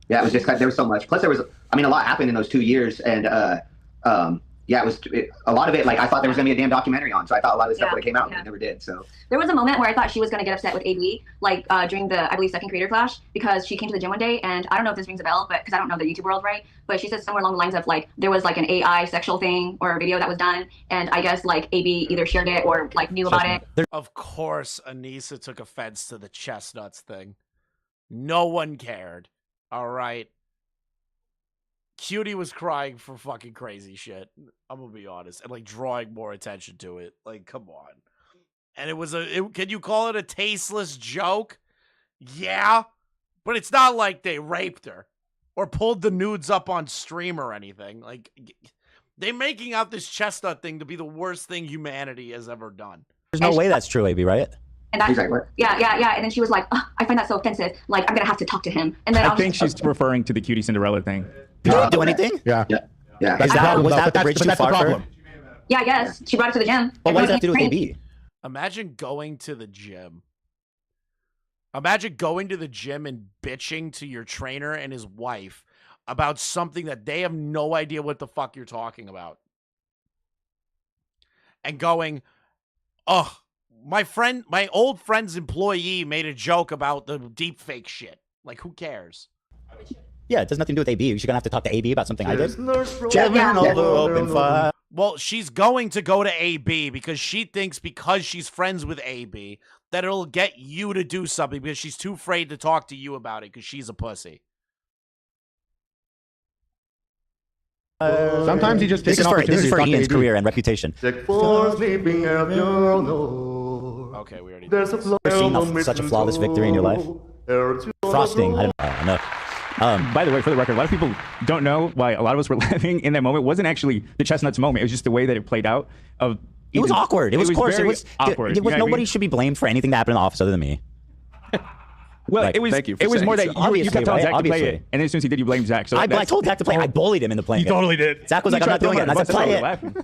Yeah, it was just there was so much. Plus, there was a lot happened in those 2 years, and yeah, a lot of it. Like I thought there was gonna be a damn documentary on, so I thought a lot of the stuff would have came out, and it never did. So There was a moment where I thought she was going to get upset with AB, like during the, I believe, second Creator Clash, because she came to the gym one day, and I don't know if this rings a bell, but because I don't know the YouTube world, right? But she said somewhere along the lines of like there was like an AI sexual thing or a video that was done, and I guess like AB either shared it or like knew about it. Of course, Anissa took offense to the chestnuts thing. No one cared. All right. Cutie was crying for fucking crazy shit. I'm gonna be honest, and like drawing more attention to it. Like, come on. And it was can you call it a tasteless joke? Yeah, but it's not like they raped her or pulled the nudes up on stream or anything. Like, they're making out this chestnut thing to be the worst thing humanity has ever done. There's no way that's true, AB, right? And that, yeah. And then she was like, I find that so offensive. Like, I'm gonna have to talk to him. And then I think she's referring to the Cutie Cinderella thing. Did they do anything? Yeah. Was that the bridge too far for her? Yeah, I guess she brought it to the gym. Well, what does that have to do with AB? Imagine going to the gym. Imagine going to the gym and bitching to your trainer and his wife about something that they have no idea what the fuck you're talking about. And going, oh, my old friend's employee made a joke about the deep fake shit. Like, who cares? Yeah, it does nothing to do with AB. You're gonna have to talk to AB about something I did. Well, she's going to go to AB because she thinks because she's friends with AB that it'll get you to do something because she's too afraid to talk to you about it because she's a pussy. Sometimes he just takes This an is opportunity for to talk to Ian's AB. career and reputation. Okay, we already did this. Ever seen such a flawless victory in your life? Frosting. I don't know. By the way, for the record, a lot of people don't know why a lot of us were laughing in that moment. It wasn't actually the chestnuts moment. It was just the way that it played out. It was awkward. It was coarse. Very It was awkward. It was You know what I nobody mean? should be blamed for anything that happened in the office other than me. Well, Like, it was. thank you for It was saying more so. that you Obviously, kept telling right? Zach to Obviously. play it, and then as soon as he did, you blamed Zach. So I that's- told Zach to play. I bullied him into playing. You totally did. Zach was like, "I'm not doing it." And I said, "Play it." Laughing.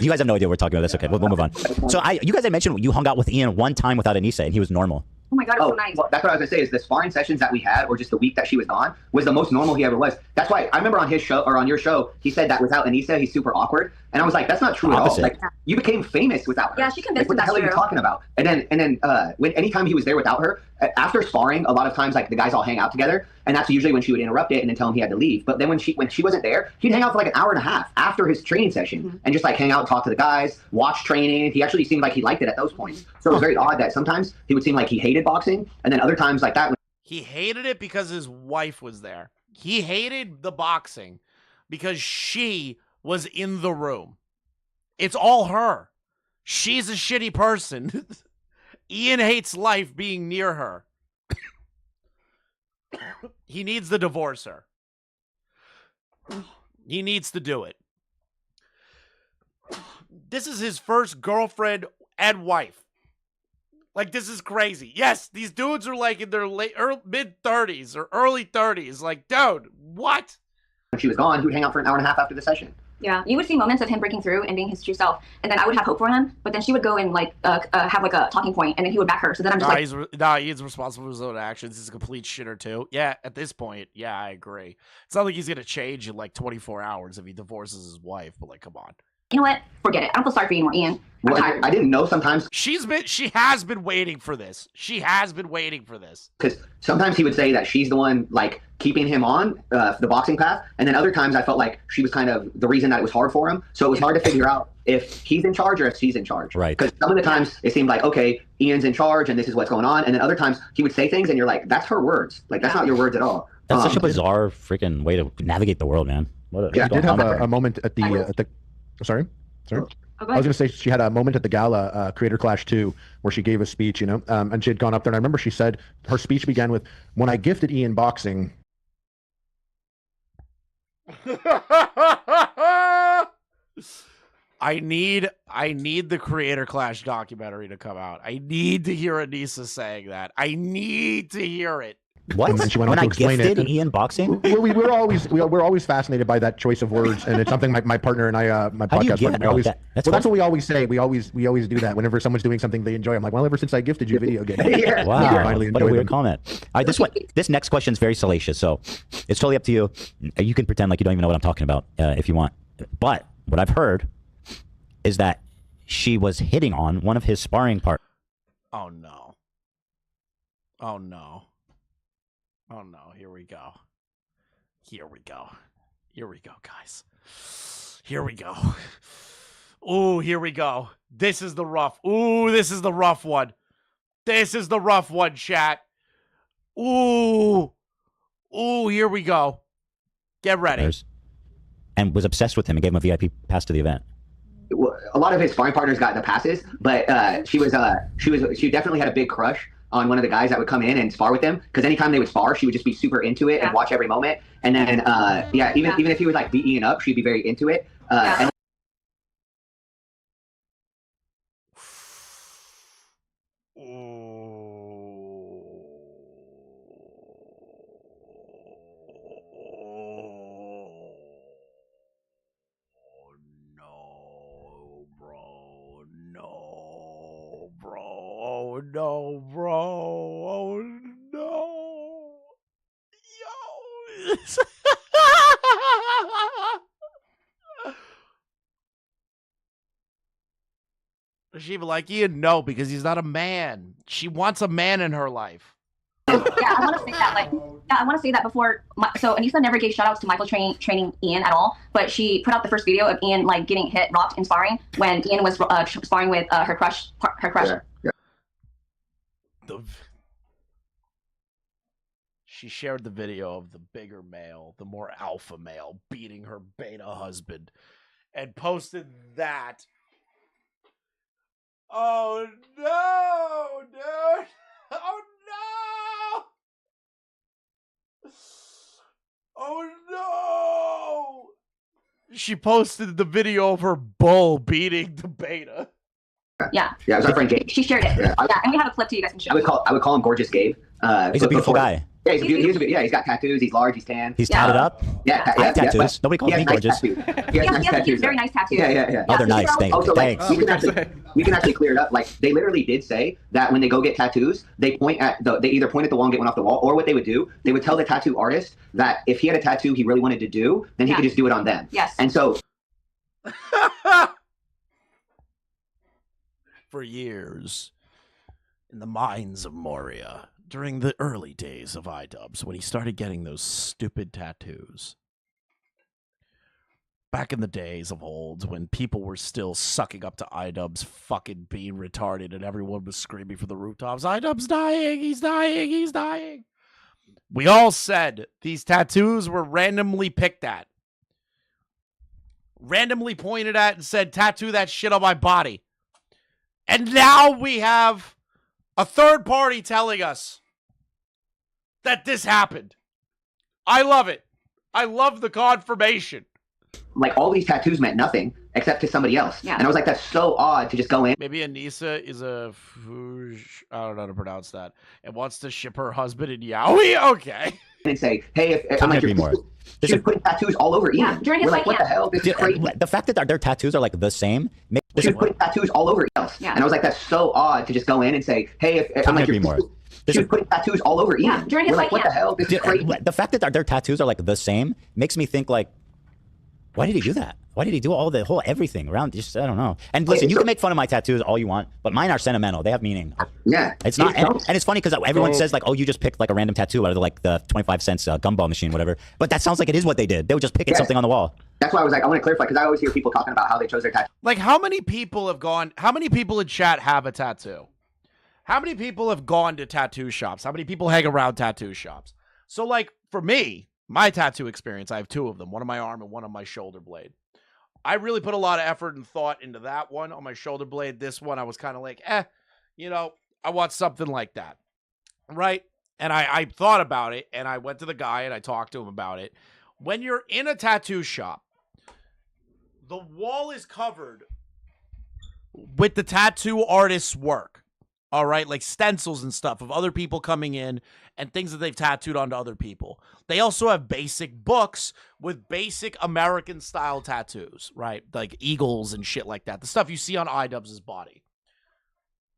You guys have no idea what we're talking about. That's okay. We'll move on. So you guys had mentioned you hung out with Ian one time without Anissa, and he was normal. Oh my god, it was so nice. Well, that's what I was gonna say. Is the sparring sessions that we had, or just the week that she was gone, was the most normal he ever was. That's why I remember on his show or on your show, he said that without Anissa, he's super awkward, and I was like, that's not true Opposite. at all. Like you became famous without her. Yeah, she convinced Like, what me the hell that's are you true. talking about? And then when anytime he was there without her, after sparring, a lot of times like the guys all hang out together, and that's usually when she would interrupt it and then tell him he had to leave. But then when she wasn't there, he'd hang out for like an hour and a half after his training session and just like hang out, talk to the guys, watch training. He actually seemed like he liked it at those points. So it was very odd that sometimes he would seem like he hated boxing, and then other times like that. He hated it because his wife was there. He hated the boxing because she was in the room. It's all her. She's a shitty person. Ian hates life being near her. He needs to divorce her. He needs to do it. This is his first girlfriend and wife. Like, this is crazy. Yes, these dudes are like in their mid-30s or early 30s. Like, dude, what? When she was gone, he would hang out for an hour and a half after the session. Yeah, you would see moments of him breaking through and being his true self, and then I would have hope for him. But then she would go and like have like a talking point, and then he would back her. So then I'm just He's responsible for his own actions. He's a complete shitter too. Yeah, at this point, yeah, I agree. It's not like he's gonna change in like 24 hours if he divorces his wife. But like, come on. You know what? Forget it. I don't feel sorry for you anymore, Ian. Well, I didn't know sometimes. She has been waiting for this. She has been waiting for this. Because sometimes he would say that she's the one like keeping him on the boxing path, and then other times I felt like she was kind of the reason that it was hard for him. So it was hard to figure out if he's in charge or if she's in charge. Right. Because some of the times it seemed like, okay, Ian's in charge and this is what's going on, and then other times he would say things and you're like, that's her words. Like that's not your words at all. That's such a bizarre freaking way to navigate the world, man. What Yeah, I did have a moment at the. Sorry. I was going to say she had a moment at the gala, Creator Clash 2, where she gave a speech, you know, and she had gone up there. And I remember she said her speech began with, "When I gifted Ian boxing." I need the Creator Clash documentary to come out. I need to hear Anissa saying that. I need to hear it. What? And then she went on When to I explain gifted it. Ian boxing? We're always fascinated by that choice of words, and it's something my partner and I, my How do you podcast get partner, it? always. That's That's what we always say. We always do that whenever someone's doing something they enjoy. I'm like, well, ever since I gifted you video games, Wow, you finally what a enjoy weird them. comment. All right, this next question is very salacious, so it's totally up to you. You can pretend like you don't even know what I'm talking about if you want. But what I've heard is that she was hitting on one of his sparring partners. Oh no. Oh no. Oh no, here we go. Here we go. Here we go, guys. Here we go. Ooh, here we go. This is the rough. Ooh, this is the rough one. This is the rough one, chat. Ooh. Ooh, here we go. Get ready. And was obsessed with him and gave him a VIP pass to the event. A lot of his sparring partners got the passes, but she definitely had a big crush on one of the guys that would come in and spar with them, because anytime they would spar, she would just be super into it and watch every moment. And then even if he would like beat Ian up, she'd be very into it. And Oh no, bro. Oh no. Yo. Does she even like Ian? No, because he's not a man. She wants a man in her life. Yeah, I want to say that. I want to say that before. So Anissa never gave shoutouts to Michael training Ian at all, but she put out the first video of Ian like getting hit, rocked in sparring when Ian was sparring with her crush. Yeah. She shared the video of the bigger male, the more alpha male, beating her beta husband, and posted that. Oh no, dude! Oh no! Oh no! She posted the video of her bull beating the beta. Yeah. Yeah, it was our friend Gabe. She shared it. Yeah. Yeah, and we have a clip too. You guys can show. I would call him Gorgeous Gabe. He's a beautiful guy. Yeah, he's got tattoos. He's large. He's tan. He's tatted up. Yeah, I have tattoos. Nobody calls me gorgeous. He has very nice tattoos. Yeah. Oh, they're nice. Thanks. Also, like, we can actually clear it up. Like, they literally did say that when they go get tattoos, they either point at the wall and get one off the wall, or what they would do, they would tell the tattoo artist that if he had a tattoo he really wanted to do, then he could just do it on them. Yes. And so for years, in the mines of Moria, during the early days of IDubbbz, when he started getting those stupid tattoos. Back in the days of old, when people were still sucking up to IDubbbz fucking being retarded and everyone was screaming from the rooftops, IDubbbz dying, he's dying, he's dying. We all said these tattoos were randomly picked at. Randomly pointed at and said, tattoo that shit on my body. And now we have a third party telling us that this happened. I love it. I love the confirmation. Like, all these tattoos meant nothing except to somebody else. Yeah. And I was like, that's so odd to just go in. Maybe Anissa is a I don't know how to pronounce that, and wants to ship her husband in yaoi. Okay. And say, hey, if I'm like, she was putting tattoos all over Ian. Yeah, during his like, what the hell? This is crazy. The fact that their tattoos are like the same. She was putting tattoos all over else. Yeah. And I was like, that's so odd to just go in and say, hey, if I'm like, she was putting tattoos all over Ian. Yeah, during his like, what the hell? This is crazy. The fact that their tattoos are like the same makes me think like, why did he do that? Why did he do all the whole everything around? Just I don't know. And listen, you can make fun of my tattoos all you want, but mine are sentimental. They have meaning. Yeah, it's not. And it's funny because everyone says like, oh, you just picked like a random tattoo out of like the 25 cents gumball machine, whatever. But that sounds like it is what they did. They were just picking something on the wall. That's why I was like, I want to clarify because I always hear people talking about how they chose their tattoo. Like, how many people have gone? How many people in chat have a tattoo? How many people have gone to tattoo shops? How many people hang around tattoo shops? So, like, for me, my tattoo experience, I have two of them, one on my arm and one on my shoulder blade. I really put a lot of effort and thought into that one on my shoulder blade. This one, I was kind of like, you know, I want something like that, right? And I thought about it, and I went to the guy, and I talked to him about it. When you're in a tattoo shop, the wall is covered with the tattoo artist's work, all right? Like stencils and stuff of other people coming in and things that they've tattooed onto other people. They also have basic books with basic American-style tattoos, right? Like eagles and shit like that. The stuff you see on IDubbbz's body.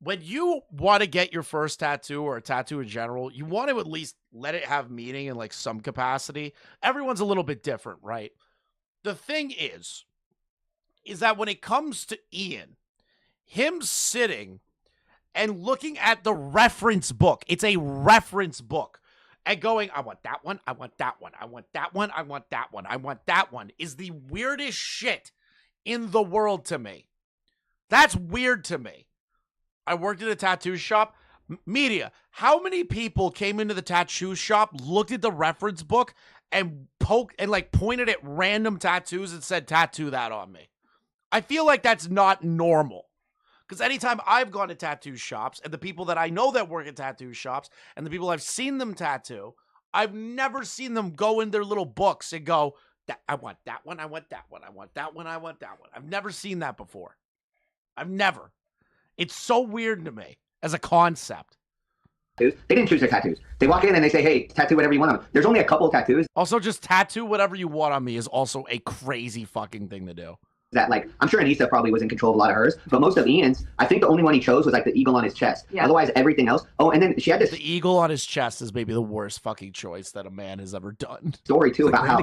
When you want to get your first tattoo or a tattoo in general, you want to at least let it have meaning in like some capacity. Everyone's a little bit different, right? The thing is that when it comes to Ian, him sitting and looking at the reference book, it's a reference book, and going, I want that one, I want that one, I want that one, I want that one, I want that one, is the weirdest shit in the world to me. That's weird to me. I worked at a tattoo shop. Media, how many people came into the tattoo shop, looked at the reference book, and pointed at random tattoos and said, tattoo that on me? I feel like that's not normal. Because anytime I've gone to tattoo shops, and the people that I know that work at tattoo shops, and the people I've seen them tattoo, I've never seen them go in their little books and go, I want that one, I want that one, I want that one, I want that one. I've never seen that before. I've never. It's so weird to me as a concept. They didn't choose their tattoos. They walk in and they say, hey, tattoo whatever you want on them. There's only a couple of tattoos. Also, just tattoo whatever you want on me is also a crazy fucking thing to do. That, like, I'm sure Anissa probably was in control of a lot of hers, but most of Ian's, I think the only one he chose was like the eagle on his chest. Yeah. Otherwise, everything else. Oh, and then she had this. The eagle on his chest is maybe the worst fucking choice that a man has ever done. Story too about how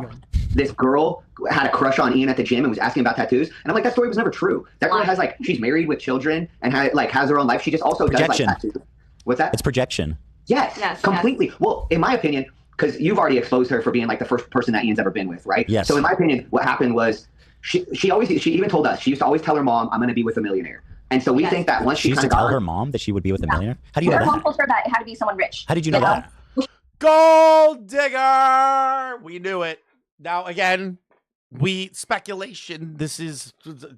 this girl had a crush on Ian at the gym and was asking about tattoos, and I'm like, that story was never true. That girl has like, she's married with children and has her own life. She just also does like tattoos. What's that? It's projection. Yes, completely. Yes. Well, in my opinion, because you've already exposed her for being like the first person that Ian's ever been with, right? Yes. So in my opinion, what happened was. She even told us, she used to always tell her mom, I'm going to be with a millionaire. And so we think that once she used to tell her mom that she would be with a millionaire? How do you know that? Her mom told her that it had to be someone rich. How did you know that? Gold digger! We knew it. Now, again, speculation. This is,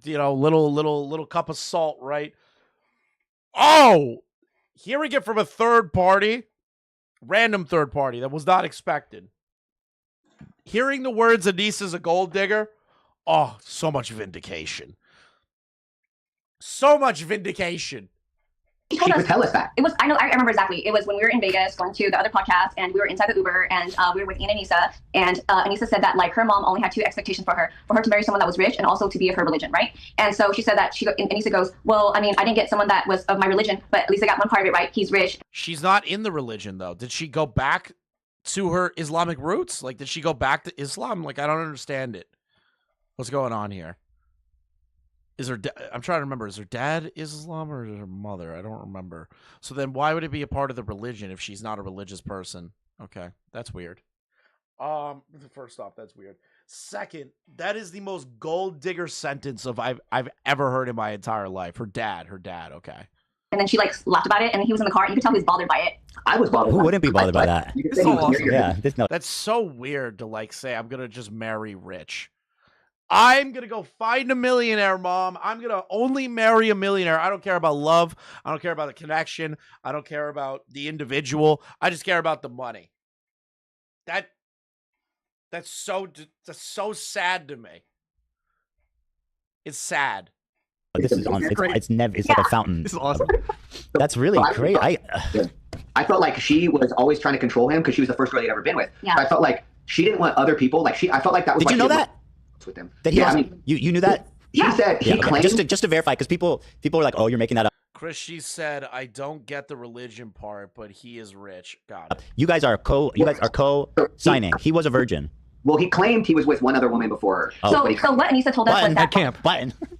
you know, little cup of salt, right? Oh! Hearing it from a third party, random third party that was not expected. Hearing the words Anissa's a gold digger, oh, so much vindication. So much vindication. She would tell us that. It was, I remember exactly. It was when we were in Vegas going to the other podcast, and we were inside the Uber, and we were with Ian and Anissa, and Anissa said that like her mom only had 2 expectations for her to marry someone that was rich and also to be of her religion, right? And so she said that Anissa goes, well, I mean, I didn't get someone that was of my religion, but at least I got one part of it right. He's rich. She's not in the religion though. Did she go back to her Islamic roots? Like, did she go back to Islam? Like, I don't understand it. What's going on here? Is her I'm trying to remember. Is her dad Islam or is her mother? I don't remember. So then why would it be a part of the religion if she's not a religious person? Okay, that's weird. First off, that's weird. Second, that is the most gold digger sentence I've ever heard in my entire life. Her dad, okay. And then she like laughed about it, and he was in the car. And you could tell he was bothered by it. I was bothered. Who wouldn't be bothered by that? Yeah, that's so weird to like say I'm gonna just marry rich. I'm going to go find a millionaire, Mom. I'm going to only marry a millionaire. I don't care about love. I don't care about the connection. I don't care about the individual. I just care about the money. That's so sad to me. It's sad. This is on. It's like a fountain. This is awesome. That's really great. I felt like she was always trying to control him because she was the first girl he'd ever been with. Yeah. So I felt like she didn't want other people. Like I felt like that was. Did you know that? With him. That he you knew that? He said he claimed. Just to verify, because people are like, oh, you're making that up. Chris, she said, I don't get the religion part, but he is rich. Got it. You guys are co-signing. He was a virgin. Well, he claimed he was with one other woman before her. So what Anissa told us was that camp.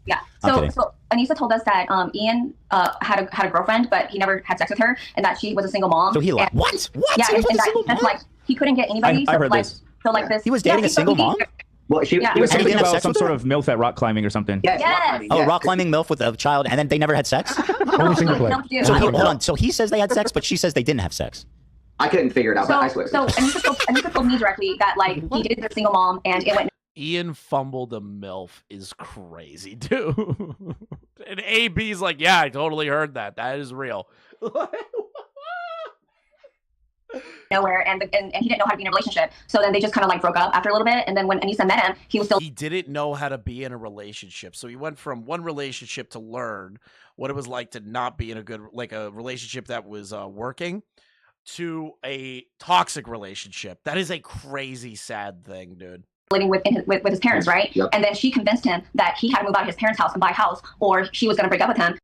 Yeah. So Anissa told us that Ian had a girlfriend, but he never had sex with her, and that she was a single mom. So he lied. What? Yeah, and that's like he couldn't get anybody. I heard this. So like this. He was dating a single mom? Well, he was something about some sort of MILF at rock climbing or something. Yes. Yes. Rock climbing, Oh, rock climbing MILF with a child, and then they never had sex? Only single player. So hold on. So he says they had sex, but she says they didn't have sex. I couldn't figure it out, but I swear. So Anissa told me directly that like he dated a single mom, and it went. Ian fumbled a MILF is crazy, too. And AB's like, yeah, I totally heard that. That is real. Nowhere, and he didn't know how to be in a relationship. So then they just kind of like broke up after a little bit. And then when Anissa met him, he was still. He didn't know how to be in a relationship. So he went from one relationship to learn what it was like to not be in a relationship that was working, to a toxic relationship. That is a crazy, sad thing, dude. Living with his parents, right? Yep. And then she convinced him that he had to move out of his parents' house and buy a house, or she was going to break up with him.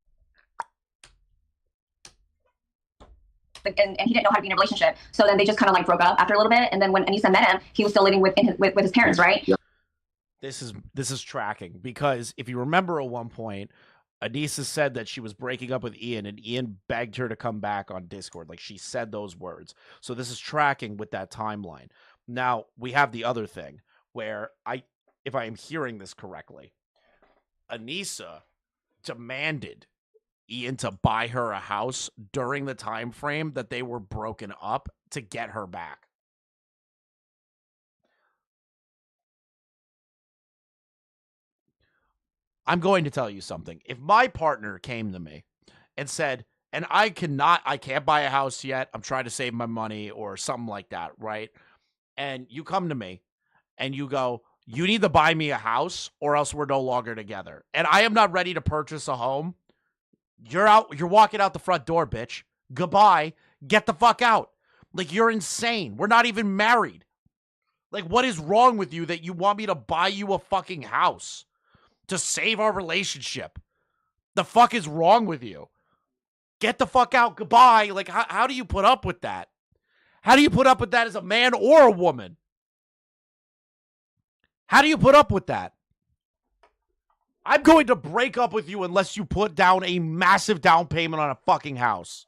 And he didn't know how to be in a relationship. So then they just kind of like broke up after a little bit. And then when Anissa met him, he was still living with his parents, right? Yep. This is tracking, because if you remember at one point, Anissa said that she was breaking up with Ian, and Ian begged her to come back on Discord. Like, she said those words. So this is tracking with that timeline. Now we have the other thing where if I am hearing this correctly, Anissa demanded Ian to buy her a house during the time frame that they were broken up to get her back. I'm going to tell you something. If my partner came to me and said, and I can't buy a house yet, I'm trying to save my money or something like that, right? And you come to me and you go, you need to buy me a house or else we're no longer together. And I am not ready to purchase a home. You're walking out the front door, bitch. Goodbye. Get the fuck out. Like, you're insane. We're not even married. Like, what is wrong with you that you want me to buy you a fucking house to save our relationship? The fuck is wrong with you? Get the fuck out. Goodbye. Like, how do you put up with that? How do you put up with that as a man or a woman? How do you put up with that? I'm going to break up with you unless you put down a massive down payment on a fucking house.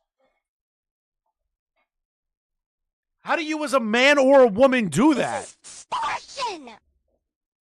How do you as a man or a woman do that?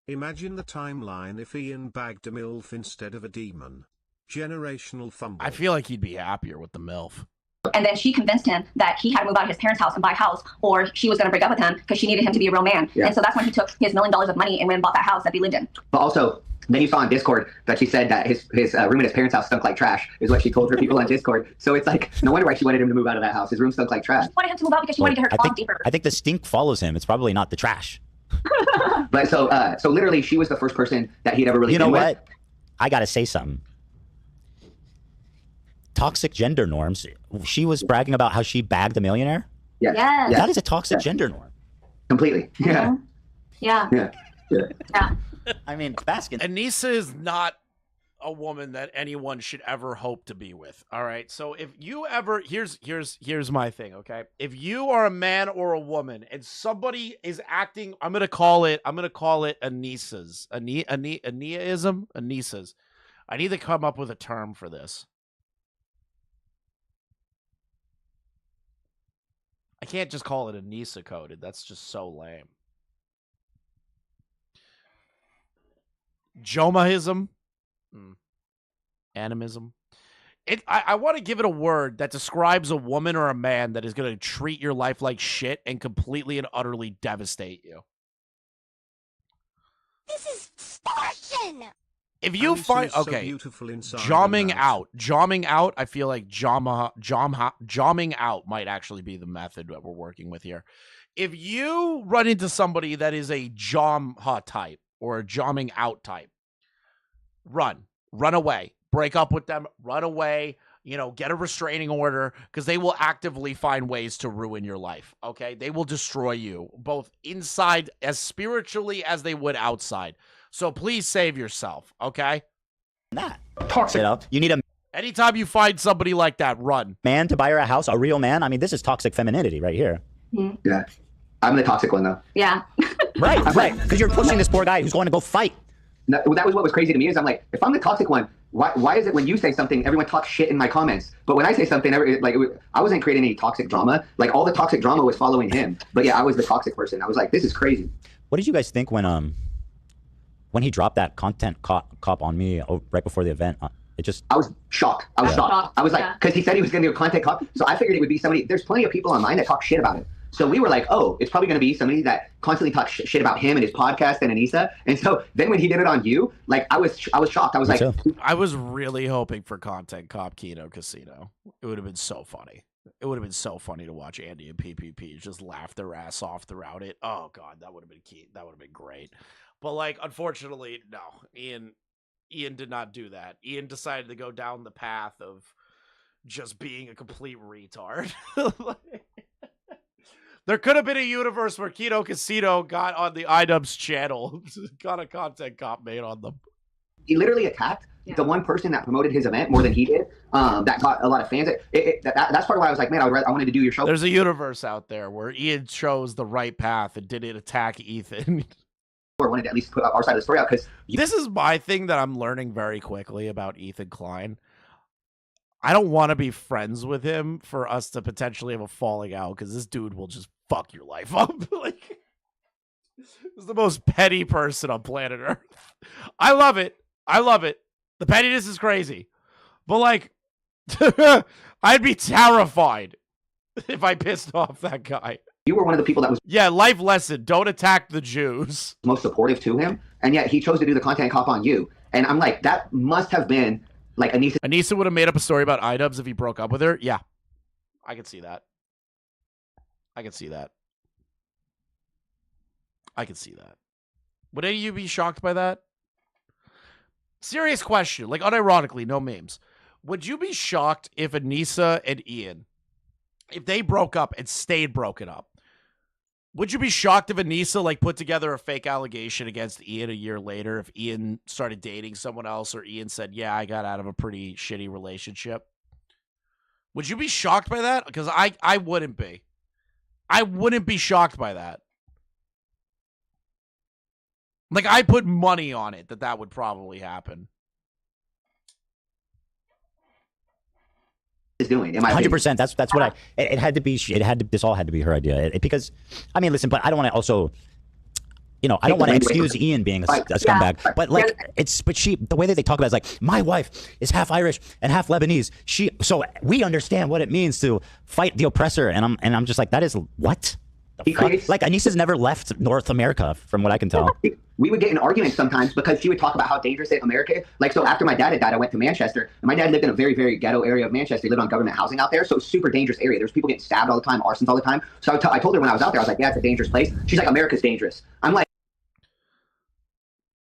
Imagine the timeline if Ian bagged a MILF instead of a demon. Generational fumble. I feel like he'd be happier with the MILF. And then she convinced him that he had to move out of his parents' house and buy a house, or she was going to break up with him because she needed him to be a real man. Yeah. And so that's when he took his $1 million of money and went and bought that house that they lived in. But also, then you saw on Discord that she said that his room in his parents' house stunk like trash, is what she told her people on Discord. So it's like, no wonder why she wanted him to move out of that house. His room stunk like trash. She wanted him to move out because she wanted to get her claws deeper. I think the stink follows him. It's probably not the trash. But so literally, she was the first person that he'd ever really. You know been what? with. I gotta say something. Toxic gender norms. She was bragging about how she bagged a millionaire. Yes. Yes. That is a toxic gender norm. Completely. Yeah. Yeah. Yeah. Yeah. I mean, Baskin. Anissa is not a woman that anyone should ever hope to be with. All right. So if you ever here's my thing, okay? If you are a man or a woman and somebody is acting, I'm gonna call it Anissa's. Anissa's. I need to come up with a term for this. I can't just call it Anissa coded. That's just so lame. Jomahism. Animism. I want to give it a word that describes a woman or a man that is going to treat your life like shit and completely and utterly devastate you. This is extortion. If you Anissa find is so okay, beautiful inside jomming and out. out, I feel like jomming out might actually be the method that we're working with here. If you run into somebody that is a jomha type or a jomming out type, run away, break up with them, run away, get a restraining order, because they will actively find ways to ruin your life. Okay. They will destroy you both inside as spiritually as they would outside. So please save yourself. Okay. That. Toxic. You need a anytime you find somebody like that, run. man to buy her a house, a real man. I mean, this is toxic femininity right here. Yeah. I'm the toxic one though. Yeah. Right. Because you're pushing this poor guy who's going to go fight. That was what was crazy to me is I'm like, if I'm the toxic one, why is it when you say something, everyone talks shit in my comments? But when I say something, I wasn't creating any toxic drama. Like all the toxic drama was following him. But yeah, I was the toxic person. I was like, this is crazy. What did you guys think when he dropped that content cop on me right before the event? I was shocked. I was shocked. I was like, because he said he was going to do a content cop. So I figured it would be somebody. There's plenty of people online that talk shit about it. So we were like, oh, it's probably going to be somebody that constantly talks shit about him and his podcast and Anissa. And so then when he did it on you, like I was shocked. I was like, I was really hoping for content cop Kino Casino. It would have been so funny. It would have been so funny to watch Andy and PPP just laugh their ass off throughout it. Oh God, that would have been key. That would have been great. But like, unfortunately, no. Ian did not do that. Ian decided to go down the path of just being a complete retard. There could have been a universe where Kino Casino got on the IDubbbz channel, got a content cop made on them. He literally attacked the one person that promoted his event more than he did. That got a lot of fans. That's part of why I was like, man, I wanted to do your show. There's a universe out there where Ian chose the right path and didn't attack Ethan. Or wanted to at least put our side of the story out because this is my thing that I'm learning very quickly about Ethan Klein. I don't want to be friends with him for us to potentially have a falling out because this dude will just fuck your life up. Like, he's the most petty person on planet Earth. I love it. The pettiness is crazy. But like, I'd be terrified if I pissed off that guy. You were one of the people that was life lesson. Don't attack the Jews. Most supportive to him. And yet he chose to do the content cop on you. And I'm like, that must have been like Anissa would have made up a story about IDubbbz if he broke up with her. Yeah. I could see that. Would any of you be shocked by that? Serious question. Like, unironically, no memes. Would you be shocked if Anissa and Ian, if they broke up and stayed broken up? Would you be shocked if Anissa like put together a fake allegation against Ian a year later if Ian started dating someone else or Ian said, yeah, I got out of a pretty shitty relationship? Would you be shocked by that? Because I wouldn't be. I wouldn't be shocked by that. Like, I put money on it that would probably happen. Is doing 100%. That's what it had to be. This all had to be her idea. Because, I mean, listen, but I don't want to also, I don't want to excuse Ian being a scumbag. But like, the way that they talk about it is like, my wife is half Irish and half Lebanese. So we understand what it means to fight the oppressor, and I'm just like, that is what? Like Anissa's never left North America, from what I can tell. We would get in arguments sometimes because she would talk about how dangerous America is. Like, so after my dad had died, I went to Manchester, and my dad lived in a very, very ghetto area of Manchester. He lived on government housing out there, so it's a super dangerous area. There's people getting stabbed all the time, arsons all the time. So I told her when I was out there, I was like, yeah, it's a dangerous place. She's like, America's dangerous. I'm like,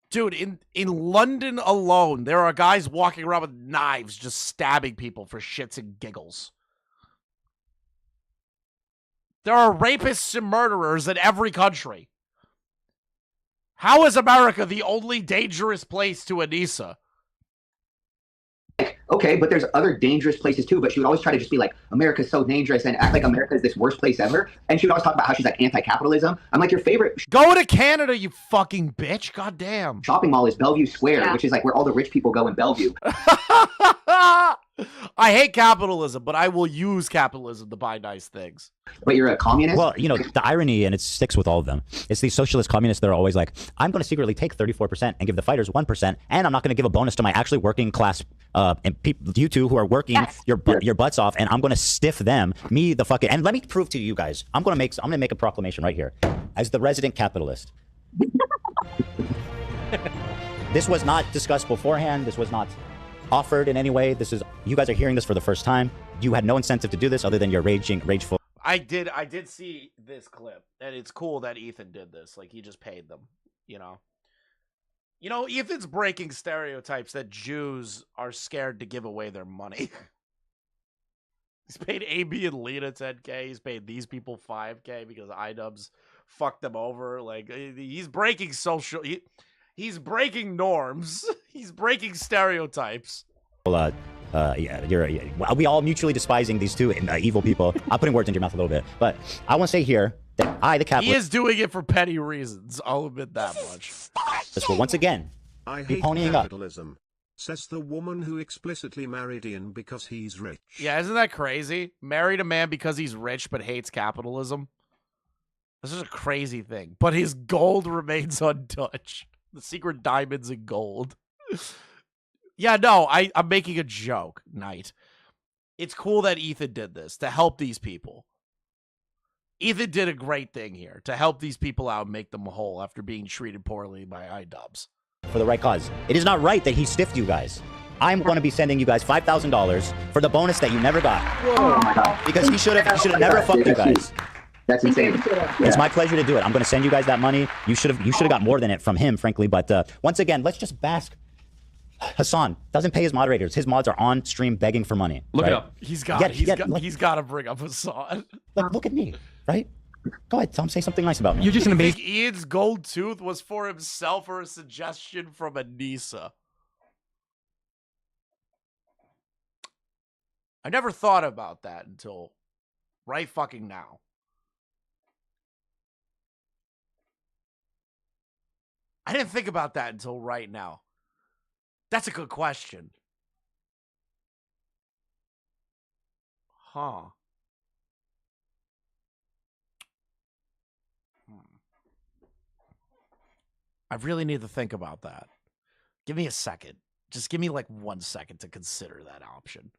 dude, in London alone, there are guys walking around with knives just stabbing people for shits and giggles. There are rapists and murderers in every country. How is America the only dangerous place to Anissa? Okay, but there's other dangerous places too. But she would always try to just be like, America's so dangerous and act like America is this worst place ever. And she would always talk about how she's like anti-capitalism. I'm like, your favorite go to Canada, you fucking bitch. Goddamn. Shopping mall is Bellevue Square, which is like where all the rich people go in Bellevue. I hate capitalism, but I will use capitalism to buy nice things. But you're a communist? Well, you know, the irony, and it sticks with all of them, it's these socialist communists that are always like, I'm going to secretly take 34% and give the fighters 1%, and I'm not going to give a bonus to my actually working class and people, you two who are working your butts off, and I'm going to stiff them, me the fucking, and let me prove to you guys, I'm going to make a proclamation right here, as the resident capitalist. This was not discussed beforehand. This was not offered in any way. This is, you guys are hearing this for the first time. You had no incentive to do this other than your rageful. I did see this clip, and it's cool that Ethan did this. Like, he just paid them, you know. You know, Ethan's breaking stereotypes that Jews are scared to give away their money. He's paid AB and Lena 10K. He's paid these people 5K because IDubbbz fucked them over. Like, he's breaking social... He's breaking norms. He's breaking stereotypes. We all mutually despising these two evil people. I'm putting words into your mouth a little bit, but I want to say here that the capitalist, he is doing it for petty reasons. I'll admit that much. This will once again I be hate ponying capitalism, says the woman who explicitly married Ian because he's rich. Yeah, isn't that crazy? Married a man because he's rich but hates capitalism. This is a crazy thing. But his gold remains untouched. The secret diamonds and gold. Yeah, no, I'm making a joke, Knight. It's cool that Ethan did this to help these people. Ethan did a great thing here to help these people out and make them whole after being treated poorly by IDubbbz. For the right cause. It is not right that he stiffed you guys. I'm going to be sending you guys $5,000 for the bonus that you never got. Oh my God. Because he should have never fucked you guys. That's insane. It's my pleasure to do it. I'm going to send you guys that money. You should have got more than it from him, frankly. But once again, let's just bask. Hassan doesn't pay his moderators. His mods are on stream begging for money. Look it up. He's got to bring up Hassan. Look at me, right? Go ahead, Tom. Say something nice about me. You're just an amazing. Ian's gold tooth was for himself or a suggestion from Anissa. I never thought about that until right fucking now. I didn't think about that until right now. That's a good question. Huh. I really need to think about that. Give me a second. Just give me like 1 second to consider that option.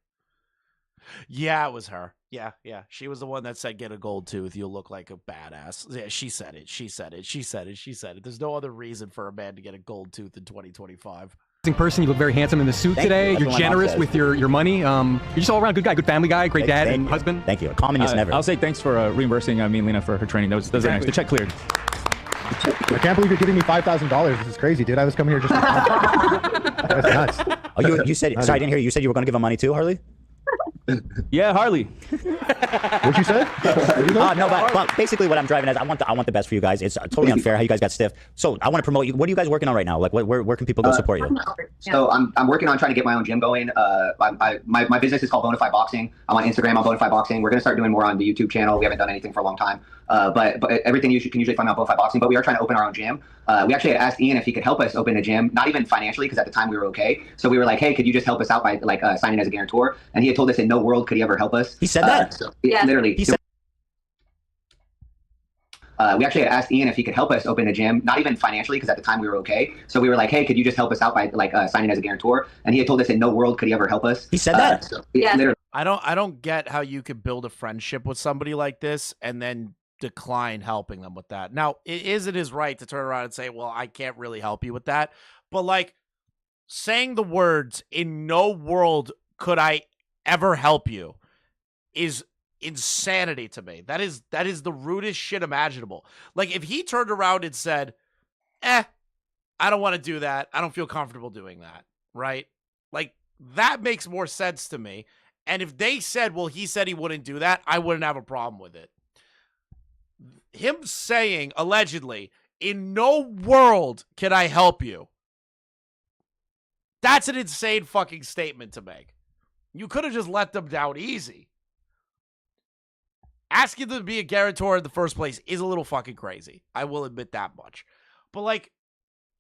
Yeah, it was her. Yeah. She was the one that said, get a gold tooth. You'll look like a badass. Yeah, she said it. There's no other reason for a man to get a gold tooth in 2025. Person, you look very handsome in the suit today. You're generous with your money. You're just all around good guy, good family guy, great dad and husband. Thank you. Communist never. I'll say thanks for reimbursing me and Lena for her training. Those are nice. The check cleared. I can't believe you're giving me $5,000. This is crazy, dude. I was coming here just. That's nuts. Oh, you said. Sorry, I didn't hear you. You said you were going to give him money too, Harley. Yeah, Harley. What'd you say? No, but basically what I'm driving at, I want the best for you guys. It's totally unfair how you guys got stiff. So I want to promote you. What are you guys working on right now? Like, where can people go support you? So I'm working on trying to get my own gym going. My business is called Bonafide Boxing. I'm on Instagram on Bonafide Boxing. We're gonna start doing more on the YouTube channel. We haven't done anything for a long time. But everything you can usually find out on Bonafide Boxing. But we are trying to open our own gym. We actually had asked Ian if he could help us open a gym, not even financially, because at the time we were okay. So we were like, hey, could you just help us out by like signing as a guarantor? And he had told us in no world could he ever help us. He said that? Literally. He said we actually had asked Ian if he could help us open a gym, not even financially, because at the time we were okay. So we were like, hey, could you just help us out by like signing as a guarantor? And he had told us in no world could he ever help us. He said that? Literally. I don't get how you could build a friendship with somebody like this and then decline helping them with that. Now, it isn't his right to turn around and say, well, I can't really help you with that. But like saying the words, in no world could I ever help you, is insanity to me. That is the rudest shit imaginable. Like if he turned around and said, I don't want to do that. I don't feel comfortable doing that. Right? Like that makes more sense to me. And if they said, well, he said he wouldn't do that, I wouldn't have a problem with it. Him saying, allegedly, in no world can I help you. That's an insane fucking statement to make. You could have just let them down easy. Asking them to be a guarantor in the first place is a little fucking crazy. I will admit that much. But, like,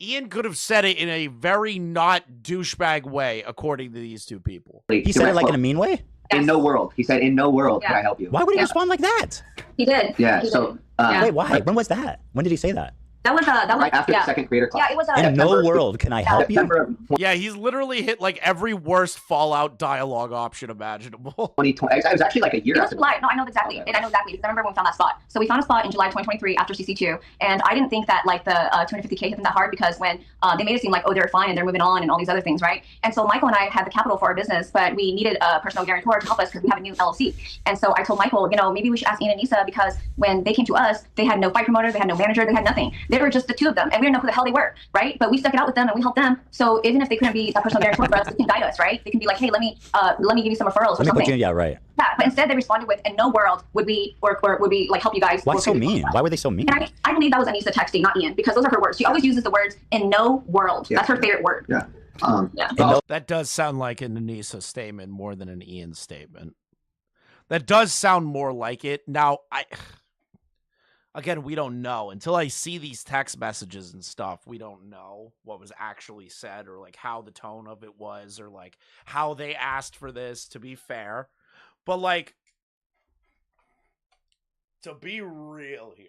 Ian could have said it in a very not douchebag way, according to these two people. He said it like in a mean way? In no world. He said, in no world can I help you. Why would he respond like that? He did. Yeah, He so... did. Yeah. Wait, why? When was that? When did he say that? That was right after the second creator class. Yeah, it was in no world can I help you. Yeah, he's literally hit like every worst Fallout dialogue option imaginable. 2020. It was actually like a year. It was July. No, I know exactly. Okay. And I know exactly because I remember when we found that spot. So we found a spot in July 2023 after CC2, and I didn't think that like the 250K hit them that hard because when they made it seem like, oh, they're fine and they're moving on and all these other things, right? And so Michael and I had the capital for our business, but we needed a personal guarantor to help us because we have a new LLC. And so I told Michael, you know, maybe we should ask Ian and Nisa because when they came to us, they had no fight promoter, they had no manager, they had nothing. They were just the two of them. And we didn't know who the hell they were, right? But we stuck it out with them and we helped them. So even if they couldn't be a personal guarantor for us, they can guide us, right? They can be like, hey, let me give you some referrals or something. Yeah, right. Yeah, but instead they responded with, in no world would we or would we like help you guys. Why so mean? Why were they so mean? And I believe that was Anissa texting, not Ian, because those are her words. She always uses the words in no world. Yeah. That's her favorite word. Yeah. That does sound like an Anissa statement more than an Ian statement. That does sound more like it. Now, again, we don't know. Until I see these text messages and stuff, we don't know what was actually said or like how the tone of it was or like how they asked for this, to be fair. But like, to be real here,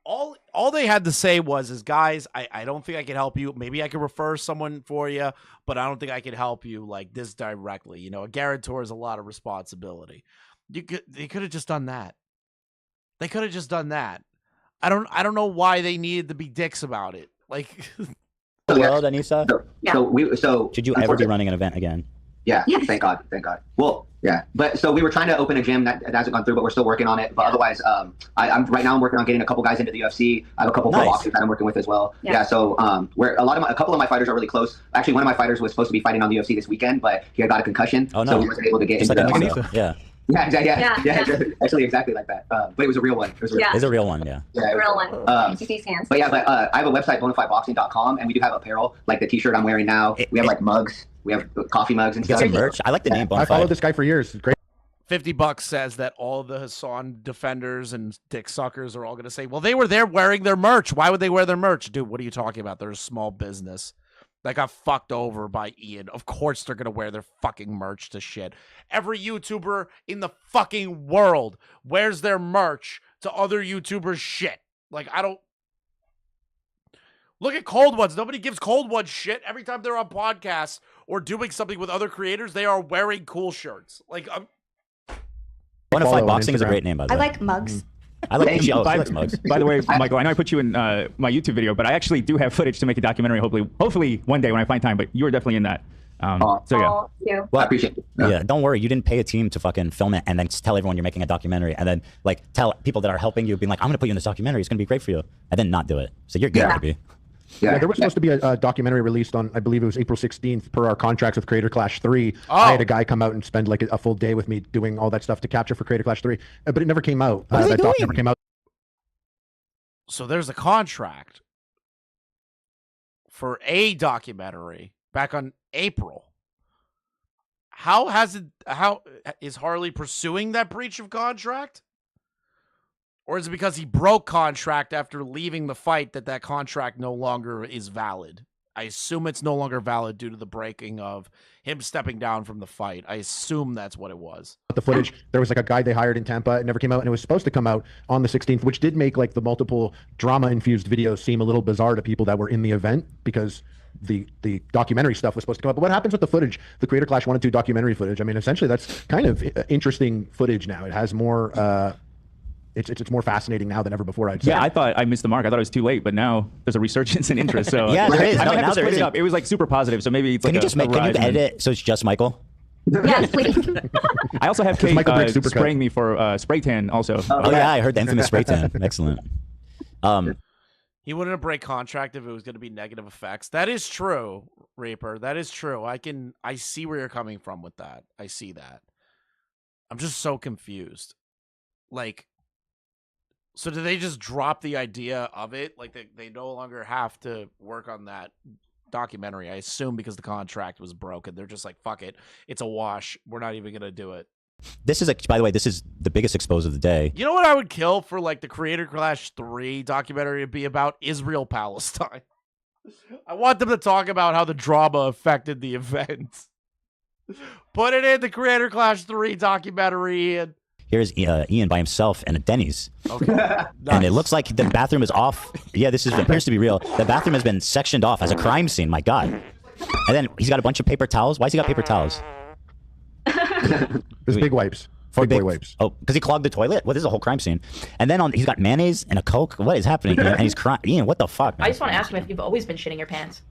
all they had to say was, guys, I don't think I can help you. Maybe I can refer someone for you, but I don't think I can help you like this directly. You know, a guarantor is a lot of responsibility. They could have just done that. They could have just done that. I don't know why they needed to be dicks about it. Like, well, Anissa. So should you ever be running an event again? Yeah. Thank God. Well, yeah. But so we were trying to open a gym that hasn't gone through, but we're still working on it. But otherwise, I'm right now I'm working on getting a couple guys into the UFC. I have a couple pro boxers that I'm working with as well. Yeah. So where a couple of my fighters are really close. Actually, one of my fighters was supposed to be fighting on the UFC this weekend, but he got a concussion, so he wasn't able to get into the. Yeah. Yeah, actually exactly like that. But it was a real one. It's a real one, yeah. Yeah, a real one. But yeah, I have a website, bonafideboxing.com, and we do have apparel, like the t-shirt I'm wearing now. We have like mugs. We have coffee mugs and stuff. Some merch. I like the name. I followed this guy for years. It's great. $50 says that all the Hassan defenders and dick suckers are all going to say, well, they were there wearing their merch. Why would they wear their merch? Dude, what are you talking about? They're a small business that got fucked over by Ian. Of course they're going to wear their fucking merch to shit. Every YouTuber in the fucking world wears their merch to other YouTubers' shit. Like, I don't... Look at Cold Ones. Nobody gives Cold Ones shit. Every time they're on podcasts or doing something with other creators, they are wearing cool shirts. Like, Bonafide Boxing is a great name, by the way. I like mugs. I like she likes mugs. By the way, Michael, I know I put you in my YouTube video, but I actually do have footage to make a documentary. Hopefully one day when I find time. But you were definitely in that. So yeah. Well, I appreciate it. Yeah, don't worry. You didn't pay a team to fucking film it and then tell everyone you're making a documentary and then like tell people that are helping you, being like, I'm gonna put you in this documentary. It's gonna be great for you, and then not do it. So you're good, baby. Yeah, there was supposed to be a documentary released on, I believe it was April 16th, per our contracts with Creator Clash 3. I had a guy come out and spend like a full day with me doing all that stuff to capture for Creator Clash 3, but it never came out. That doc never came out. So there's a contract for a documentary back on April. How is Harley pursuing that breach of contract? Or is it because he broke contract after leaving the fight that contract no longer is valid? I assume it's no longer valid due to the breaking of him stepping down from the fight. I assume that's what it was. The footage, there was like a guy they hired in Tampa. It never came out, and it was supposed to come out on the 16th, which did make like the multiple drama-infused videos seem a little bizarre to people that were in the event because the documentary stuff was supposed to come out. But what happens with the footage, the Creator Clash 1 and 2 documentary footage? I mean, essentially that's kind of interesting footage now. It has more... It's more fascinating now than ever before. I'd say. Yeah, I thought I missed the mark. I thought it was too late, but now there's a resurgence in interest. So yeah, there is. I might have now to there split is. it up. It was like super positive, so maybe it's Can like you just can you edit it so it's just Michael? Yes, please. I also have Kate spraying me for spray tan also. Oh yeah, I heard the infamous spray tan. Excellent. He wouldn't break contract if it was going to be negative effects. That is true, Reaper. That is true. I see where you're coming from with that. I see that. I'm just so confused. Like, so do they just drop the idea of it? Like they no longer have to work on that documentary, I assume, because the contract was broken. They're just like, fuck it. It's a wash. We're not even going to do it. This is by the way, this is the biggest expose of the day. You know what I would kill for like the Creator Clash 3 documentary to be about? Israel Palestine. I want them to talk about how the drama affected the event. Put it in the Creator Clash 3 documentary. And here's Ian by himself and a Denny's. Okay. Nice. And it looks like the bathroom is off. Yeah, appears to be real. The bathroom has been sectioned off as a crime scene. My God. And then he's got a bunch of paper towels. Why has he got paper towels? There's big wipes. For big boy wipes. Oh, because he clogged the toilet? Well, this is a whole crime scene. And then he's got mayonnaise and a Coke. What is happening? And he's crying. Ian, what the fuck, man? I just want to ask him if you've always been shitting your pants.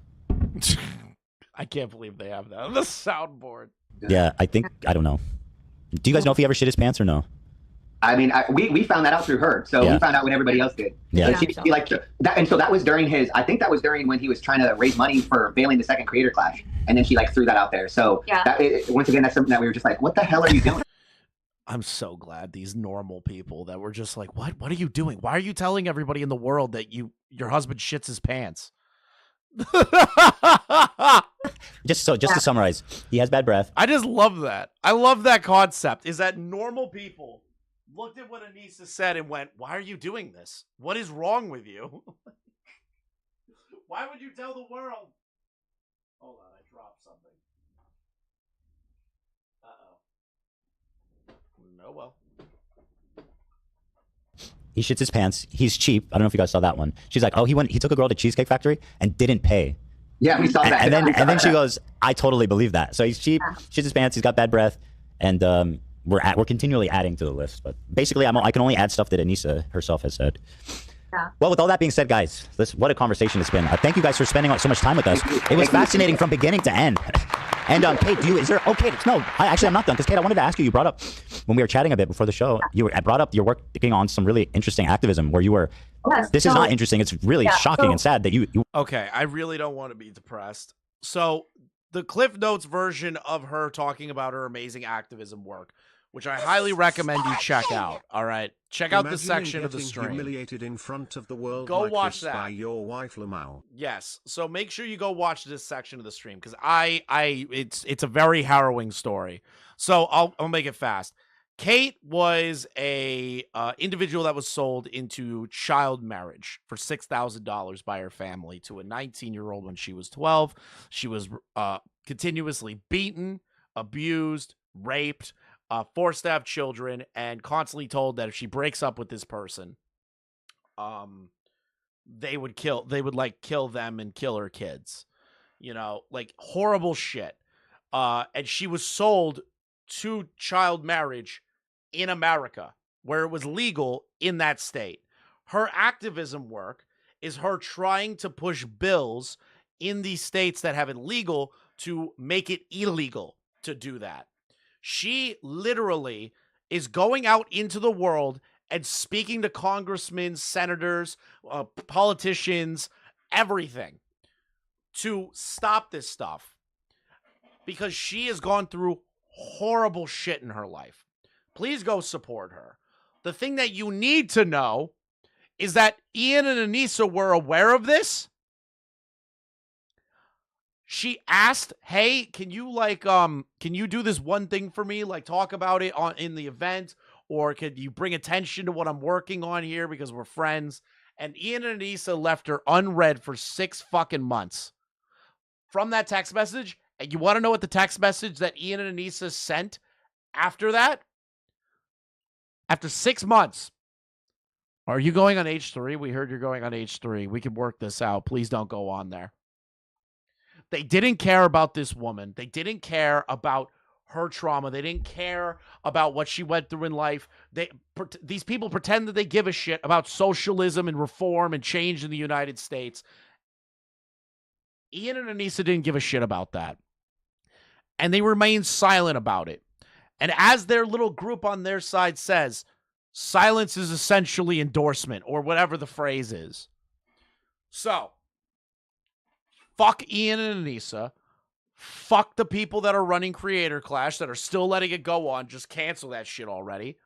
I can't believe they have that on the soundboard. Yeah, I don't know. Do you guys know if he ever shit his pants or no? I mean, we found that out through her. So we found out when everybody else did. Yeah. She like that, and so that was during I think that was during when he was trying to raise money for failing the second Creator Clash, and then she like threw that out there. So once again, that's something that we were just like, what the hell are you doing? I'm so glad these normal people that were just like, what are you doing? Why are you telling everybody in the world that your husband shits his pants? Just to summarize, he has bad breath. I just love that. I love that concept. Is that normal people looked at what Anissa said and went, why are you doing this? What is wrong with you? Why would you tell the world? Hold on, I dropped something. Uh-oh. Oh, well. He shits his pants. He's cheap. I don't know if you guys saw that one. She's like, oh, he took a girl to Cheesecake Factory and didn't pay. Yeah, we saw that. And then she goes, I totally believe that. So he's cheap, shits his pants, he's got bad breath, and we're continually adding to the list. But basically, I can only add stuff that Anissa herself has said. Yeah. Well, with all that being said, guys, what a conversation it's been. Thank you guys for spending so much time with us. It was fascinating from beginning to end. And Kate, I'm not done, because Kate, I wanted to ask you. You brought up when we were chatting a bit before the show. I brought up your working on some really interesting activism where you were. Yes, this is not interesting. It's really shocking and sad that you. Okay, I really don't want to be depressed. So the Cliff Notes version of her talking about her amazing activism work, which I highly recommend you check out. All right, check out this section of the stream. Humiliated in front of the world. Go like watch this that by your wife Lamau. Yes, so make sure you go watch this section of the stream, because it's a very harrowing story. So I'll make it fast. Kate was a individual that was sold into child marriage for $6,000 by her family to a 19-year-old when she was 12. She was continuously beaten, abused, raped, forced to have children, and constantly told that if she breaks up with this person, they would kill them and kill her kids. Like horrible shit. And she was sold to child marriage in America, where it was legal in that state. Her activism work is her trying to push bills in these states that have it legal to make it illegal to do that. She literally is going out into the world and speaking to congressmen, senators, politicians, everything to stop this stuff, because she has gone through horrible shit in her life. Please go support her. The thing that you need to know is that Ian and Anissa were aware of this. She asked, hey, can you do this one thing for me? Like, talk about it in the event, or could you bring attention to what I'm working on here because we're friends? And Ian and Anissa left her unread for 6 fucking months. From that text message, and you want to know what the text message that Ian and Anissa sent after that? After 6 months. Are you going on H3? We heard you're going on H3. We can work this out. Please don't go on there. They didn't care about this woman. They didn't care about her trauma. They didn't care about what she went through in life. These people pretend that they give a shit about socialism and reform and change in the United States. Ian and Anissa didn't give a shit about that. And they remained silent about it. And as their little group on their side says, silence is essentially endorsement, or whatever the phrase is. So, fuck Ian and Anissa. Fuck the people that are running Creator Clash that are still letting it go on. Just cancel that shit already.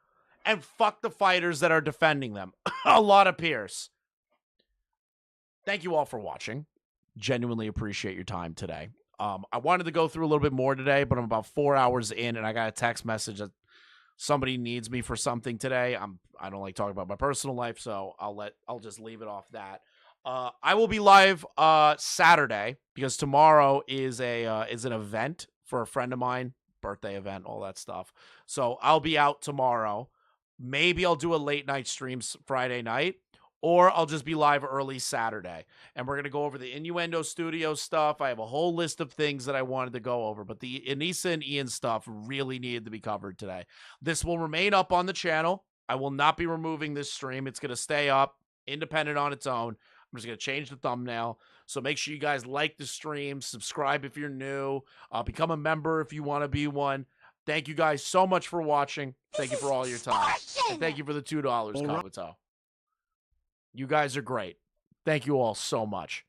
And fuck the fighters that are defending them. A lot of Pierce. Thank you all for watching. Genuinely appreciate your time today. I wanted to go through a little bit more today, but I'm about 4 hours in, and I got a text message that somebody needs me for something today. I don't like talking about my personal life, so I'll just leave it off that. I will be live Saturday because tomorrow is an event for a friend of mine, birthday event, all that stuff. So I'll be out tomorrow. Maybe I'll do a late night stream Friday night, or I'll just be live early Saturday. And we're going to go over the Innuendo Studio stuff. I have a whole list of things that I wanted to go over, but the Anissa and Ian stuff really needed to be covered today. This will remain up on the channel. I will not be removing this stream. It's going to stay up, independent on its own. I'm just going to change the thumbnail. So make sure you guys like the stream, subscribe if you're new, become a member if you want to be one. Thank you guys so much for watching. Thank you for all your time. And thank you for the $2, Kabuto. You guys are great. Thank you all so much.